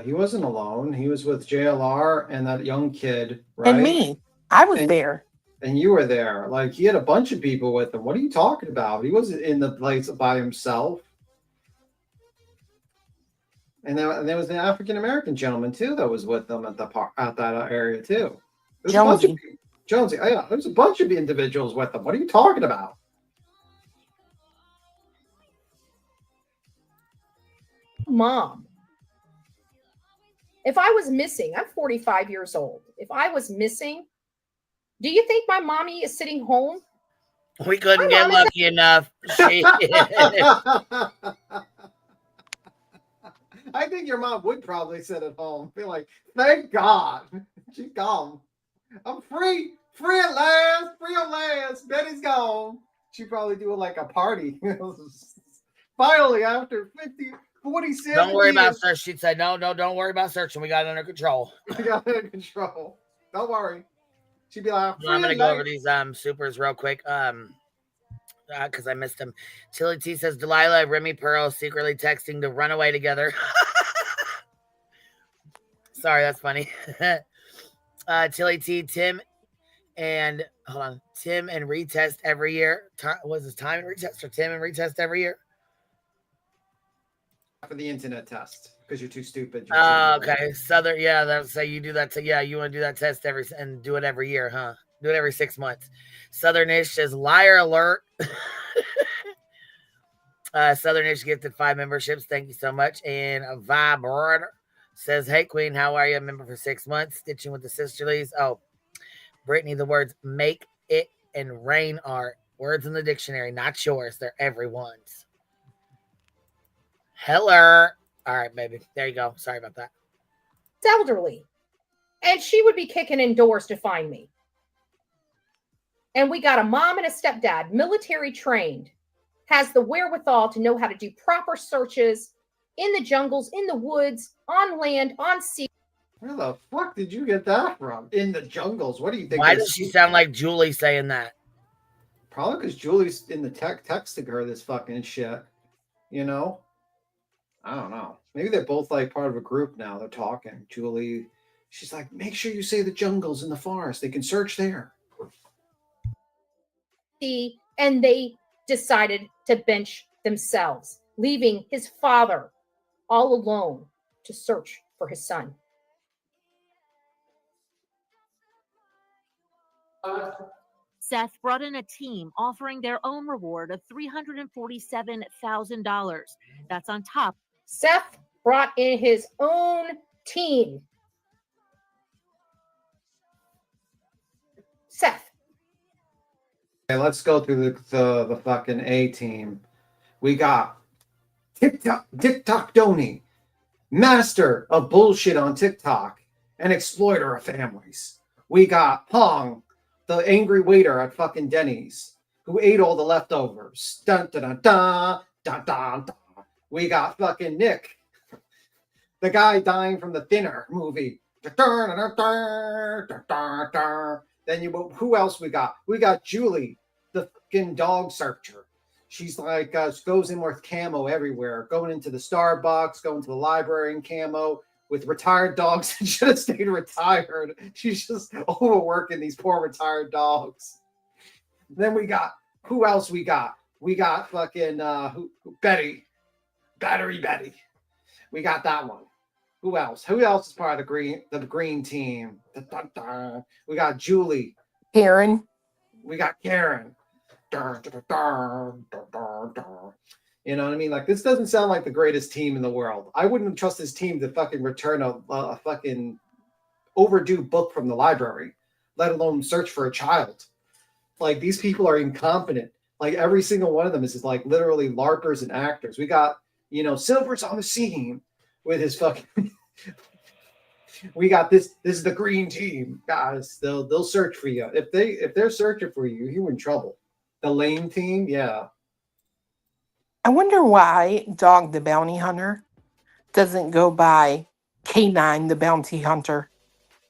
He wasn't alone. He was with JLR and that young kid, right? And me. I was there. And you were there. Like, he had a bunch of people with him. What are you talking about? He wasn't in the place by himself. And there was an African-American gentleman, too, that was with them at that area, too. Jonesy. Jonesy. Oh, yeah, there's a bunch of individuals with them. What are you talking about? Mom. If I was missing, I'm 45 years old. If I was missing, do you think my mommy is sitting home? We couldn't get lucky enough. I think your mom would probably sit at home, be like, thank God, she's gone. I'm free at last, Betty's gone. She'd probably do like a party. Finally, after 47 Don't worry about years. search. She'd say, no, don't worry about searching. We got it under control. We got it under control. Don't worry. She'd be like, I'm gonna go over these supers real quick. Because I missed them. Chili T says Delilah and Remy Pearl secretly texting to run away together. Sorry, that's funny. Chili T, Tim and retest every year. Was this time and retest or Tim and retest every year? For the internet test, because you're too stupid. Okay. Southern, yeah, that's say you do that. You want to do that test and do it every year, huh? Do it every 6 months. Southernish says liar alert. Southernish gifted 5 memberships. Thank you so much. And a vibrator says, hey Queen, how are you? A member for 6 months. Stitching with the sisterlies. Oh, Brittany, the words make it and rain are words in the dictionary, not yours. They're everyone's. Hello. All right, baby. There you go. Sorry about that. It's elderly. And she would be kicking in doors to find me. And we got a mom and a stepdad, military trained, has the wherewithal to know how to do proper searches in the jungles, in the woods, on land, on sea. Where the fuck did you get that from? In the jungles. What do you think? Why does she sound like Julie saying that? Probably because Julie's in the texting her this fucking shit. You know? I don't know. Maybe they're both like part of a group now. They're talking. Julie, she's like, make sure you say the jungles in the forest. They can search there. And they decided to bench themselves, leaving his father all alone to search for his son. Seth brought in a team offering their own reward of $347,000. That's on top. Seth brought in his own team. Seth. Okay, let's go through the fucking A team. We got TikTok Donny, master of bullshit on TikTok and exploiter of families. We got Pong, the angry waiter at fucking Denny's, who ate all the leftovers. Dun dun dun dun dun dun. Dun. We got fucking Nick, the guy dying from the Thinner movie. Dun, dun, dun, dun, dun, dun, dun. Then who else we got? We got Julie, the fucking dog searcher. She's like, goes in with camo everywhere, going into the Starbucks, going to the library in camo with retired dogs that should have stayed retired. She's just overworking these poor retired dogs. Then we got, who else we got? We got fucking Battery Betty. We got that one. Who else? Who else is part of the green team? We got Julie. Karen. We got Karen. You know what I mean? Like, this doesn't sound like the greatest team in the world. I wouldn't trust this team to fucking return a fucking overdue book from the library, let alone search for a child. Like, these people are incompetent. Like, every single one of them is like literally LARPers and actors. We got, Silver's on the scene with his fucking. We got this. This is the green team, guys. They'll search for you. If they're searching for you, you're in trouble. The lame team, yeah. I wonder why Dog the Bounty Hunter doesn't go by K9 the Bounty Hunter.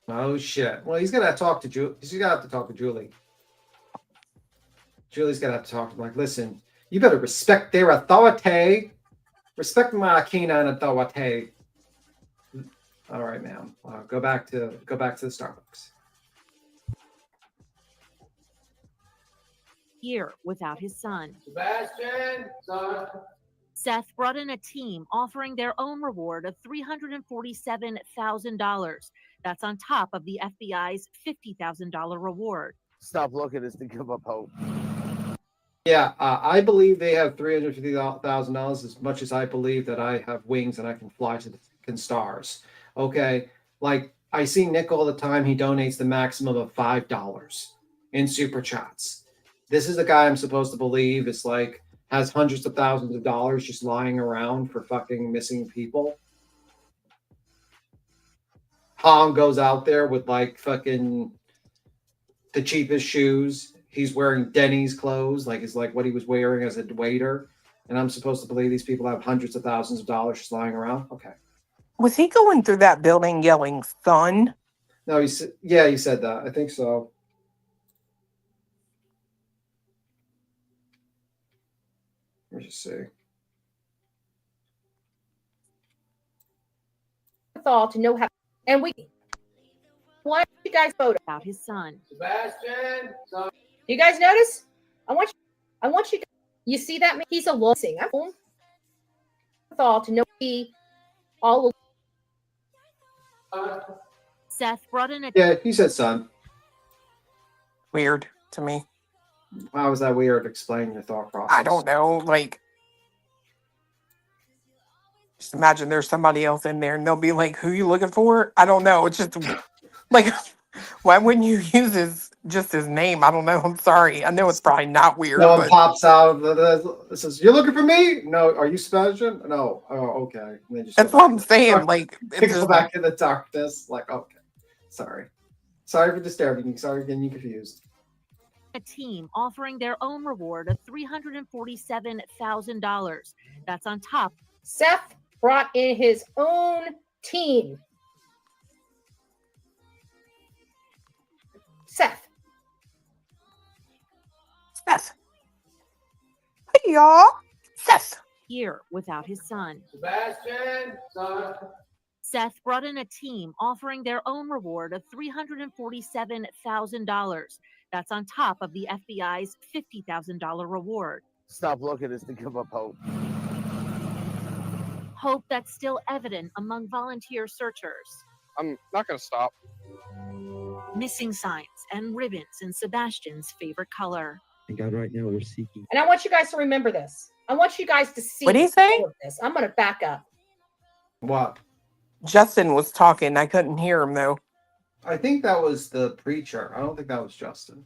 Oh shit. Well, he's gonna have to talk to Julie. He's gonna have to talk to Julie. Julie's gonna have to talk to him. Like, listen, you better respect their authority. Respect my canine authority. All right, ma'am. Go back to the Starbucks. Year without his son. Sebastian, son. Seth brought in a team offering their own reward of $347,000. That's on top of the FBI's $50,000 reward. Stop looking is to give up hope. Yeah, I believe they have $350,000 as much as I believe that I have wings and I can fly to the fucking stars. Okay, like I see Nick all the time. He donates the maximum of $5 in super chats. This is the guy I'm supposed to believe is like has hundreds of thousands of dollars just lying around for fucking missing people. Hong goes out there with like fucking the cheapest shoes. He's wearing Denny's clothes, like it's like what he was wearing as a waiter. And I'm supposed to believe these people have hundreds of thousands of dollars just lying around. Okay. Was he going through that building yelling "son"? No, he said that. I think so. Let me just see. All to know how, and we want you guys photo about his son. Sebastian, son. You guys notice? I want you. You see that? He's a losing. All to know he all. Seth brought in a. Yeah, he said son. Weird to me. How was that weird? Explain your thought process. I don't know. Like, just imagine there's somebody else in there and they'll be like, who you looking for? I don't know. It's just like, why wouldn't you use just his name? I don't know. I'm sorry. I know it's probably not weird. No one pops out. Says, "You're looking for me?" No. Are you Sebastian? No. Oh, okay. That's what I'm saying. Like, go back in the darkness. Like, okay. Sorry for disturbing you. Sorry for getting you confused. A team offering their own reward of $347,000. That's on top. Seth brought in his own team. Seth. Hey, y'all. Seth. Year without his son. Sebastian, son. Seth brought in a team offering their own reward of $347,000. That's on top of the FBI's $50,000 reward. Stop looking is to give up hope. Hope that's still evident among volunteer searchers. I'm not going to stop. Missing signs and ribbons in Sebastian's favorite color. And God, right now we're seeking. And I want you guys to remember this. I want you guys to see What'd he say? all of this. I'm going to back up. What? Justin was talking. I couldn't hear him though. I think that was the preacher. I don't think that was Justin.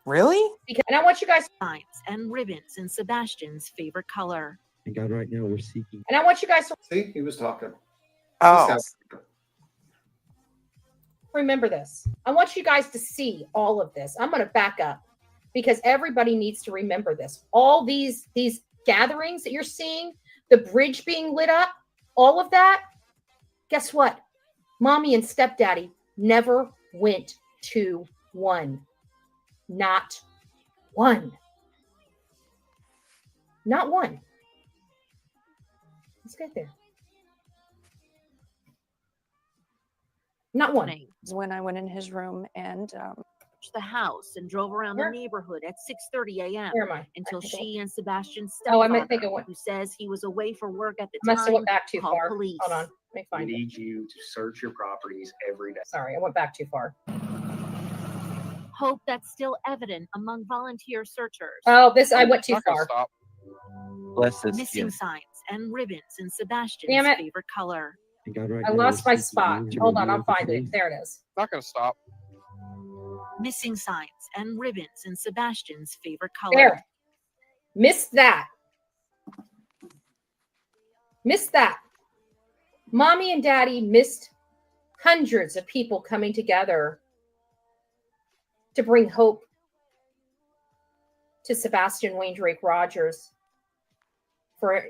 Really? And I want you guys signs and ribbons in Sebastian's favorite color. And God, right now we're seeking. And I want you guys to see. He was talking. Oh. Remember this. I want you guys to see all of this. I'm going to back up because everybody needs to remember this. All these gatherings that you're seeing, the bridge being lit up, all of that. Guess what? Mommy and stepdaddy never went to one. Not one. Not one. Let's get there. Not one. When I went in his room and the house and drove around the neighborhood at 6:30 a.m. Where am I? until she and Sebastian's Oh, I stepfather, meant think of what. who says he was away for work at the I must have time, went back too called far. police. Hold on. Let me We find it. need you to search your properties every day. Sorry, I went back too far. Hope that's still evident among volunteer searchers. Oh, this I went too Not gonna far. stop. Bless this Missing gift. signs and ribbons in Sebastian's Damn it. favorite color. And God, right I now lost we're my seeking spot. you to Hold on, reveal I'll the find it. truth. There it is. Not gonna stop. Missing signs and ribbons in Sebastian's favorite color. There. Missed that. Missed that. Mommy and daddy missed hundreds of people coming together to bring hope to Sebastian Wayne Drake Rogers. For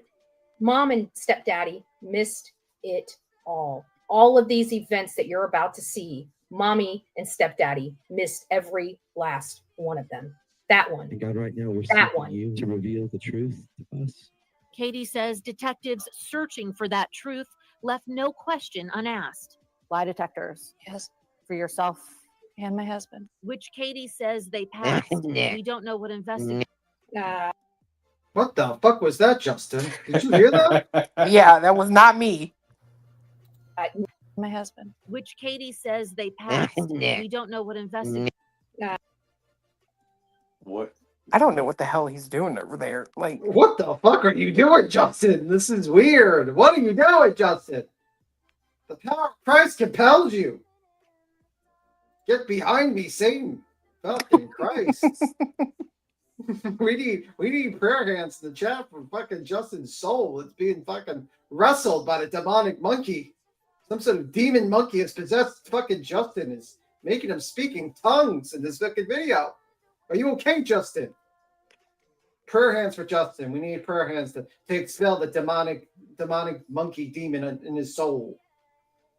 mom and stepdaddy missed it all. All of these events that you're about to see, mommy and stepdaddy missed every last one of them. That one. And God, right now we're That seeking one. you to reveal the truth to us. Katie says detectives searching for that truth left no question unasked. Lie detectors. Yes. For yourself. And my husband. Which Katie says they passed. We don't know what investigators. What the fuck was that, Justin? Did you hear that? Yeah, that was not me. My husband. Which Katie says they passed. We don't know what investigators. What? I don't know what the hell he's doing over there. Like, What the fuck are you doing, Justin? This is weird. What are you doing, Justin? The power of Christ compels you. Get behind me, Satan. Fucking Christ. we need prayer hands in the chat for fucking Justin's soul. It's being fucking wrestled by the demonic monkey. Some sort of demon monkey has possessed fucking Justin, is making him speaking tongues in this fucking video. Are you okay, Justin? Prayer hands for Justin. We need prayer hands to expel the demonic monkey demon in his soul.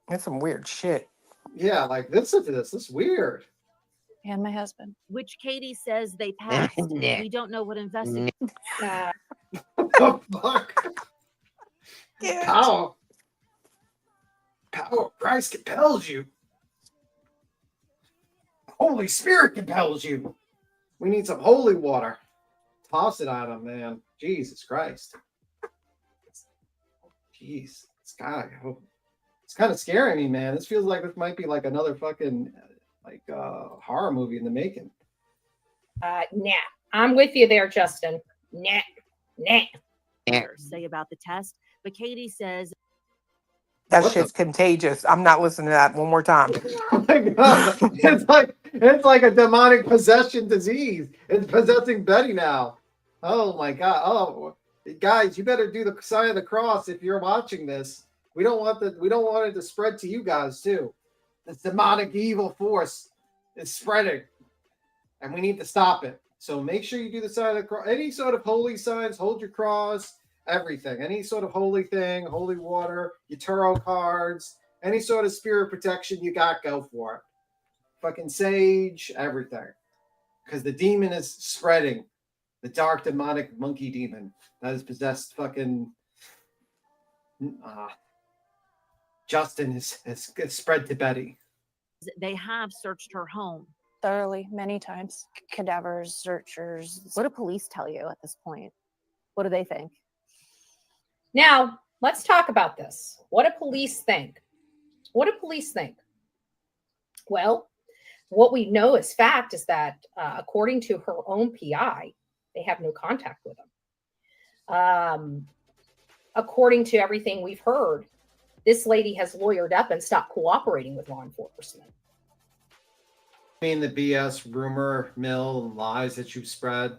that's some weird shit. Yeah, like listen to this. This is weird. And my husband. Which Katie says they passed. We don't know what investigators. What the fuck? Power of Christ compels you. Holy Spirit compels you. We need some holy water. Toss it at him, man. Jesus Christ. Jeez, this guy. It's kind of scaring me, man. This feels like this might be like another fucking horror movie in the making. Nah. I'm with you there, Justin. Nah. Say about the test, but Katie says That shit's contagious. I'm not listening to that one more time. Oh my God. It's like a demonic possession disease. It's possessing Betty now. Oh my God. Oh, guys, you better do the sign of the cross if you're watching this. We don't want it to spread to you guys too. This demonic evil force is spreading, and we need to stop it. So make sure you do the sign of the cross. Any sort of holy signs, hold your cross, everything. Any sort of holy thing, holy water, your tarot cards, any sort of spirit protection you got, go for it. Fucking sage, everything. Because the demon is spreading. The dark demonic monkey demon that has possessed fucking Justin has spread to Betty. they have searched her home. Thoroughly, many times. Cadavers, searchers. What do police tell you at this point? What do they think? Now, let's talk about this. What do police think? What do police think? Well, what we know as fact is that according to her own PI, they have no contact with him. According to everything we've heard, this lady has lawyered up and stopped cooperating with law enforcement. I mean the BS rumor mill and lies that you've spread?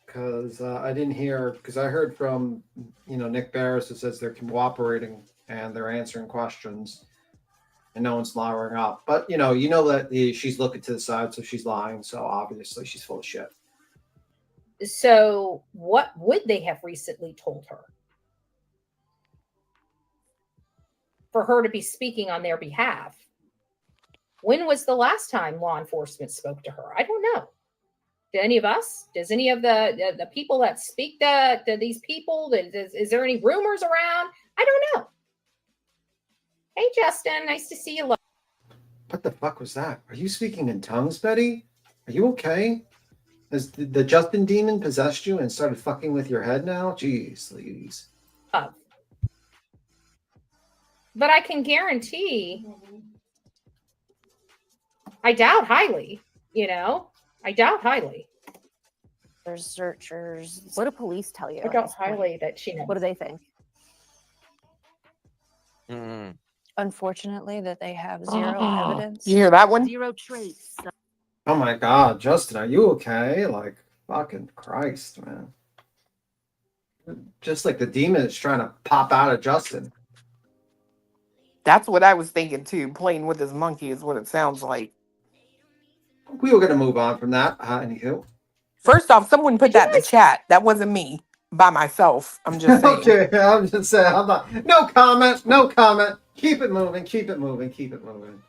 Because I didn't hear, because I heard from, Nick Barris who says they're cooperating and they're answering questions and no one's lowering up. But, that she's looking to the side, so she's lying. So obviously she's full of shit. So what would they have recently told her for her to be speaking on their behalf? When was the last time law enforcement spoke to her? I don't know. Do any of us? Does any of the people that speak to these people? Is there any rumors around? I don't know. Hey, Justin, nice to see you. What the fuck was that? Are you speaking in tongues, Betty? Are you okay? Has the Justin demon possessed you and started fucking with your head now? Jeez, Louise. But I can guarantee, I doubt highly, I doubt highly. There's searchers. What do police tell you? I doubt highly that she knows. What do they think? Mm. Unfortunately, that they have zero evidence. You hear that one? Zero trace. Oh my God, Justin, are you okay? Like, fucking Christ, man. Just like the demon is trying to pop out of Justin. That's what I was thinking too. Playing with his monkey is what it sounds like. We were going to move on from that. Anywho. First off, someone put that in the chat. That wasn't me by myself. I'm just saying. Okay, I'm just saying. I'm not. No comment. No comment. Keep it moving. Keep it moving. Keep it moving.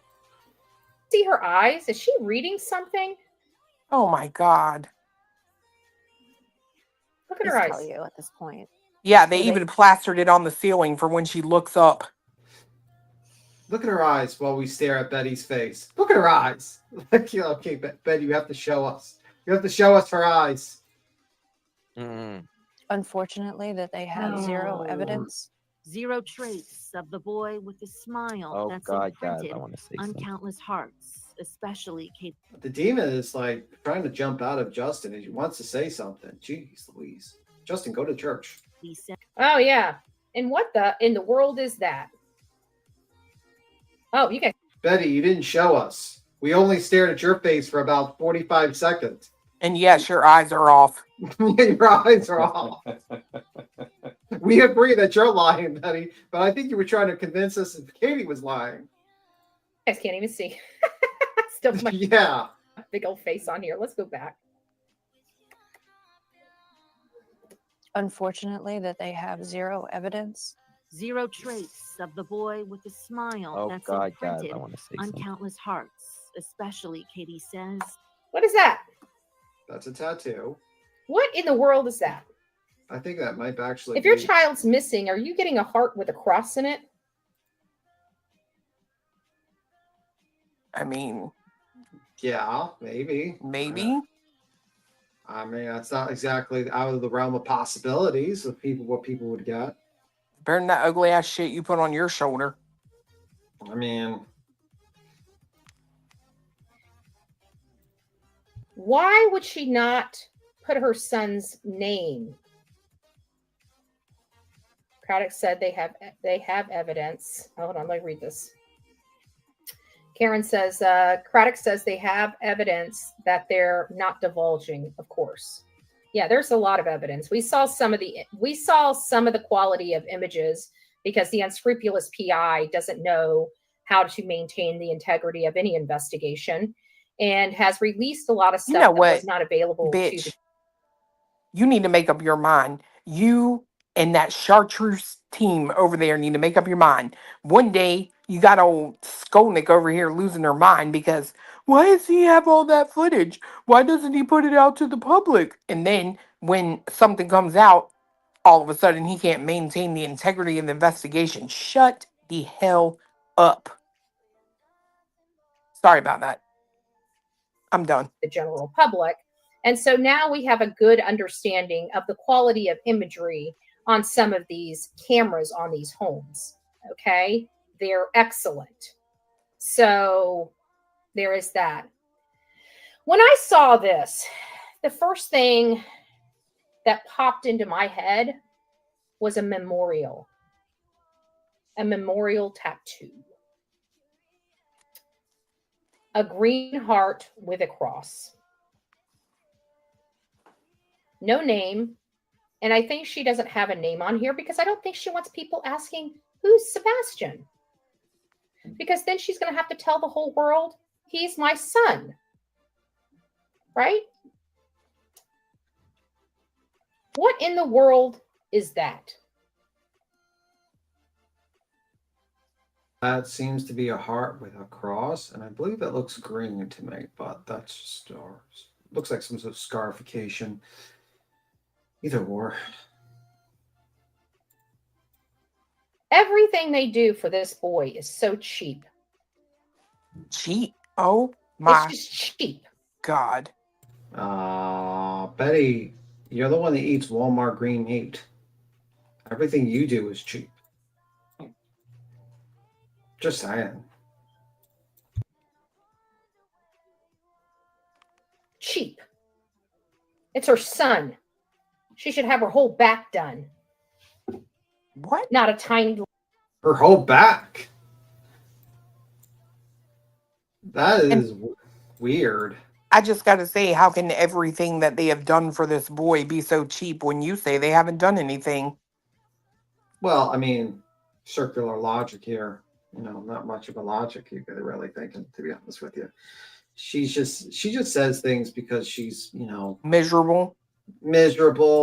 See her eyes? Is she reading something? Oh my God. Look at her eyes. Tell you at this point. Yeah, they even plastered it on the ceiling for when she looks up. Look at her eyes while we stare at Betty's face. Look at her eyes. Okay, Betty, you have to show us. You have to show us her eyes. Mm. Unfortunately, that they have zero evidence. Zero trace of the boy with the smile Oh, that's God, imprinted I want to say on something. countless hearts, especially Kate. The demon is like trying to jump out of Justin. He wants to say something. Jeez Louise. Justin, go to church. Oh, yeah. And what in the world is that? Oh, you guys. Betty, you didn't show us. We only stared at your face for about 45 seconds. And yes, your eyes are off. Your eyes are off. We agree that you're lying, Betty, but I think you were trying to convince us that Katie was lying. You guys can't even see. Still my big old face on here. Let's go back. Unfortunately, that they have zero evidence. Zero trace of the boy with the smile Oh, that's God, imprinted I want to say on something. countless hearts, especially Katie says. What is that? That's a tattoo. What in the world is that? I think that might actually If your child's missing, are you getting a heart with a cross in it? I mean, yeah, maybe. Maybe. I mean, that's not exactly out of the realm of possibilities of what people would get. Better than that ugly ass shit you put on your shoulder. I mean, why would she not put her son's name? Craddock said they have evidence. Hold on, let me read this. Karen says, Craddock says they have evidence that they're not divulging, of course. Yeah, there's a lot of evidence. We saw some of the quality of images because the unscrupulous PI doesn't know how to maintain the integrity of any investigation and has released a lot of stuff that was not available bitch, to the you need to make up your mind. You and that chartreuse team over there need to make up your mind. One day, you got old Skolnick over here losing her mind because why does he have all that footage? Why doesn't he put it out to the public? And then when something comes out, all of a sudden he can't maintain the integrity of the investigation. Shut the hell up. Sorry about that. I'm done. The general public. And so now we have a good understanding of the quality of imagery on some of these cameras on these homes. Okay, they're excellent. So there is that. When I saw this, the first thing that popped into my head was a memorial tattoo. A green heart with a cross. No name. And I think she doesn't have a name on here because I don't think she wants people asking, who's Sebastian? Because then she's going to have to tell the whole world, he's my son. Right? What in the world is that? That seems to be a heart with a cross, and I believe it looks green to me, but that's just ours. Looks like some sort of scarification. Either or. Everything they do for this boy is so cheap. Cheap? Oh my It's just cheap. God. Betty, you're the one that eats Walmart green meat. Everything you do is cheap. Just saying. Cheap. It's her son. She should have her whole back done. What? Not a tiny. Her whole back. That is weird. I just got to say, how can everything that they have done for this boy be so cheap when you say they haven't done anything? Well, I mean, circular logic here. You know, not much of a logic you could really thinking, to be honest with you. She just says things because she's, you know, miserable,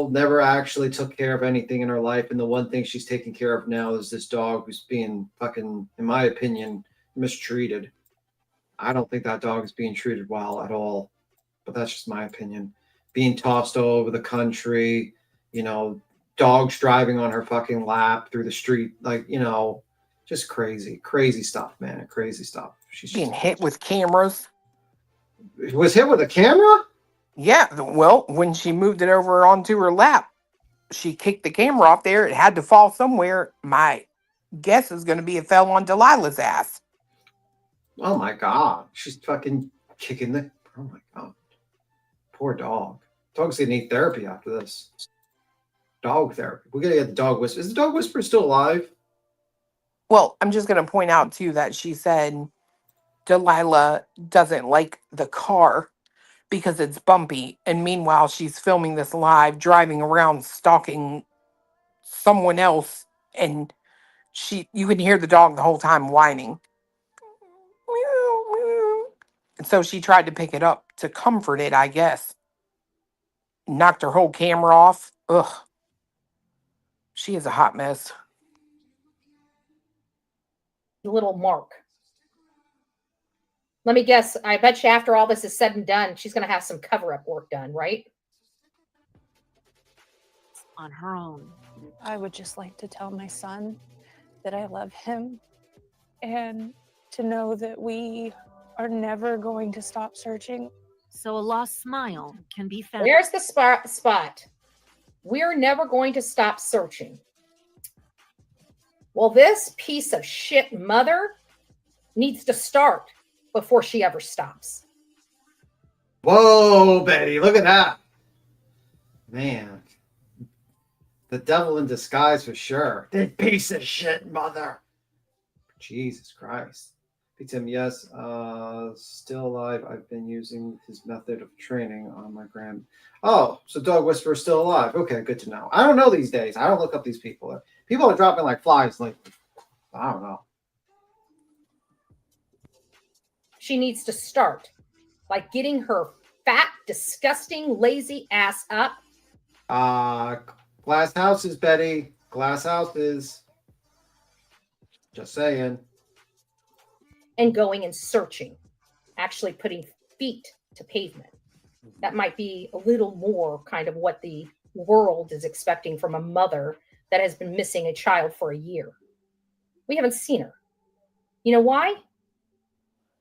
never actually took care of anything in her life. And the one thing she's taking care of now is this dog who's being fucking, in my opinion, mistreated. I don't think that dog is being treated well at all, but that's just my opinion. Being tossed all over the country, you know, dogs driving on her fucking lap through the street, like, you know, just crazy stuff, man. Crazy stuff. She's being hit with cameras. Was hit with a camera? Yeah, well, when she moved it over onto her lap, she kicked the camera off there. It had to fall somewhere. My guess is going to be it fell on Delilah's ass. Oh my God. She's fucking kicking the... Oh my God. Poor dog. Dog's going to need therapy after this. Dog therapy. We're going to get the dog whisperer. Is the dog whisperer still alive? Well, I'm just going to point out, too, that she said Delilah doesn't like the car because it's bumpy. And meanwhile, she's filming this live, driving around, stalking someone else. And you can hear the dog the whole time whining. And so she tried to pick it up to comfort it, I guess. Knocked her whole camera off. Ugh. She is a hot mess. Little mark. Let me guess. I bet you after all this is said and done, she's going to have some cover-up work done, right? On her own. I would just like to tell my son that I love him and to know that we are never going to stop searching. So a lost smile can be found. There's the spot. We're never going to stop searching. Well, this piece of shit mother needs to start before she ever stops. Whoa, Betty, look at that. Man. The devil in disguise for sure. The piece of shit mother. Jesus Christ. Tim, yes, still alive. I've been using his method of training on my grand. Oh, so Dog Whisperer is still alive. Okay, good to know. I don't know these days. I don't look up these people. People are dropping like flies. Like, I don't know. She needs to start by getting her fat, disgusting, lazy ass up. Glass houses, Betty. Glass houses. Just saying. And going and searching, actually putting feet to pavement. That might be a little more kind of what the world is expecting from a mother that has been missing a child for a year. We haven't seen her. You know why?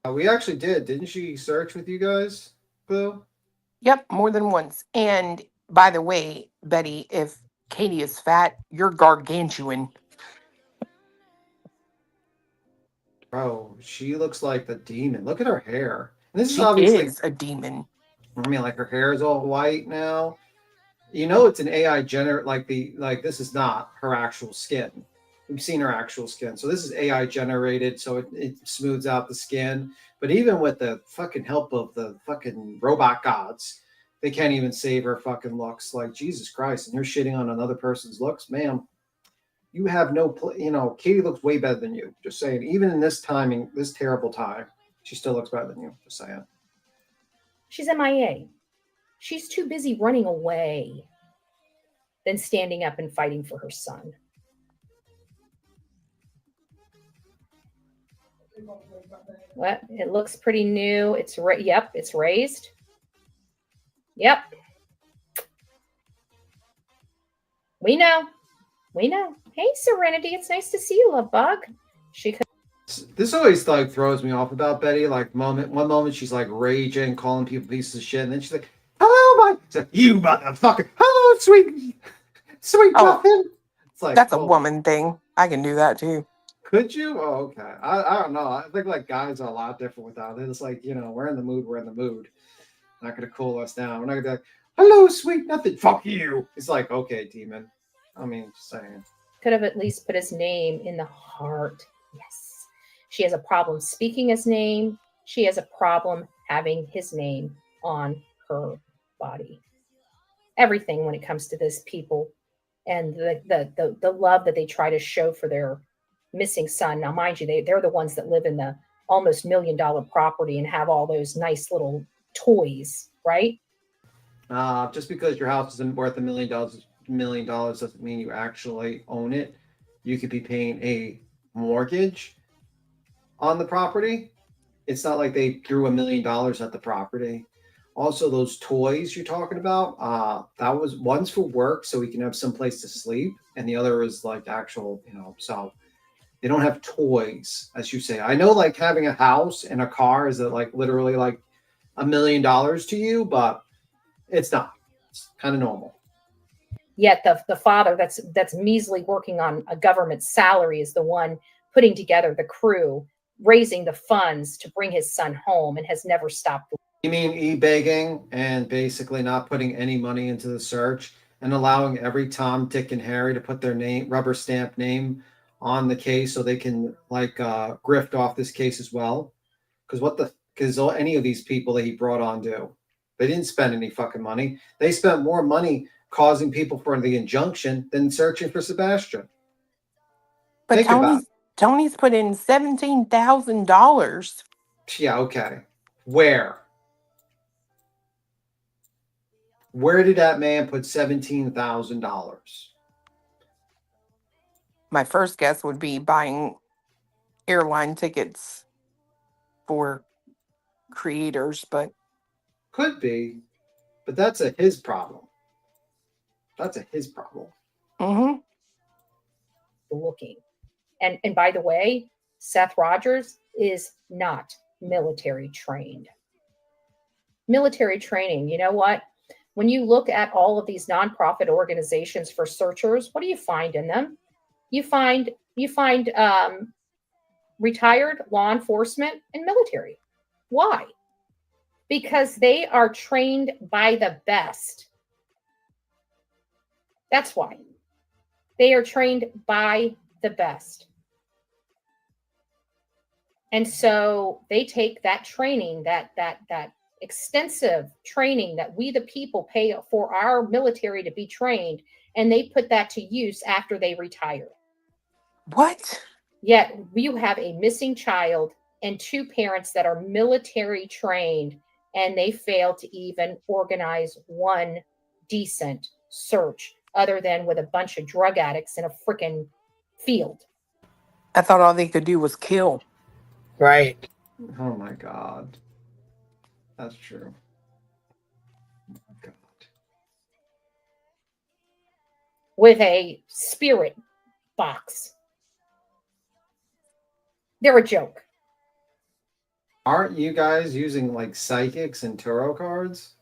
We actually did. Didn't she search with you guys, Boo? Yep, more than once. And by the way, Betty, if Katie is fat, you're gargantuan. Bro, she looks like the demon. Look at her hair. And this is She obviously, is a demon. I mean, like her hair is all white now. You know, it's an AI generate. Like this is not her actual skin. We've seen her actual skin, so this is AI generated, so it smooths out the skin. But even with the fucking help of the fucking robot gods, they can't even save her fucking looks. Like Jesus Christ, and you're shitting on another person's looks, ma'am. You have no, you know, Katie looks way better than you. Just saying, even in this timing, this terrible time, she still looks better than you. Just saying. She's MIA. She's too busy running away than standing up and fighting for her son. What? It looks pretty new. It's yep, it's raised. Yep. We know. We know. Hey, Serenity, it's nice to see you, love bug. She could. This always like throws me off about Betty. Like one moment she's like raging, calling people pieces of shit, and then she's like, "Hello, my you motherfucker! Hello, sweet muffin." It's like That's a woman thing. I can do that too. Could you? Oh, okay. I don't know. I think like guys are a lot different with that. It's like, you know, we're in the mood. We're in the mood. Not gonna cool us down. We're not gonna be like, "Hello, sweet nothing." Fuck you. It's like, okay, demon. I mean, just saying. Could have at least put his name in the heart. Yes. She has a problem speaking his name. She has a problem having his name on her body. Everything when it comes to this people and the love that they try to show for their missing son. Now, mind you, they're the ones that live in the almost $1 million property and have all those nice little toys, right? Just because your house isn't worth $1 million doesn't mean you actually own it. You could be paying a mortgage on the property. It's not like they threw $1 million at the property. Also, those toys you're talking about, that was one's for work so we can have some place to sleep, and the other is like actual, you know, so they don't have toys, as you say. I know like having a house and a car is like literally like $1 million to you, but it's not. It's kind of normal. Yet the father that's measly working on a government salary is the one putting together the crew, raising the funds to bring his son home, and has never stopped. You mean e-begging and basically not putting any money into the search and allowing every Tom, Dick, and Harry to put their name, rubber stamp name on the case so they can like grift off this case as well? Because any of these people that he brought on do? They didn't spend any fucking money. They spent more money causing people for the injunction than searching for Sebastian. But Tony's put in $17,000. Yeah, okay. Where did that man put $17,000? My first guess would be buying airline tickets for creators, but could be, but that's his problem. That's his problem. Mm-hmm. Looking. And by the way, Seth Rogers is not military trained. Military training, you know what? When you look at all of these nonprofit organizations for searchers, what do you find in them? You find retired law enforcement and military. Why? Because they are trained by the best. That's why. They are trained by the best. And so they take that training, that extensive training that we the people pay for our military to be trained, and they put that to use after they retire. What? Yet you have a missing child and two parents that are military trained, and they fail to even organize one decent search other than with a bunch of drug addicts in a freaking field. I thought all they could do was kill. Right. Oh my God. That's true. Oh my God. With a spirit box. They're a joke. Aren't you guys using like psychics and tarot cards?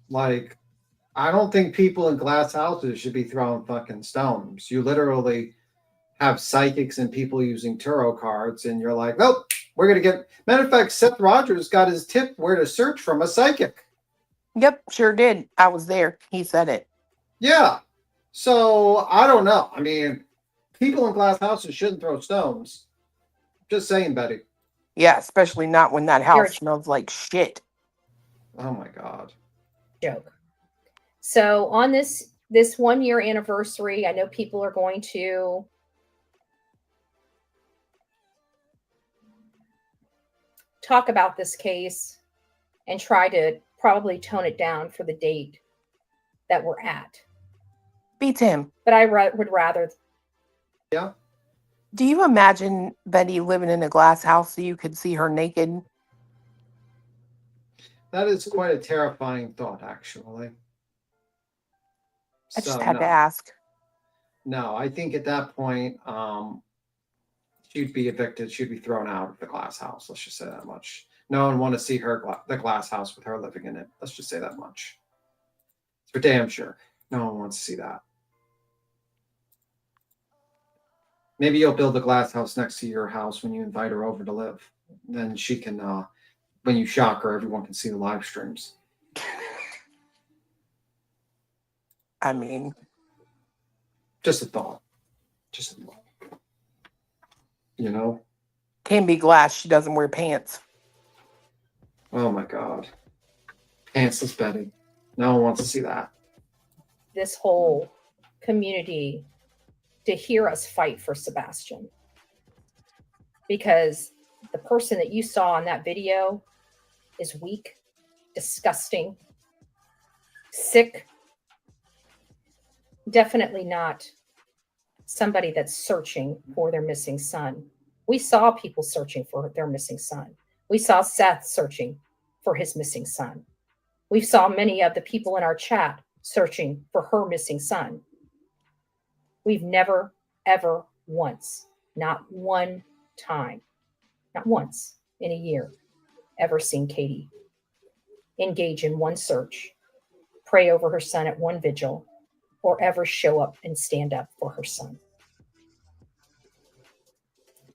Like, I don't think people in glass houses should be throwing fucking stones. You literally have psychics and people using tarot cards, and you're like, nope, we're gonna get. Matter of fact, Seth Rogers got his tip where to search from a psychic. Yep, sure did. I was there. He said it. Yeah. So I don't know. I mean, people in glass houses shouldn't throw stones. Just saying, Betty. Yeah, especially not when that You're house smells like shit. Oh my God. joke. So on this 1 year anniversary, I know people are going to talk about this case and try to probably tone it down for the date that we're at. Beats him. But I would rather. Yeah. Do you imagine Betty living in a glass house so you could see her naked? That is quite a terrifying thought, actually. I just So, had to ask. No, I think at that point, she'd be evicted. She'd be thrown out of the glass house. Let's just say that much. No one want to see her the glass house with her living in it. Let's just say that much. It's for damn sure. No one wants to see that. Maybe you'll build a glass house next to your house when you invite her over to live. Then she can, when you shock her, everyone can see the live streams. I mean, just a thought. Just a thought. You know? Can be glass. She doesn't wear pants. Oh my God. Pantsless Betty. No one wants to see that. This whole community to hear us fight for Sebastian. Because the person that you saw in that video is weak, disgusting, sick, definitely not somebody that's searching for their missing son. We saw people searching for their missing son. We saw Seth searching for his missing son. We saw many of the people in our chat searching for her missing son. We've never, ever once, not one time, not once in a year, ever seen Katie engage in one search, pray over her son at one vigil, or ever show up and stand up for her son.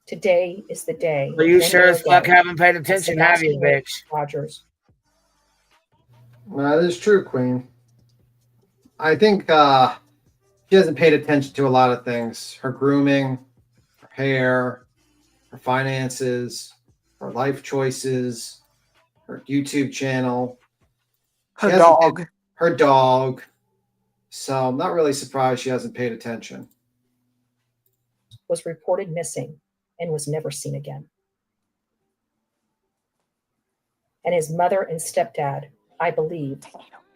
Today is the day. Well, you sure as fuck haven't paid attention, have you, bitch? Rogers. That is true, Queen. I think she hasn't paid attention to a lot of things. Her grooming, her hair, her finances, her life choices, her YouTube channel. Her dog. Her dog. So I'm not really surprised she hasn't paid attention. Was reported missing and was never seen again. And his mother and stepdad, I believe,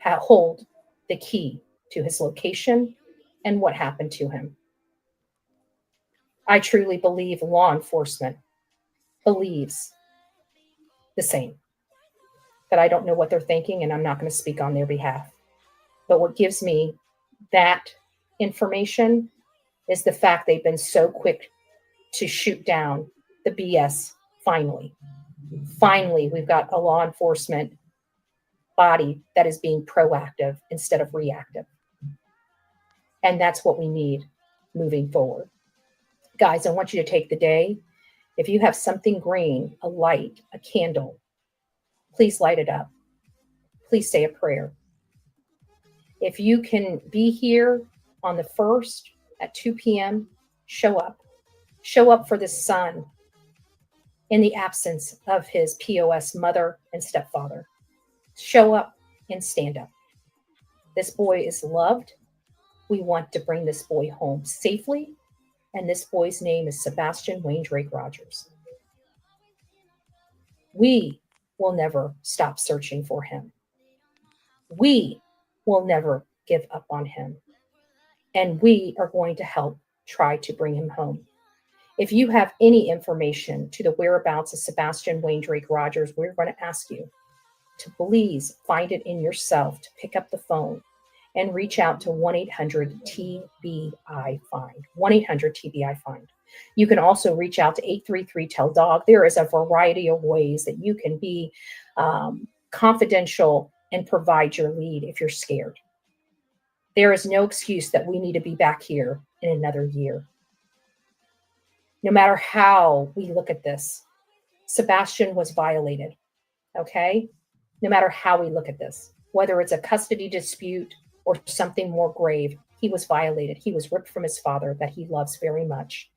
hold the key to his location and what happened to him. I truly believe law enforcement believes the same. But I don't know what they're thinking, and I'm not going to speak on their behalf. But what gives me that information is the fact they've been so quick to shoot down the BS. Finally, we've got a law enforcement body that is being proactive instead of reactive. And that's what we need moving forward. Guys, I want you to take the day. If you have something green, a light, a candle, please light it up. Please say a prayer. If you can be here on the 1st at 2 p.m., show up. Show up for this son in the absence of his POS mother and stepfather. Show up and stand up. This boy is loved. We want to bring this boy home safely. And this boy's name is Sebastian Wayne Drake Rogers. We will never stop searching for him. We will never give up on him. And we are going to help try to bring him home. If you have any information to the whereabouts of Sebastian Wayne Drake Rogers, we're going to ask you to please find it in yourself to pick up the phone and reach out to 1-800-TBI-FIND. 1-800-TBI-FIND. You can also reach out to 833-TELL-DOG. There is a variety of ways that you can be confidential and provide your lead if you're scared. There is no excuse that we need to be back here in another year. No matter how we look at this, Sebastian was violated, okay? No matter how we look at this, whether it's a custody dispute or something more grave, he was violated. He was ripped from his father that he loves very much.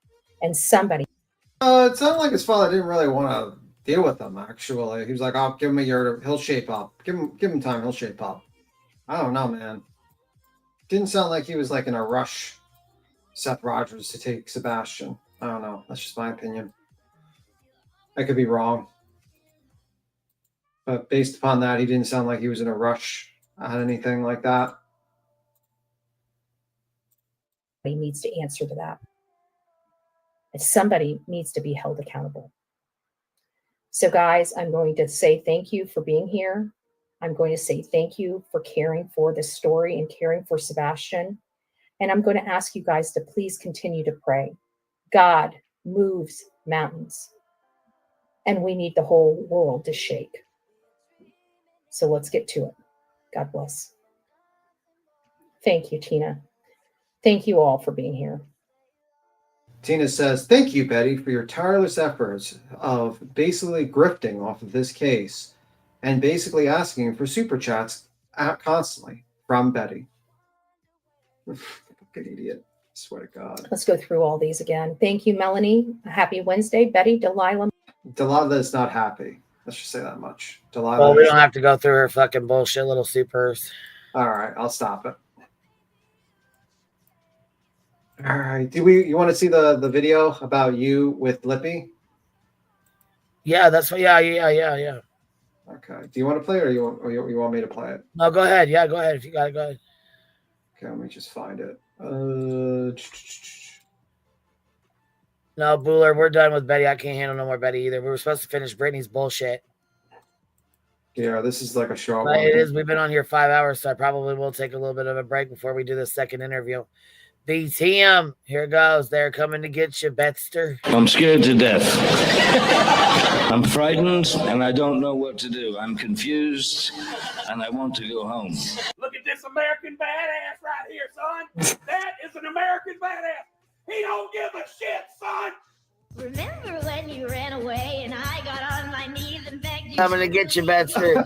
And somebody. It sounded like his father didn't really want to deal with him, actually. He was like, "Oh, give him a year. He'll shape up. Give him time. He'll shape up." I don't know, man. Didn't sound like he was like in a rush, Seth Rogers, to take Sebastian. I don't know. That's just my opinion. I could be wrong. But based upon that, he didn't sound like he was in a rush on anything like that. He needs to answer to that. And somebody needs to be held accountable. So guys, I'm going to say thank you for being here. I'm going to say thank you for caring for this story and caring for Sebastian. And I'm going to ask you guys to please continue to pray. God moves mountains, and we need the whole world to shake. So let's get to it. God bless. Thank you, Tina. Thank you all for being here. Tina says, "Thank you, Betty, for your tireless efforts of basically grifting off of this case and basically asking for super chats constantly from Betty." Fucking idiot. I swear to God. Let's go through all these again. Thank you, Melanie. Happy Wednesday. Betty, Delilah. Delilah is not happy. Let's just say that much. Delilah. Well, we don't have to go through her fucking bullshit little supers. All right, I'll stop it. All right. You want to see the video about you with Lippy? Yeah, that's what. Yeah. Okay. Do you want to play it, or you want me to play it? No, go ahead. Yeah, go ahead. If you got it, go ahead. Okay, let me just find it. No, Bueller, we're done with Betty. I can't handle no more Betty either. We were supposed to finish Brittany's bullshit. Yeah, this is like a short But one. it is. We've been on here 5 hours, so I probably will take a little bit of a break before we do the second interview. BTM, here goes. They're coming to get you, Betster. I'm scared to death. I'm frightened, and I don't know what to do. I'm confused, and I want to go home. Look at this American badass right here, son. That is an American badass. He don't give a shit, son. Remember when you ran away and I got on my knees and begged you? Coming to get you, Betster.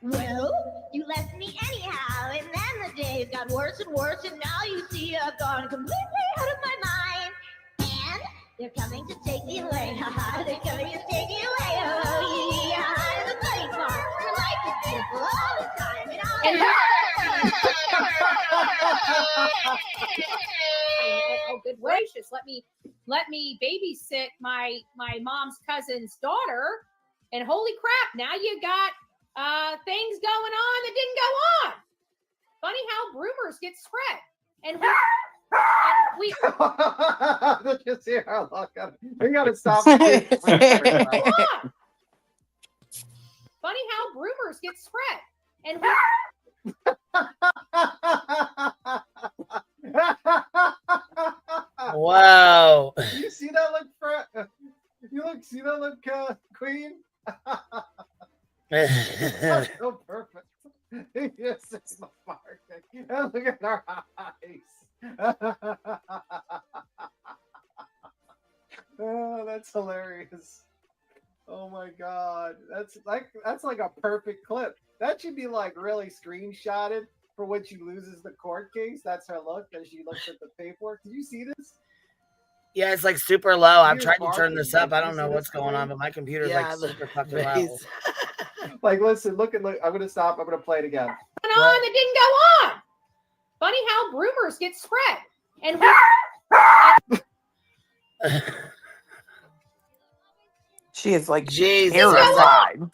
Well, you left me anyhow, and then the days got worse and worse, and now you see I've gone completely out of my mind. And they're coming to take me away. They're coming to take me away. Oh, yeah. The funny part, your life is beautiful all the time. Oh, good gracious! Let me babysit my mom's cousin's daughter, and holy crap! Now you got things going on that didn't go on. Funny how rumors get spread, and we Did you see her look at it? We gotta stop. Funny how rumors get spread, and Wow. You see that look, Fred? See that look, Queen? So perfect. Yes, it's the market. And look at her eyes. Oh, that's hilarious. Oh my God, that's like a perfect clip. That should be like really screenshotted for when she loses the court case. That's her look as she looks at the paperwork. Did you see this? Yeah, it's like super low. I've You're tried to turn barking, this up. I like, don't you know see what's this going on, today? but my computer's Yeah, like super fucking loud. face. Like, listen, look. I'm gonna stop. I'm gonna play it again. on that didn't go on. Funny how rumors get spread, and She is like Jesus. terrified.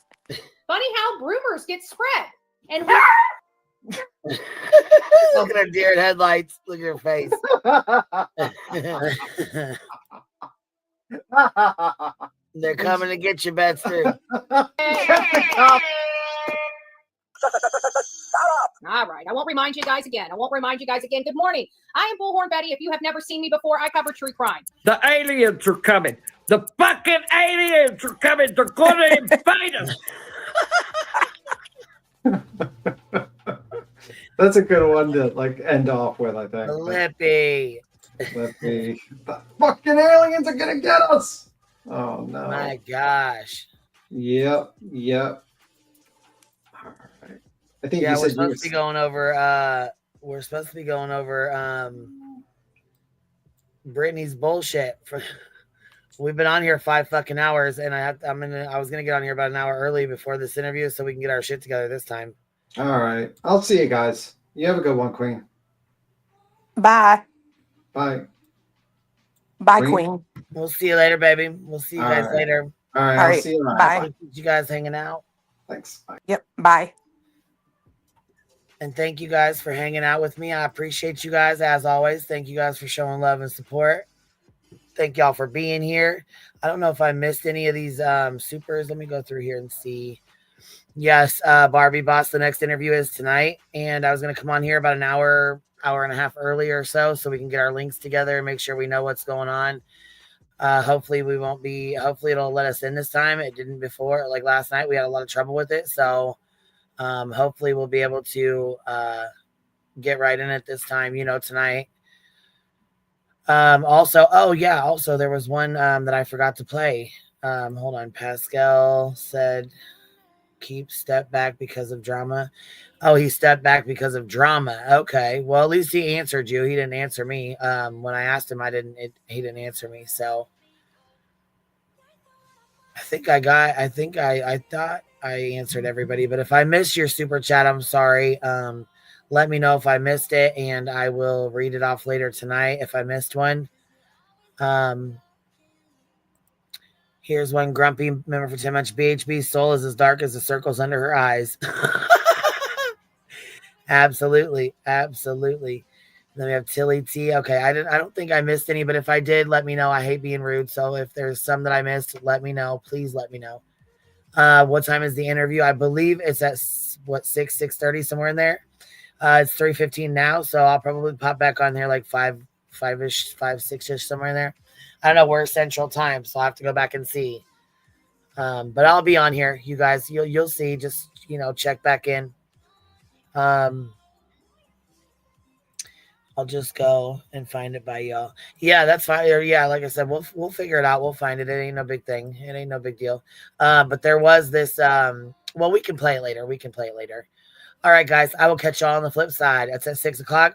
funny how rumors get spread, and Look at her deer in headlights. Look at her face. They're coming to get you, Betster. All right. I won't remind you guys again. Good morning. I am Bullhorn Betty. If you have never seen me before, I cover true crime. The aliens are coming. The fucking aliens are coming. They're going to invade us. That's a good one to like end off with, I think. Lippy. Lippy. The fucking aliens are gonna get us. Oh no. My gosh. Yep. All right. I think yeah, you we're said supposed to be going over Brittany's bullshit. We've been on here 5 fucking hours, and I was gonna get on here about an hour early before this interview so we can get our shit together this time. All right. I'll see you guys. You have a good one, Queen. Bye. Bye. Bye, Queen. We'll see you later, baby. We'll see you All guys right. later. All right. All I'll right. see you later. Bye. Appreciate you guys hanging out. Thanks. Bye. Yep. Bye. And thank you guys for hanging out with me. I appreciate you guys as always. Thank you guys for showing love and support. Thank y'all for being here. I don't know if I missed any of these supers. Let me go through here and see. Yes, Barbie Boss, the next interview is tonight. And I was going to come on here about an hour and a half early or so we can get our links together and make sure we know what's going on. Hopefully it'll let us in this time. It didn't before. Like last night, we had a lot of trouble with it. So hopefully we'll be able to get right in it this time, tonight. Also there was one that I forgot to play. Hold on. Pascal said keep step back because of drama. Oh, he stepped back because of drama. Okay. Well, at least he answered you. He didn't answer me. When I asked him, he didn't answer me. So I thought I answered everybody, but if I missed your super chat, I'm sorry. Let me know if I missed it and I will read it off later tonight if I missed one. Here's one grumpy member for 10 months. BHB's soul is as dark as the circles under her eyes. Absolutely. Then we have Tilly T. Okay, I don't think I missed any, but if I did, let me know. I hate being rude, so if there's some that I missed, let me know. Please let me know. What time is the interview? I believe it's at 6:30, somewhere in there. It's 3:15 now, so I'll probably pop back on there like 5-ish, 6-ish, somewhere in there. I don't know, we're Central Time, so I'll have to go back and see. But I'll be on here, you guys. You'll see. Just check back in. I'll just go and find it by y'all. Yeah, that's fine. Yeah, like I said, we'll figure it out. We'll find it. It ain't no big thing. It ain't no big deal. But there was this. Well, we can play it later. All right, guys. I will catch y'all on the flip side. It's at 6:00.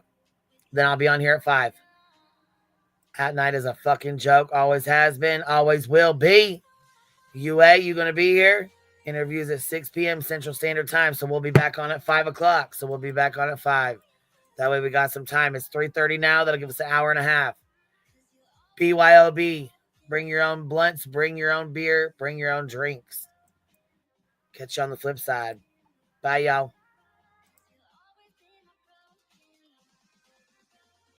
Then I'll be on here at 5. At night is a fucking joke. Always has been. Always will be. UA, you gonna be here? Interviews at 6 p.m. Central Standard Time. So we'll be back on at 5:00. So we'll be back on at 5. That way we got some time. It's 3:30 now. That'll give us an hour and a half. BYOB. Bring your own blunts. Bring your own beer. Bring your own drinks. Catch you on the flip side. Bye, y'all.